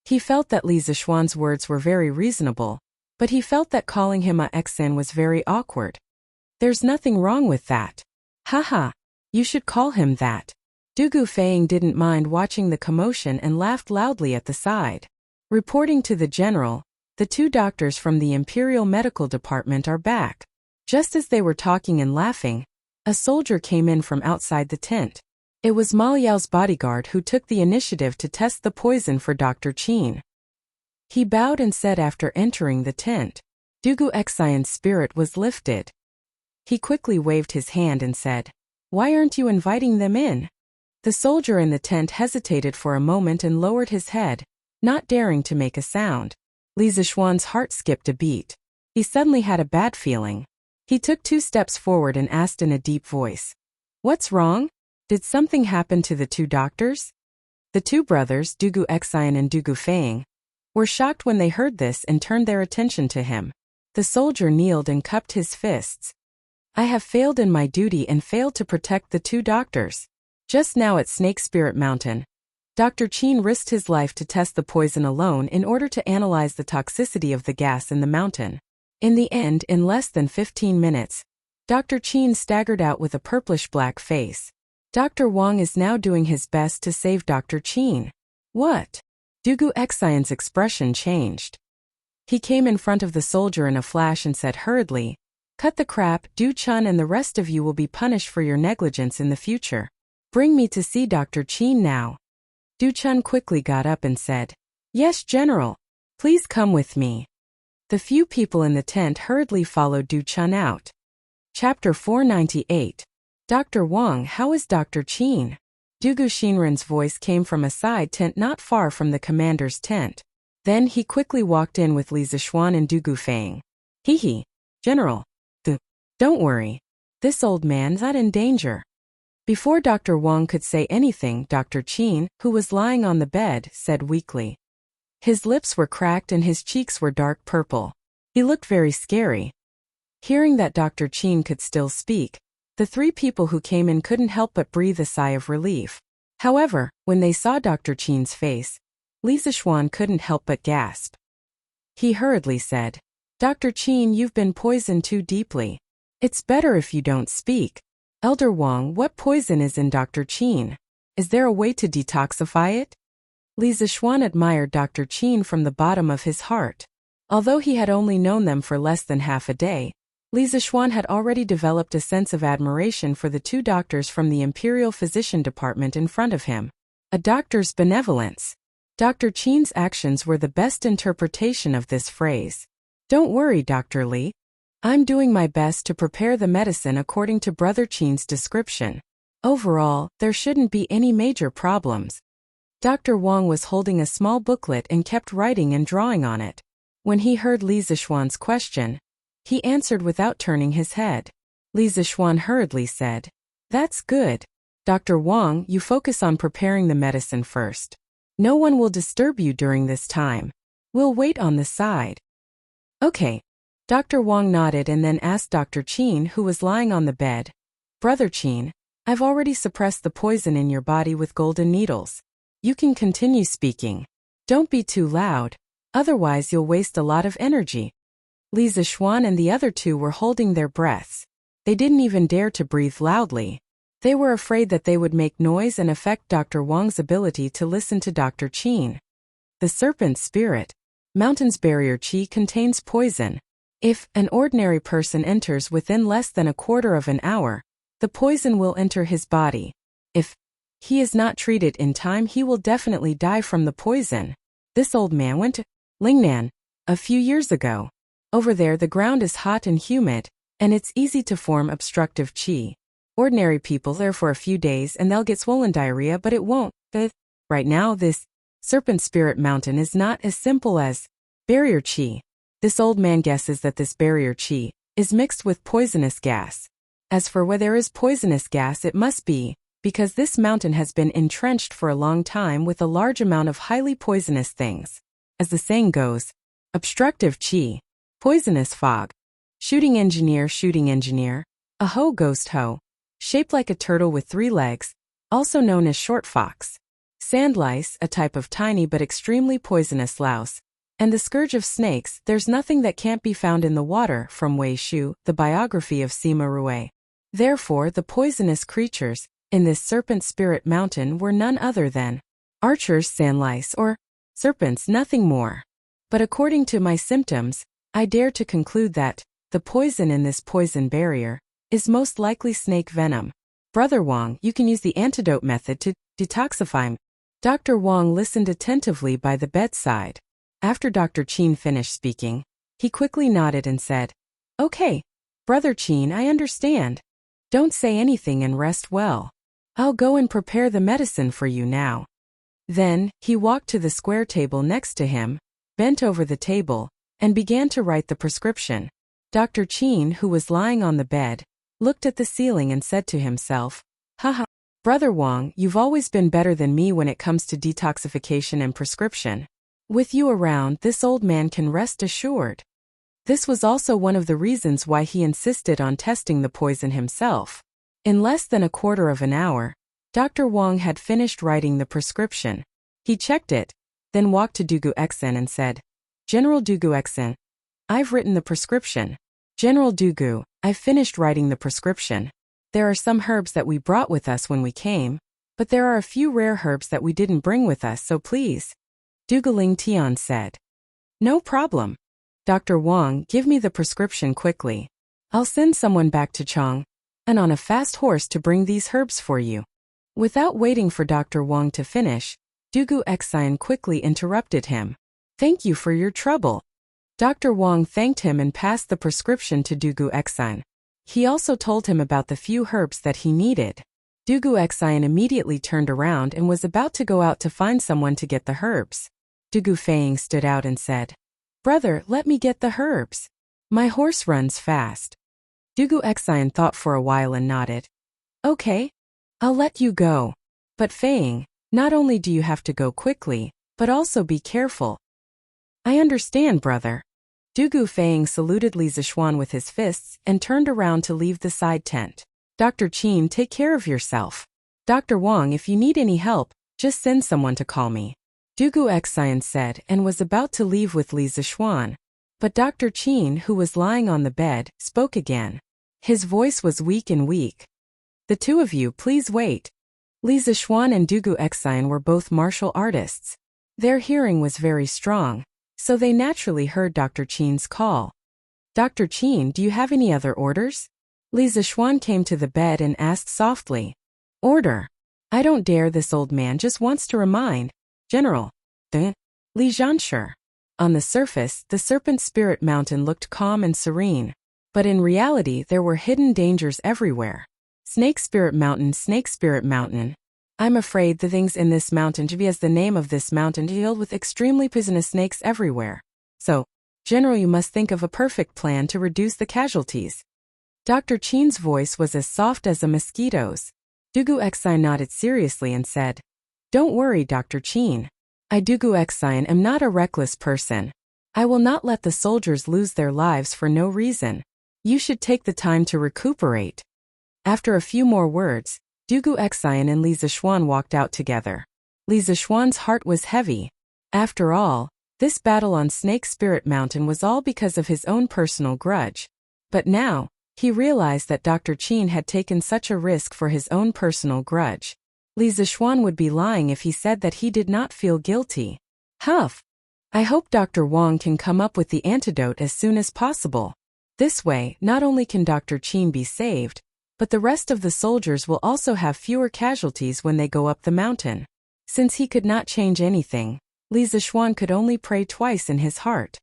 He felt that Li Zishuan's words were very reasonable, but he felt that calling him Xian was very awkward. There's nothing wrong with that. Haha, you should call him that. Dugu Feng didn't mind watching the commotion and laughed loudly at the side. Reporting to the general, the two doctors from the Imperial Medical Department are back. Just as they were talking and laughing, a soldier came in from outside the tent. It was Ma Yao's bodyguard who took the initiative to test the poison for Dr. Qin. He bowed and said after entering the tent. Dugu Xian's spirit was lifted. He quickly waved his hand and said, "Why aren't you inviting them in?" The soldier in the tent hesitated for a moment and lowered his head, not daring to make a sound. Li Zishuan's heart skipped a beat. He suddenly had a bad feeling. He took 2 steps forward and asked in a deep voice, "What's wrong? Did something happen to the two doctors?" The two brothers, Dugu Xian and Dugu Feng, were shocked when they heard this and turned their attention to him. The soldier kneeled and cupped his fists. "I have failed in my duty and failed to protect the two doctors. Just now at Snake Spirit Mountain, Dr. Qin risked his life to test the poison alone in order to analyze the toxicity of the gas in the mountain. In the end, in less than 15 minutes, Dr. Qin staggered out with a purplish-black face. Dr. Wang is now doing his best to save Dr. Qin." What? Dugu Xian's expression changed. He came in front of the soldier in a flash and said hurriedly, "Cut the crap, Du Chun and the rest of you will be punished for your negligence in the future. Bring me to see Dr. Qin now." Du Chun quickly got up and said, "Yes, General. Please come with me." The few people in the tent hurriedly followed Du Chun out. Chapter 498. Dr. Wang, how is Dr. Qin? Dugu Shinran's voice came from a side tent not far from the commander's tent. Then he quickly walked in with Li Zishuan and Dugu Feng. Hee, General. Don't worry. This old man's not in danger. Before Dr. Wang could say anything, Dr. Qin, who was lying on the bed, said weakly. His lips were cracked and his cheeks were dark purple. He looked very scary. Hearing that Dr. Qin could still speak, the 3 people who came in couldn't help but breathe a sigh of relief. However, when they saw Dr. Qin's face, Li Zishuan couldn't help but gasp. He hurriedly said, "Dr. Qin, you've been poisoned too deeply. It's better if you don't speak. Elder Wang, what poison is in Dr. Qin? Is there a way to detoxify it?" Li Zishuan admired Dr. Qin from the bottom of his heart. Although he had only known them for less than half a day, Li Zishuan had already developed a sense of admiration for the 2 doctors from the Imperial Physician Department in front of him. A doctor's benevolence. Dr. Qin's actions were the best interpretation of this phrase. "Don't worry, Dr. Li. I'm doing my best to prepare the medicine according to Brother Qin's description. Overall, there shouldn't be any major problems. Dr. Wang was holding a small booklet and kept writing and drawing on it. When he heard Li Zishuan's question, he answered without turning his head. Li Zishuan hurriedly said, "That's good. Dr. Wang, you focus on preparing the medicine first. No one will disturb you during this time. We'll wait on the side." "Okay." Dr. Wang nodded and then asked Dr. Qin, who was lying on the bed, "Brother Qin, I've already suppressed the poison in your body with golden needles. You can continue speaking. Don't be too loud, otherwise you'll waste a lot of energy." Li Zishuan and the other two were holding their breaths. They didn't even dare to breathe loudly. They were afraid that they would make noise and affect Dr. Wang's ability to listen to Dr. Qin. The serpent spirit, mountain's barrier qi contains poison. If an ordinary person enters within less than a quarter of an hour, the poison will enter his body. If he is not treated in time, he will definitely die from the poison. This old man went to Lingnan a few years ago. Over there the ground is hot and humid, and it's easy to form obstructive qi. Ordinary people there for a few days and they'll get swollen diarrhea, but it won't. Right now this serpent spirit mountain is not as simple as barrier qi. This old man guesses that this barrier qi is mixed with poisonous gas. As for where there is poisonous gas, it must be because this mountain has been entrenched for a long time with a large amount of highly poisonous things. As the saying goes, obstructive qi, poisonous fog. Shooting engineer, a hoe ghost hoe, shaped like a turtle with 3 legs, also known as short fox. Sand lice, a type of tiny but extremely poisonous louse. And the scourge of snakes, there's nothing that can't be found in the water, from Wei Shu, the biography of Sima Rui. Therefore the poisonous creatures in this serpent spirit mountain were none other than archers, sand lice, or serpents, nothing more. But according to my symptoms, I dare to conclude that the poison in this poison barrier is most likely snake venom. Brother Wang, you can use the antidote method to detoxify me. Dr. Wang listened attentively by the bedside. After Dr. Qin finished speaking, he quickly nodded and said, "Okay, Brother Qin, I understand. Don't say anything and rest well. I'll go and prepare the medicine for you now." Then, he walked to the square table next to him, bent over the table, and began to write the prescription. Dr. Qin, who was lying on the bed, looked at the ceiling and said to himself, "Haha, Brother Wang, you've always been better than me when it comes to detoxification and prescription. With you around, this old man can rest assured." This was also one of the reasons why he insisted on testing the poison himself. In less than a quarter of an hour, Dr. Wang had finished writing the prescription. He checked it, then walked to Dugu Xen and said, "General Dugu Xen, I've written the prescription." "General Dugu, I've finished writing the prescription. There are some herbs that we brought with us when we came, but there are a few rare herbs that we didn't bring with us, so please." Duguling Tian said, "No problem. Dr. Wang, give me the prescription quickly. I'll send someone back to Chang and on a fast horse to bring these herbs for you." Without waiting for Dr. Wang to finish, Dugu Xen quickly interrupted him. "Thank you for your trouble." Dr. Wang thanked him and passed the prescription to Dugu Xen. He also told him about the few herbs that he needed. Dugu Xen immediately turned around and was about to go out to find someone to get the herbs. Dugu Feiying stood out and said, "Brother, let me get the herbs. My horse runs fast." Dugu Xen thought for a while and nodded. "Okay, I'll let you go. But Feiying, not only do you have to go quickly, but also be careful." "I understand, brother." Dugu Feiying saluted Li Zishuan with his fists and turned around to leave the side tent. "Dr. Qin, take care of yourself. Dr. Wang, if you need any help, just send someone to call me." Dugu Xen said and was about to leave with Li Zishuan. But Dr. Qin, who was lying on the bed, spoke again. His voice was weak and weak. "The two of you, please wait." Li Zishuan and Dugu Xen were both martial artists. Their hearing was very strong, so they naturally heard Dr. Qin's call. "Dr. Qin, do you have any other orders?" Li Zishuan came to the bed and asked softly. "Order? I don't dare, this old man just wants to remind. General, Li Zhansher." On the surface, the serpent spirit mountain looked calm and serene. But in reality there were hidden dangers everywhere. Snake Spirit Mountain, Snake Spirit Mountain. I'm afraid the things in this mountain to be as the name of this mountain filled with extremely poisonous snakes everywhere. So, General, you must think of a perfect plan to reduce the casualties. Dr. Chen's voice was as soft as a mosquito's. Dugu Xi nodded seriously and said, "Don't worry, Dr. Chen. I Dugu Xi am not a reckless person. I will not let the soldiers lose their lives for no reason. You should take the time to recuperate." After a few more words, Dugu Xian and Li Zishuan walked out together. Li Zishuan's heart was heavy. After all, this battle on Snake Spirit Mountain was all because of his own personal grudge. But now, he realized that Dr. Chen had taken such a risk for his own personal grudge. Li Zishuan would be lying if he said that he did not feel guilty. Huff! I hope Dr. Wang can come up with the antidote as soon as possible. This way, not only can Dr. Chen be saved, but the rest of the soldiers will also have fewer casualties when they go up the mountain. Since he could not change anything, Li Zishuan could only pray twice in his heart.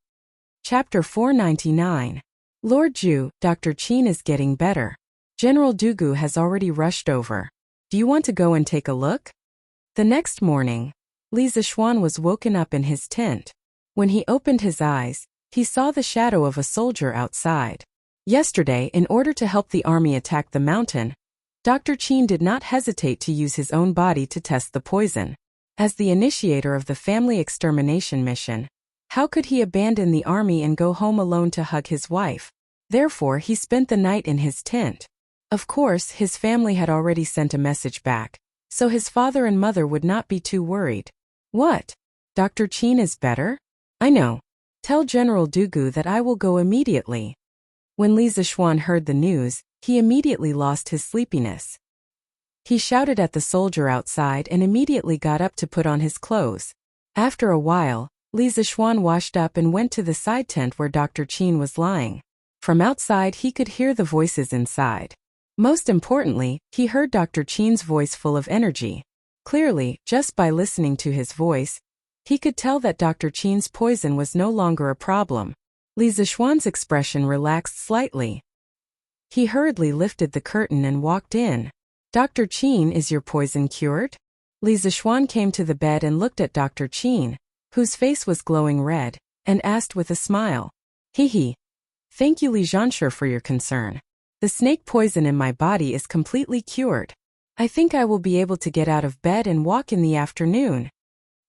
Chapter 499. Lord Zhu, Dr. Chen is getting better. General Dugu has already rushed over. Do you want to go and take a look? The next morning, Li Zishuan was woken up in his tent. When he opened his eyes, he saw the shadow of a soldier outside. Yesterday, in order to help the army attack the mountain, Dr. Chen did not hesitate to use his own body to test the poison. As the initiator of the family extermination mission, how could he abandon the army and go home alone to hug his wife? Therefore, he spent the night in his tent. Of course, his family had already sent a message back, so his father and mother would not be too worried. What? Dr. Chen is better? I know. Tell General Dugu that I will go immediately. When Li Zishuan heard the news, he immediately lost his sleepiness. He shouted at the soldier outside and immediately got up to put on his clothes. After a while, Li Zishuan washed up and went to the side tent where Dr. Chen was lying. From outside he could hear the voices inside. Most importantly, he heard Dr. Chen's voice full of energy. Clearly, just by listening to his voice, he could tell that Dr. Chen's poison was no longer a problem. Li Zishuan's expression relaxed slightly. He hurriedly lifted the curtain and walked in. Dr. Chen, is your poison cured? Li Zishuan came to the bed and looked at Dr. Chen, whose face was glowing red, and asked with a smile. Hee. Thank you, Li Zhanshe, for your concern. The snake poison in my body is completely cured. I think I will be able to get out of bed and walk in the afternoon.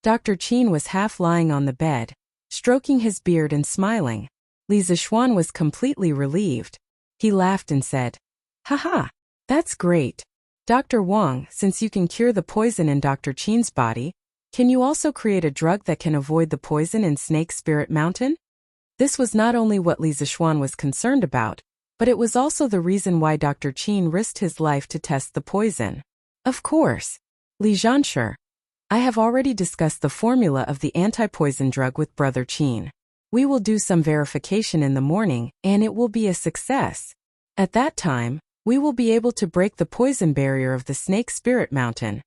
Dr. Chen was half lying on the bed, stroking his beard and smiling. Li Zishuan was completely relieved. He laughed and said, "Haha, that's great. Dr. Wang, since you can cure the poison in Dr. Chen's body, can you also create a drug that can avoid the poison in Snake Spirit Mountain?" This was not only what Li Zishuan was concerned about, but it was also the reason why Dr. Chen risked his life to test the poison. Of course. Li Zhanshe, I have already discussed the formula of the anti-poison drug with Brother Chen. We will do some verification in the morning, and it will be a success. At that time, we will be able to break the poison barrier of the Snake Spirit Mountain.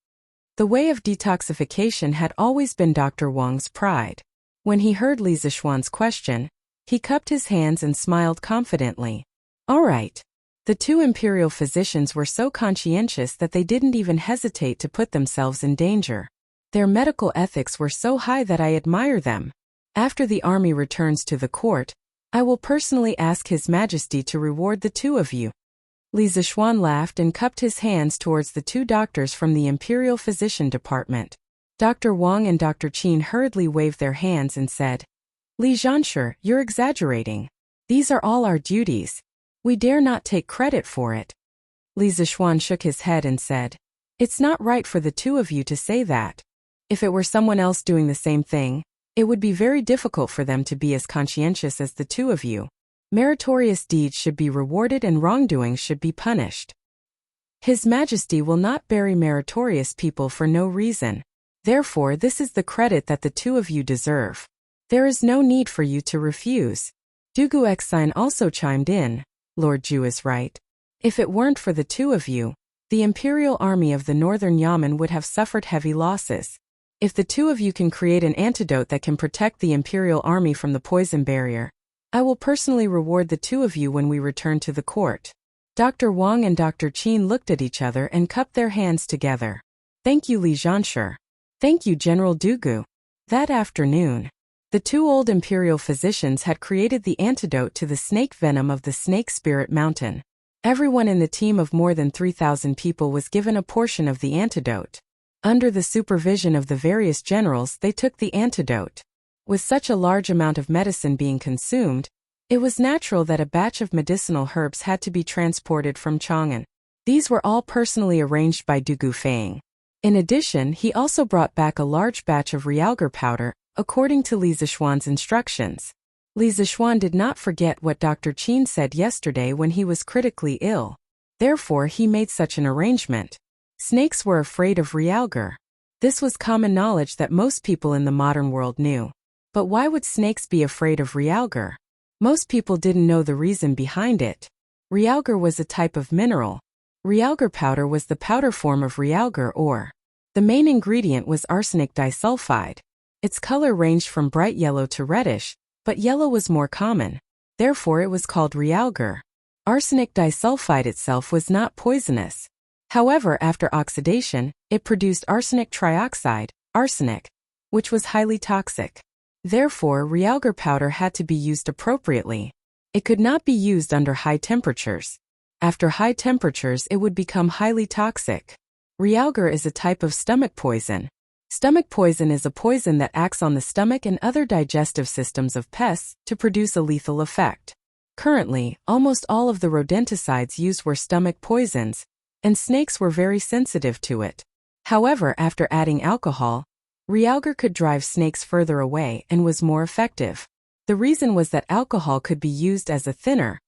The way of detoxification had always been Dr. Wang's pride. When he heard Li Zishuan's question, he cupped his hands and smiled confidently. All right. The two imperial physicians were so conscientious that they didn't even hesitate to put themselves in danger. Their medical ethics were so high that I admire them. After the army returns to the court, I will personally ask His Majesty to reward the two of you. Li Zishuan laughed and cupped his hands towards the two doctors from the Imperial Physician Department. Dr. Wang and Dr. Chen hurriedly waved their hands and said, Li Zhanshe, you're exaggerating. These are all our duties. We dare not take credit for it. Li Zishuan shook his head and said, It's not right for the two of you to say that. If it were someone else doing the same thing, it would be very difficult for them to be as conscientious as the two of you. Meritorious deeds should be rewarded and wrongdoings should be punished. His Majesty will not bury meritorious people for no reason. Therefore, this is the credit that the two of you deserve. There is no need for you to refuse. Dugu Xine also chimed in. Lord Zhu is right. If it weren't for the two of you, the Imperial Army of the Northern Yamen would have suffered heavy losses. If the two of you can create an antidote that can protect the Imperial Army from the poison barrier, I will personally reward the two of you when we return to the court. Dr. Wang and Dr. Qin looked at each other and cupped their hands together. Thank you, Li Zhanshi. Thank you, General Dugu. That afternoon, the two old imperial physicians had created the antidote to the snake venom of the Snake Spirit Mountain. Everyone in the team of more than 3,000 people was given a portion of the antidote. Under the supervision of the various generals, they took the antidote. With such a large amount of medicine being consumed, it was natural that a batch of medicinal herbs had to be transported from Chang'an. These were all personally arranged by Dugu Feng. In addition, he also brought back a large batch of realgar powder, according to Li Zishuan's instructions. Li Zishuan did not forget what Dr. Qin said yesterday when he was critically ill. Therefore, he made such an arrangement. Snakes were afraid of realgar. This was common knowledge that most people in the modern world knew. But why would snakes be afraid of realgar? Most people didn't know the reason behind it. Realgar was a type of mineral. Realgar powder was the powder form of realgar ore. The main ingredient was arsenic disulfide. Its color ranged from bright yellow to reddish, but yellow was more common. Therefore it was called realgar. Arsenic disulfide itself was not poisonous. However, after oxidation, it produced arsenic trioxide, arsenic, which was highly toxic. Therefore, realgar powder had to be used appropriately. It could not be used under high temperatures. After high temperatures, it would become highly toxic. Realgar is a type of stomach poison. Stomach poison is a poison that acts on the stomach and other digestive systems of pests to produce a lethal effect. Currently, almost all of the rodenticides used were stomach poisons, and snakes were very sensitive to it. However, after adding alcohol, realgar could drive snakes further away and was more effective. The reason was that alcohol could be used as a thinner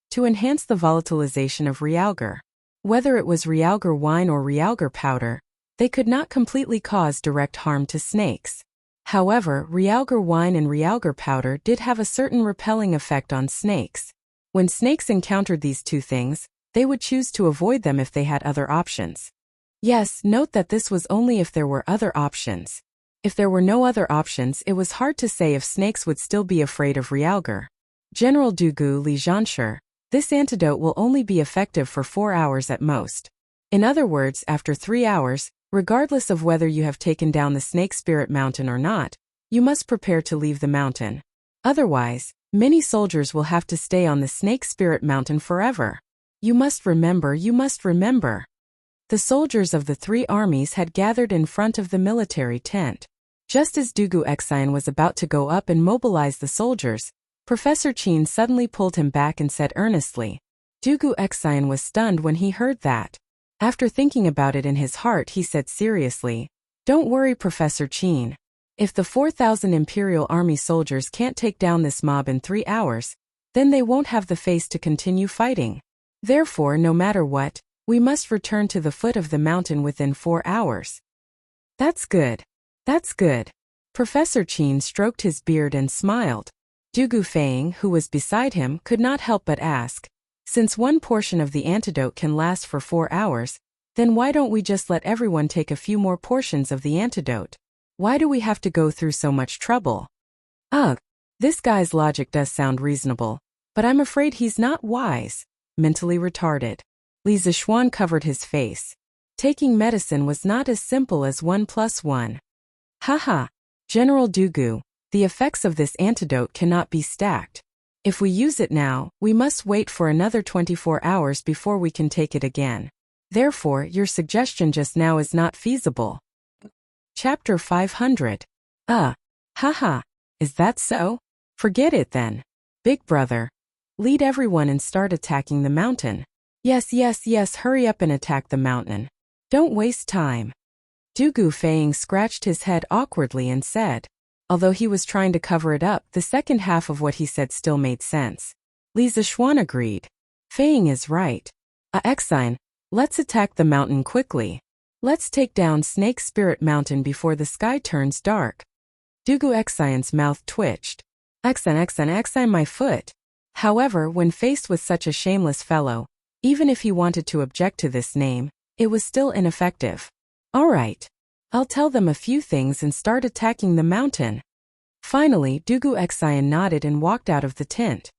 to enhance the volatilization of realgar. Whether it was realgar wine or realgar powder, they could not completely cause direct harm to snakes. However, realgar wine and realgar powder did have a certain repelling effect on snakes. When snakes encountered these two things, they would choose to avoid them if they had other options. Yes, note that this was only if there were other options. If there were no other options, it was hard to say if snakes would still be afraid of realgar. General Dugu Li Zhanshi, this antidote will only be effective for 4 hours at most. In other words, after 3 hours, regardless of whether you have taken down the Snake Spirit Mountain or not, you must prepare to leave the mountain. Otherwise, many soldiers will have to stay on the Snake Spirit Mountain forever. You must remember. The soldiers of the three armies had gathered in front of the military tent. Just as Dugu Exine was about to go up and mobilize the soldiers, Professor Qin suddenly pulled him back and said earnestly. Dugu Exine was stunned when he heard that. After thinking about it in his heart, he said seriously, "Don't worry, Professor Qin. If the 4,000 Imperial Army soldiers can't take down this mob in 3 hours, then they won't have the face to continue fighting. Therefore, no matter what, we must return to the foot of the mountain within 4 hours." That's good. That's good. Professor Qin stroked his beard and smiled. Dugu Feng, who was beside him, could not help but ask, since one portion of the antidote can last for 4 hours, then why don't we just let everyone take a few more portions of the antidote? Why do we have to go through so much trouble? Ugh, this guy's logic does sound reasonable, but I'm afraid he's not wise. Mentally retarded. Li Zishuan covered his face. Taking medicine was not as simple as 1 + 1. Haha, General Dugu, the effects of this antidote cannot be stacked. If we use it now, we must wait for another 24 hours before we can take it again. Therefore, your suggestion just now is not feasible. Chapter 500. Haha, is that so? Forget it then. Big brother. Lead everyone and start attacking the mountain. Yes, hurry up and attack the mountain. Don't waste time. Dugu Feng scratched his head awkwardly and said. Although he was trying to cover it up, the second half of what he said still made sense. Li Zishuan agreed. Feng is right. Exine, let's attack the mountain quickly. Let's take down Snake Spirit Mountain before the sky turns dark. Dugu Exine's mouth twitched. Exine, my foot. However, when faced with such a shameless fellow, even if he wanted to object to this name, it was still ineffective. All right. I'll tell them a few things and start attacking the mountain. Finally, Dugu Xian nodded and walked out of the tent.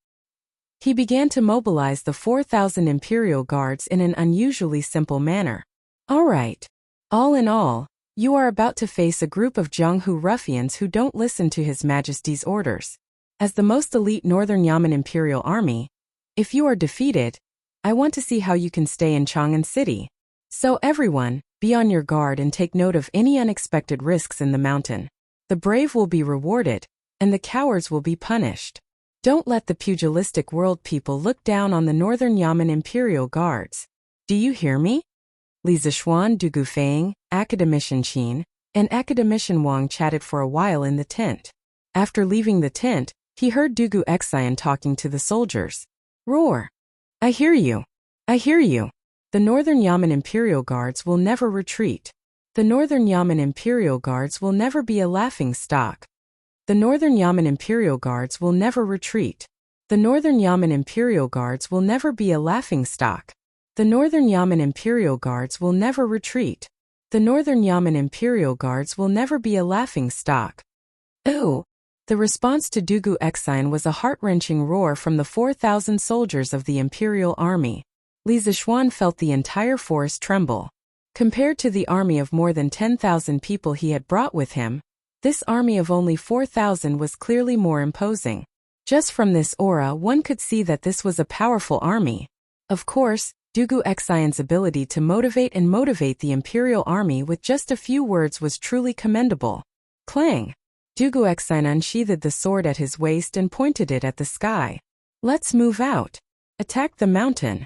He began to mobilize the 4,000 Imperial Guards in an unusually simple manner. All right. All in all, you are about to face a group of Jianghu ruffians who don't listen to His Majesty's orders. As the most elite Northern Yamen Imperial Army, if you are defeated, I want to see how you can stay in Chang'an City. So everyone, be on your guard and take note of any unexpected risks in the mountain. The brave will be rewarded, and the cowards will be punished. Don't let the pugilistic world people look down on the Northern Yamen Imperial Guards. Do you hear me? Li Zishuan, Dugu Feng, Academician Qin, and Academician Wang chatted for a while in the tent. After leaving the tent, he heard Dugu Xian talking to the soldiers. Roar! I hear you. I hear you. The Northern Yamen Imperial Guards will never retreat. The Northern Yamen Imperial Guards will never be a laughing stock. The Northern Yamen Imperial Guards will never retreat. The Northern Yamen Imperial Guards will never be a laughing stock. The Northern Yamen Imperial Guards will never retreat. The Northern Yamen Imperial Guards will never be a laughing stock. Ooh! The response to Dugu Xian was a heart-wrenching roar from the 4,000 soldiers of the Imperial Army. Li Zishuan felt the entire forest tremble. Compared to the army of more than 10,000 people he had brought with him, this army of only 4,000 was clearly more imposing. Just from this aura, one could see that this was a powerful army. Of course, Dugu Xian's ability to motivate the Imperial Army with just a few words was truly commendable. Clang! Dugu Xian unsheathed the sword at his waist and pointed it at the sky. Let's move out. Attack the mountain.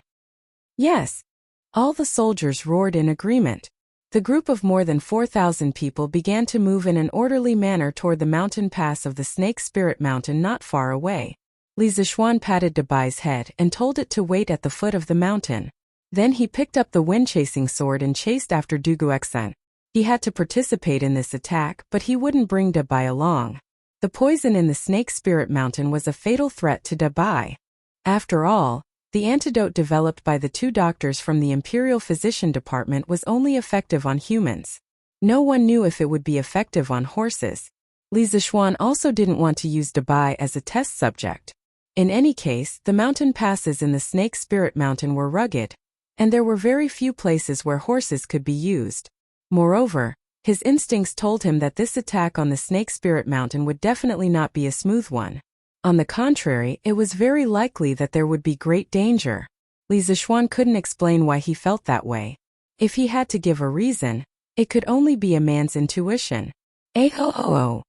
Yes. All the soldiers roared in agreement. The group of more than 4,000 people began to move in an orderly manner toward the mountain pass of the Snake Spirit Mountain not far away. Li Zishuan patted Dabai's head and told it to wait at the foot of the mountain. Then he picked up the wind-chasing sword and chased after Dugu Xian. He had to participate in this attack, but he wouldn't bring Dabai along. The poison in the Snake Spirit Mountain was a fatal threat to Dabai. After all, the antidote developed by the two doctors from the Imperial Physician Department was only effective on humans. No one knew if it would be effective on horses. Li Zishuan also didn't want to use Dabai as a test subject. In any case, the mountain passes in the Snake Spirit Mountain were rugged, and there were very few places where horses could be used. Moreover, his instincts told him that this attack on the Snake Spirit Mountain would definitely not be a smooth one. On the contrary, it was very likely that there would be great danger. Li Zishuan couldn't explain why he felt that way. If he had to give a reason, it could only be a man's intuition. Oh!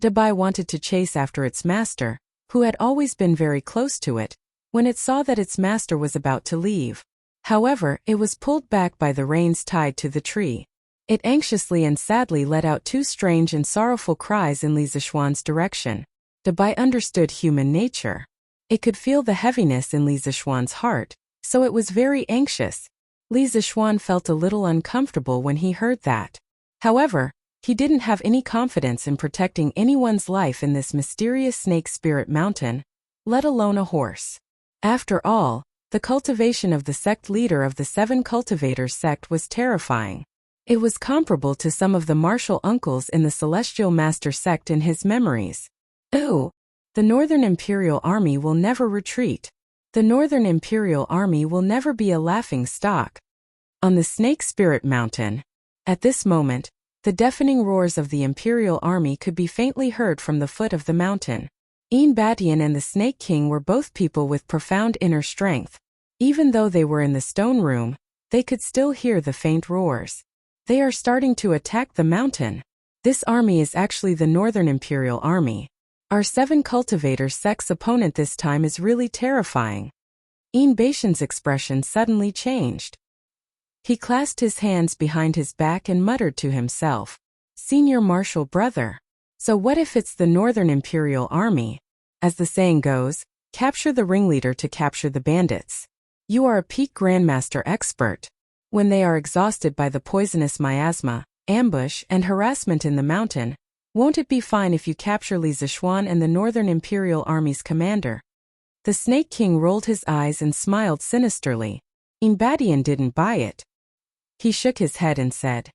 Dabai wanted to chase after its master, who had always been very close to it, when it saw that its master was about to leave. However, it was pulled back by the reins tied to the tree. It anxiously and sadly let out two strange and sorrowful cries in Li Zishuan's direction. Dabai understood human nature. It could feel the heaviness in Li Zishuan's heart, so it was very anxious. Li Zishuan felt a little uncomfortable when he heard that. However, he didn't have any confidence in protecting anyone's life in this mysterious Snake Spirit Mountain, let alone a horse. After all, the cultivation of the sect leader of the Seven Cultivators sect was terrifying. It was comparable to some of the martial uncles in the Celestial Master sect in his memories. Ooh! The Northern Imperial Army will never retreat. The Northern Imperial Army will never be a laughing stock. On the Snake Spirit Mountain, at this moment, the deafening roars of the Imperial Army could be faintly heard from the foot of the mountain. Batian and the Snake King were both people with profound inner strength. Even though they were in the stone room, they could still hear the faint roars. They are starting to attack the mountain. This army is actually the Northern Imperial Army. Our Seven Cultivators sect's opponent this time is really terrifying. Batian's expression suddenly changed. He clasped his hands behind his back and muttered to himself, "Senior Marshal Brother. So what if it's the Northern Imperial Army? As the saying goes, capture the ringleader to capture the bandits. You are a peak Grandmaster expert. When they are exhausted by the poisonous miasma, ambush, and harassment in the mountain, won't it be fine if you capture Li Zishuan and the Northern Imperial Army's commander?" The Snake King rolled his eyes and smiled sinisterly. Batian didn't buy it. He shook his head and said,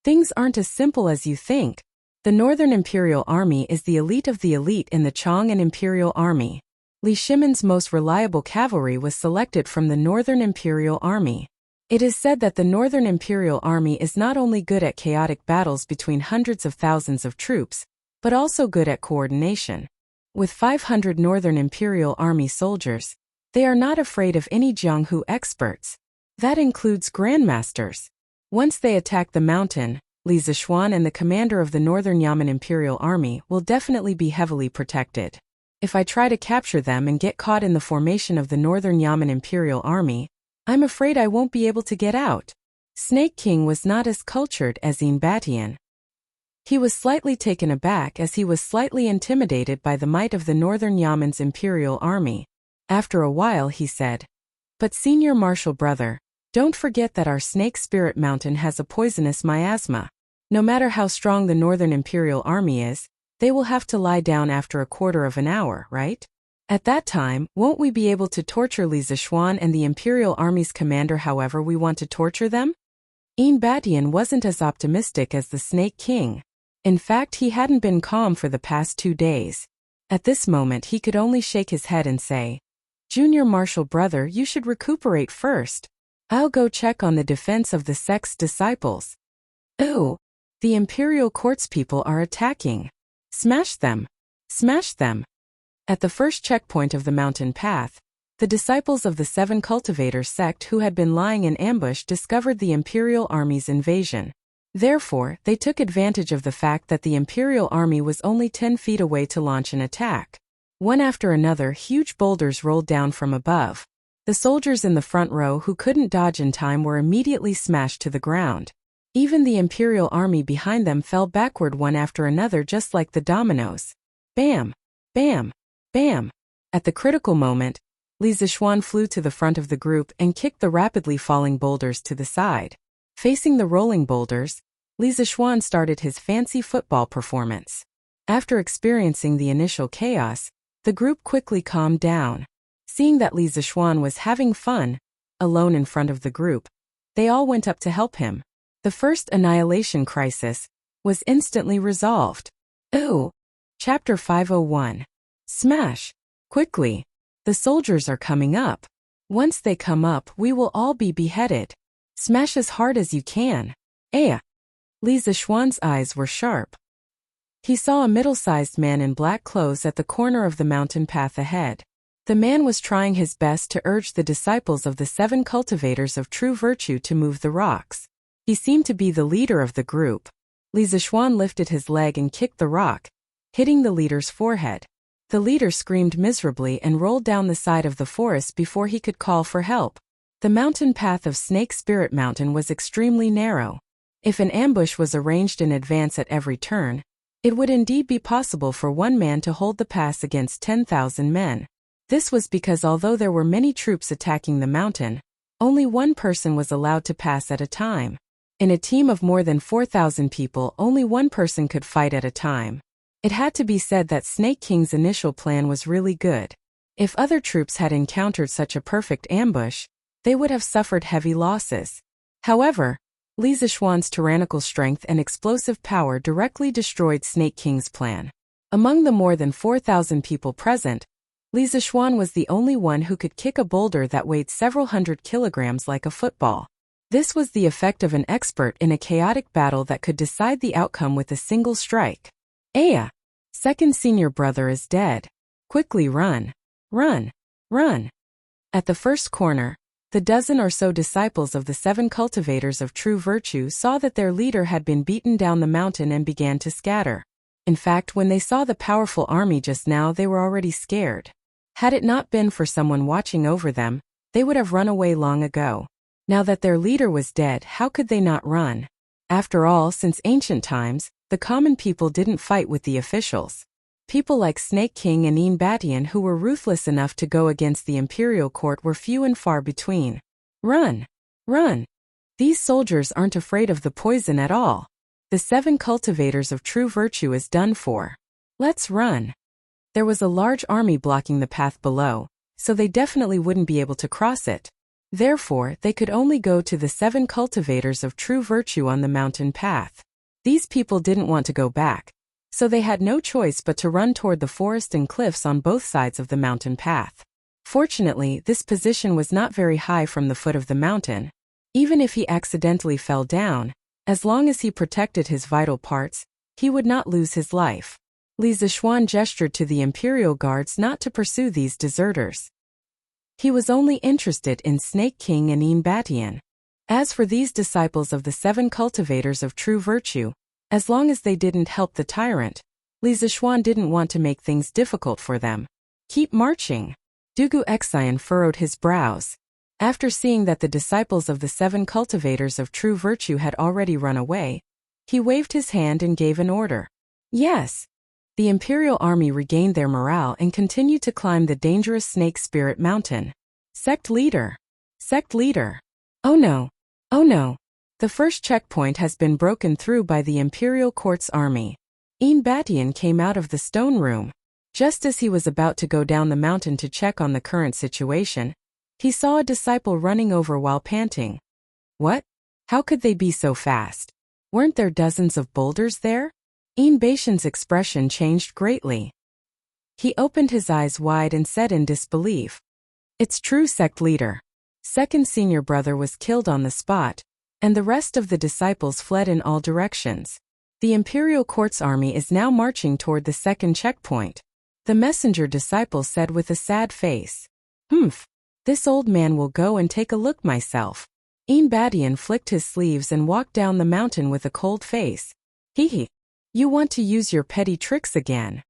"Things aren't as simple as you think. The Northern Imperial Army is the elite of the elite in the Chong and Imperial Army. Li Shimon's most reliable cavalry was selected from the Northern Imperial Army. It is said that the Northern Imperial Army is not only good at chaotic battles between hundreds of thousands of troops, but also good at coordination. With 500 Northern Imperial Army soldiers, they are not afraid of any Jianghu experts. That includes grandmasters. Once they attack the mountain, Li Zishuan and the commander of the Northern Yamen Imperial Army will definitely be heavily protected. If I try to capture them and get caught in the formation of the Northern Yamen Imperial Army, I'm afraid I won't be able to get out. Snake King was not as cultured as Batian. He was slightly taken aback as he was slightly intimidated by the might of the Northern Yamen's Imperial Army. After a while he said, "But Senior Marshal Brother, don't forget that our Snake Spirit Mountain has a poisonous miasma. No matter how strong the Northern Imperial Army is, they will have to lie down after a quarter of an hour, right? At that time, won't we be able to torture Li Zishuan and the Imperial Army's commander however we want to torture them?" Batian wasn't as optimistic as the Snake King. In fact, he hadn't been calm for the past 2 days. At this moment he could only shake his head and say, "Junior Marshal Brother, you should recuperate first. I'll go check on the defense of the sect's disciples." "Ooh, the Imperial Court's people are attacking. Smash them! Smash them!" At the first checkpoint of the mountain path, the disciples of the 7 Cultivators sect who had been lying in ambush discovered the Imperial Army's invasion. Therefore, they took advantage of the fact that the Imperial Army was only 10 feet away to launch an attack. One after another, huge boulders rolled down from above. The soldiers in the front row who couldn't dodge in time were immediately smashed to the ground. Even the Imperial Army behind them fell backward one after another just like the dominoes. Bam! Bam! Bam! At the critical moment, Li Zishuan flew to the front of the group and kicked the rapidly falling boulders to the side. Facing the rolling boulders, Li Zishuan started his fancy football performance. After experiencing the initial chaos, the group quickly calmed down. Seeing that Li Zishuan was having fun, alone in front of the group, they all went up to help him. The first annihilation crisis was instantly resolved. Ooh! Chapter 501. Smash! Quickly! The soldiers are coming up. Once they come up, we will all be beheaded. Smash as hard as you can. Li Zishuan's eyes were sharp. He saw a middle-sized man in black clothes at the corner of the mountain path ahead. The man was trying his best to urge the disciples of the 7 Cultivators of True Virtue to move the rocks. He seemed to be the leader of the group. Li Zishuan lifted his leg and kicked the rock, hitting the leader's forehead. The leader screamed miserably and rolled down the side of the forest before he could call for help. The mountain path of Snake Spirit Mountain was extremely narrow. If an ambush was arranged in advance at every turn, it would indeed be possible for one man to hold the pass against 10,000 men. This was because although there were many troops attacking the mountain, only one person was allowed to pass at a time. In a team of more than 4,000 people, only one person could fight at a time. It had to be said that Snake King's initial plan was really good. If other troops had encountered such a perfect ambush, they would have suffered heavy losses. However, Li Zishuan's tyrannical strength and explosive power directly destroyed Snake King's plan. Among the more than 4,000 people present, Li Zishuan was the only one who could kick a boulder that weighed several hundred kilograms like a football. This was the effect of an expert in a chaotic battle that could decide the outcome with a single strike. Second Senior Brother is dead. Quickly run. Run. Run. At the first corner, the dozen or so disciples of the 7 Cultivators of True Virtue saw that their leader had been beaten down the mountain and began to scatter. In fact, when they saw the powerful army just now, they were already scared. Had it not been for someone watching over them, they would have run away long ago. Now that their leader was dead, how could they not run? After all, since ancient times, the common people didn't fight with the officials. People like Snake King and Batian who were ruthless enough to go against the Imperial Court were few and far between. Run! Run! These soldiers aren't afraid of the poison at all. The 7 Cultivators of True Virtue is done for. Let's run. There was a large army blocking the path below, so they definitely wouldn't be able to cross it. Therefore, they could only go to the 7 Cultivators of True Virtue on the mountain path. These people didn't want to go back, so they had no choice but to run toward the forest and cliffs on both sides of the mountain path. Fortunately, this position was not very high from the foot of the mountain. Even if he accidentally fell down, as long as he protected his vital parts, he would not lose his life. Li Zishuan gestured to the Imperial Guards not to pursue these deserters. He was only interested in Snake King and Yin Batian. As for these disciples of the 7 cultivators of true virtue, as long as they didn't help the tyrant, Li Zishuan didn't want to make things difficult for them. Keep marching. Dugu Xian furrowed his brows. After seeing that the disciples of the 7 cultivators of true virtue had already run away, he waved his hand and gave an order. Yes. The Imperial Army regained their morale and continued to climb the dangerous Snake Spirit Mountain. Sect Leader. Sect Leader. Oh no. Oh no. The first checkpoint has been broken through by the Imperial Court's army. Yin Batian came out of the stone room. Just as he was about to go down the mountain to check on the current situation, he saw a disciple running over while panting. What? How could they be so fast? Weren't there dozens of boulders there? Yin Batian's expression changed greatly. He opened his eyes wide and said in disbelief, "It's true, Sect Leader." Second senior brother was killed on the spot, and the rest of the disciples fled in all directions. The Imperial Court's army is now marching toward the second checkpoint. The messenger disciple said with a sad face. Humph. This old man will go and take a look myself. Yin Batian flicked his sleeves and walked down the mountain with a cold face. Hee. You want to use your petty tricks again.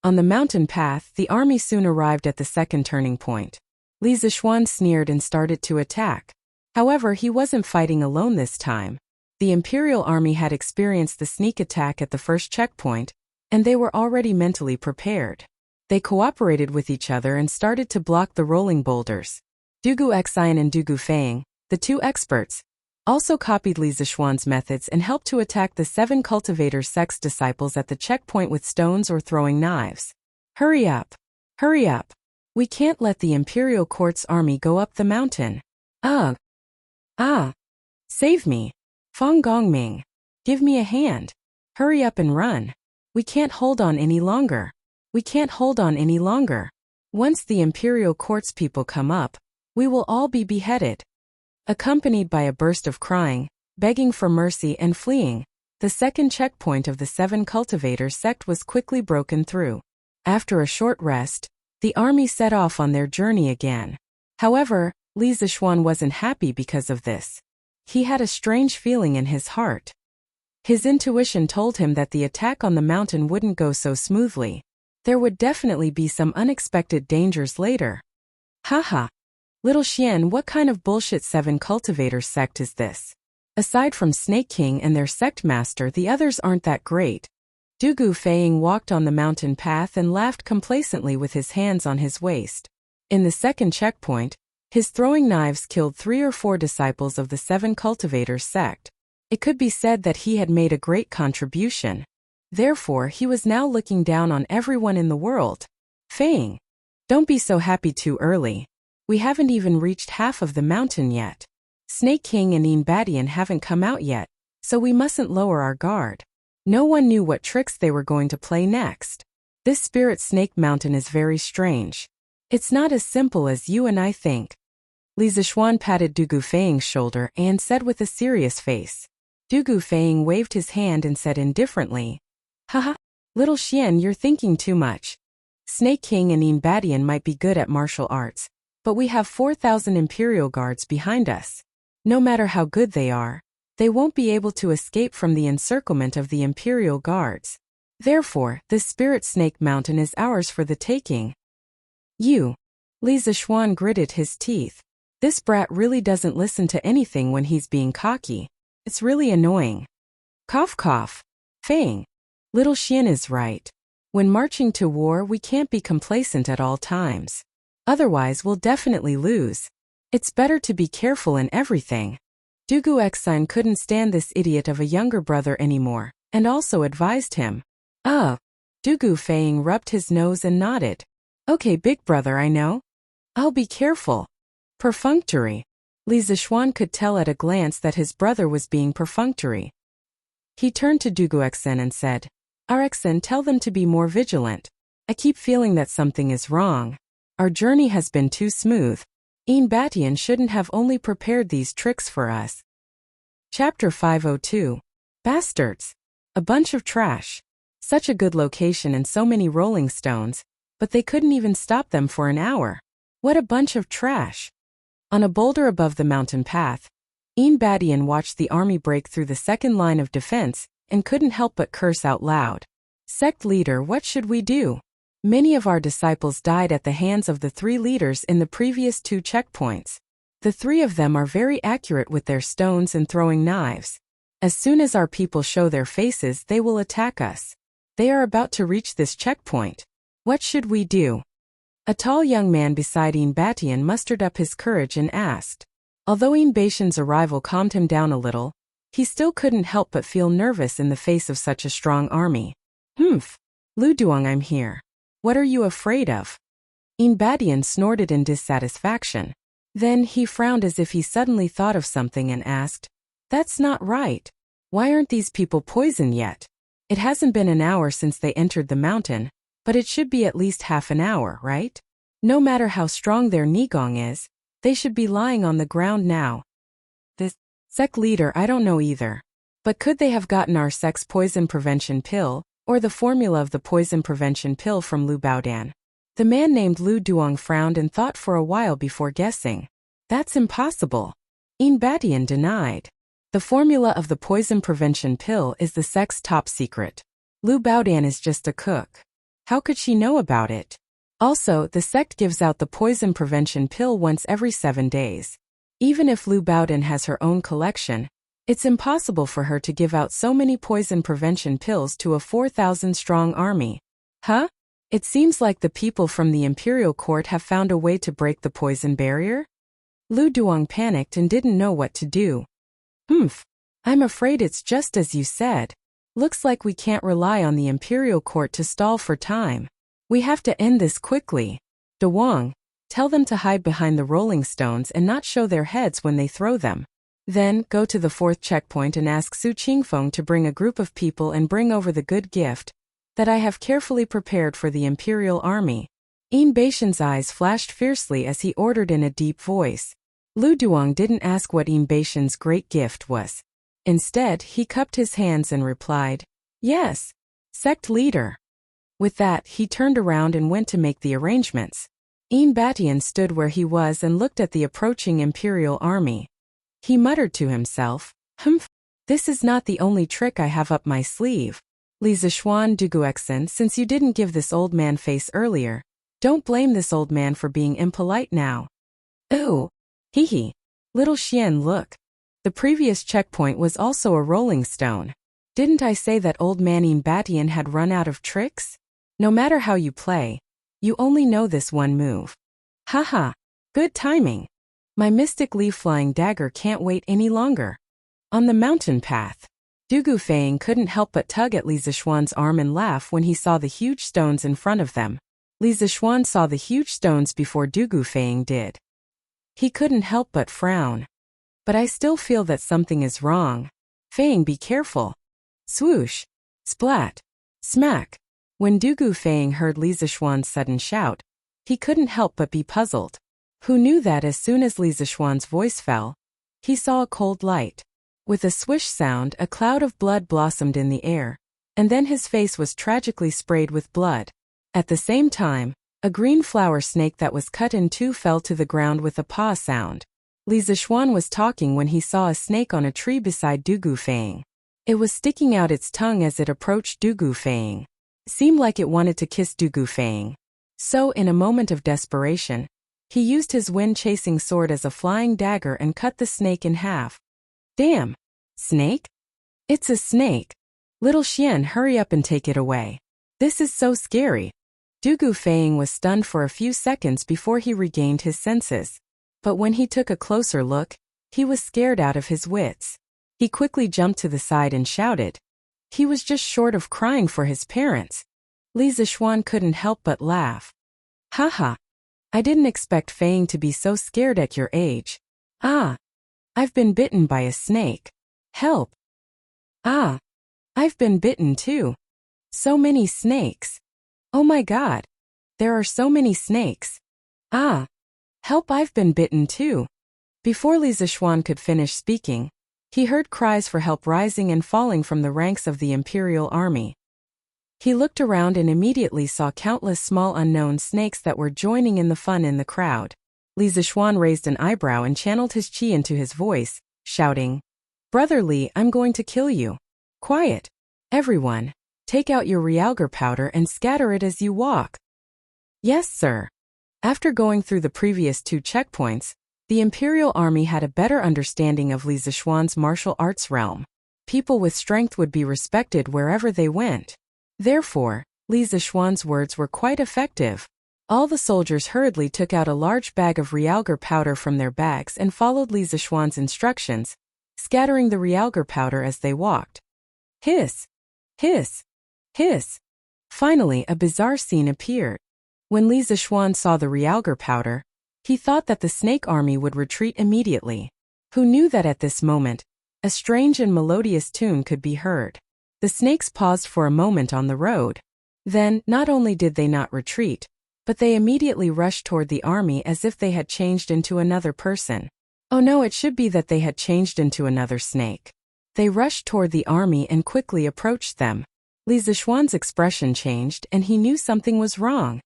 On the mountain path, the army soon arrived at the second turning point. Li Zishuan sneered and started to attack. However, he wasn't fighting alone this time. The Imperial Army had experienced the sneak attack at the first checkpoint, and they were already mentally prepared. They cooperated with each other and started to block the rolling boulders. Dugu Xian and Dugu Feng, the 2 experts, also copied Li Zishuan's methods and helped to attack the 7 cultivator sect's disciples at the checkpoint with stones or throwing knives. Hurry up! Hurry up! We can't let the Imperial Court's army go up the mountain. Ugh! Ah! Save me! Feng Gongming! Give me a hand! Hurry up and run! We can't hold on any longer! We can't hold on any longer. Once the Imperial Court's people come up, we will all be beheaded. Accompanied by a burst of crying, begging for mercy and fleeing, the second checkpoint of the 7 cultivators sect was quickly broken through. After a short rest, the army set off on their journey again. However, Li Zishuan wasn't happy because of this. He had a strange feeling in his heart. His intuition told him that the attack on the mountain wouldn't go so smoothly. There would definitely be some unexpected dangers later. Haha. Little Xian, what kind of bullshit 7 cultivator sect is this? Aside from Snake King and their sect master, the others aren't that great. Dugu Feng walked on the mountain path and laughed complacently with his hands on his waist. In the second checkpoint, his throwing knives killed 3 or 4 disciples of the 7 cultivators sect. It could be said that he had made a great contribution. Therefore, he was now looking down on everyone in the world. Feng, don't be so happy too early. We haven't even reached half of the mountain yet. Snake King and Yin Batian haven't come out yet, so we mustn't lower our guard. No one knew what tricks they were going to play next. This Spirit Snake Mountain is very strange. It's not as simple as you and I think. Li Zishuan patted Dugu Feng's shoulder and said with a serious face. Dugu Feng waved his hand and said indifferently, Haha, little Xian, you're thinking too much. Snake King and Yin Batian might be good at martial arts, but we have 4,000 Imperial Guards behind us. No matter how good they are, they won't be able to escape from the encirclement of the Imperial Guards. Therefore, this Spirit Snake Mountain is ours for the taking. You. Li Zishuan gritted his teeth. This brat really doesn't listen to anything when he's being cocky. It's really annoying. Cough cough. Feng. Little Xian is right. When marching to war, we can't be complacent at all times. Otherwise, we'll definitely lose. It's better to be careful in everything. Dugu Xian couldn't stand this idiot of a younger brother anymore, and also advised him. Dugu Feng rubbed his nose and nodded. Okay, big brother, I know. I'll be careful. Perfunctory. Li Zishuan could tell at a glance that his brother was being perfunctory. He turned to Duguxin and said, Arexin, tell them to be more vigilant. I keep feeling that something is wrong. Our journey has been too smooth. Batian shouldn't have only prepared these tricks for us. Chapter 502. Bastards. A bunch of trash. Such a good location and so many rolling stones, but they couldn't even stop them for an hour. What a bunch of trash. On a boulder above the mountain path, Batian watched the army break through the second line of defense and couldn't help but curse out loud. Sect leader, what should we do? Many of our disciples died at the hands of the 3 leaders in the previous 2 checkpoints. The 3 of them are very accurate with their stones and throwing knives. As soon as our people show their faces, they will attack us. They are about to reach this checkpoint. What should we do? A tall young man beside Batian mustered up his courage and asked. Although Batian's arrival calmed him down a little, he still couldn't help but feel nervous in the face of such a strong army. Lu Duang, I'm here. What are you afraid of? Batian snorted in dissatisfaction. Then he frowned as if he suddenly thought of something and asked, That's not right. Why aren't these people poisoned yet? It hasn't been an hour since they entered the mountain, but it should be at least half an hour, right? No matter how strong their Nigong is, they should be lying on the ground now. The sect leader, I don't know either. But could they have gotten our sect's poison prevention pill, or the formula of the poison prevention pill from Lu Baodan? The man named Lu Duang frowned and thought for a while before guessing. That's impossible. Batian denied. The formula of the poison prevention pill is the sect's top secret. Lu Baodan is just a cook. How could she know about it? Also, the sect gives out the poison prevention pill once every 7 days. Even if Lu Baodan has her own collection, it's impossible for her to give out so many poison prevention pills to a 4,000-strong army. Huh? It seems like the people from the imperial court have found a way to break the poison barrier? Lu Duang panicked and didn't know what to do. I'm afraid it's just as you said. Looks like we can't rely on the imperial court to stall for time. We have to end this quickly. Duang, tell them to hide behind the rolling stones and not show their heads when they throw them. Then, go to the 4th checkpoint and ask Su Qingfeng to bring a group of people and bring over the good gift that I have carefully prepared for the imperial army. Batian's eyes flashed fiercely as he ordered in a deep voice. Lu Duang didn't ask what Batian's great gift was. Instead, he cupped his hands and replied, Yes, sect leader. With that, he turned around and went to make the arrangements. Batian stood where he was and looked at the approaching imperial army. He muttered to himself, This is not the only trick I have up my sleeve. Li Zishuan Duguxin, since you didn't give this old man face earlier, don't blame this old man for being impolite now. Oh, hee. Little Xian, look. The previous checkpoint was also a rolling stone. Didn't I say that old man Batian had run out of tricks? No matter how you play, you only know this one move. Haha, good timing. My mystic leaf-flying dagger can't wait any longer. On the mountain path, Dugu Feng couldn't help but tug at Li Zishuan's arm and laugh when he saw the huge stones in front of them. Li Zishuan saw the huge stones before Dugu Feng did. He couldn't help but frown. But I still feel that something is wrong. Feng, be careful. Swoosh. Splat. Smack. When Dugu Feng heard Li Zishuan's sudden shout, he couldn't help but be puzzled. Who knew that as soon as Li Zishuan's voice fell, he saw a cold light. With a swish sound, a cloud of blood blossomed in the air, and then his face was tragically sprayed with blood. At the same time, a green flower snake that was cut in 2 fell to the ground with a paw sound. Li Zishuan was talking when he saw a snake on a tree beside Dugu Feng. It was sticking out its tongue as it approached Dugu Feng. It seemed like it wanted to kiss Dugu Feng. So, in a moment of desperation, he used his wind-chasing sword as a flying dagger and cut the snake in half. Damn! Snake? It's a snake! Little Xian, hurry up and take it away. This is so scary. Dugu Feng was stunned for a few seconds before he regained his senses. But when he took a closer look, he was scared out of his wits. He quickly jumped to the side and shouted. He was just short of crying for his parents. Li Zishuan couldn't help but laugh. Haha. I didn't expect Feng to be so scared at your age. Ah. I've been bitten by a snake. Help. Ah. I've been bitten too. So many snakes. Oh my god. There are so many snakes. Ah. Help, I've been bitten too. Before Li Zixuan could finish speaking, he heard cries for help rising and falling from the ranks of the Imperial Army. He looked around and immediately saw countless small unknown snakes that were joining in the fun in the crowd. Li Zixuan raised an eyebrow and channeled his qi into his voice, shouting, "Brother Li, I'm going to kill you. Quiet. Everyone, take out your realgar powder and scatter it as you walk." Yes, sir. After going through the previous 2 checkpoints, the Imperial Army had a better understanding of Li Zixuan's martial arts realm. People with strength would be respected wherever they went. Therefore, Li Zixuan's words were quite effective. All the soldiers hurriedly took out a large bag of realgar powder from their bags and followed Li Zixuan's instructions, scattering the realgar powder as they walked. Hiss! Hiss! Hiss! Finally, a bizarre scene appeared. When Li Zixuan saw the realgar powder, he thought that the snake army would retreat immediately. Who knew that at this moment, a strange and melodious tune could be heard? The snakes paused for a moment on the road. Then, not only did they not retreat, but they immediately rushed toward the army as if they had changed into another person. Oh no, it should be that they had changed into another snake. They rushed toward the army and quickly approached them. Li Zixuan's expression changed and he knew something was wrong.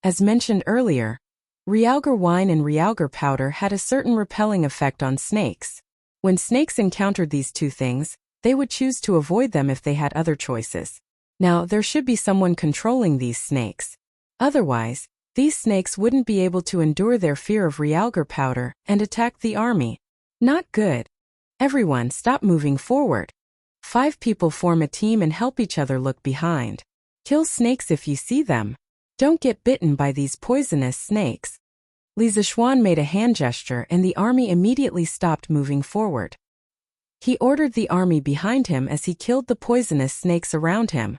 As mentioned earlier, realgar wine and realgar powder had a certain repelling effect on snakes. When snakes encountered these 2 things, they would choose to avoid them if they had other choices. Now, there should be someone controlling these snakes. Otherwise, these snakes wouldn't be able to endure their fear of realgar powder and attack the army. Not good. Everyone, stop moving forward. 5 people form a team and help each other look behind. Kill snakes if you see them. Don't get bitten by these poisonous snakes. Li Zixuan made a hand gesture and the army immediately stopped moving forward. He ordered the army behind him as he killed the poisonous snakes around him.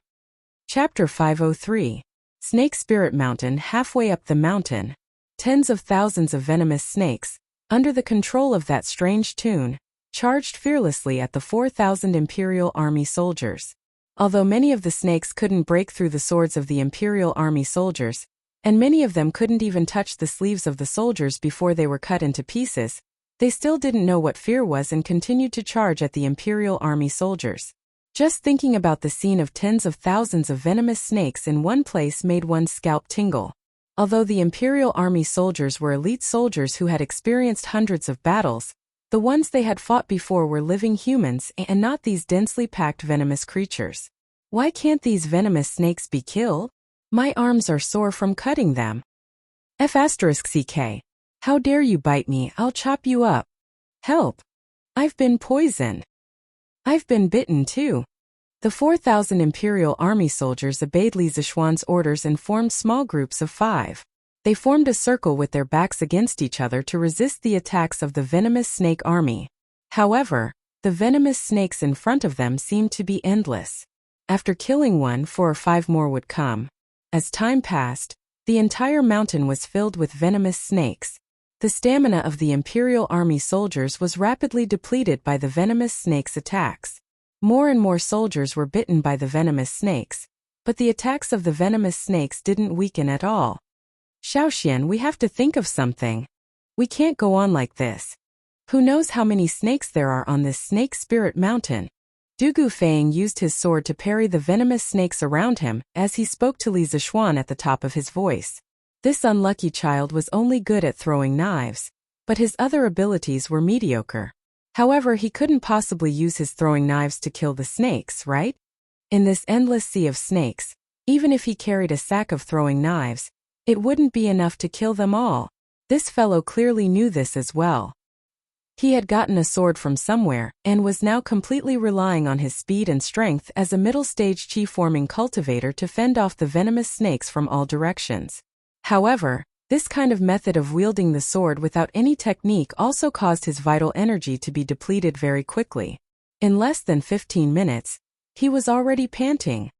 Chapter 503. Snake Spirit Mountain. Halfway up the mountain, tens of thousands of venomous snakes, under the control of that strange tune, charged fearlessly at the 4,000 Imperial Army soldiers. Although many of the snakes couldn't break through the swords of the Imperial Army soldiers, and many of them couldn't even touch the sleeves of the soldiers before they were cut into pieces, they still didn't know what fear was and continued to charge at the Imperial Army soldiers. Just thinking about the scene of tens of thousands of venomous snakes in one place made one's scalp tingle. Although the Imperial Army soldiers were elite soldiers who had experienced hundreds of battles, the ones they had fought before were living humans and not these densely packed venomous creatures. Why can't these venomous snakes be killed? My arms are sore from cutting them. F***ck. How dare you bite me? I'll chop you up. Help. I've been poisoned. I've been bitten too. The 4,000 Imperial Army soldiers obeyed Li Zixuan's orders and formed small groups of 5. They formed a circle with their backs against each other to resist the attacks of the venomous snake army. However, the venomous snakes in front of them seemed to be endless. After killing one, 4 or 5 more would come. As time passed, the entire mountain was filled with venomous snakes. The stamina of the Imperial Army soldiers was rapidly depleted by the venomous snakes' attacks. More and more soldiers were bitten by the venomous snakes, but the attacks of the venomous snakes didn't weaken at all. Xiaoxian, we have to think of something. We can't go on like this. Who knows how many snakes there are on this Snake Spirit Mountain? Dugu Feng used his sword to parry the venomous snakes around him as he spoke to Li Zixuan at the top of his voice. This unlucky child was only good at throwing knives, but his other abilities were mediocre. However, he couldn't possibly use his throwing knives to kill the snakes, right? In this endless sea of snakes, even if he carried a sack of throwing knives, it wouldn't be enough to kill them all. This fellow clearly knew this as well. He had gotten a sword from somewhere and was now completely relying on his speed and strength as a middle-stage chi-forming cultivator to fend off the venomous snakes from all directions. However, this kind of method of wielding the sword without any technique also caused his vital energy to be depleted very quickly. In less than 15 minutes, he was already panting.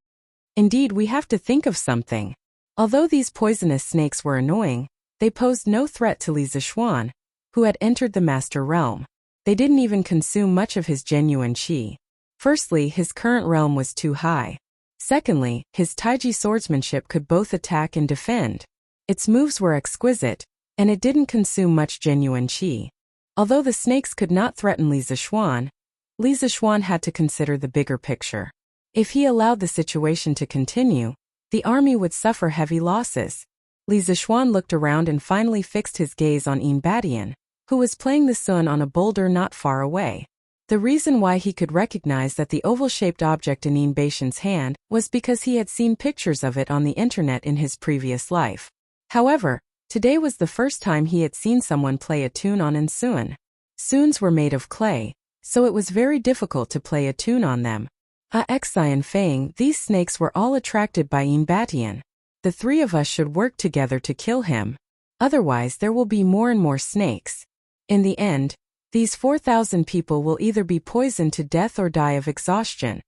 Indeed, we have to think of something. Although these poisonous snakes were annoying, they posed no threat to Li Zixuan, who had entered the Master Realm. They didn't even consume much of his genuine qi. Firstly, his current realm was too high. Secondly, his Taiji swordsmanship could both attack and defend. Its moves were exquisite, and it didn't consume much genuine qi. Although the snakes could not threaten Li Zishuan had to consider the bigger picture. If he allowed the situation to continue, the army would suffer heavy losses. Li Zishuan looked around and finally fixed his gaze on Yin Badian, who was playing the sun on a boulder not far away. The reason why he could recognize that the oval-shaped object in Yin Badian's hand was because he had seen pictures of it on the internet in his previous life. However, today was the first time he had seen someone play a tune on an Sun. Suns were made of clay, so it was very difficult to play a tune on them. Xi and Fang, these snakes were all attracted by Yin Badian. The three of us should work together to kill him. Otherwise there will be more and more snakes. In the end, these 4,000 people will either be poisoned to death or die of exhaustion.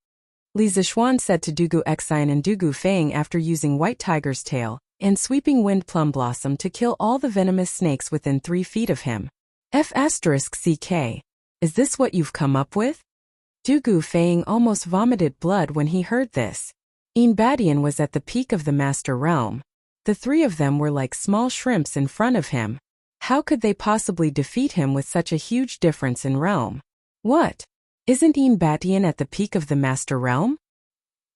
Li Zishuan said to Dugu Xian and Dugu Fang after using White Tiger's tail and Sweeping Wind Plum Blossom to kill all the venomous snakes within 3 feet of him. F***CK. Is this what you've come up with? Dugu Fang almost vomited blood when he heard this. Yin Badian was at the peak of the master realm. The three of them were like small shrimps in front of him. How could they possibly defeat him with such a huge difference in realm? What? Isn't Yin Badian at the peak of the master realm?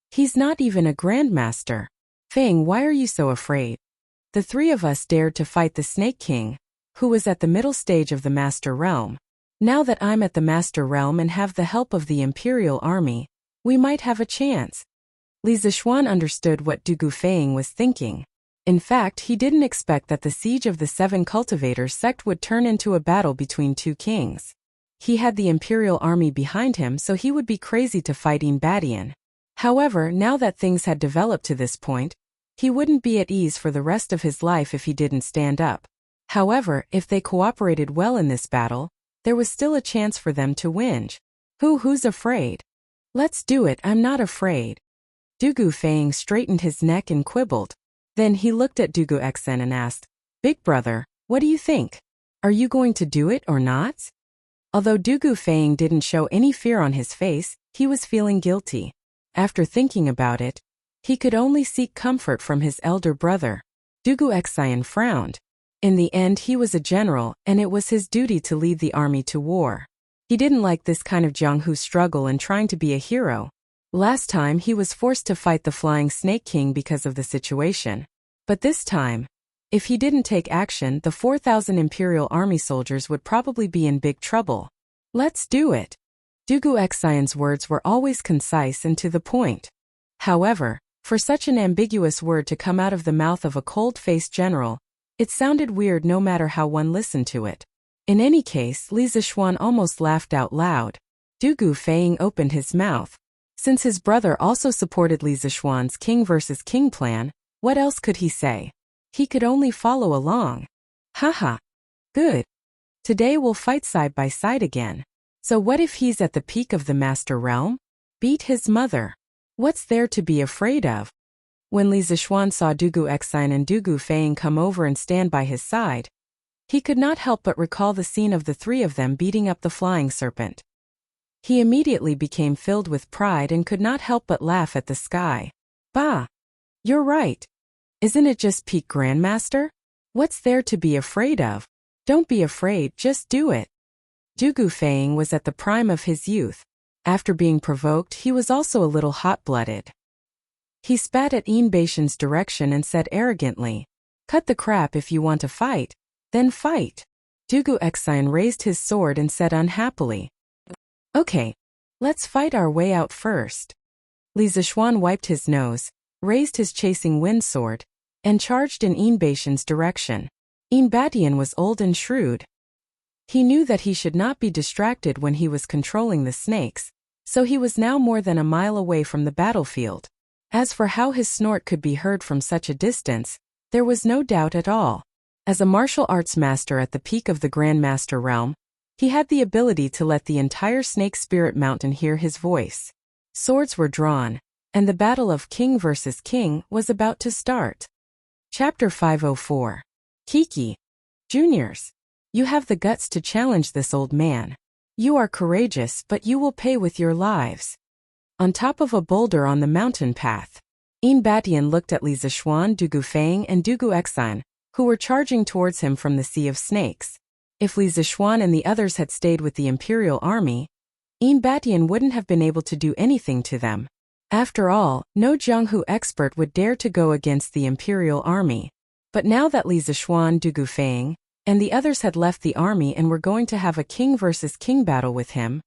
He's not even a grandmaster. Fang, why are you so afraid? The three of us dared to fight the Snake King, who was at the middle stage of the master realm. Now that I'm at the master realm and have the help of the Imperial Army, we might have a chance. Li Zishuan understood what Dugu Fang was thinking. In fact, he didn't expect that the siege of the 7 cultivators sect would turn into a battle between 2 kings. He had the Imperial Army behind him, so he would be crazy to fight Yin Badian. However, now that things had developed to this point, he wouldn't be at ease for the rest of his life if he didn't stand up. However, if they cooperated well in this battle, there was still a chance for them to win. Who's afraid? Let's do it, I'm not afraid. Dugu Fang straightened his neck and quibbled. Then he looked at Dugu Xian and asked, Big brother, what do you think? Are you going to do it or not? Although Dugu Fang didn't show any fear on his face, he was feeling guilty. After thinking about it, he could only seek comfort from his elder brother. Dugu Xian frowned. In the end, he was a general, and it was his duty to lead the army to war. He didn't like this kind of Jianghu struggle and trying to be a hero. Last time he was forced to fight the Flying Snake King because of the situation. But this time, if he didn't take action, the 4,000 Imperial Army soldiers would probably be in big trouble. Let's do it. Dugu Xian's words were always concise and to the point. However, for such an ambiguous word to come out of the mouth of a cold-faced general, it sounded weird no matter how one listened to it. In any case, Li Zishuan almost laughed out loud. Dugu Fang opened his mouth. Since his brother also supported Li Zishuan's king versus king plan, what else could he say? He could only follow along. Haha. Good. Today we'll fight side by side again. So what if he's at the peak of the master realm? Beat his mother. What's there to be afraid of? When Li Zishuan saw Dugu Xian and Dugu Fang come over and stand by his side, he could not help but recall the scene of the three of them beating up the flying serpent. He immediately became filled with pride and could not help but laugh at the sky. Bah! You're right. Isn't it just peak grandmaster? What's there to be afraid of? Don't be afraid, just do it. Dugu Fang was at the prime of his youth. After being provoked, he was also a little hot-blooded. He spat at Yin Badian's direction and said arrogantly, Cut the crap if you want to fight, then fight. Dugu Xian raised his sword and said unhappily, Okay, let's fight our way out first. Li Zishuan wiped his nose, raised his chasing wind sword, and charged in Yin Badian's direction. Yin Badian was old and shrewd. He knew that he should not be distracted when he was controlling the snakes, so he was now more than a mile away from the battlefield. As for how his snort could be heard from such a distance, there was no doubt at all. As a martial arts master at the peak of the Grand Master realm, he had the ability to let the entire Snake Spirit Mountain hear his voice. Swords were drawn, and the battle of king versus king was about to start. Chapter 504. Kiki. Juniors. You have the guts to challenge this old man. You are courageous, but you will pay with your lives. on top of a boulder on the mountain path. Yin Batian looked at Li Zixuan, Du Gufeng, and Du Guexan, who were charging towards him from the Sea of Snakes. If Li Zixuan and the others had stayed with the Imperial Army, Yin Batian wouldn't have been able to do anything to them. After all, no Jianghu expert would dare to go against the Imperial Army. But now that Li Zixuan, Du Gufeng, and the others had left the army and were going to have a king versus king battle with him,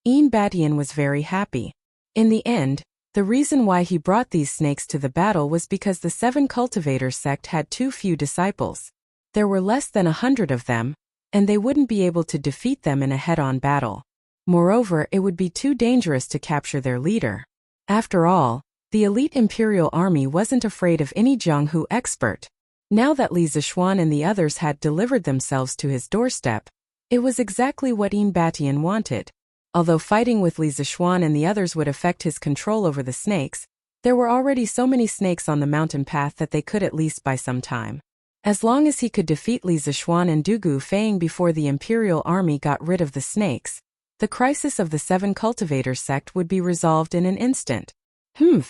Yin Batian was very happy. In the end, the reason why he brought these snakes to the battle was because the 7 cultivators sect had too few disciples. There were less than 100 of them, and they wouldn't be able to defeat them in a head-on battle. Moreover, it would be too dangerous to capture their leader. After all, the elite Imperial Army wasn't afraid of any Jianghu expert. Now that Li Zixuan and the others had delivered themselves to his doorstep, it was exactly what Yin Batian wanted. Although fighting with Li Zixuan and the others would affect his control over the snakes, there were already so many snakes on the mountain path that they could at least buy some time. As long as he could defeat Li Zixuan and Du Gufeng before the Imperial Army got rid of the snakes, the crisis of the 7 cultivators sect would be resolved in an instant. The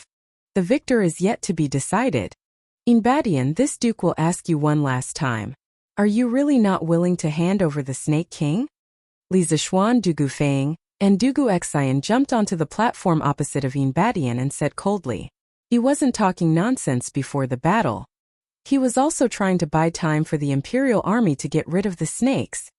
victor is yet to be decided. Yin Batian, this Duke will ask you one last time. Are you really not willing to hand over the Snake King? Li Zixuan, Du Gufeng, and Du Guexan jumped onto the platform opposite of Yin Batian and said coldly. He wasn't talking nonsense before the battle. He was also trying to buy time for the Imperial Army to get rid of the snakes.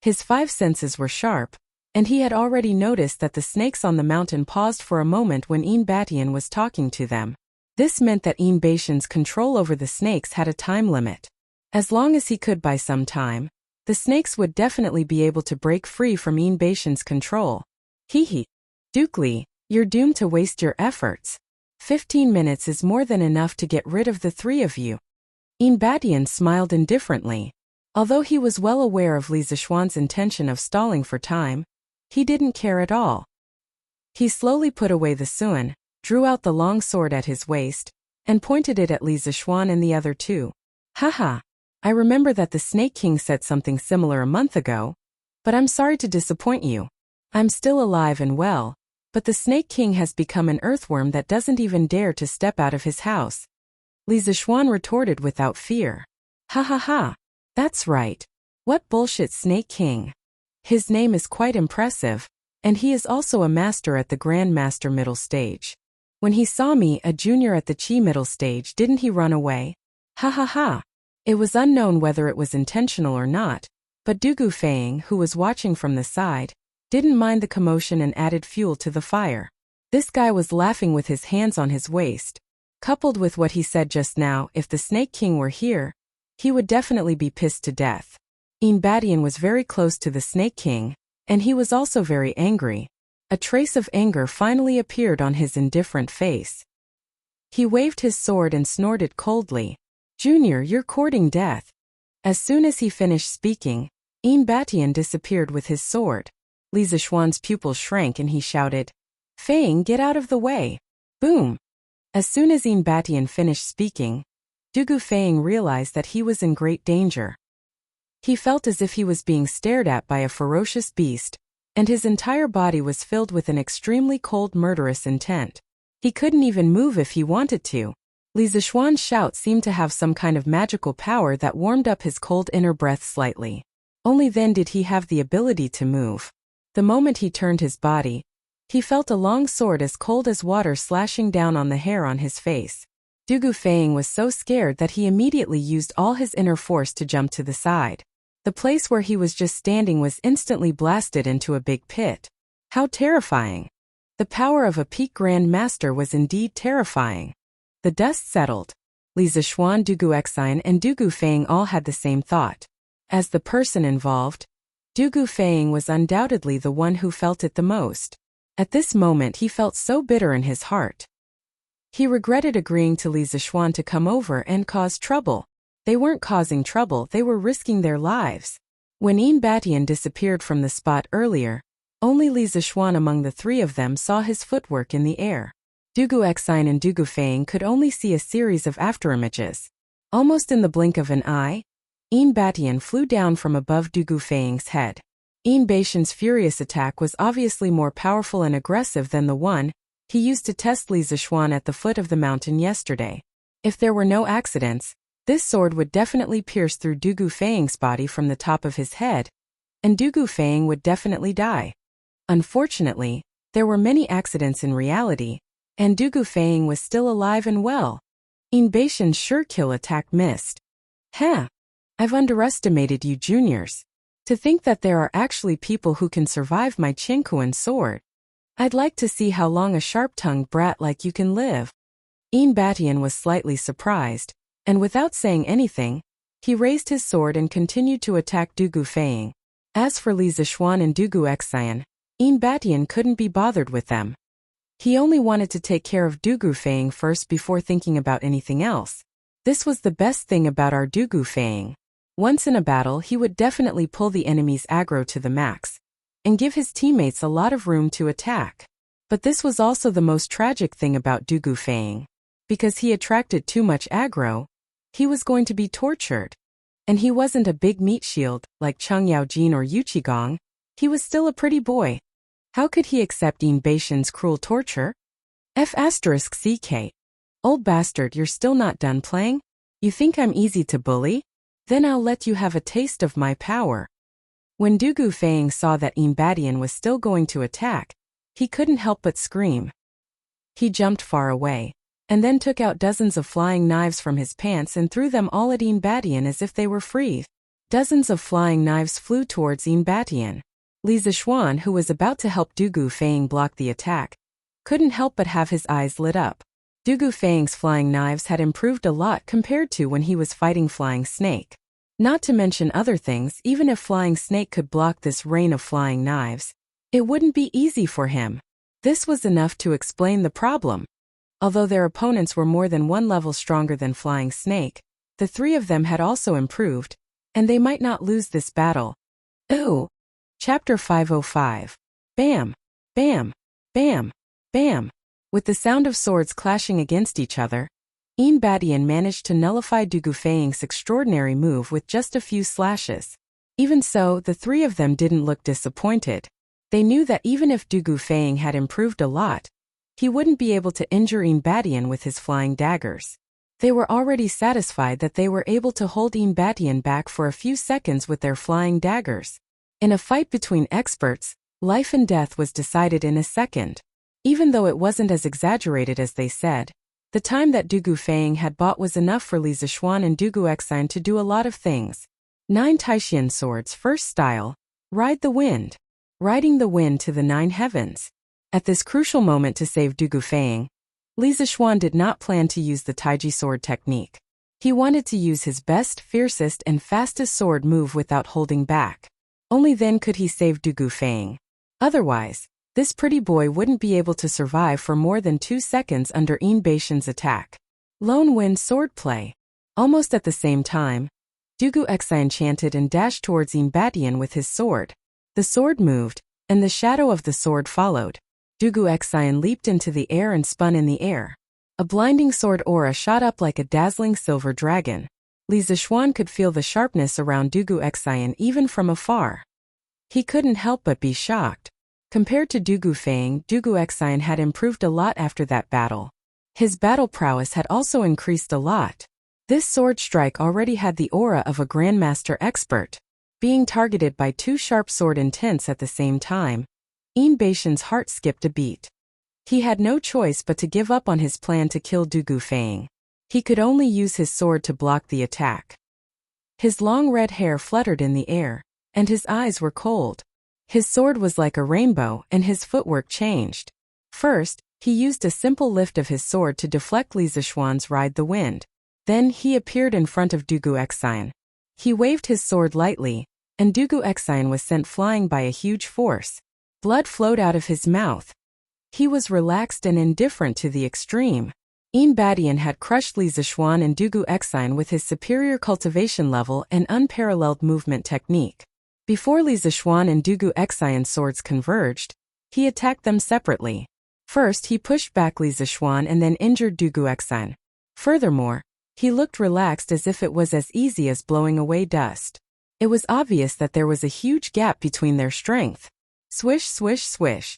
His 5 senses were sharp, and he had already noticed that the snakes on the mountain paused for a moment when Yin Batian was talking to them. This meant that Yin Batian's control over the snakes had a time limit. As long as he could buy some time, the snakes would definitely be able to break free from Yin Batian's control. Duke Li, you're doomed to waste your efforts. 15 minutes is more than enough to get rid of the 3 of you. Yin Batian smiled indifferently. Although he was well aware of Li Zixuan's intention of stalling for time, he didn't care at all. He slowly put away the Suan, drew out the long sword at his waist, and pointed it at Li Zixuan and the other 2. Haha, I remember that the Snake King said something similar a month ago, but I'm sorry to disappoint you. I'm still alive and well, but the Snake King has become an earthworm that doesn't even dare to step out of his house. Li Zixuan retorted without fear. Ha ha ha, that's right. What bullshit Snake King? His name is quite impressive, and he is also a master at the Grand Master middle stage. When he saw me, a junior at the Qi middle stage, didn't he run away? Ha ha ha. It was unknown whether it was intentional or not, but Du Gufeng, who was watching from the side, didn't mind the commotion and added fuel to the fire. This guy was laughing with his hands on his waist. Coupled with what he said just now, if the Snake King were here, he would definitely be pissed to death. Yin Batian was very close to the Snake King, and he was also very angry. A trace of anger finally appeared on his indifferent face. He waved his sword and snorted coldly. Junior, you're courting death. As soon as he finished speaking, Yin Batian disappeared with his sword. Li Zixuan's pupils shrank and he shouted, Feng, get out of the way. Boom. As soon as Yin Batian finished speaking, Du Gufeng realized that he was in great danger. He felt as if he was being stared at by a ferocious beast, and his entire body was filled with an extremely cold, murderous intent. He couldn't even move if he wanted to. Li Zixuan's shout seemed to have some kind of magical power that warmed up his cold inner breath slightly. Only then did he have the ability to move. The moment he turned his body, he felt a long sword as cold as water slashing down on the hair on his face. Du Gufeng was so scared that he immediately used all his inner force to jump to the side. The place where he was just standing was instantly blasted into a big pit. How terrifying! The power of a peak Grand Master was indeed terrifying. The dust settled. Li Zixuan, Du Guexan, and Du Gufeng all had the same thought. As the person involved, Du Gufeng was undoubtedly the one who felt it the most. At this moment he felt so bitter in his heart. He regretted agreeing to Li Zixuan to come over and cause trouble. They weren't causing trouble, they were risking their lives. When Yin Batian disappeared from the spot earlier, only Li Zixuan among the 3 of them saw his footwork in the air. Du Guexan and Du Gufeng could only see a series of afterimages. Almost in the blink of an eye, Yin Batian flew down from above Du Gufeng's head. Yin Batian's furious attack was obviously more powerful and aggressive than the one He used to test Li Zixuan at the foot of the mountain yesterday. If there were no accidents, this sword would definitely pierce through Du Gufang's body from the top of his head, and Du Gufang would definitely die. Unfortunately, there were many accidents in reality, and Du Gufang was still alive and well. Yin Beishan's sure kill attack missed. I've underestimated you juniors. To think that there are actually people who can survive my Qingkuan sword. I'd like to see how long a sharp-tongued brat like you can live. Yin Batian was slightly surprised, and without saying anything, he raised his sword and continued to attack Du Gufang. As for Li Zixuan and Du Guxian, Yin Batian couldn't be bothered with them. He only wanted to take care of Du Gufang first before thinking about anything else. This was the best thing about our Du Gufang. Once in a battle, he would definitely pull the enemy's aggro to the max, and give his teammates a lot of room to attack. But this was also the most tragic thing about Du Gufang. Because he attracted too much aggro, he was going to be tortured. And he wasn't a big meat shield like Cheng Yaojin or Yu Qigong. He was still a pretty boy. How could he accept Yin Beishan's cruel torture? F***CK. Old bastard, you're still not done playing? You think I'm easy to bully? Then I'll let you have a taste of my power. When Du Gufang saw that Yin Batian was still going to attack, he couldn't help but scream. He jumped far away, and then took out dozens of flying knives from his pants and threw them all at Yin Batian as if they were free. Dozens of flying knives flew towards Yin Batian. Li Zixuan, who was about to help Du Gufang block the attack, couldn't help but have his eyes lit up. Du Gufang's flying knives had improved a lot compared to when he was fighting Flying Snake. Not to mention other things, even if Flying Snake could block this rain of flying knives, it wouldn't be easy for him. This was enough to explain the problem. Although their opponents were more than one level stronger than Flying Snake, the three of them had also improved, and they might not lose this battle. Ooh! Chapter 505. Bam! Bam! Bam! Bam! With the sound of swords clashing against each other, Yin Batian managed to nullify Du Gufang's extraordinary move with just a few slashes. Even so, the three of them didn't look disappointed. They knew that even if Du Gufang had improved a lot, he wouldn't be able to injure Yin Batian with his flying daggers. They were already satisfied that they were able to hold Yin Batian back for a few seconds with their flying daggers. In a fight between experts, life and death was decided in a second. Even though it wasn't as exaggerated as they said, the time that Du Gufang had bought was enough for Li Zixuan and Du Guxian to do a lot of things. 9 Taishan swords. First style, ride the wind. Riding the wind to the 9 heavens. At this crucial moment to save Du Gufang, Li Zixuan did not plan to use the Taiji sword technique. He wanted to use his best, fiercest and fastest sword move without holding back. Only then could he save Du Gufang. Otherwise, this pretty boy wouldn't be able to survive for more than 2 seconds under Yin Beishan's attack. Lone Wind swordplay. Almost at the same time, Du Guxian chanted and dashed towards Yin Batian with his sword. The sword moved, and the shadow of the sword followed. Du Guxian leaped into the air and spun in the air. A blinding sword aura shot up like a dazzling silver dragon. Li Zixuan could feel the sharpness around Du Guxian even from afar. He couldn't help but be shocked. Compared to Du Gufang, Du Guxian had improved a lot after that battle. His battle prowess had also increased a lot. This sword strike already had the aura of a grandmaster expert. Being targeted by 2 sharp sword intents at the same time, Yin Beishan's heart skipped a beat. He had no choice but to give up on his plan to kill Du Gufang. He could only use his sword to block the attack. His long red hair fluttered in the air, and his eyes were cold. His sword was like a rainbow, and his footwork changed. First, he used a simple lift of his sword to deflect Li Zixuan's ride the wind. Then he appeared in front of Du Guxian. He waved his sword lightly, and Du Guxian was sent flying by a huge force. Blood flowed out of his mouth. He was relaxed and indifferent to the extreme. Yin Batian had crushed Li Zixuan and Du Guxian with his superior cultivation level and unparalleled movement technique. Before Li Zixuan and Du Guxian's swords converged, he attacked them separately. First, he pushed back Li Zixuan and then injured Du Guxian. Furthermore, he looked relaxed as if it was as easy as blowing away dust. It was obvious that there was a huge gap between their strength. Swish, swish, swish.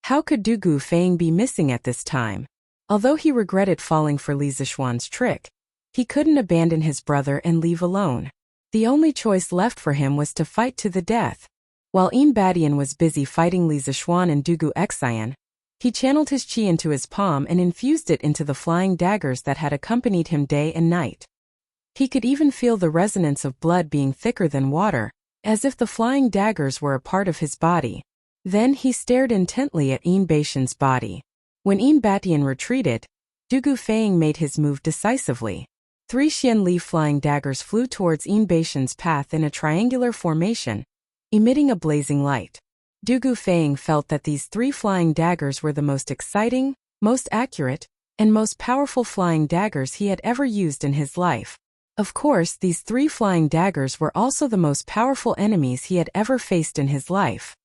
How could Du Gufeng be missing at this time? Although he regretted falling for Li Zixuan's trick, he couldn't abandon his brother and leave alone. The only choice left for him was to fight to the death. While Badian was busy fighting Li Zixuan and Du Guxian, he channeled his qi into his palm and infused it into the flying daggers that had accompanied him day and night. He could even feel the resonance of blood being thicker than water, as if the flying daggers were a part of his body. Then he stared intently at Baishan's body. When Badian retreated, Du Gufeng made his move decisively. 3 Xian Li flying daggers flew towards Baishan's path in a triangular formation, emitting a blazing light. Du Gufeng felt that these 3 flying daggers were the most exciting, most accurate, and most powerful flying daggers he had ever used in his life. Of course, these 3 flying daggers were also the most powerful enemies he had ever faced in his life.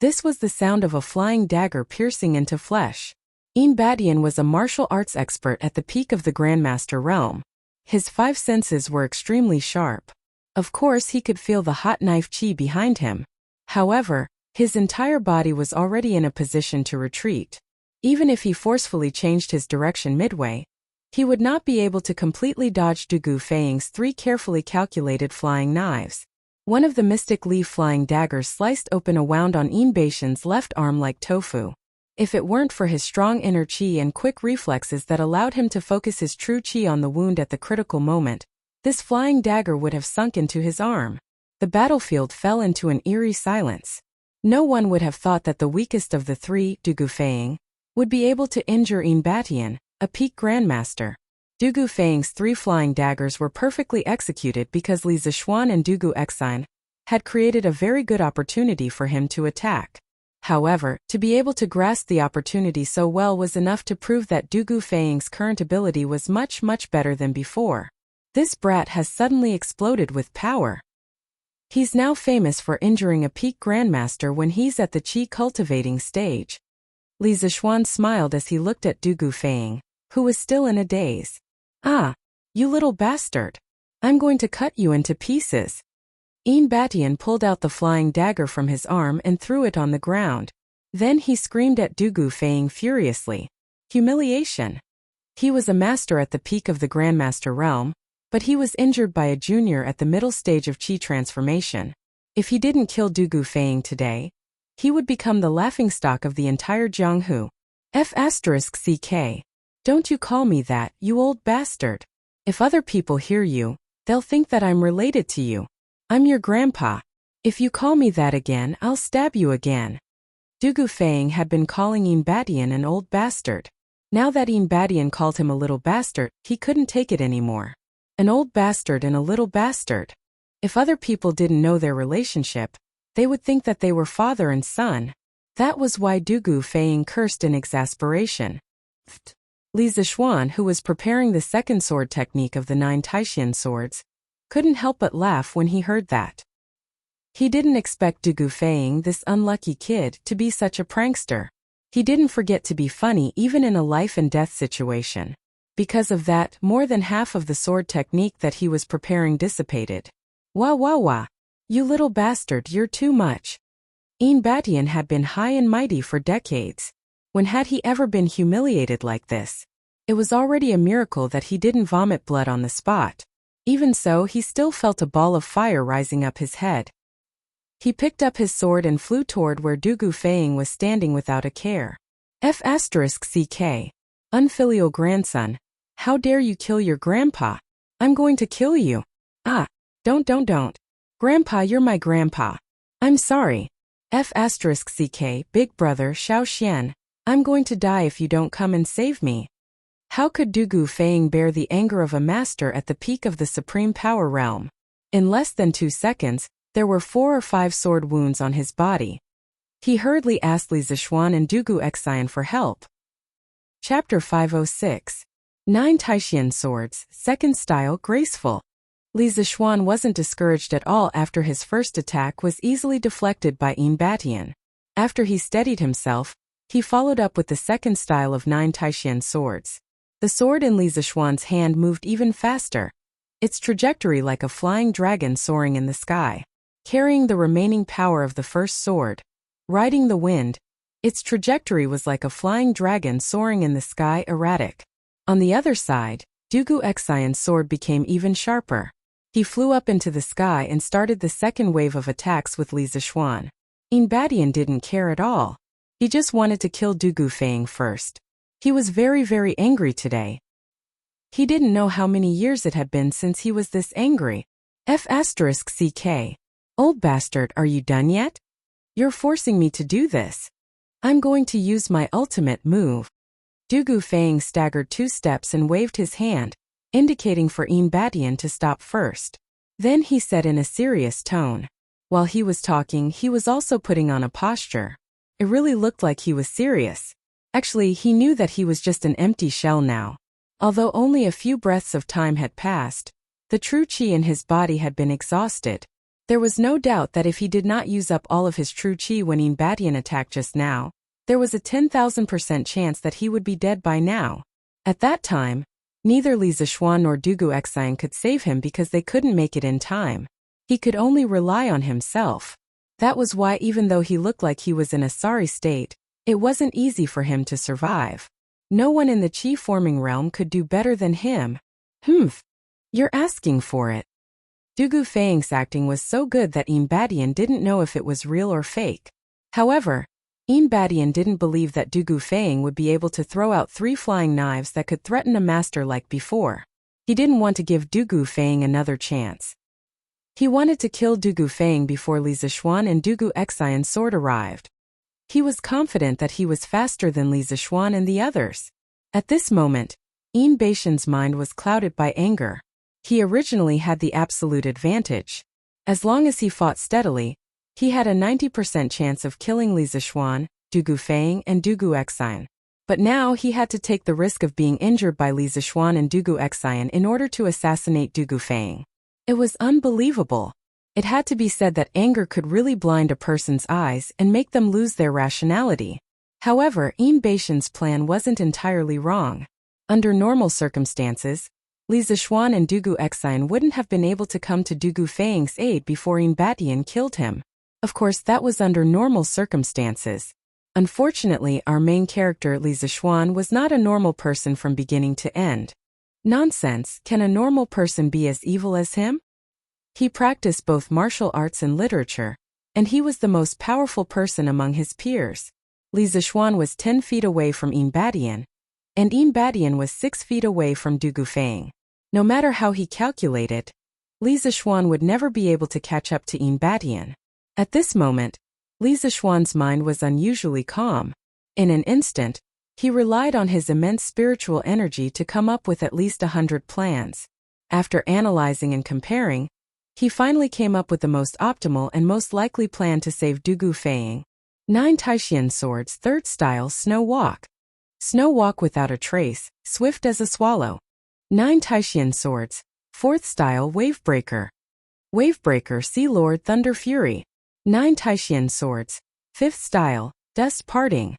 This was the sound of a flying dagger piercing into flesh. Badian was a martial arts expert at the peak of the Grandmaster realm. His 5 senses were extremely sharp. Of course, he could feel the hot knife qi behind him. However, his entire body was already in a position to retreat. Even if he forcefully changed his direction midway, he would not be able to completely dodge Du Gufeng's 3 carefully calculated flying knives. One of the Mystic Leaf flying daggers sliced open a wound on Baishan's left arm like tofu. If it weren't for his strong inner qi and quick reflexes that allowed him to focus his true qi on the wound at the critical moment, this flying dagger would have sunk into his arm. The battlefield fell into an eerie silence. No one would have thought that the weakest of the 3, Du Gufeng, would be able to injure Badian, a peak grandmaster. Du Gufeng's 3 flying daggers were perfectly executed because Li Zixuan and Du Guxian had created a very good opportunity for him to attack. However, to be able to grasp the opportunity so well was enough to prove that Du Gufeng's current ability was much, much better than before. This brat has suddenly exploded with power. He's now famous for injuring a peak grandmaster when he's at the qi cultivating stage. Li Zixuan smiled as he looked at Du Gufeng, who was still in a daze. Ah, you little bastard. I'm going to cut you into pieces. Badian pulled out the flying dagger from his arm and threw it on the ground. Then he screamed at Du Gufeng furiously. Humiliation. He was a master at the peak of the Grandmaster realm, but he was injured by a junior at the middle stage of qi transformation. If he didn't kill Du Gufeng today, he would become the laughingstock of the entire Jianghu. F***ck. Don't you call me that, you old bastard. If other people hear you, they'll think that I'm related to you. I'm your grandpa. If you call me that again, I'll stab you again. Du Gufeng had been calling Badian an old bastard. Now that Badian called him a little bastard, he couldn't take it anymore. An old bastard and a little bastard. If other people didn't know their relationship, they would think that they were father and son. That was why Du Gufeng cursed in exasperation. Li Zixuan, who was preparing the second sword technique of the 9 Taishan swords, couldn't help but laugh when he heard that. He didn't expect Du Gufeng, this unlucky kid, to be such a prankster. He didn't forget to be funny even in a life-and-death situation. Because of that, more than half of the sword technique that he was preparing dissipated. Wah wah wah. You little bastard, you're too much. Badian had been high and mighty for decades. When had he ever been humiliated like this? It was already a miracle that he didn't vomit blood on the spot. Even so, he still felt a ball of fire rising up his head. He picked up his sword and flew toward where Du Gufeng was standing without a care. F***ck. Unfilial grandson. How dare you kill your grandpa? I'm going to kill you. Ah, don't. Grandpa, you're my grandpa. I'm sorry. F***ck, big brother Xiao Xian. I'm going to die if you don't come and save me. How could Du Gufeng bear the anger of a master at the peak of the supreme power realm? In less than 2 seconds, there were 4 or 5 sword wounds on his body. He hurriedly asked Li Zixuan and Du Guxian for help. Chapter 506. 9 Taishan Swords, Second Style Graceful. Li Zixuan wasn't discouraged at all after his first attack was easily deflected by Badian. After he steadied himself, he followed up with the second style of 9 Taishan Swords. The sword in Li Zixuan's hand moved even faster, its trajectory like a flying dragon soaring in the sky. Carrying the remaining power of the first sword, riding the wind, Its trajectory was like a flying dragon soaring in the sky, erratic. On the other side, Dugu Xian's sword became even sharper. He flew up into the sky and started the second wave of attacks with Li Zishuan. Badian didn't care at all. He just wanted to kill Dugu Feng first. He was very, very angry today. He didn't know how many years it had been since he was this angry. F***CK. Old bastard, are you done yet? You're forcing me to do this. I'm going to use my ultimate move. Dugu Feng staggered 2 steps and waved his hand, indicating for Badian to stop first. Then he said in a serious tone. While he was talking, he was also putting on a posture. It really looked like he was serious. Actually, he knew that he was just an empty shell now. Although only a few breaths of time had passed, the true qi in his body had been exhausted. There was no doubt that if he did not use up all of his true qi when Badian attacked just now, there was a 10,000% chance that he would be dead by now. At that time, neither Li Zishuan nor Dugu Xian could save him because they couldn't make it in time. He could only rely on himself. That was why even though he looked like he was in a sorry state, it wasn't easy for him to survive. No one in the qi-forming realm could do better than him. You're asking for it. Dugu Feng's acting was so good that Badian didn't know if it was real or fake. However, Badian didn't believe that Dugu Feng would be able to throw out 3 flying knives that could threaten a master like before. He didn't want to give Dugu Feng another chance. He wanted to kill Dugu Feng before Li Zishuan and Dugu Xian's sword arrived. He was confident that he was faster than Li Zishuan and the others. At this moment, Baishan's mind was clouded by anger. He originally had the absolute advantage. As long as he fought steadily, he had a 90% chance of killing Li Zishuan, Dugu Feng, and Dugu Xian. But now he had to take the risk of being injured by Li Zishuan and Dugu Xian in order to assassinate Dugu Feng. It was unbelievable. It had to be said that anger could really blind a person's eyes and make them lose their rationality. However, Baishan's plan wasn't entirely wrong. Under normal circumstances, Li Zishuan and Dugu Xian wouldn't have been able to come to Dugu Feng's aid before Badian killed him. Of course, that was under normal circumstances. Unfortunately, our main character Li Zishuan was not a normal person from beginning to end. Nonsense, can a normal person be as evil as him? He practiced both martial arts and literature, and he was the most powerful person among his peers. Li Zishuan was 10 feet away from Badian, and Badian was 6 feet away from Dugu Feng. No matter how he calculated, Li Zishuan would never be able to catch up to Badian. At this moment, Li Zishuan's mind was unusually calm. In an instant, he relied on his immense spiritual energy to come up with at least 100 plans. After analyzing and comparing, he finally came up with the most optimal and most likely plan to save Dugu Feng. 9 Taishan swords, 3rd style, Snow Walk. Snow Walk without a trace, swift as a swallow. 9 Taishan swords, 4th style, Wavebreaker. Wavebreaker, Sea Lord, Thunder Fury. 9 Taishan swords, 5th style, Dust Parting.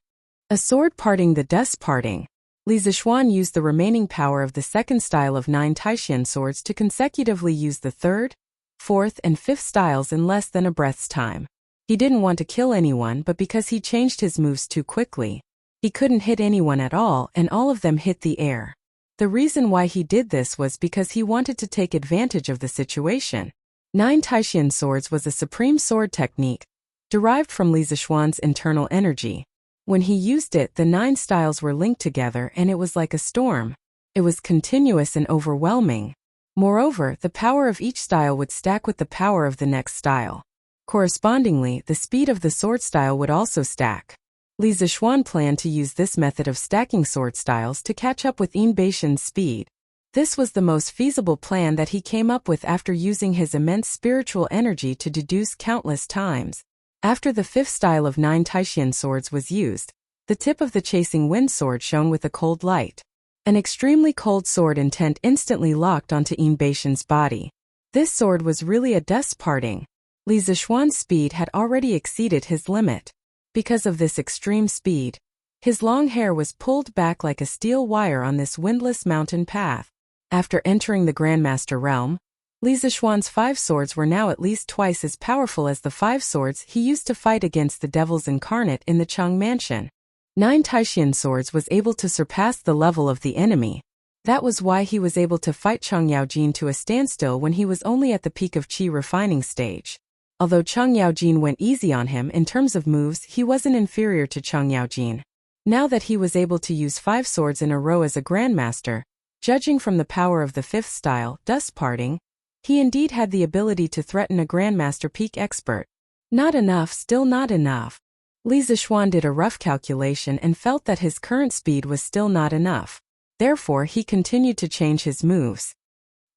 A sword parting the dust parting. Li Zishuan used the remaining power of the 2nd style of 9 Taishan swords to consecutively use the 3rd, 4th, and 5th styles in less than a breath's time. He didn't want to kill anyone, but because he changed his moves too quickly, he couldn't hit anyone at all, and all of them hit the air. The reason why he did this was because he wanted to take advantage of the situation. 9 Taishan swords was a supreme sword technique, derived from Li Zishuan's internal energy. When he used it, the 9 styles were linked together and it was like a storm. It was continuous and overwhelming. Moreover, the power of each style would stack with the power of the next style. Correspondingly, the speed of the sword style would also stack. Li Zishuan planned to use this method of stacking sword styles to catch up with Baishan's speed. This was the most feasible plan that he came up with after using his immense spiritual energy to deduce countless times. After the 5th style of 9 Taishan swords was used, the tip of the chasing wind sword shone with a cold light. An extremely cold sword intent instantly locked onto Baishan's body. This sword was really a dust parting. Li Zishuan's speed had already exceeded his limit. Because of this extreme speed, his long hair was pulled back like a steel wire on this windless mountain path. After entering the Grandmaster realm, Li Zixuan's 5 swords were now at least twice as powerful as the 5 swords he used to fight against the devils incarnate in the Cheng mansion. 9 Taishan swords was able to surpass the level of the enemy. That was why he was able to fight Cheng Yaojin to a standstill when he was only at the peak of Qi refining stage. Although Cheng Yaojin went easy on him in terms of moves, he wasn't inferior to Cheng Yaojin. Now that he was able to use 5 swords in a row as a grandmaster, judging from the power of the 5th style, Dust Parting, he indeed had the ability to threaten a grandmaster peak expert. Not enough, still not enough. Li Zixuan did a rough calculation and felt that his current speed was still not enough. Therefore, he continued to change his moves.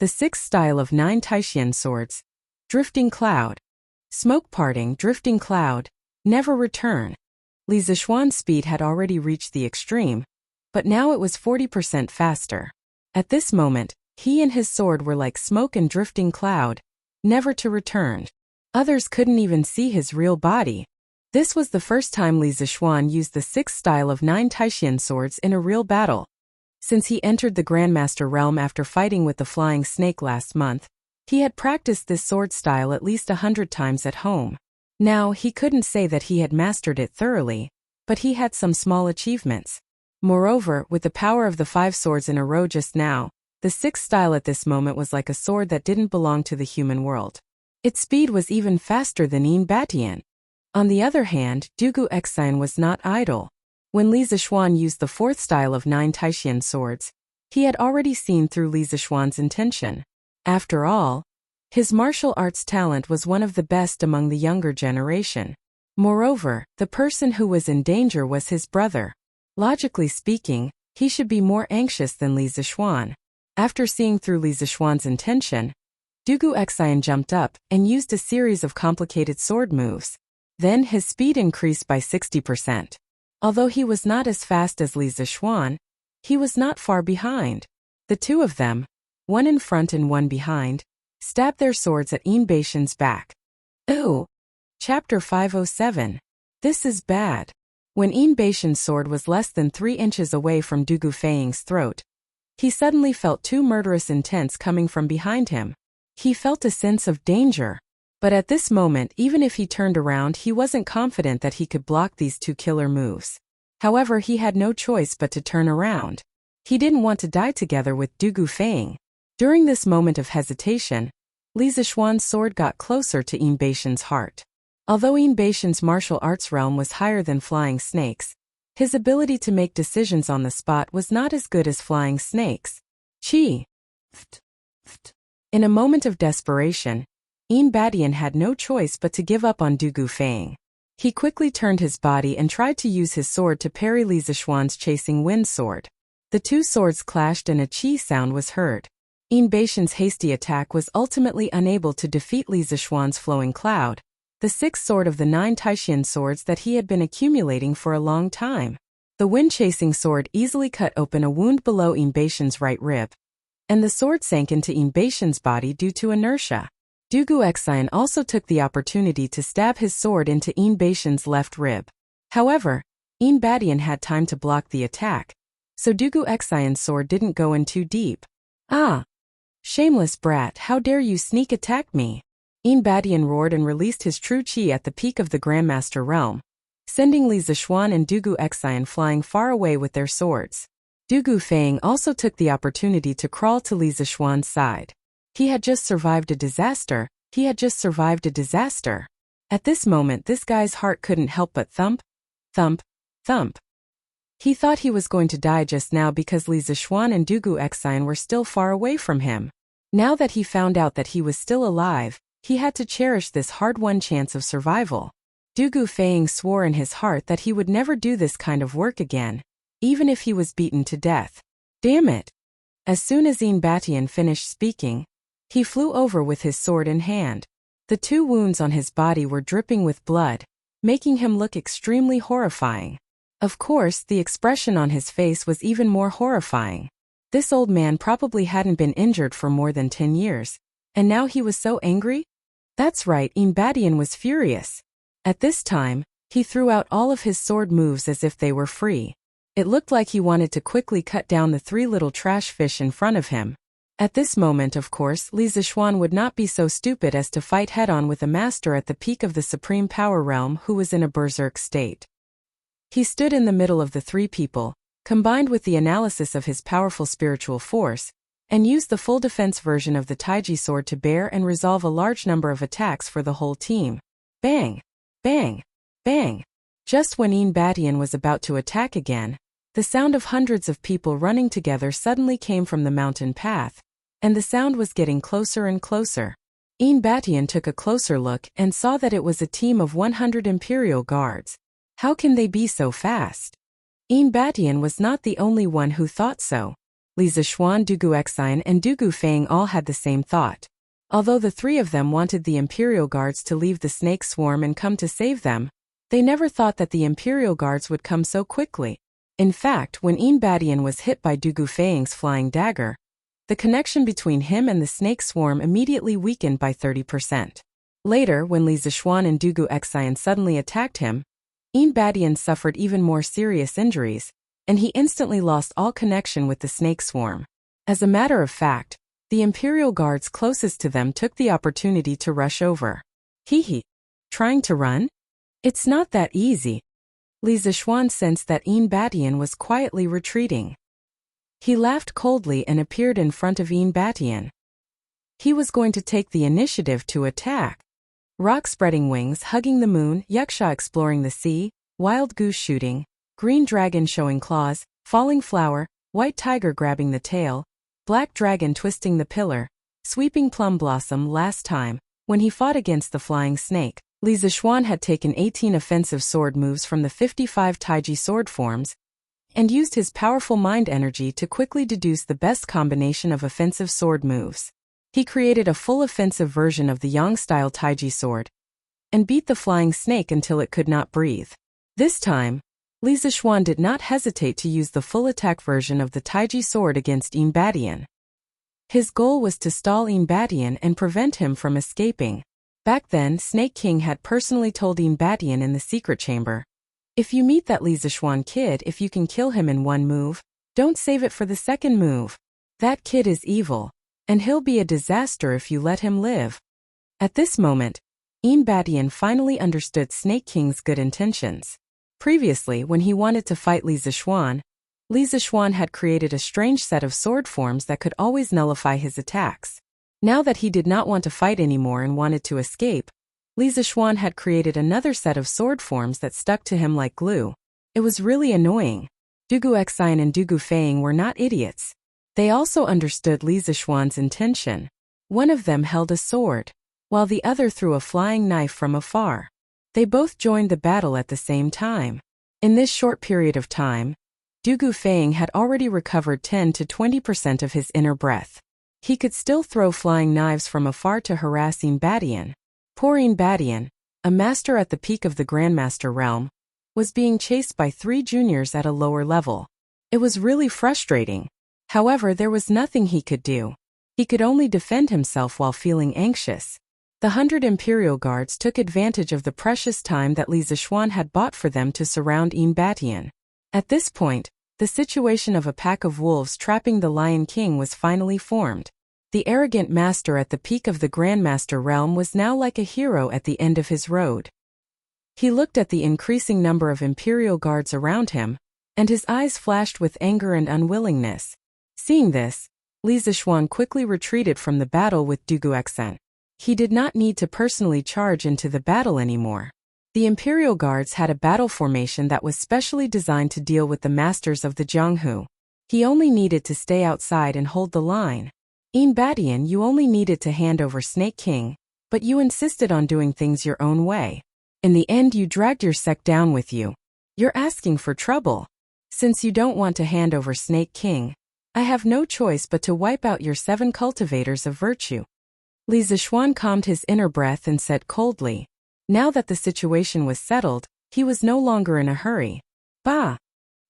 The 6th style of 9 Taishan swords. Drifting Cloud. Smoke Parting, Drifting Cloud. Never Return. Li Zixuan's speed had already reached the extreme, but now it was 40% faster. At this moment, he and his sword were like smoke and drifting cloud, never to return. Others couldn't even see his real body. This was the first time Li Zixuan used the 6th style of 9 Taishan swords in a real battle. Since he entered the Grandmaster realm after fighting with the Flying Snake last month, he had practiced this sword style at least 100 times at home. Now, he couldn't say that he had mastered it thoroughly, but he had some small achievements. Moreover, with the power of the 5 swords in a row just now, the 6th style at this moment was like a sword that didn't belong to the human world. Its speed was even faster than Yin Batian. On the other hand, Dugu Xian was not idle. When Li Zixuan used the 4th style of 9 Taishan swords, he had already seen through Li Zixuan's intention. After all, his martial arts talent was one of the best among the younger generation. Moreover, the person who was in danger was his brother. Logically speaking, he should be more anxious than Li Zixuan. After seeing through Li Zixuan's intention, Dugu Xian jumped up and used a series of complicated sword moves. Then his speed increased by 60%. Although he was not as fast as Li Zixuan, he was not far behind. The two of them, one in front and one behind, stabbed their swords at Yin Beixian's back. Ooh! Chapter 507. This is bad. When Yin Beixian's sword was less than 3 inches away from Dugu Feiying's throat, he suddenly felt 2 murderous intents coming from behind him. He felt a sense of danger. But at this moment, even if he turned around, he wasn't confident that he could block these 2 killer moves. However, he had no choice but to turn around. He didn't want to die together with Dugu Feiying. During this moment of hesitation, Li Zixuan's sword got closer to Yin Beixian's heart. Although Yin Beixian's martial arts realm was higher than Flying Snake's, his ability to make decisions on the spot was not as good as Flying Snake's. Qi. In a moment of desperation, Yin Batian had no choice but to give up on Dugu Feiying. He quickly turned his body and tried to use his sword to parry Li Zixuan's chasing wind sword. The 2 swords clashed and a qi sound was heard. Yin Beixian's hasty attack was ultimately unable to defeat Li Zixuan's flowing cloud, the 6th sword of the 9 Taishan swords that he had been accumulating for a long time. The wind-chasing sword easily cut open a wound below Yin Beixian's right rib, and the sword sank into Yin Beixian's body due to inertia. Dugu Xian also took the opportunity to stab his sword into Yin Beixian's left rib. However, Yin Batian had time to block the attack, so Dugu Xian's sword didn't go in too deep. Ah! Shameless brat, how dare you sneak attack me! Yin Batian roared and released his true qi at the peak of the Grandmaster realm, sending Li Zixuan and Dugu Xian flying far away with their swords. Dugu Feiying also took the opportunity to crawl to Li Zixuan's side. He had just survived a disaster. At this moment, this guy's heart couldn't help but thump, thump, thump. He thought he was going to die just now because Li Zixuan and Dugu Xian were still far away from him. Now that he found out that he was still alive, he had to cherish this hard-won chance of survival. Dugu Feiying swore in his heart that he would never do this kind of work again, even if he was beaten to death. Damn it! As soon as Yin Batian finished speaking, he flew over with his sword in hand. The 2 wounds on his body were dripping with blood, making him look extremely horrifying. Of course, the expression on his face was even more horrifying. This old man probably hadn't been injured for more than 10 years, and now he was so angry? That's right, Yin Batian was furious. At this time, he threw out all of his sword moves as if they were free. It looked like he wanted to quickly cut down the 3 little trash fish in front of him. At this moment, of course, Li Zixuan would not be so stupid as to fight head-on with a master at the peak of the supreme power realm who was in a berserk state. He stood in the middle of the three people, combined with the analysis of his powerful spiritual force, and used the full defense version of the Taiji sword to bear and resolve a large number of attacks for the whole team. Bang! Bang! Bang! Just when Yin Batian was about to attack again, the sound of hundreds of people running together suddenly came from the mountain path, and the sound was getting closer and closer. Yin Batian took a closer look and saw that it was a team of 100 Imperial Guards. How can they be so fast? Yin Batian was not the only one who thought so. Li Zixuan, Dugu Exine and Dugu Fang all had the same thought. Although the three of them wanted the Imperial Guards to leave the snake swarm and come to save them, they never thought that the Imperial Guards would come so quickly. In fact, when Yin Batian was hit by Dugu Fang's flying dagger, the connection between him and the snake swarm immediately weakened by 30%. Later, when Li Zixuan and Dugu Exine suddenly attacked him, Yin Batian suffered even more serious injuries, and he instantly lost all connection with the snake swarm. As a matter of fact, the Imperial Guards closest to them took the opportunity to rush over. Hee. Trying to run? It's not that easy. Li Zixuan sensed that Yin Batian was quietly retreating. He laughed coldly and appeared in front of Yin Batian. He was going to take the initiative to attack. Rock spreading wings hugging the moon, Yuxia exploring the sea, wild goose shooting, green dragon showing claws, falling flower, white tiger grabbing the tail, black dragon twisting the pillar, sweeping plum blossom. Last time, when he fought against the flying snake, Li Zixuan had taken 18 offensive sword moves from the 55 Taiji sword forms, and used his powerful mind energy to quickly deduce the best combination of offensive sword moves. He created a full offensive version of the Yang-style Taiji sword, and beat the flying snake until it could not breathe. This time, Li Zixuan did not hesitate to use the full attack version of the Taiji sword against Yin Batian. His goal was to stall Yin Batian and prevent him from escaping. Back then, Snake King had personally told Yin Batian in the secret chamber, "If you meet that Li Zixuan kid, if you can kill him in one move, don't save it for the second move. That kid is evil, and he'll be a disaster if you let him live." At this moment, Yin Batian finally understood Snake King's good intentions. Previously, when he wanted to fight Li Zixuan had created a strange set of sword forms that could always nullify his attacks. Now that he did not want to fight anymore and wanted to escape, Li Zixuan had created another set of sword forms that stuck to him like glue. It was really annoying. Dugu Exine and Dugu Fang were not idiots. They also understood Li Zixuan's intention. One of them held a sword, while the other threw a flying knife from afar. They both joined the battle at the same time. In this short period of time, Dugu Fang had already recovered 10 to 20% of his inner breath. He could still throw flying knives from afar to harass Yin Batian. Poor Yin Batian, a master at the peak of the Grandmaster realm, was being chased by 3 juniors at a lower level. It was really frustrating. However, there was nothing he could do. He could only defend himself while feeling anxious. The 100 Imperial Guards took advantage of the precious time that Li Zixuan had bought for them to surround Yin Batian. At this point, the situation of a pack of wolves trapping the Lion King was finally formed. The arrogant master at the peak of the Grandmaster realm was now like a hero at the end of his road. He looked at the increasing number of Imperial Guards around him, and his eyes flashed with anger and unwillingness. Seeing this, Li Zixuan quickly retreated from the battle with Dugu Exine. He did not need to personally charge into the battle anymore. The Imperial Guards had a battle formation that was specially designed to deal with the masters of the Jianghu. He only needed to stay outside and hold the line. Yin Batian, you only needed to hand over Snake King, but you insisted on doing things your own way. In the end, you dragged your sect down with you. You're asking for trouble. Since you don't want to hand over Snake King, I have no choice but to wipe out your 7 cultivators of virtue. Li Zixuan calmed his inner breath and said coldly. Now that the situation was settled, he was no longer in a hurry. Bah!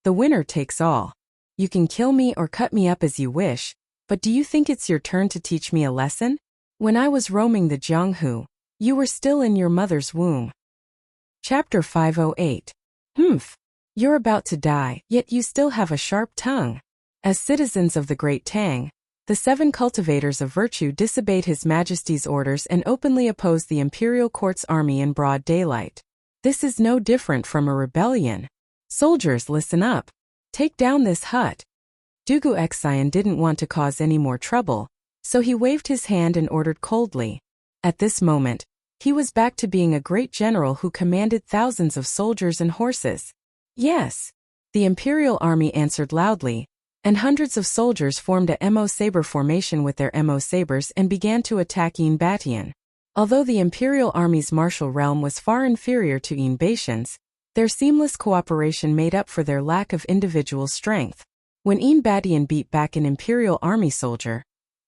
The winner takes all. You can kill me or cut me up as you wish, but do you think it's your turn to teach me a lesson? When I was roaming the Jianghu, you were still in your mother's womb. Chapter 508. You're about to die, yet you still have a sharp tongue. As citizens of the Great Tang, The 7 cultivators of virtue disobeyed His Majesty's orders and openly opposed the imperial court's army in broad daylight. This is no different from a rebellion. Soldiers, listen up. Take down this hut. Dugu Xian didn't want to cause any more trouble, so he waved his hand and ordered coldly. At this moment, he was back to being a great general who commanded thousands of soldiers and horses. Yes. The imperial army answered loudly, and hundreds of soldiers formed a Mo saber formation with their Mo sabers and began to attack Yin Batian. Although the imperial army's martial realm was far inferior to Yin Batian's, their seamless cooperation made up for their lack of individual strength. When Yin Batian beat back an imperial army soldier,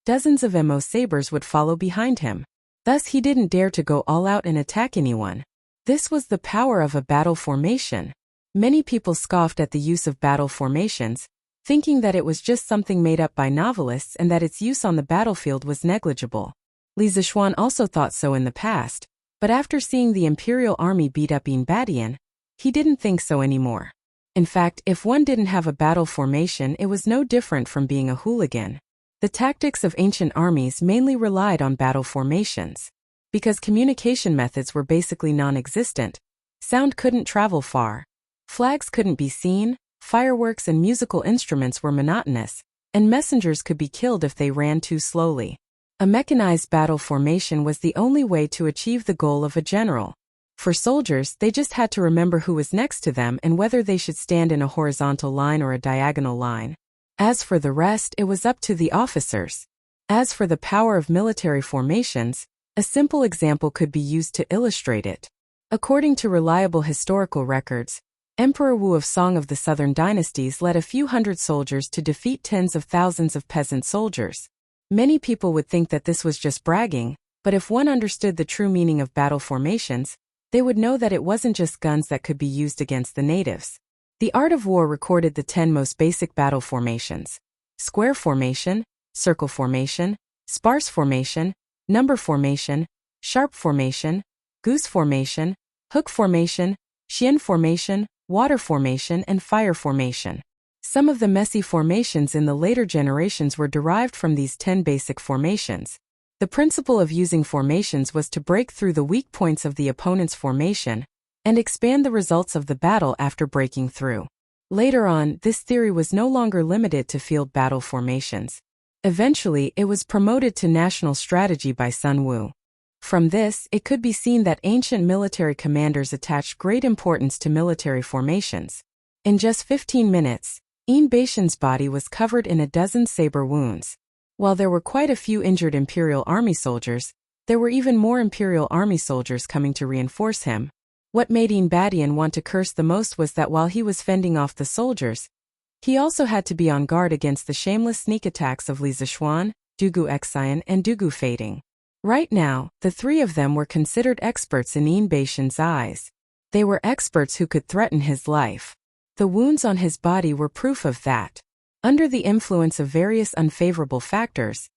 dozens of Mo sabers would follow behind him. Thus he didn't dare to go all out and attack anyone. This was the power of a battle formation. Many people scoffed at the use of battle formations, thinking that it was just something made up by novelists and that its use on the battlefield was negligible. Li Zishuan also thought so in the past, but after seeing the imperial army beat up Yin Batian, he didn't think so anymore. In fact, if one didn't have a battle formation, it was no different from being a hooligan. The tactics of ancient armies mainly relied on battle formations. Because communication methods were basically non-existent, sound couldn't travel far, flags couldn't be seen, fireworks and musical instruments were monotonous, and messengers could be killed if they ran too slowly. A mechanized battle formation was the only way to achieve the goal of a general. For soldiers, they just had to remember who was next to them and whether they should stand in a horizontal line or a diagonal line. As for the rest, it was up to the officers. As for the power of military formations, a simple example could be used to illustrate it. According to reliable historical records, Emperor Wu of Song of the Southern Dynasties led a few hundred soldiers to defeat tens of thousands of peasant soldiers. Many people would think that this was just bragging, but if one understood the true meaning of battle formations, they would know that it wasn't just guns that could be used against the natives. The Art of War recorded the 10 most basic battle formations: square formation, circle formation, sparse formation, number formation, sharp formation, goose formation, hook formation, xian formation, water formation, and fire formation. Some of the messy formations in the later generations were derived from these 10 basic formations. The principle of using formations was to break through the weak points of the opponent's formation and expand the results of the battle after breaking through. Later on, this theory was no longer limited to field battle formations. Eventually, it was promoted to national strategy by Sun Wu. From this, it could be seen that ancient military commanders attached great importance to military formations. In just 15 minutes, Yin Batian's body was covered in a dozen saber wounds. While there were quite a few injured Imperial Army soldiers, there were even more Imperial Army soldiers coming to reinforce him. What made Yin Batian want to curse the most was that while he was fending off the soldiers, he also had to be on guard against the shameless sneak attacks of Li Zishuan, Dugu Xian, and Dugu Fading. Right now, the 3 of them were considered experts in Yin Batian's eyes. They were experts who could threaten his life. The wounds on his body were proof of that. Under the influence of various unfavorable factors,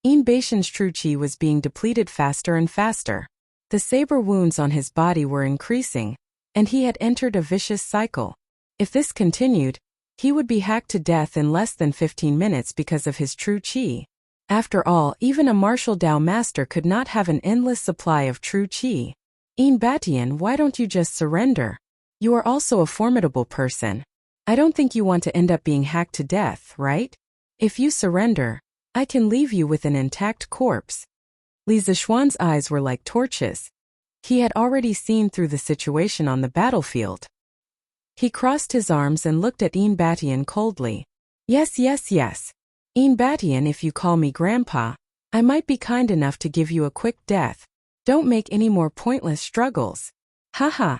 Yin Batian's true qi was being depleted faster and faster. The saber wounds on his body were increasing, and he had entered a vicious cycle. If this continued, he would be hacked to death in less than 15 minutes because of his true qi. After all, even a martial Dao master could not have an endless supply of true qi. Yin Batian, why don't you just surrender? You are also a formidable person. I don't think you want to end up being hacked to death, right? If you surrender, I can leave you with an intact corpse. Li Zishuan's eyes were like torches. He had already seen through the situation on the battlefield. He crossed his arms and looked at Yin Batian coldly. Yes. Yin Batian, if you call me Grandpa, I might be kind enough to give you a quick death. Don't make any more pointless struggles. Haha.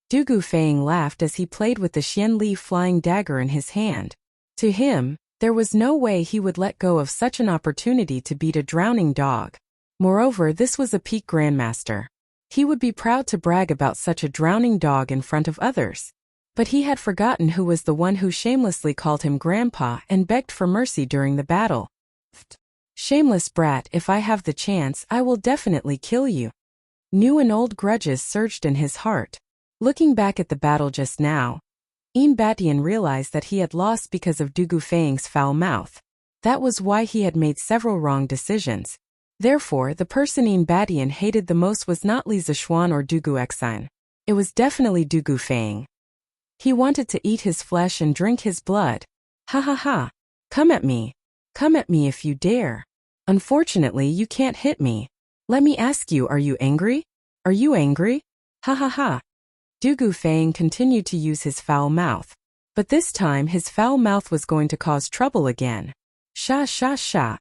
Dugu Feng laughed as he played with the Xian Li flying dagger in his hand. To him, there was no way he would let go of such an opportunity to beat a drowning dog. Moreover, this was a peak grandmaster. He would be proud to brag about such a drowning dog in front of others. But he had forgotten who was the one who shamelessly called him Grandpa and begged for mercy during the battle. Shameless brat, if I have the chance, I will definitely kill you. New and old grudges surged in his heart. Looking back at the battle just now, Yin Batian realized that he had lost because of Dugu Feng's foul mouth. That was why he had made several wrong decisions. Therefore, the person Badian hated the most was not Li Zishuan or Dugu Exine. It was definitely Dugu Fang. He wanted to eat his flesh and drink his blood. Ha ha ha. Come at me. Come at me if you dare. Unfortunately, you can't hit me. Let me ask you, are you angry? Are you angry? Ha ha ha. Dugu Fang continued to use his foul mouth. But this time his foul mouth was going to cause trouble again. Sha sha sha.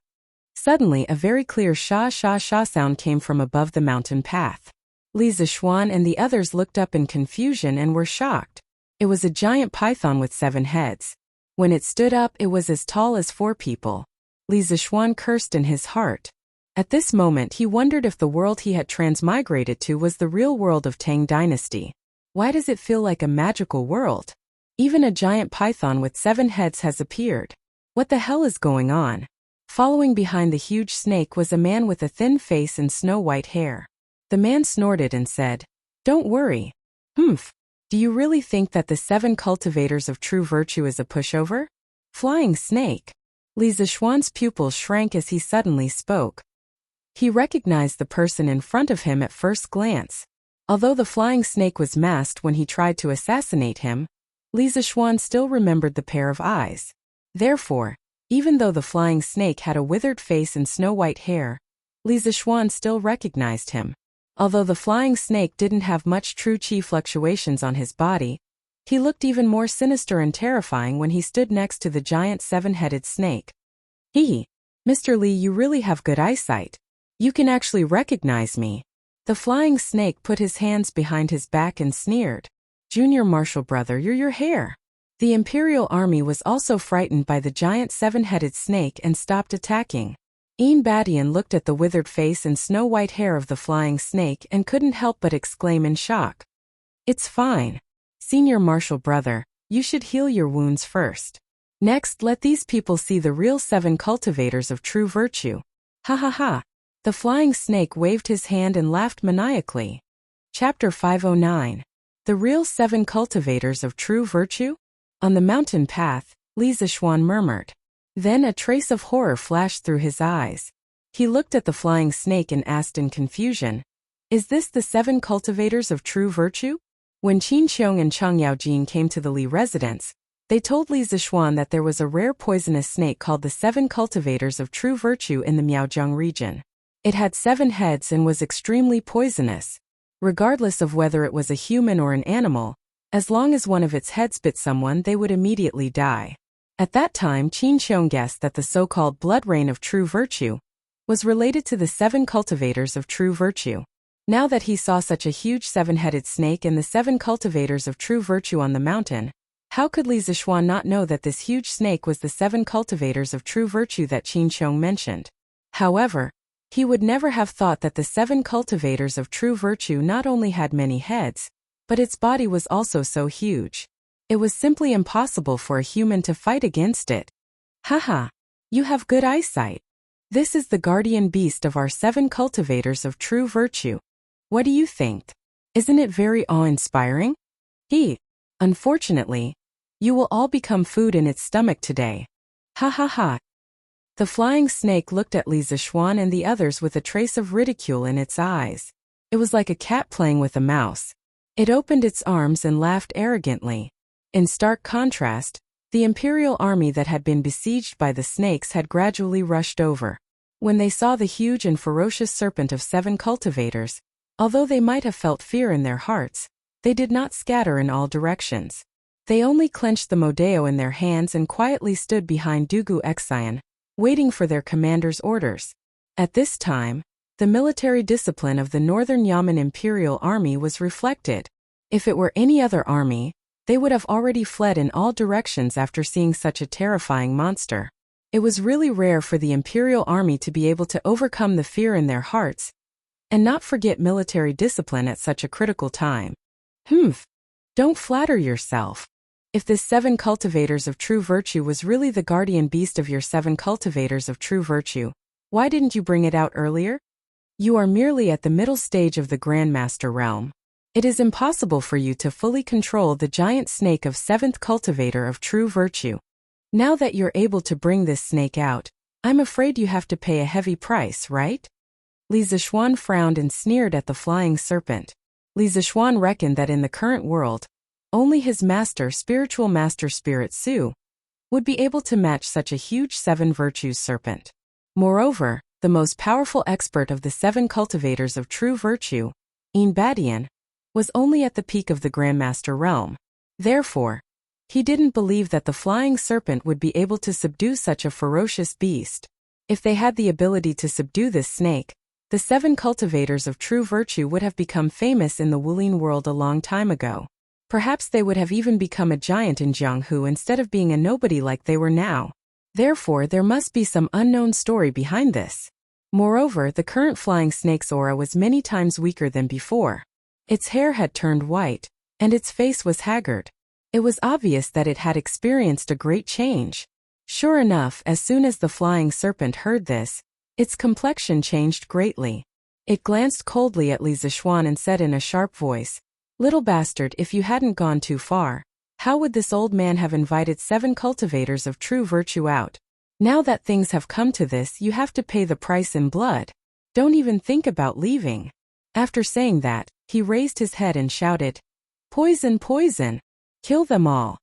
Suddenly a very clear sha sha sha sound came from above the mountain path. Li Zishuan and the others looked up in confusion and were shocked. It was a giant python with 7 heads. When it stood up, it was as tall as 4 people. Li Zishuan cursed in his heart. At this moment he wondered if the world he had transmigrated to was the real world of Tang Dynasty. Why does it feel like a magical world? Even a giant python with 7 heads has appeared. What the hell is going on? Following behind the huge snake was a man with a thin face and snow-white hair. The man snorted and said, "Don't worry. Humph. Do you really think that the 7 cultivators of true virtue is a pushover? Flying snake." Li Zishuan's pupils shrank as he suddenly spoke. He recognized the person in front of him at first glance. Although the flying snake was masked when he tried to assassinate him, Li Zishuan still remembered the pair of eyes. Therefore, even though the flying snake had a withered face and snow-white hair, Li Zishuan still recognized him. Although the flying snake didn't have much true qi fluctuations on his body, he looked even more sinister and terrifying when he stood next to the giant 7-headed snake. "Hee, Mr. Li, you really have good eyesight. You can actually recognize me." The flying snake put his hands behind his back and sneered. "Junior Marshal brother, you're your hair." The Imperial army was also frightened by the giant 7-headed snake and stopped attacking. Badian looked at the withered face and snow-white hair of the flying snake and couldn't help but exclaim in shock. "It's fine. Senior Marshal brother, you should heal your wounds first. Next, let these people see the real 7 cultivators of true virtue." Ha ha ha. The flying snake waved his hand and laughed maniacally. Chapter 509. The real 7 cultivators of true virtue? On the mountain path, Li Zishuan murmured. Then a trace of horror flashed through his eyes. He looked at the flying snake and asked in confusion, "Is this the 7 cultivators of true virtue?" When Qin Xiong and Chang Yaojin came to the Li residence, they told Li Zishuan that there was a rare poisonous snake called the 7 cultivators of true virtue in the Miaozhong region. It had 7 heads and was extremely poisonous. Regardless of whether it was a human or an animal, as long as one of its heads bit someone, they would immediately die. At that time, Qin Xiong guessed that the so-called blood rain of true virtue was related to the 7 cultivators of true virtue. Now that he saw such a huge 7-headed snake and the 7 cultivators of true virtue on the mountain, how could Li Zishuan not know that this huge snake was the 7 cultivators of true virtue that Qin Xiong mentioned? However, he would never have thought that the 7 cultivators of true virtue not only had many heads, but its body was also so huge. It was simply impossible for a human to fight against it. Haha, you have good eyesight. This is the guardian beast of our 7 cultivators of true virtue. What do you think? Isn't it very awe-inspiring? Unfortunately, you will all become food in its stomach today. Ha ha ha. The flying snake looked at Li Zishuan and the others with a trace of ridicule in its eyes. It was like a cat playing with a mouse. It opened its arms and laughed arrogantly. In stark contrast, the Imperial army that had been besieged by the snakes had gradually rushed over. When they saw the huge and ferocious serpent of 7 cultivators, although they might have felt fear in their hearts, they did not scatter in all directions. They only clenched the modeo in their hands and quietly stood behind Dugu Exine, waiting for their commander's orders. At this time, the military discipline of the Northern Yamen Imperial Army was reflected. If it were any other army, they would have already fled in all directions after seeing such a terrifying monster. It was really rare for the Imperial Army to be able to overcome the fear in their hearts and not forget military discipline at such a critical time. Don't flatter yourself. If this 7 cultivators of true virtue was really the guardian beast of your 7 cultivators of true virtue, why didn't you bring it out earlier? You are merely at the middle stage of the Grandmaster realm. It is impossible for you to fully control the giant snake of 7th cultivator of true virtue. Now that you're able to bring this snake out, I'm afraid you have to pay a heavy price, right? Li Zishuan frowned and sneered at the flying serpent. Li Zishuan reckoned that in the current world, only his master Spirit Su would be able to match such a huge 7 virtues serpent. Moreover, the most powerful expert of the 7 cultivators of true virtue, Badian, was only at the peak of the Grandmaster realm. Therefore, he didn't believe that the flying serpent would be able to subdue such a ferocious beast. If they had the ability to subdue this snake, the 7 cultivators of true virtue would have become famous in the Wuling world a long time ago. Perhaps they would have even become a giant in Jianghu instead of being a nobody like they were now. Therefore, there must be some unknown story behind this. Moreover, the current flying snake's aura was many times weaker than before. Its hair had turned white, and its face was haggard. It was obvious that it had experienced a great change. Sure enough, as soon as the flying serpent heard this, its complexion changed greatly. It glanced coldly at Li Zishuan and said in a sharp voice, "Little bastard, if you hadn't gone too far, how would this old man have invited 7 cultivators of true virtue out? Now that things have come to this, you have to pay the price in blood. Don't even think about leaving." After saying that, he raised his head and shouted, "Poison, poison! Kill them all!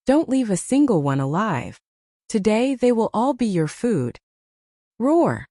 Don't leave a single one alive. Today they will all be your food." Roar!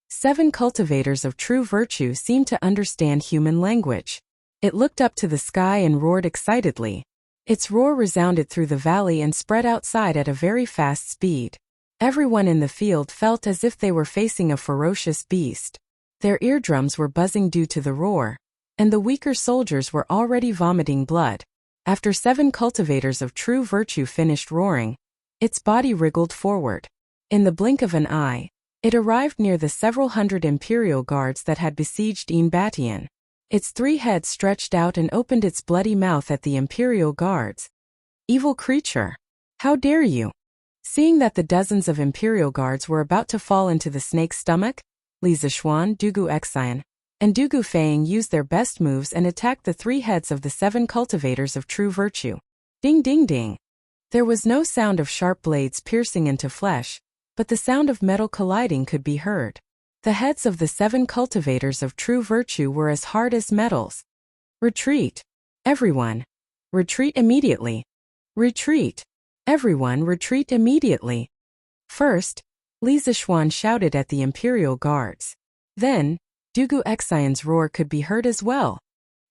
7 cultivators of true virtue seemed to understand human language. It looked up to the sky and roared excitedly. Its roar resounded through the valley and spread outside at a very fast speed. Everyone in the field felt as if they were facing a ferocious beast. Their eardrums were buzzing due to the roar, and the weaker soldiers were already vomiting blood. After 7 cultivators of true virtue finished roaring, its body wriggled forward. In the blink of an eye, it arrived near the several hundred imperial guards that had besieged Batian. Its 3 heads stretched out and opened its bloody mouth at the imperial guards. "Evil creature! How dare you!" Seeing that the dozens of imperial guards were about to fall into the snake's stomach, Li Zishuan, Dugu Xian, and Dugu Feng used their best moves and attacked the 3 heads of the 7 cultivators of true virtue. Ding ding ding! There was no sound of sharp blades piercing into flesh, but the sound of metal colliding could be heard. The heads of the 7 cultivators of true virtue were as hard as metals. "Retreat! Everyone! Retreat immediately! Retreat! Everyone retreat immediately!" First, Li Zishuan shouted at the imperial guards. Then, Dugu Xian's roar could be heard as well.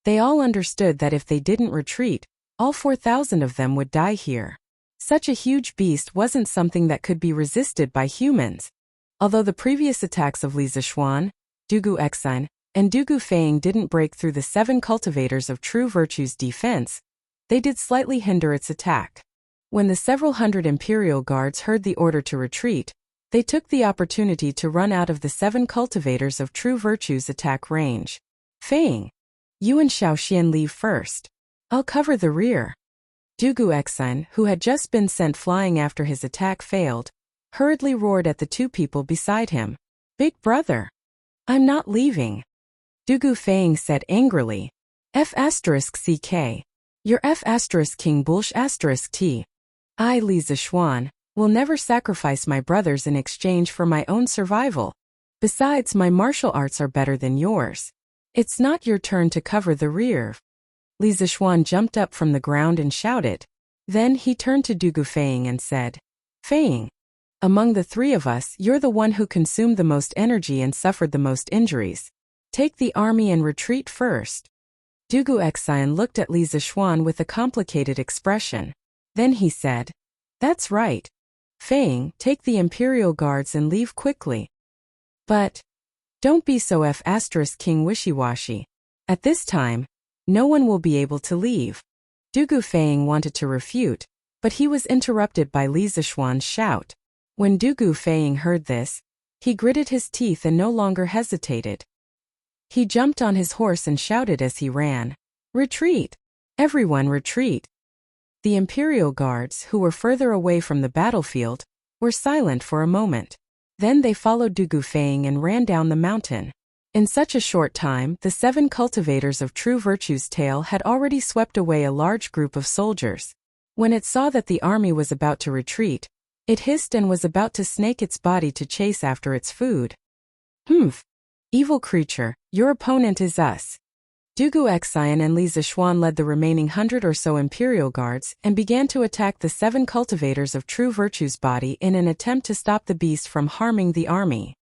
They all understood that if they didn't retreat, all 4,000 of them would die here. Such a huge beast wasn't something that could be resisted by humans. Although the previous attacks of Li Zishuan, Dugu Xian, and Dugu Feng didn't break through the 7 cultivators of true virtue's defense, they did slightly hinder its attack. When the several hundred imperial guards heard the order to retreat, they took the opportunity to run out of the 7 cultivators of true virtue's attack range. "Feng, you and Xiaoxian leave first. I'll cover the rear." Dugu Xian, who had just been sent flying after his attack failed, hurriedly roared at the 2 people beside him. "Big brother! I'm not leaving." Dugu Feng said angrily. "F***CK. You're F***King Bulsh**T. I, Li Zishuan, will never sacrifice my brothers in exchange for my own survival. Besides, my martial arts are better than yours. It's not your turn to cover the rear." Li Zishuan jumped up from the ground and shouted. Then he turned to Dugu Feng and said, "Feng, among the 3 of us, you're the one who consumed the most energy and suffered the most injuries. Take the army and retreat first." Dugu Xian looked at Li Zishuan with a complicated expression. Then he said, "That's right. Feng, take the imperial guards and leave quickly. But don't be so King wishy-washy. At this time, no one will be able to leave." Dugu Feng wanted to refute, but he was interrupted by Li Zishuan's shout. When Dugu Feng heard this, he gritted his teeth and no longer hesitated. He jumped on his horse and shouted as he ran, "Retreat! Everyone retreat!" The imperial guards, who were further away from the battlefield, were silent for a moment. Then they followed Dugu Feng and ran down the mountain. In such a short time, the 7 cultivators of true virtue's tail had already swept away a large group of soldiers. When it saw that the army was about to retreat, It hissed and was about to snake its body to chase after its food. Humph! Evil creature, your opponent is us. Dugu Xian and Li Zishuan led the remaining 100 or so Imperial Guards and began to attack the 7 cultivators of true virtue's body in an attempt to stop the beast from harming the army.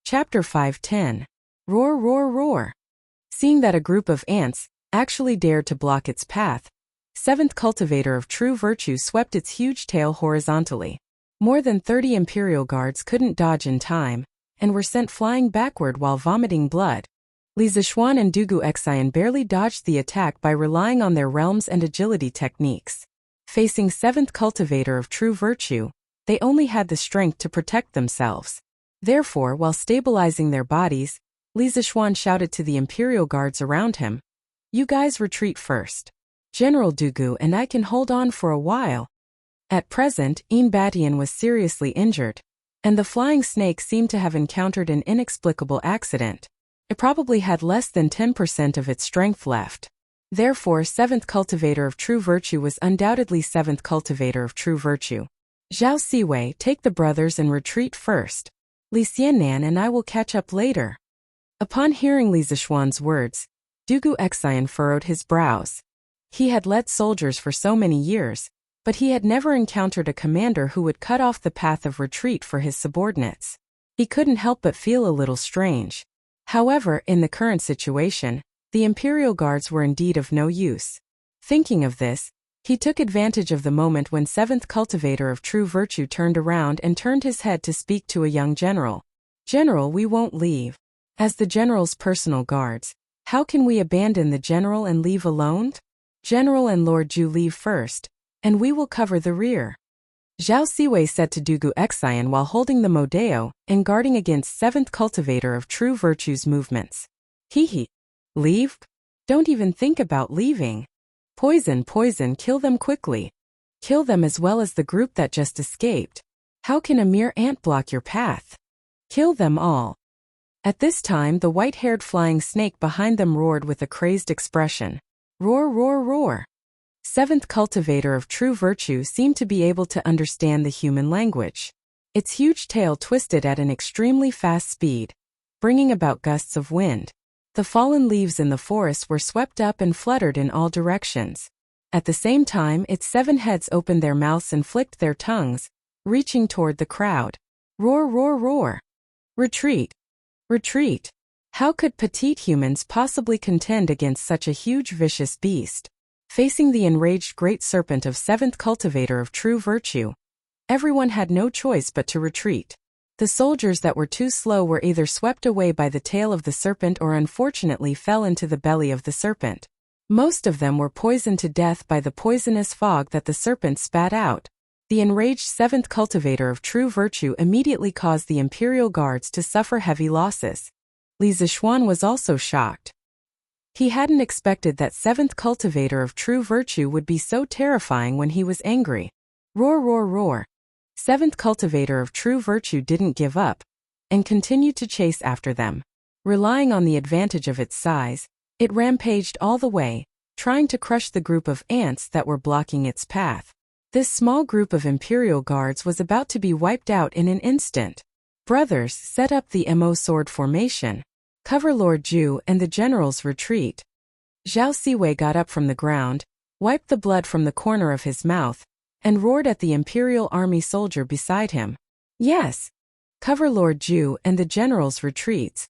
Chapter 5:10. Roar, roar, roar. Seeing that a group of ants actually dared to block its path, 7th cultivator of true virtue swept its huge tail horizontally. More than 30 Imperial Guards couldn't dodge in time and were sent flying backward while vomiting blood. Li Zishuan and Dugu Xian barely dodged the attack by relying on their realms and agility techniques. Facing 7th cultivator of true virtue, they only had the strength to protect themselves. Therefore, while stabilizing their bodies, Li Zishuan shouted to the Imperial Guards around him, "You guys retreat first. General Dugu and I can hold on for a while." At present, Batian was seriously injured, and the flying snake seemed to have encountered an inexplicable accident. It probably had less than 10% of its strength left. Therefore, 7th cultivator of true virtue was undoubtedly 7th cultivator of true virtue. Zhao Siwei, take the brothers and retreat first. Li Xiannan and I will catch up later. Upon hearing Li Zishuan's words, Dugu Xian furrowed his brows. He had led soldiers for so many years, but he had never encountered a commander who would cut off the path of retreat for his subordinates. He couldn't help but feel a little strange. However, in the current situation, the Imperial Guards were indeed of no use. Thinking of this, he took advantage of the moment when 7th cultivator of true virtue turned around and turned his head to speak to a young general. "General, we won't leave. As the general's personal guards, how can we abandon the general and leave alone? General and Lord Ju leave first, and we will cover the rear." Zhao Siwei said to Dugu Xian while holding the Modeo and guarding against 7th cultivator of true virtue's movements. "Hee. Leave? Don't even think about leaving. Poison, poison, kill them quickly. Kill them as well as the group that just escaped. How can a mere ant block your path? Kill them all." At this time, the white-haired flying snake behind them roared with a crazed expression. Roar, roar, roar. 7th cultivator of true virtue seemed to be able to understand the human language. Its huge tail twisted at an extremely fast speed, bringing about gusts of wind. The fallen leaves in the forest were swept up and fluttered in all directions. At the same time, its 7 heads opened their mouths and flicked their tongues, reaching toward the crowd. Roar, roar, roar. Retreat. Retreat. How could petite humans possibly contend against such a huge vicious beast? Facing the enraged great serpent of 7th cultivator of true virtue, everyone had no choice but to retreat. The soldiers that were too slow were either swept away by the tail of the serpent or unfortunately fell into the belly of the serpent. Most of them were poisoned to death by the poisonous fog that the serpent spat out. The enraged 7th cultivator of true virtue immediately caused the Imperial Guards to suffer heavy losses. Li Zishuan was also shocked. He hadn't expected that 7th cultivator of true virtue would be so terrifying when he was angry. Roar, roar, roar. 7th cultivator of true virtue didn't give up, and continued to chase after them. Relying on the advantage of its size, it rampaged all the way, trying to crush the group of ants that were blocking its path. This small group of Imperial Guards was about to be wiped out in an instant. Brothers, set up the MO sword formation. Cover Lord Ju and the general's retreat. Zhao Siwei got up from the ground, wiped the blood from the corner of his mouth, and roared at the Imperial Army soldier beside him. Yes! Cover Lord Ju and the general's retreats.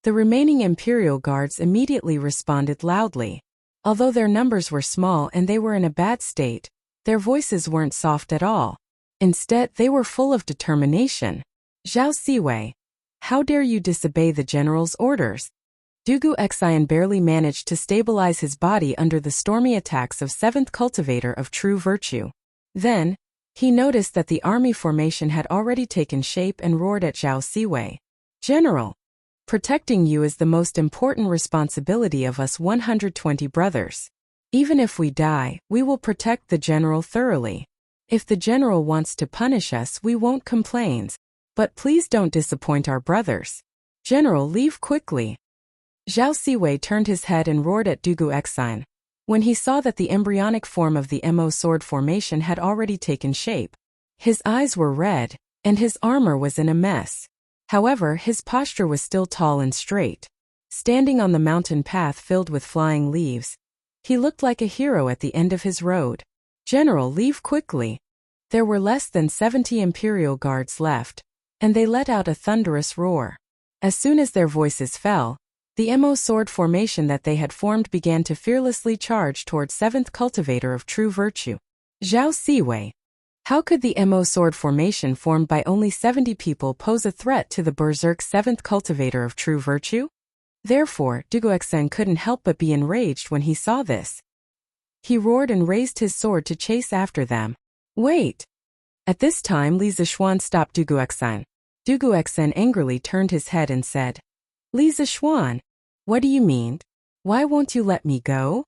The remaining Imperial Guards immediately responded loudly. Although their numbers were small and they were in a bad state, their voices weren't soft at all. Instead, they were full of determination. Zhao Siwei, how dare you disobey the general's orders? Dugu Xian barely managed to stabilize his body under the stormy attacks of 7th cultivator of true virtue. Then, he noticed that the army formation had already taken shape and roared at Zhao Siwei. General, protecting you is the most important responsibility of us 120 brothers. Even if we die, we will protect the general thoroughly. If the general wants to punish us, we won't complain. But please don't disappoint our brothers. General, leave quickly. Zhao Siwei turned his head and roared at Dugu Xian. When he saw that the embryonic form of the MO sword formation had already taken shape, His eyes were red, and his armor was in a mess. However, his posture was still tall and straight. Standing on the mountain path filled with flying leaves, he looked like a hero at the end of his road. "General, leave quickly." There were less than 70 Imperial guards left, and they let out a thunderous roar. As soon as their voices fell, the MO sword formation that they had formed began to fearlessly charge toward 7th Cultivator of True Virtue. Zhao Siwei. How could the MO sword formation formed by only 70 people pose a threat to the Berserk 7th Cultivator of True Virtue? Therefore, Duguxen couldn't help but be enraged when he saw this. He roared and raised his sword to chase after them. "Wait!" At this time, Li Zishuan stopped Duguxen. Duguxen angrily turned his head and said, "Li Zishuan, what do you mean? Why won't you let me go?"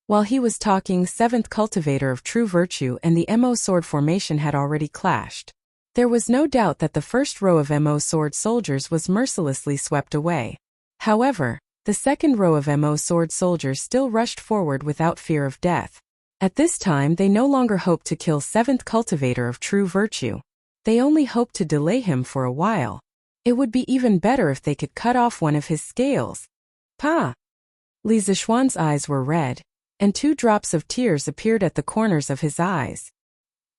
While he was talking, 7th Cultivator of True Virtue and the MO sword formation had already clashed. There was no doubt that the first row of MO sword soldiers was mercilessly swept away. However, the second row of MO sword soldiers still rushed forward without fear of death. At this time, they no longer hoped to kill 7th Cultivator of True Virtue. They only hoped to delay him for a while. It would be even better if they could cut off one of his scales. Pa! Li Zishuan's eyes were red, and 2 drops of tears appeared at the corners of his eyes.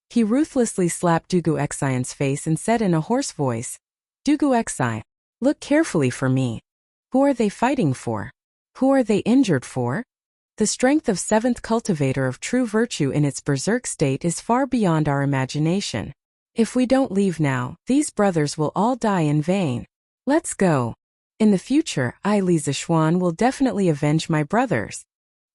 He ruthlessly slapped Duguxian's face and said in a hoarse voice, "Duguxi, look carefully for me. Who are they fighting for? Who are they injured for?" The strength of 7th Cultivator of True Virtue in its berserk state is far beyond our imagination. If we don't leave now, these brothers will all die in vain. Let's go. In the future, I, Li Zishuan, will definitely avenge my brothers.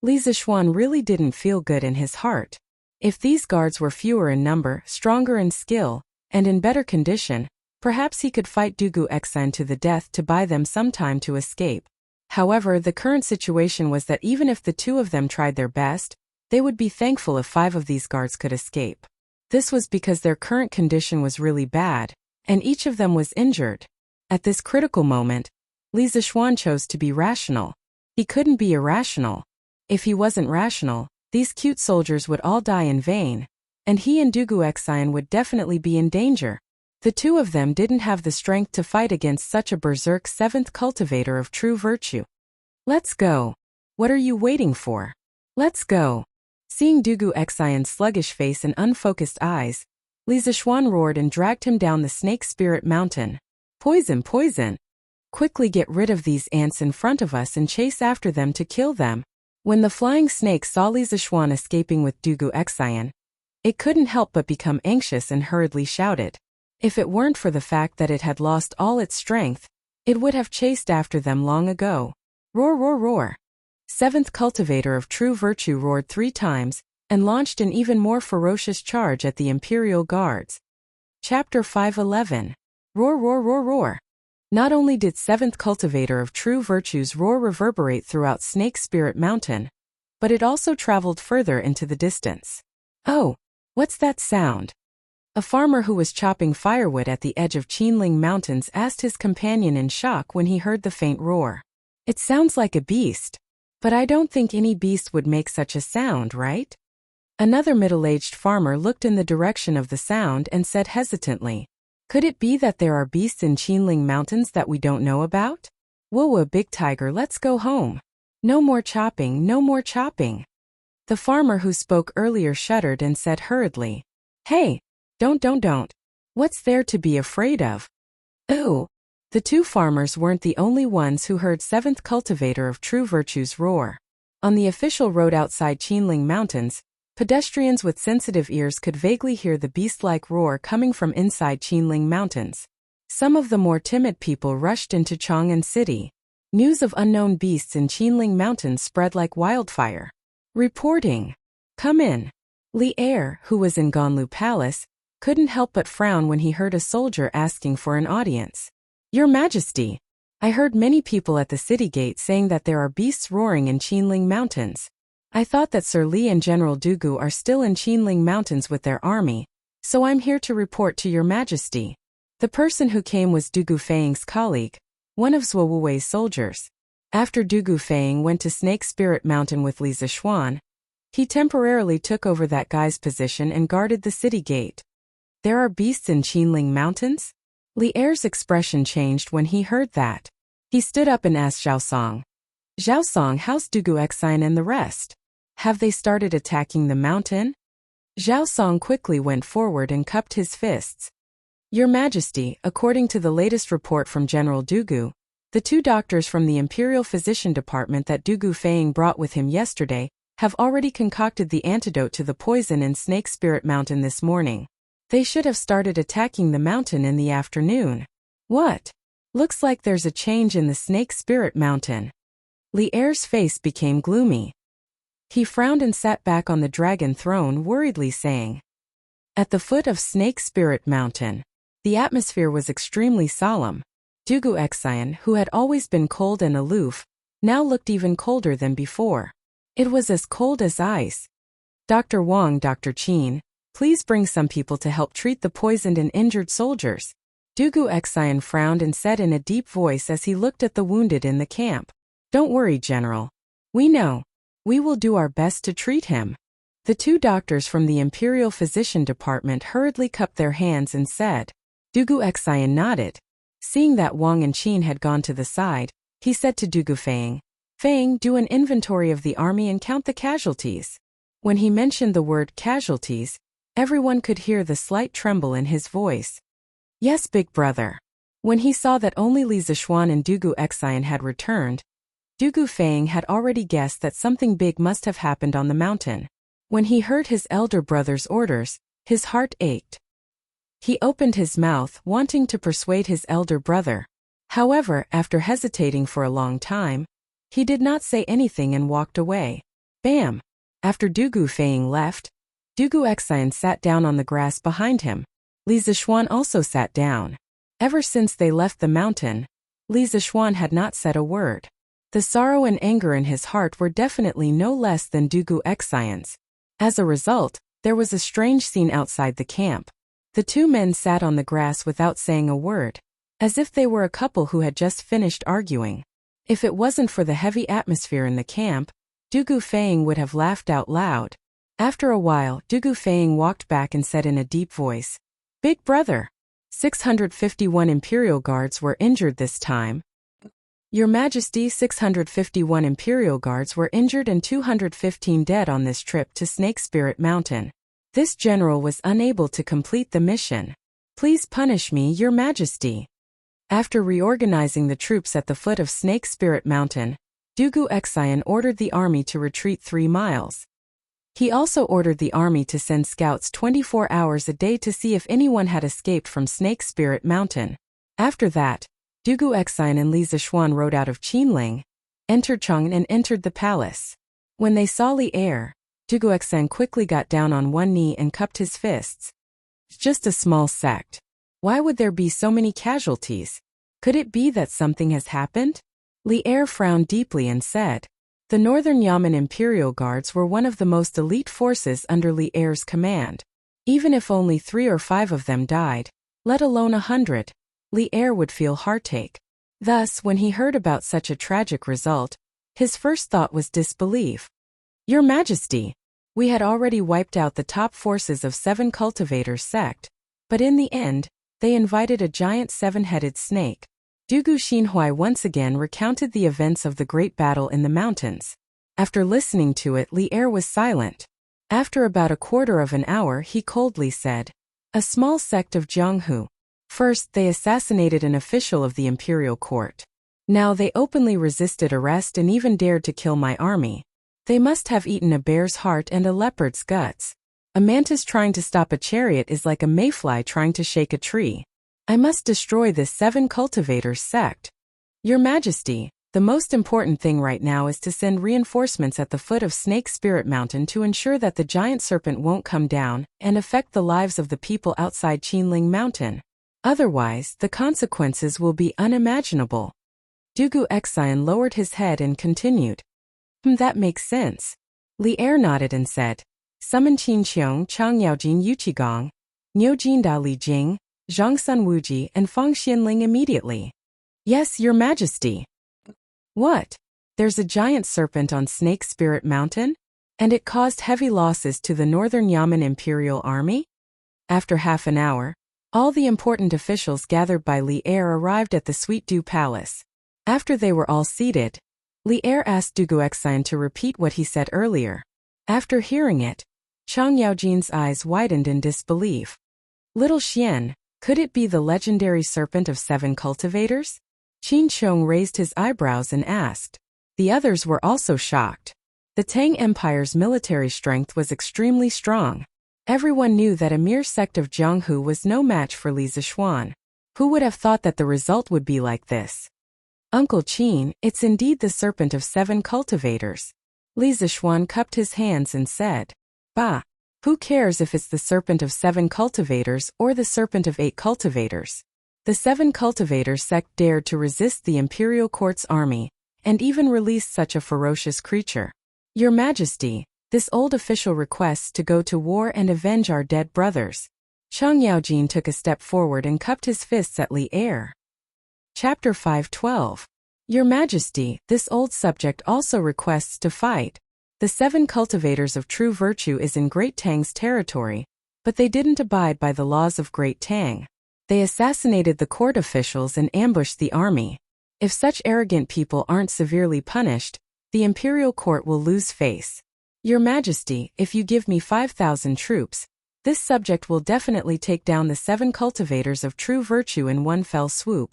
Li Zishuan really didn't feel good in his heart. If these guards were fewer in number, stronger in skill, and in better condition, perhaps he could fight Duguxen to the death to buy them some time to escape. However, the current situation was that even if the 2 of them tried their best, they would be thankful if 5 of these guards could escape. This was because their current condition was really bad, and each of them was injured. At this critical moment, Li Zishuan chose to be rational. He couldn't be irrational. If he wasn't rational, these cute soldiers would all die in vain, and he and Duguxian would definitely be in danger. The 2 of them didn't have the strength to fight against such a berserk 7th Cultivator of True Virtue. "Let's go. What are you waiting for? Let's go." Seeing Duguxian's sluggish face and unfocused eyes, Li Zishuan roared and dragged him down the Snake Spirit Mountain. "Poison, poison! Quickly get rid of these ants in front of us and chase after them to kill them." When the flying snake saw Li Zishuan escaping with Duguxian, it couldn't help but become anxious and hurriedly shouted. If it weren't for the fact that it had lost all its strength, it would have chased after them long ago. Roar, roar, roar. 7th Cultivator of True Virtue roared 3 times, and launched an even more ferocious charge at the Imperial Guards. Chapter 511. Roar, roar, roar, roar. Not only did 7th Cultivator of True Virtue's roar reverberate throughout Snake Spirit Mountain, but it also traveled further into the distance. "Oh, what's that sound?" A farmer who was chopping firewood at the edge of Qinling Mountains asked his companion in shock when he heard the faint roar. "It sounds like a beast. But I don't think any beast would make such a sound, right?" Another middle-aged farmer looked in the direction of the sound and said hesitantly, "Could it be that there are beasts in Qinling Mountains that we don't know about? Whoa, big tiger, let's go home. No more chopping, no more chopping." The farmer who spoke earlier shuddered and said hurriedly, "Hey, don't. What's there to be afraid of?" "Ooh." The 2 farmers weren't the only ones who heard 7th Cultivator of True Virtue's roar. On the official road outside Qinling Mountains, pedestrians with sensitive ears could vaguely hear the beast-like roar coming from inside Qinling Mountains. Some of the more timid people rushed into Chang'an City. News of unknown beasts in Qinling Mountains spread like wildfire. Reporting. "Come in." Li Er, who was in Ganlu Palace, couldn't help but frown when he heard a soldier asking for an audience. "Your Majesty, I heard many people at the city gate saying that there are beasts roaring in Qinling Mountains. I thought that Sir Li and General Dugu are still in Qinling Mountains with their army, so I'm here to report to your Majesty." The person who came was Dugu Feiying's colleague, one of Zhuo Wuwei's soldiers. After Dugu Feiying went to Snake Spirit Mountain with Li Zishuan, he temporarily took over that guy's position and guarded the city gate. There are beasts in Qinling Mountains? Li Er's expression changed when he heard that. He stood up and asked Zhao Song. Zhao Song, how's Dugu Exine and the rest? Have they started attacking the mountain? Zhao Song quickly went forward and cupped his fists. Your Majesty, according to the latest report from General Dugu, the 2 doctors from the Imperial Physician Department that Dugu Feiying brought with him yesterday have already concocted the antidote to the poison in Snake Spirit Mountain this morning. They should have started attacking the mountain in the afternoon. What? Looks like there's a change in the Snake Spirit Mountain. Li Er's face became gloomy. He frowned and sat back on the dragon throne worriedly saying, at the foot of Snake Spirit Mountain, the atmosphere was extremely solemn. Dugu Exine, who had always been cold and aloof, now looked even colder than before. It was as cold as ice. Dr. Wang, Dr. Qin, please bring some people to help treat the poisoned and injured soldiers. Dugu Exine frowned and said in a deep voice as he looked at the wounded in the camp. Don't worry, General. We know. We will do our best to treat him. The 2 doctors from the Imperial Physician Department hurriedly cupped their hands and said. Dugu Exine nodded. Seeing that Wang and Qin had gone to the side, he said to Dugu Feiying, Feiying, do an inventory of the army and count the casualties. When he mentioned the word casualties, everyone could hear the slight tremble in his voice. Yes, big brother. When he saw that only Li Zishuan and Dugu Exine had returned, Dugu Feiying had already guessed that something big must have happened on the mountain. When he heard his elder brother's orders, his heart ached. He opened his mouth, wanting to persuade his elder brother. However, after hesitating for a long time, he did not say anything and walked away. Bam! After Dugu Feiying left, Dugu Exine sat down on the grass behind him. Li Zishuan also sat down. Ever since they left the mountain, Li Zishuan had not said a word. The sorrow and anger in his heart were definitely no less than Dugu Exine's. As a result, there was a strange scene outside the camp. The 2 men sat on the grass without saying a word, as if they were a couple who had just finished arguing. If it wasn't for the heavy atmosphere in the camp, Dugu Feiying would have laughed out loud. After a while, Dugu Feiying walked back and said in a deep voice, Big brother, 651 Imperial Guards were injured this time. Your Majesty, 651 Imperial Guards were injured and 215 dead on this trip to Snake Spirit Mountain. This general was unable to complete the mission. Please punish me, Your Majesty. After reorganizing the troops at the foot of Snake Spirit Mountain, Dugu Exine ordered the army to retreat 3 miles. He also ordered the army to send scouts 24 hours a day to see if anyone had escaped from Snake Spirit Mountain. After that, Dugu Exine and Li Zishuan rode out of Qinling, entered Chang'an and entered the palace. When they saw Li Er, Dugu Exine quickly got down on one knee and cupped his fists. Just a small sect. Why would there be so many casualties? Could it be that something has happened? Li Er frowned deeply and said, the Northern Yamen Imperial Guards were one of the most elite forces under Li Er's command. Even if only 3 or 5 of them died, let alone 100, Li Er would feel heartache. Thus, when he heard about such a tragic result, his first thought was disbelief. Your Majesty, we had already wiped out the top forces of 7 Cultivators sect, but in the end, they invited a giant 7-headed snake. Dugu Xinhuai once again recounted the events of the great battle in the mountains. After listening to it, Li Er was silent. After about a quarter of an hour, he coldly said, a small sect of Jianghu. First, they assassinated an official of the imperial court. Now they openly resisted arrest and even dared to kill my army. They must have eaten a bear's heart and a leopard's guts. A mantis trying to stop a chariot is like a mayfly trying to shake a tree. I must destroy this 7 cultivators sect. Your Majesty, the most important thing right now is to send reinforcements at the foot of Snake Spirit Mountain to ensure that the giant serpent won't come down and affect the lives of the people outside Qinling Mountain. Otherwise, the consequences will be unimaginable. Dugu Exine lowered his head and continued. That makes sense. Li Er nodded and said, summon Qin Qiong, Chang Yaojin Yuqigong, Niu Jinda Li Jing, Zhang Sun Wuji and Fang Xianling immediately. Yes, Your Majesty. What? There's a giant serpent on Snake Spirit Mountain? And it caused heavy losses to the Northern Yamen Imperial Army? After half an hour, all the important officials gathered by Li Er arrived at the Sweet Dew Palace. After they were all seated, Li Er asked Du Guoxian to repeat what he said earlier. After hearing it, Chang Yaojin's eyes widened in disbelief. Little Xian, could it be the legendary serpent of 7 cultivators? Qin Qiong raised his eyebrows and asked. The others were also shocked. The Tang Empire's military strength was extremely strong. Everyone knew that a mere sect of Jianghu was no match for Li Zishuan. Who would have thought that the result would be like this? Uncle Qin, it's indeed the serpent of 7 cultivators. Li Zishuan cupped his hands and said, Bah! Who cares if it's the serpent of 7 cultivators or the serpent of 8 cultivators? The 7 cultivators sect dared to resist the imperial court's army, and even released such a ferocious creature. Your Majesty, this old official requests to go to war and avenge our dead brothers. Chang Yaojin took a step forward and cupped his fists at Li Er. Chapter 512. Your Majesty, this old subject also requests to fight. The 7 cultivators of true virtue is in Great Tang's territory, but they didn't abide by the laws of Great Tang. They assassinated the court officials and ambushed the army. If such arrogant people aren't severely punished, the imperial court will lose face. Your Majesty, if you give me 5,000 troops, this subject will definitely take down the 7 cultivators of true virtue in one fell swoop.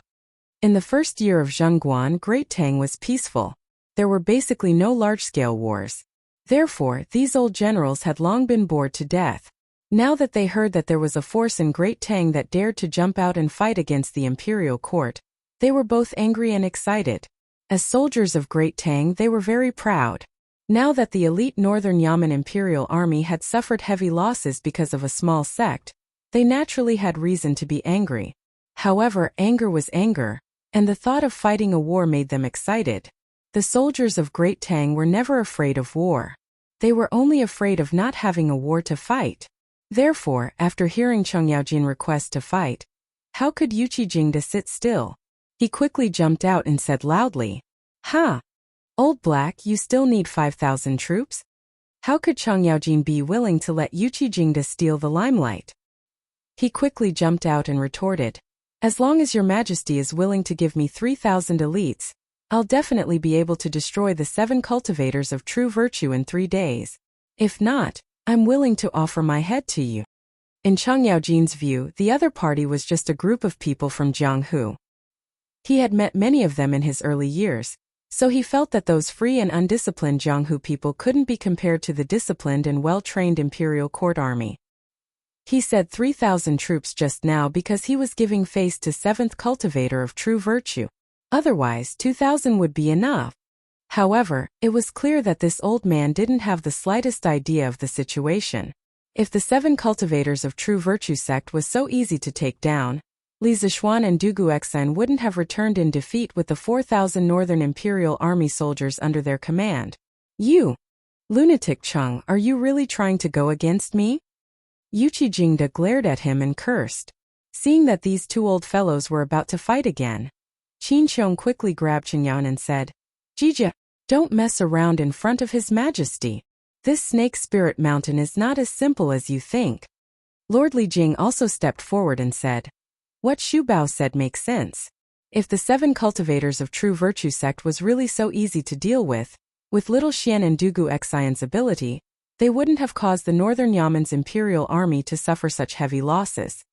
In the first year of Zhengguan, Great Tang was peaceful. There were basically no large-scale wars. Therefore, these old generals had long been bored to death. Now that they heard that there was a force in Great Tang that dared to jump out and fight against the imperial court, they were both angry and excited. As soldiers of Great Tang, they were very proud. Now that the elite Northern Yamen imperial army had suffered heavy losses because of a small sect, they naturally had reason to be angry. However, anger was anger, and the thought of fighting a war made them excited. The soldiers of Great Tang were never afraid of war. They were only afraid of not having a war to fight. Therefore, after hearing Chang Yaojin request to fight, how could Yuqi Jingda sit still? He quickly jumped out and said loudly, Ha! Old Black, you still need 5,000 troops? How could Chang Yaojin be willing to let Yuqi Jingda steal the limelight? He quickly jumped out and retorted, As long as your Majesty is willing to give me 3,000 elites, I'll definitely be able to destroy the 7 cultivators of true virtue in 3 days. If not, I'm willing to offer my head to you. In Chang Yaojin's view, the other party was just a group of people from Jianghu. He had met many of them in his early years, so he felt that those free and undisciplined Jianghu people couldn't be compared to the disciplined and well-trained imperial court army. He said 3,000 troops just now because he was giving face to 7th cultivator of true virtue. Otherwise, 2,000 would be enough. However, it was clear that this old man didn't have the slightest idea of the situation. If the 7 cultivators of true virtue sect was so easy to take down, Li Zishuan and Du Guoxian wouldn't have returned in defeat with the 4,000 Northern Imperial Army soldiers under their command. You, lunatic Cheng, are you really trying to go against me? Yuqi Jingda glared at him and cursed. Seeing that these 2 old fellows were about to fight again, Qin Qiong quickly grabbed Qingyao and said, Jija, don't mess around in front of His Majesty. This snake spirit mountain is not as simple as you think. Lord Li Jing also stepped forward and said, What Xu Bao said makes sense. If the 7 cultivators of true virtue sect was really so easy to deal with little Xian and Du Guoxian's ability, they wouldn't have caused the Northern Yamen's imperial army to suffer such heavy losses.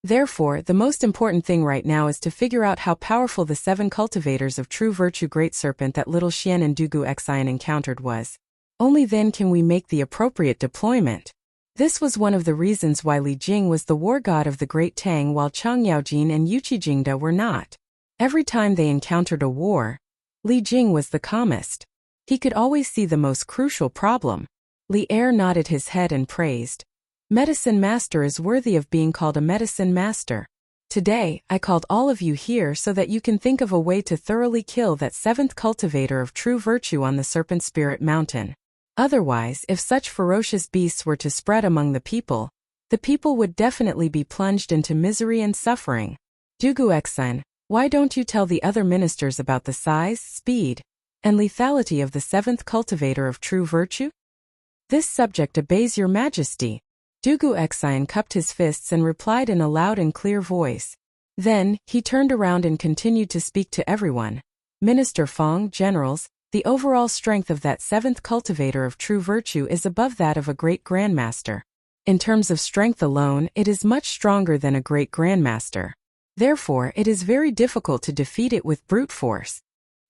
Therefore, the most important thing right now is to figure out how powerful the 7 cultivators of true virtue great serpent that little Xian and Du Guoxian encountered was. Only then can we make the appropriate deployment. This was one of the reasons why Li Jing was the war god of the Great Tang while Chang Yaojin and Yuqi Jingda were not. Every time they encountered a war, Li Jing was the calmest. He could always see the most crucial problem. Li Er nodded his head and praised. Medicine Master is worthy of being called a medicine master. Today, I called all of you here so that you can think of a way to thoroughly kill that 7th cultivator of true virtue on the Serpent Spirit Mountain. Otherwise, if such ferocious beasts were to spread among the people would definitely be plunged into misery and suffering. Du Guoxian, why don't you tell the other ministers about the size, speed, and lethality of the 7th cultivator of true virtue? This subject obeys your Majesty. Dugu Xian cupped his fists and replied in a loud and clear voice. Then, he turned around and continued to speak to everyone. Minister Fong, generals, the overall strength of that seventh cultivator of true virtue is above that of a great grandmaster. In terms of strength alone, it is much stronger than a great grandmaster. Therefore, it is very difficult to defeat it with brute force.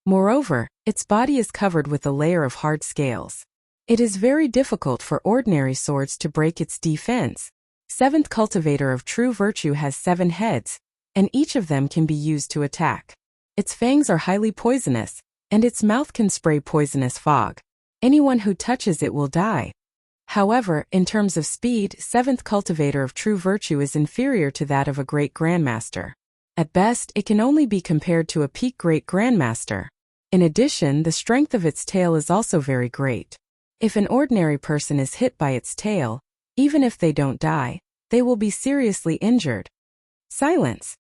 Moreover, its body is covered with a layer of hard scales. It is very difficult for ordinary swords to break its defense. Seventh cultivator of true virtue has 7 heads, and each of them can be used to attack. Its fangs are highly poisonous, and its mouth can spray poisonous fog. Anyone who touches it will die. However, in terms of speed, seventh cultivator of true virtue is inferior to that of a great grandmaster. At best, it can only be compared to a peak great grandmaster. In addition, the strength of its tail is also very great. If an ordinary person is hit by its tail, even if they don't die, they will be seriously injured. Silence.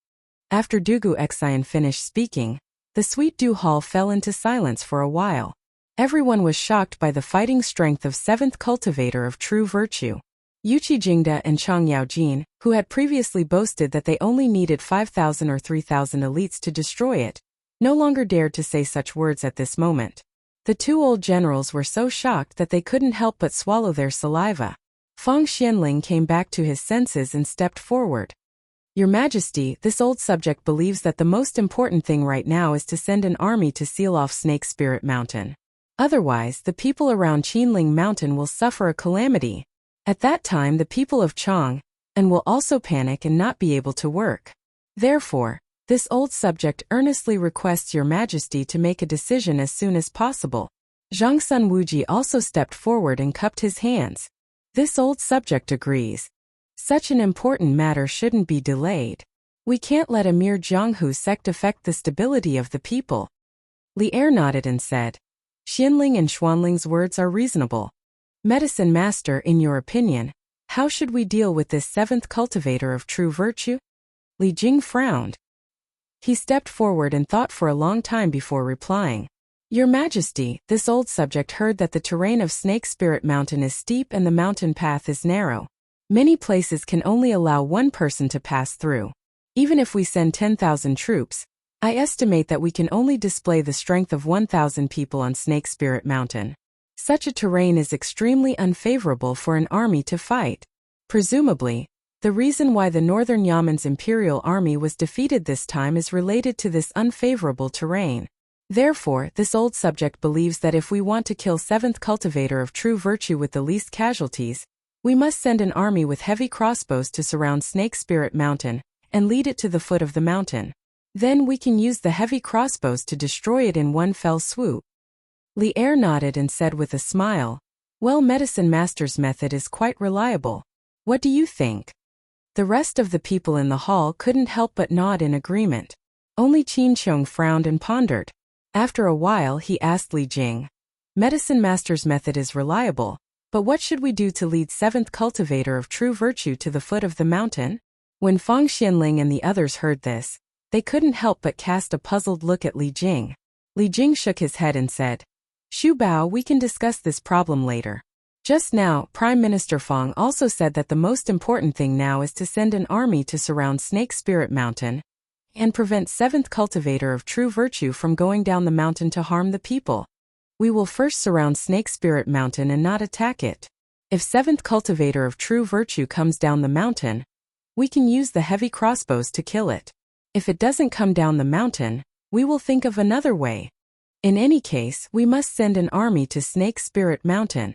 After Dugu Xian finished speaking, the Sweet Dew Hall fell into silence for a while. Everyone was shocked by the fighting strength of seventh cultivator of true virtue. Yuqi Jingda and Chang Yaojin, who had previously boasted that they only needed 5,000 or 3,000 elites to destroy it, no longer dared to say such words at this moment. The 2 old generals were so shocked that they couldn't help but swallow their saliva. Feng Xianling came back to his senses and stepped forward. Your Majesty, this old subject believes that the most important thing right now is to send an army to seal off Snake Spirit Mountain. Otherwise, the people around Qinling Mountain will suffer a calamity. At that time the people of Chang will also panic and not be able to work. Therefore, this old subject earnestly requests Your Majesty to make a decision as soon as possible. Zhang Sun Wuji also stepped forward and cupped his hands. This old subject agrees. Such an important matter shouldn't be delayed. We can't let a mere Jianghu sect affect the stability of the people. Li Er nodded and said, Xianling and Xuanling's words are reasonable. Medicine Master, in your opinion, how should we deal with this seventh cultivator of true virtue? Li Jing frowned. He stepped forward and thought for a long time before replying. Your Majesty, this old subject heard that the terrain of Snake Spirit Mountain is steep and the mountain path is narrow. Many places can only allow one person to pass through. Even if we send 10,000 troops, I estimate that we can only display the strength of 1,000 people on Snake Spirit Mountain. Such a terrain is extremely unfavorable for an army to fight. Presumably, the reason why the Northern Yaman's imperial army was defeated this time is related to this unfavorable terrain. Therefore, this old subject believes that if we want to kill seventh cultivator of true virtue with the least casualties, we must send an army with heavy crossbows to surround Snake Spirit Mountain and lead it to the foot of the mountain. Then we can use the heavy crossbows to destroy it in one fell swoop. Li Er nodded and said with a smile, Well, Medicine Master's method is quite reliable. What do you think? The rest of the people in the hall couldn't help but nod in agreement. Only Qin Qiong frowned and pondered. After a while he asked Li Jing, Medicine Master's method is reliable, but what should we do to lead seventh cultivator of true virtue to the foot of the mountain? When Feng Xianling and the others heard this, they couldn't help but cast a puzzled look at Li Jing. Li Jing shook his head and said, Xu Bao, we can discuss this problem later. Just now, Prime Minister Feng also said that the most important thing now is to send an army to surround Snake Spirit Mountain and prevent seventh cultivator of true virtue from going down the mountain to harm the people. We will first surround Snake Spirit Mountain and not attack it. If seventh cultivator of true virtue comes down the mountain, we can use the heavy crossbows to kill it. If it doesn't come down the mountain, we will think of another way. In any case, we must send an army to Snake Spirit Mountain.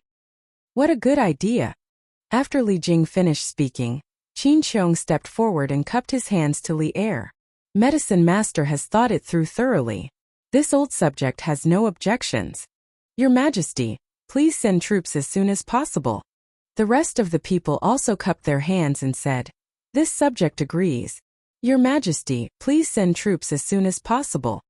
What a good idea! After Li Jing finished speaking, Qin Qiong stepped forward and cupped his hands to Li Er. Medicine Master has thought it through thoroughly. This old subject has no objections. Your Majesty, please send troops as soon as possible. The rest of the people also cupped their hands and said, This subject agrees. Your Majesty, please send troops as soon as possible.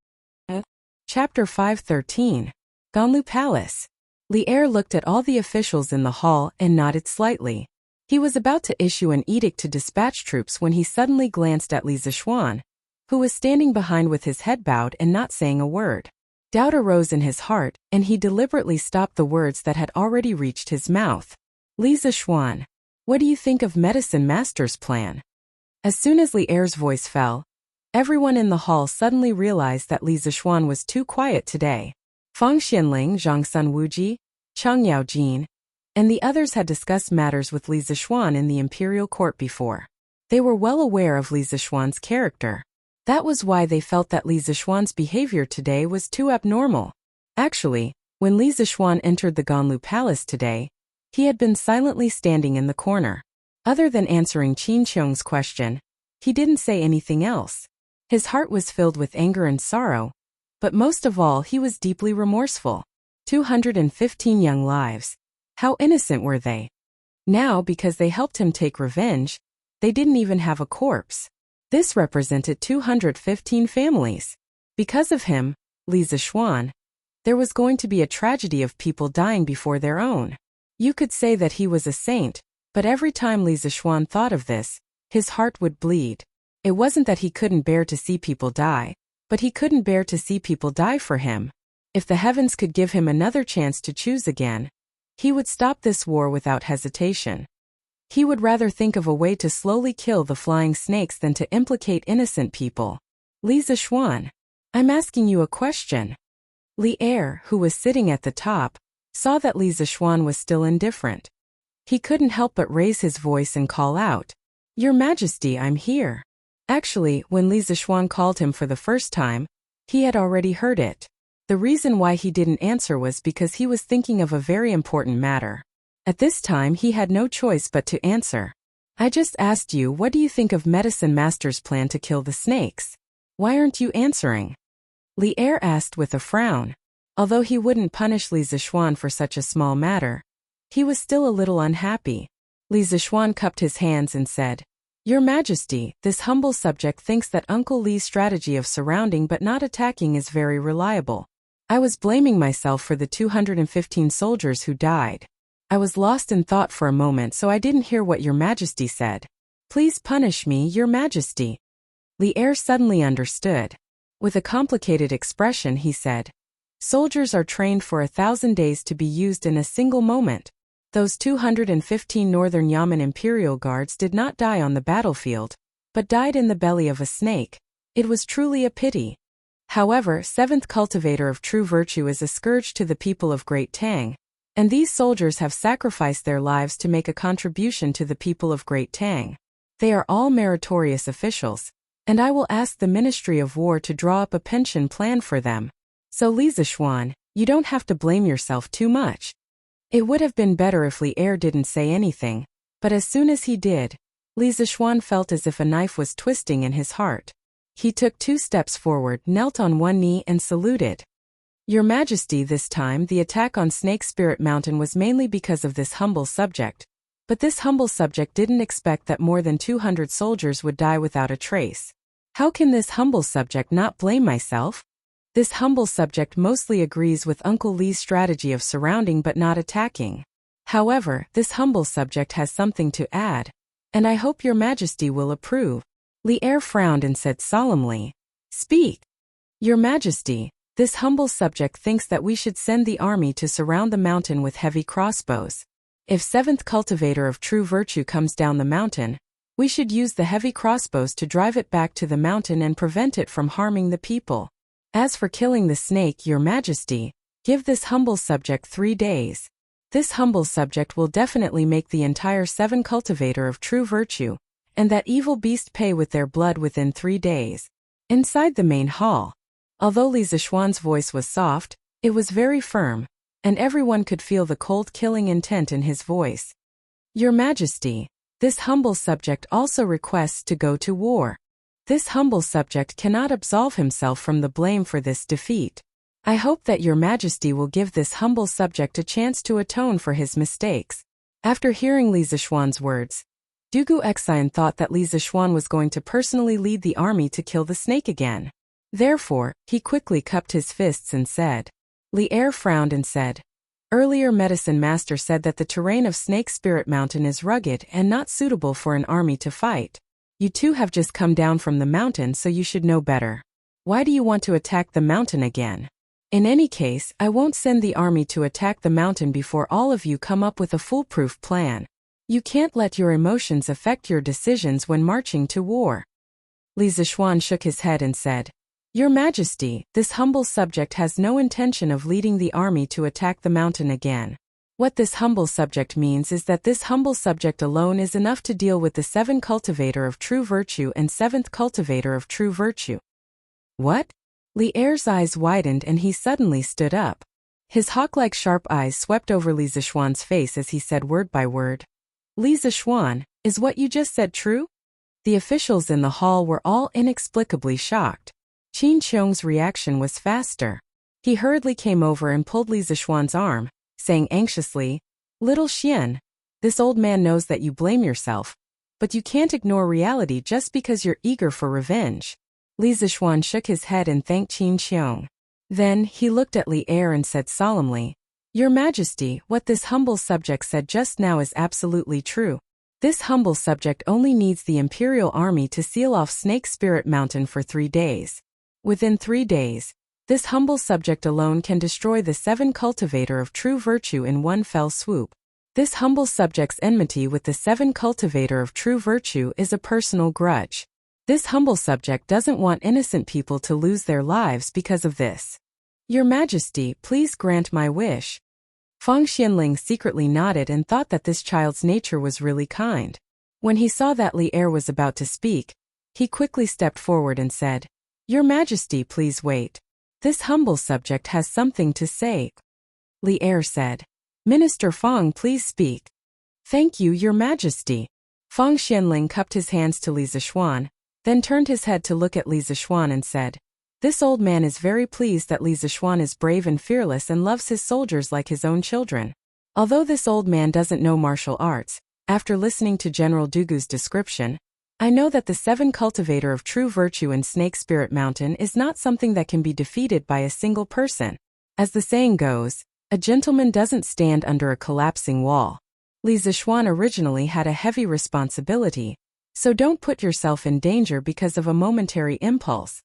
Chapter 513. Ganlu Palace. Li Er looked at all the officials in the hall and nodded slightly. He was about to issue an edict to dispatch troops when he suddenly glanced at Li Zishuan, who was standing behind with his head bowed and not saying a word. Doubt arose in his heart, and he deliberately stopped the words that had already reached his mouth. Li Zishuan, What do you think of Medicine Master's plan? As soon as Li Er's voice fell, everyone in the hall suddenly realized that Li Zishuan was too quiet today. Fang Xianling, Zhang Sun Wuji, Cheng Yaojin, and the others had discussed matters with Li Zishuan in the imperial court before. They were well aware of Li Zishuan's character. That was why they felt that Li Zishuan's behavior today was too abnormal. Actually, when Li Zishuan entered the Ganlu Palace today, he had been silently standing in the corner. Other than answering Qin Qiong's question, he didn't say anything else. His heart was filled with anger and sorrow, but most of all he was deeply remorseful. 215 young lives. How innocent were they? Now, because they helped him take revenge, they didn't even have a corpse. This represented 215 families. Because of him, Li Zishuan, there was going to be a tragedy of people dying before their own. You could say that he was a saint, but every time Li Zishuan thought of this, his heart would bleed. It wasn't that he couldn't bear to see people die, but he couldn't bear to see people die for him. If the heavens could give him another chance to choose again, he would stop this war without hesitation. He would rather think of a way to slowly kill the flying snakes than to implicate innocent people. Li Zishuan, I'm asking you a question. Li Er, who was sitting at the top, saw that Li Zishuan was still indifferent. He couldn't help but raise his voice and call out, Your Majesty, I'm here. Actually, when Li Zishuan called him for the first time, he had already heard it. The reason why he didn't answer was because he was thinking of a very important matter. At this time he had no choice but to answer. I just asked you, what do you think of Medicine Master's plan to kill the snakes? Why aren't you answering? Li Er asked with a frown. Although he wouldn't punish Li Zishuan for such a small matter, he was still a little unhappy. Li Zishuan cupped his hands and said, Your Majesty, this humble subject thinks that Uncle Li's strategy of surrounding but not attacking is very reliable. I was blaming myself for the 215 soldiers who died. I was lost in thought for a moment, so I didn't hear what Your Majesty said. Please punish me, Your Majesty. Li Er suddenly understood. With a complicated expression he said, Soldiers are trained for 1,000 days to be used in a single moment. Those 215 Northern Yamen Imperial Guards did not die on the battlefield, but died in the belly of a snake. It was truly a pity. However, 7th cultivator of true virtue is a scourge to the people of Great Tang, and these soldiers have sacrificed their lives to make a contribution to the people of Great Tang. They are all meritorious officials, and I will ask the Ministry of War to draw up a pension plan for them. So Li Zishuan, you don't have to blame yourself too much. It would have been better if Li Er didn't say anything, but as soon as he did, Li Zishuan felt as if a knife was twisting in his heart. He took 2 steps forward, knelt on one knee and saluted. Your Majesty, this time the attack on Snake Spirit Mountain was mainly because of this humble subject. But this humble subject didn't expect that more than 200 soldiers would die without a trace. How can this humble subject not blame myself? This humble subject mostly agrees with Uncle Li's strategy of surrounding but not attacking. However, this humble subject has something to add, and I hope Your Majesty will approve. Li Er frowned and said solemnly, Speak. Your Majesty, this humble subject thinks that we should send the army to surround the mountain with heavy crossbows. If 7th cultivator of true virtue comes down the mountain, we should use the heavy crossbows to drive it back to the mountain and prevent it from harming the people. As for killing the snake, Your Majesty, give this humble subject 3 days. This humble subject will definitely make the entire 7 cultivator of true virtue, and that evil beast pay with their blood within 3 days. Inside the main hall, although Li Zishuan's voice was soft, it was very firm, and everyone could feel the cold killing intent in his voice. Your Majesty, this humble subject also requests to go to war. This humble subject cannot absolve himself from the blame for this defeat. I hope that Your Majesty will give this humble subject a chance to atone for his mistakes. After hearing Li Zishuan's words, Dugu Exine thought that Li Zishuan was going to personally lead the army to kill the snake again. Therefore, he quickly cupped his fists and said. Li Er frowned and said, Earlier Medicine Master said that the terrain of Snake Spirit Mountain is rugged and not suitable for an army to fight. You two have just come down from the mountain, so you should know better. Why do you want to attack the mountain again? In any case, I won't send the army to attack the mountain before all of you come up with a foolproof plan. You can't let your emotions affect your decisions when marching to war. Li Zishuan shook his head and said, Your Majesty, this humble subject has no intention of leading the army to attack the mountain again. What this humble subject means is that this humble subject alone is enough to deal with the 7th cultivator of true virtue and 7th cultivator of true virtue. What? Li Er's eyes widened and he suddenly stood up. His hawk-like sharp eyes swept over Li Zishuan's face as he said word by word, Li Zishuan, is what you just said true? The officials in the hall were all inexplicably shocked. Qin Qiong's reaction was faster. He hurriedly came over and pulled Li Zishuan's arm, saying anxiously, Little Xian, this old man knows that you blame yourself, but you can't ignore reality just because you're eager for revenge. Li Zishuan shook his head and thanked Qin Qiong. Then, he looked at Li Er and said solemnly, Your Majesty, what this humble subject said just now is absolutely true. This humble subject only needs the Imperial Army to seal off Snake Spirit Mountain for 3 days. Within 3 days, this humble subject alone can destroy the 7th cultivator of true virtue in one fell swoop. This humble subject's enmity with the 7th cultivator of true virtue is a personal grudge. This humble subject doesn't want innocent people to lose their lives because of this. Your Majesty, please grant my wish. Fang Xianling secretly nodded and thought that this child's nature was really kind. When he saw that Li Er was about to speak, he quickly stepped forward and said, Your Majesty, please wait. This humble subject has something to say. Li Er said, Minister Fang, please speak. Thank you, Your Majesty. Fang Xianling cupped his hands to Li Zishuan, then turned his head to look at Li Zishuan and said, This old man is very pleased that Li Zishuan is brave and fearless and loves his soldiers like his own children. Although this old man doesn't know martial arts, after listening to General Dugu's description, I know that the 7th cultivator of true virtue in Snake Spirit Mountain is not something that can be defeated by a single person. As the saying goes, a gentleman doesn't stand under a collapsing wall. Li Zishuan originally had a heavy responsibility, so don't put yourself in danger because of a momentary impulse.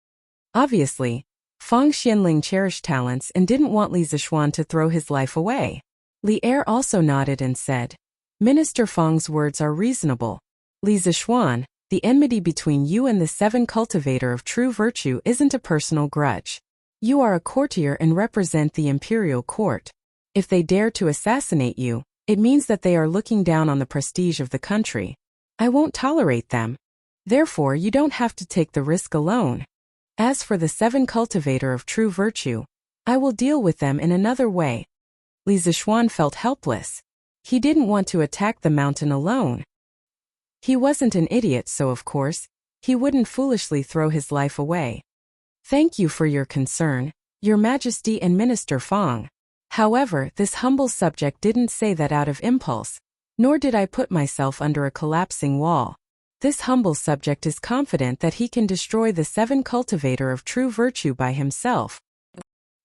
Obviously, Fang Xianling cherished talents and didn't want Li Zishuan to throw his life away. Li Er also nodded and said, Minister Fang's words are reasonable. Li Zishuan, the enmity between you and the 7th cultivator of true virtue isn't a personal grudge. You are a courtier and represent the imperial court. If they dare to assassinate you, it means that they are looking down on the prestige of the country. I won't tolerate them. Therefore, you don't have to take the risk alone. As for the 7th cultivator of true virtue, I will deal with them in another way. Li Zishuan felt helpless. He didn't want to attack the mountain alone. He wasn't an idiot, so of course, he wouldn't foolishly throw his life away. Thank you for your concern, Your Majesty and Minister Fang. However, this humble subject didn't say that out of impulse, nor did I put myself under a collapsing wall. This humble subject is confident that he can destroy the 7th cultivator of true virtue by himself.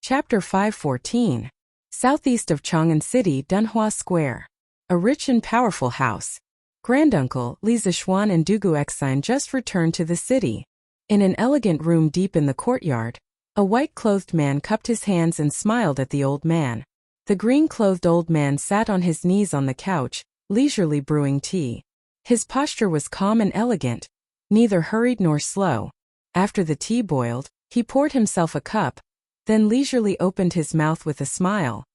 Chapter 514. Southeast of Chang'an City, Dunhua Square. A rich and powerful house. Granduncle Li Zishuan and Dugu Exine just returned to the city. In an elegant room deep in the courtyard, a white-clothed man cupped his hands and smiled at the old man. The green-clothed old man sat on his knees on the couch, leisurely brewing tea. His posture was calm and elegant, neither hurried nor slow. After the tea boiled, he poured himself a cup, then leisurely opened his mouth with a smile.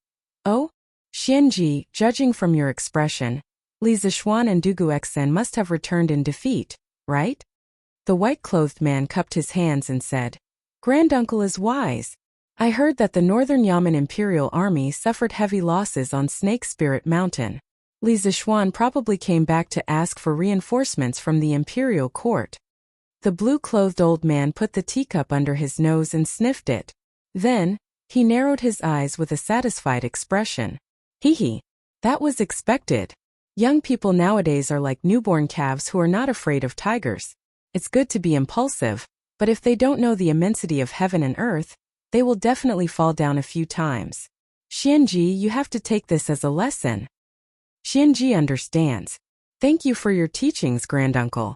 Oh? Xianji, judging from your expression, Li Zishuan and Dugu Exen must have returned in defeat, right? The white-clothed man cupped his hands and said, Granduncle is wise. I heard that the Northern Yamen Imperial Army suffered heavy losses on Snake Spirit Mountain. Li Zishuan probably came back to ask for reinforcements from the imperial court. The blue-clothed old man put the teacup under his nose and sniffed it. Then, he narrowed his eyes with a satisfied expression. Hee, that was expected. Young people nowadays are like newborn calves who are not afraid of tigers. It's good to be impulsive, but if they don't know the immensity of heaven and earth, they will definitely fall down a few times. Xianji, you have to take this as a lesson. Xianji understands. Thank you for your teachings, Granduncle.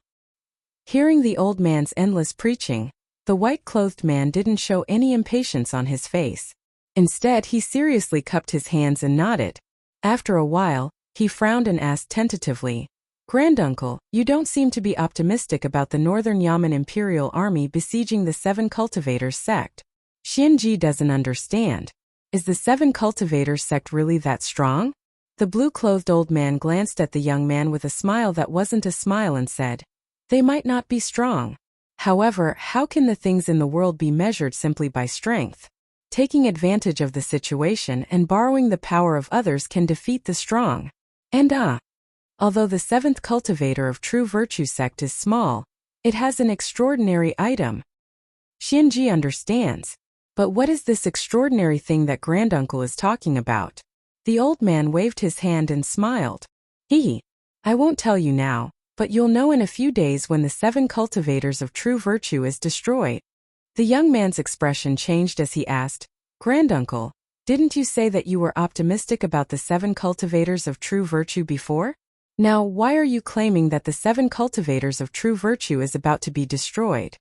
Hearing the old man's endless preaching, the white-clothed man didn't show any impatience on his face. Instead, he seriously cupped his hands and nodded. After a while, He frowned and asked tentatively, "Granduncle, you don't seem to be optimistic about the Northern Yamen Imperial Army besieging the Seven Cultivators sect." Xianji doesn't understand. Is the Seven Cultivators sect really that strong? The blue-clothed old man glanced at the young man with a smile that wasn't a smile and said, "They might not be strong. However, how can the things in the world be measured simply by strength? Taking advantage of the situation and borrowing the power of others can defeat the strong. And although the seventh cultivator of true virtue sect is small, it has an extraordinary item." Xianji understands. But what is this extraordinary thing that Granduncle is talking about? The old man waved his hand and smiled. I won't tell you now, but you'll know in a few days when the seven cultivators of true virtue is destroyed." The young man's expression changed as he asked, "Granduncle, didn't you say that you were optimistic about the seven cultivators of true virtue before? Now why are you claiming that the seven cultivators of true virtue is about to be destroyed?"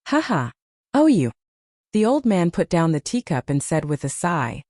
"Haha. Oh you." The old man put down the teacup and said with a sigh,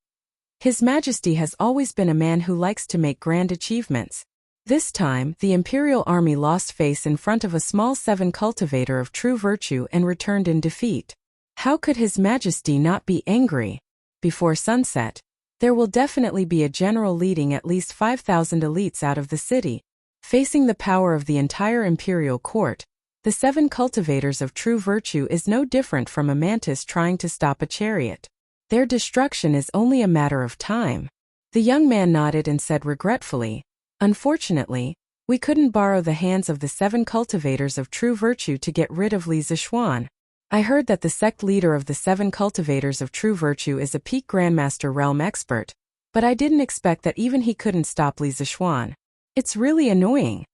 "His Majesty has always been a man who likes to make grand achievements. This time, the Imperial Army lost face in front of a small seven cultivator of true virtue and returned in defeat. How could His Majesty not be angry? Before sunset, there will definitely be a general leading at least 5,000 elites out of the city. Facing the power of the entire imperial court, the seven cultivators of true virtue is no different from a mantis trying to stop a chariot. Their destruction is only a matter of time." The young man nodded and said regretfully, "Unfortunately, we couldn't borrow the hands of the seven cultivators of true virtue to get rid of Li Zishuan. I heard that the sect leader of the seven cultivators of true virtue is a peak Grandmaster realm expert, but I didn't expect that even he couldn't stop Li Zishuan. It's really annoying."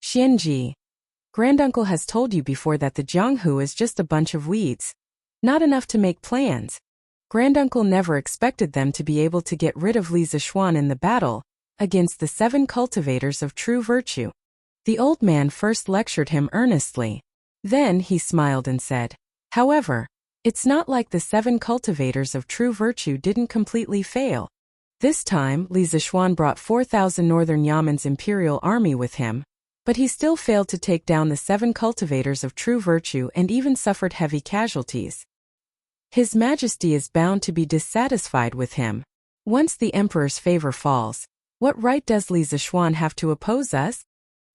Xianji, Granduncle has told you before that the Jianghu is just a bunch of weeds. Not enough to make plans. Granduncle never expected them to be able to get rid of Li Zishuan in the battle against the seven cultivators of true virtue. The old man first lectured him earnestly. Then he smiled and said, "However, it's not like the seven cultivators of true virtue didn't completely fail. This time, Li Zishuan brought 4,000 Northern Yamen's imperial army with him, but he still failed to take down the seven cultivators of true virtue and even suffered heavy casualties. His Majesty is bound to be dissatisfied with him. Once the Emperor's favor falls, what right does Li Zishuan have to oppose us?"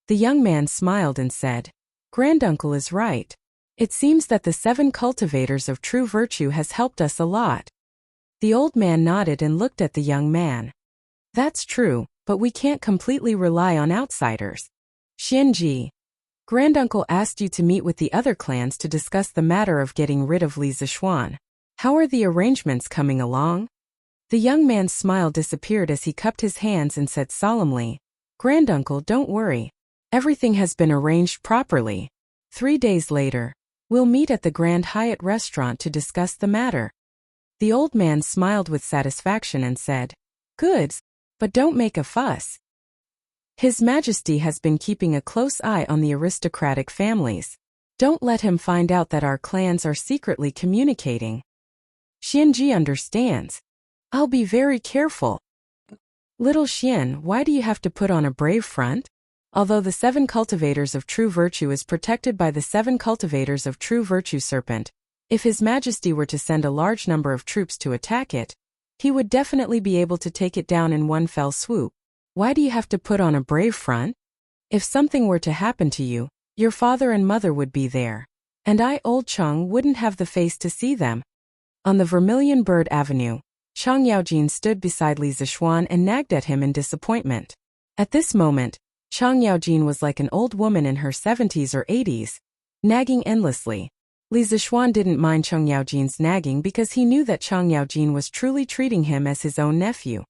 The young man smiled and said, "Granduncle is right. It seems that the seven cultivators of true virtue has helped us a lot." The old man nodded and looked at the young man. "That's true, but we can't completely rely on outsiders." Xianji, Granduncle asked you to meet with the other clans to discuss the matter of getting rid of Li Zishuan. How are the arrangements coming along? The young man's smile disappeared as he cupped his hands and said solemnly, "Granduncle, don't worry. Everything has been arranged properly. 3 days later, we'll meet at the Grand Hyatt restaurant to discuss the matter." The old man smiled with satisfaction and said, "Good, but don't make a fuss. His Majesty has been keeping a close eye on the aristocratic families. Don't let him find out that our clans are secretly communicating." Xianji understands. "I'll be very careful." "Little Xian, why do you have to put on a brave front? Although the seven cultivators of true virtue is protected by the seven cultivators of true virtue serpent, if His Majesty were to send a large number of troops to attack it, he would definitely be able to take it down in one fell swoop. Why do you have to put on a brave front? If something were to happen to you, your father and mother would be there. And I, old Cheng, wouldn't have the face to see them." On the Vermilion Bird Avenue, Chang Yaojin stood beside Li Zishuan and nagged at him in disappointment. At this moment, Chang Yaojin was like an old woman in her 70s or 80s, nagging endlessly. Li Zishuan didn't mind Chang Yaojin's nagging because he knew that Chang Yaojin was truly treating him as his own nephew.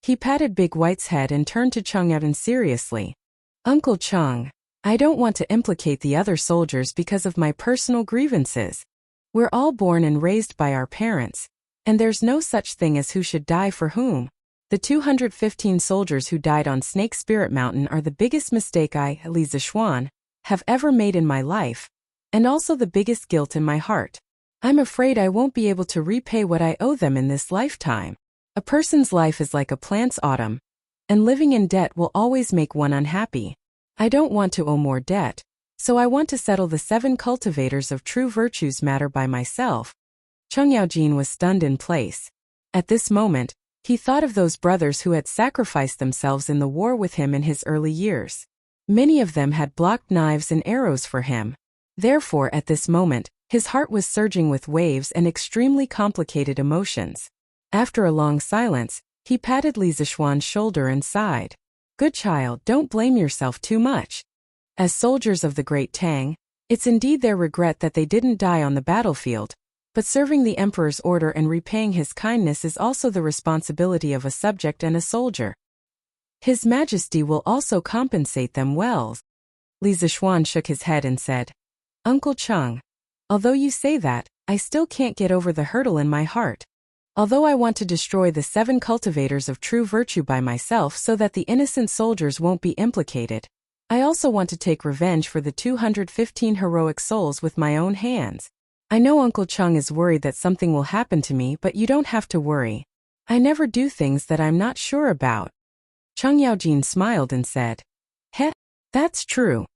He patted Big White's head and turned to Chang Yaojin seriously. "Uncle Chang, I don't want to implicate the other soldiers because of my personal grievances. We're all born and raised by our parents, and there's no such thing as who should die for whom. The 215 soldiers who died on Snake Spirit Mountain are the biggest mistake I, Li Zishuan, have ever made in my life, and also the biggest guilt in my heart. I'm afraid I won't be able to repay what I owe them in this lifetime. A person's life is like a plant's autumn, and living in debt will always make one unhappy. I don't want to owe more debt, so I want to settle the 7 cultivators of true virtues matter by myself. Cheng Yaojin was stunned in place. At this moment, he thought of those brothers who had sacrificed themselves in the war with him in his early years. Many of them had blocked knives and arrows for him. Therefore, at this moment, his heart was surging with waves and extremely complicated emotions. After a long silence, he patted Li Zishuan's shoulder and sighed. Good child, don't blame yourself too much. As soldiers of the Great Tang, it's indeed their regret that they didn't die on the battlefield, but serving the emperor's order and repaying his kindness is also the responsibility of a subject and a soldier. His Majesty will also compensate them well. Li Zishuan shook his head and said, Uncle Cheng, although you say that, I still can't get over the hurdle in my heart. Although I want to destroy the 7 cultivators of true virtue by myself so that the innocent soldiers won't be implicated, I also want to take revenge for the 215 heroic souls with my own hands. I know Uncle Cheng is worried that something will happen to me, but you don't have to worry. I never do things that I'm not sure about. Cheng Yaojin smiled and said, Heh, that's true.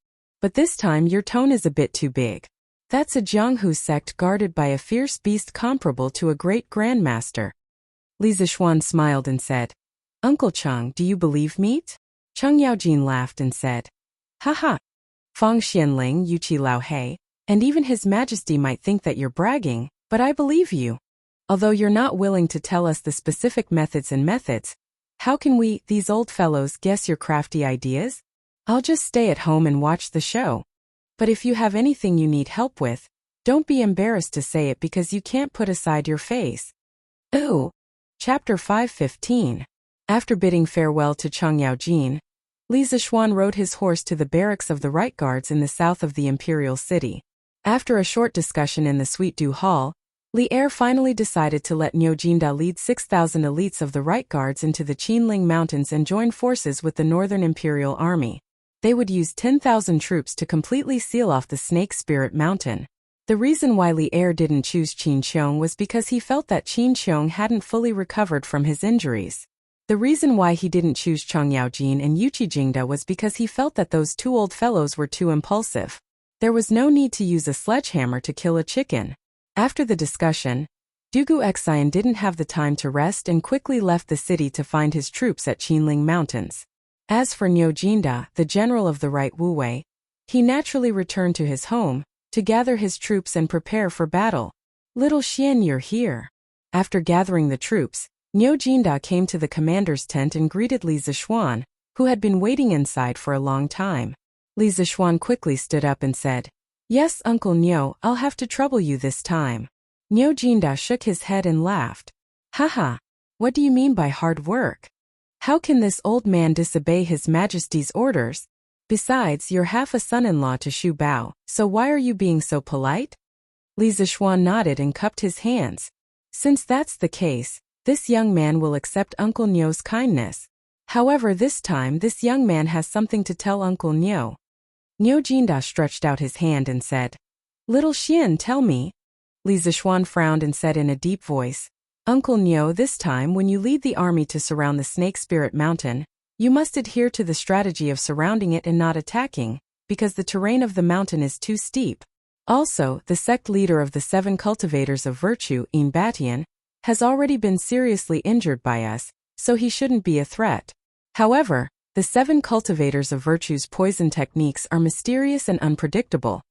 But this time your tone is a bit too big. That's a Jianghu sect guarded by a fierce beast comparable to a great grandmaster. Li Zishuan smiled and said, Uncle Cheng, do you believe me? Cheng Yaojin laughed and said, Haha. Feng Xianling, Yuqi Lao Hei, and even His Majesty might think that you're bragging, but I believe you. Although you're not willing to tell us the specific methods, how can we, these old fellows, guess your crafty ideas? I'll just stay at home and watch the show. But if you have anything you need help with, don't be embarrassed to say it because you can't put aside your face. Ooh. Chapter 5:15. After bidding farewell to Cheng Yaojin, Li Zishuan rode his horse to the barracks of the Right Guards in the south of the imperial city. After a short discussion in the Suite du Hall, Li Er finally decided to let Niu Jinda lead 6,000 elites of the Right Guards into the Qinling Mountains and join forces with the Northern Imperial Army. They would use 10,000 troops to completely seal off the Snake Spirit Mountain. The reason why Li Er didn't choose Qin Qiong was because he felt that Qin Qiong hadn't fully recovered from his injuries. The reason why he didn't choose Cheng Yaojin and Yuqi Jingda was because he felt that those 2 old fellows were too impulsive. There was no need to use a sledgehammer to kill a chicken. After the discussion, Dugu Xian didn't have the time to rest and quickly left the city to find his troops at Qinling Mountains. As for Niu Jinda, the general of the Right Wu Wei, he naturally returned to his home, to gather his troops and prepare for battle. Little Xian, you're here. After gathering the troops, Niu Jinda came to the commander's tent and greeted Li Zishuan, who had been waiting inside for a long time. Li Zishuan quickly stood up and said, Yes, Uncle Niu, I'll have to trouble you this time. Niu Jinda shook his head and laughed. Haha, what do you mean by hard work? How can this old man disobey His Majesty's orders? Besides, you're half a son-in-law to Shu Bao, so why are you being so polite? Li Zishuan nodded and cupped his hands. Since that's the case, this young man will accept Uncle Niu's kindness. However, this time this young man has something to tell Uncle Niu. Niu Jinda stretched out his hand and said, Little Xian, tell me. Li Zishuan frowned and said in a deep voice, Uncle Niu, this time when you lead the army to surround the Snake Spirit Mountain, you must adhere to the strategy of surrounding it and not attacking, because the terrain of the mountain is too steep. Also, the sect leader of the 7 cultivators of virtue, Yin Batian, has already been seriously injured by us, so he shouldn't be a threat. However, the 7 cultivators of virtue's poison techniques are mysterious and unpredictable,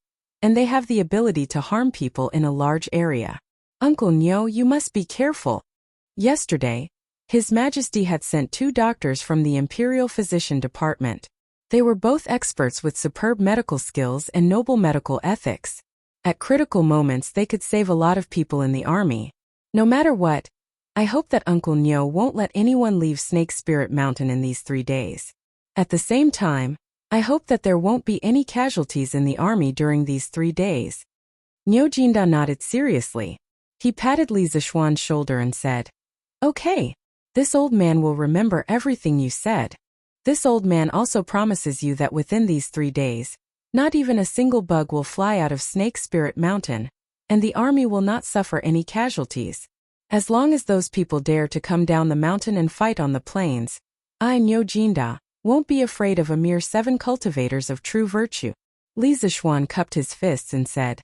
and they have the ability to harm people in a large area. Uncle Niu, you must be careful. Yesterday, His Majesty had sent 2 doctors from the Imperial Physician Department. They were both experts with superb medical skills and noble medical ethics. At critical moments they could save a lot of people in the army. No matter what, I hope that Uncle Niu won't let anyone leave Snake Spirit Mountain in these 3 days. At the same time, I hope that there won't be any casualties in the army during these 3 days. Niu Jinda nodded seriously. He patted Li Zishuan's shoulder and said, Okay, this old man will remember everything you said. This old man also promises you that within these 3 days, not even a single bug will fly out of Snake Spirit Mountain, and the army will not suffer any casualties. As long as those people dare to come down the mountain and fight on the plains, I Nyo Jinda won't be afraid of a mere 7 cultivators of true virtue. Li Zishuan cupped his fists and said,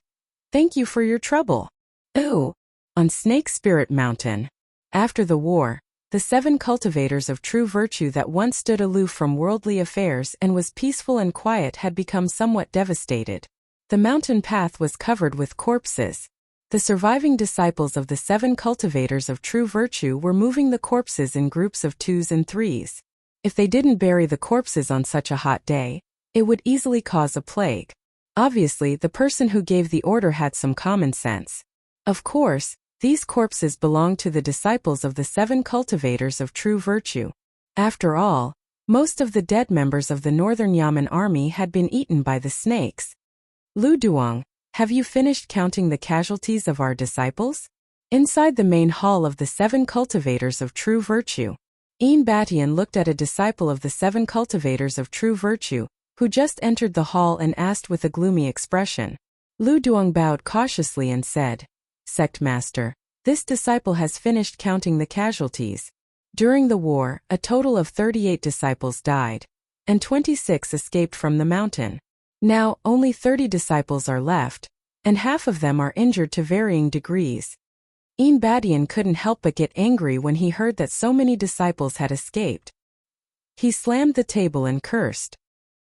Thank you for your trouble. Oh. On Snake Spirit Mountain. After the war, the 7 cultivators of true virtue that once stood aloof from worldly affairs and was peaceful and quiet had become somewhat devastated. The mountain path was covered with corpses. The surviving disciples of the 7 cultivators of true virtue were moving the corpses in groups of 2s and 3s. If they didn't bury the corpses on such a hot day, it would easily cause a plague. Obviously, the person who gave the order had some common sense. Of course, these corpses belonged to the disciples of the 7 cultivators of true virtue. After all, most of the dead members of the Northern Yamen army had been eaten by the snakes. Lu Duong, have you finished counting the casualties of our disciples? Inside the main hall of the 7 cultivators of true virtue, Yin Batian looked at a disciple of the 7 cultivators of true virtue, who just entered the hall and asked with a gloomy expression. Lu Duong bowed cautiously and said, Sect Master, this disciple has finished counting the casualties. During the war, a total of 38 disciples died, and 26 escaped from the mountain. Now, only 30 disciples are left, and half of them are injured to varying degrees. Yin Batian couldn't help but get angry when he heard that so many disciples had escaped. He slammed the table and cursed.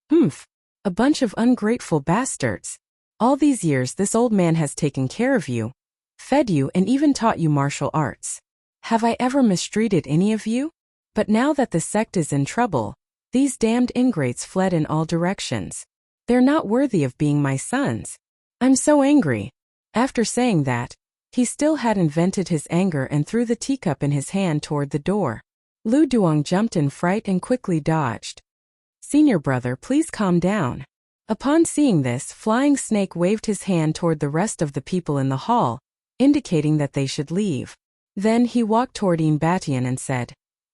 Humph! A bunch of ungrateful bastards. All these years this old man has taken care of you, fed you and even taught you martial arts. Have I ever mistreated any of you? But now that the sect is in trouble, these damned ingrates fled in all directions. They're not worthy of being my sons. I'm so angry. After saying that, he still hadn't vented his anger and threw the teacup in his hand toward the door. Lu Duong jumped in fright and quickly dodged. Senior brother, please calm down. Upon seeing this, Flying Snake waved his hand toward the rest of the people in the hall, indicating that they should leave. Then he walked toward Yin Batian and said,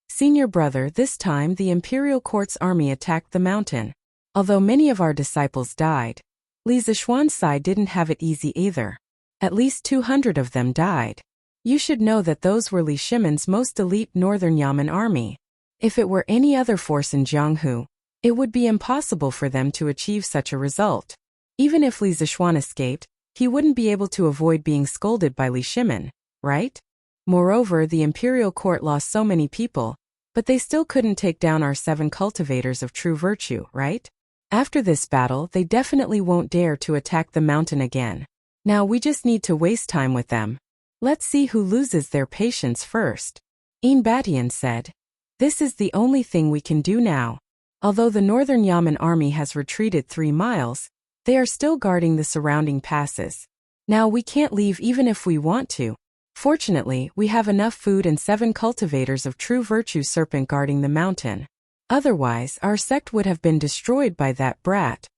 Senior brother, this time the Imperial Court's army attacked the mountain. Although many of our disciples died, Li Zishuan's side didn't have it easy either. At least 200 of them died. You should know that those were Li Shimen's most elite Northern Yamen army. If it were any other force in Jianghu, it would be impossible for them to achieve such a result. Even if Li Zishuan escaped, he wouldn't be able to avoid being scolded by Li Shimen, right? Moreover, the Imperial Court lost so many people, but they still couldn't take down our 7 cultivators of true virtue, right? After this battle, they definitely won't dare to attack the mountain again. Now we just need to waste time with them. Let's see who loses their patience first. Yin Batian said. This is the only thing we can do now. Although the Northern Yamen army has retreated 3 miles, they are still guarding the surrounding passes. Now we can't leave even if we want to. Fortunately, we have enough food and 7 cultivators of true virtue serpent guarding the mountain. Otherwise, our sect would have been destroyed by that brat.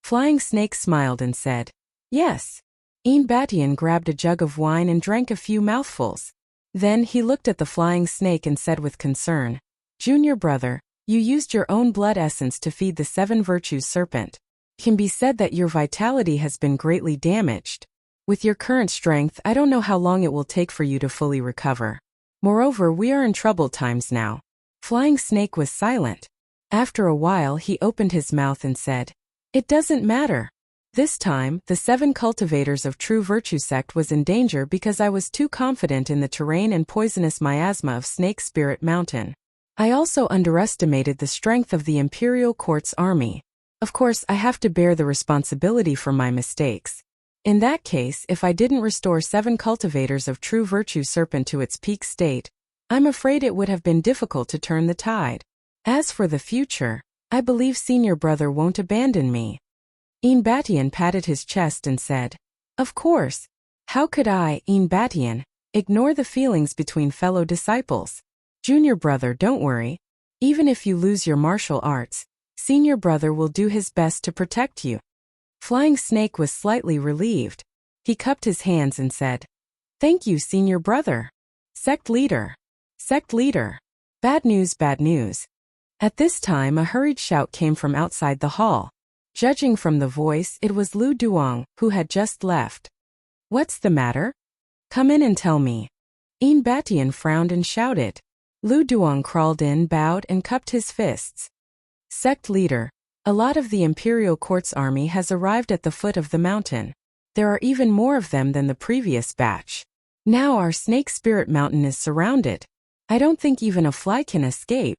Flying Snake smiled and said, Yes. Yin Batian grabbed a jug of wine and drank a few mouthfuls. Then he looked at the Flying Snake and said with concern, Junior brother, you used your own blood essence to feed the 7 virtues serpent. It can be said that your vitality has been greatly damaged. With your current strength, I don't know how long it will take for you to fully recover. Moreover, we are in troubled times now. Flying Snake was silent. After a while, he opened his mouth and said, It doesn't matter. This time, the 7 cultivators of true virtue sect was in danger because I was too confident in the terrain and poisonous miasma of Snake Spirit Mountain. I also underestimated the strength of the Imperial Court's army. Of course, I have to bear the responsibility for my mistakes. In that case, if I didn't restore 7 cultivators of true virtue serpent to its peak state, I'm afraid it would have been difficult to turn the tide. As for the future, I believe senior brother won't abandon me. Yin Batian patted his chest and said, Of course. How could I, Yin Batian, ignore the feelings between fellow disciples? Junior brother, don't worry. Even if you lose your martial arts, senior brother will do his best to protect you. Flying Snake was slightly relieved. He cupped his hands and said, Thank you, senior brother. Sect leader. Sect leader. Bad news, bad news. At this time a hurried shout came from outside the hall. Judging from the voice, it was Lu Duong, who had just left. What's the matter? Come in and tell me. Yin Batian frowned and shouted. Lu Duong crawled in, bowed, and cupped his fists. Sect leader. A lot of the Imperial Court's army has arrived at the foot of the mountain. There are even more of them than the previous batch. Now our Snake Spirit Mountain is surrounded. I don't think even a fly can escape.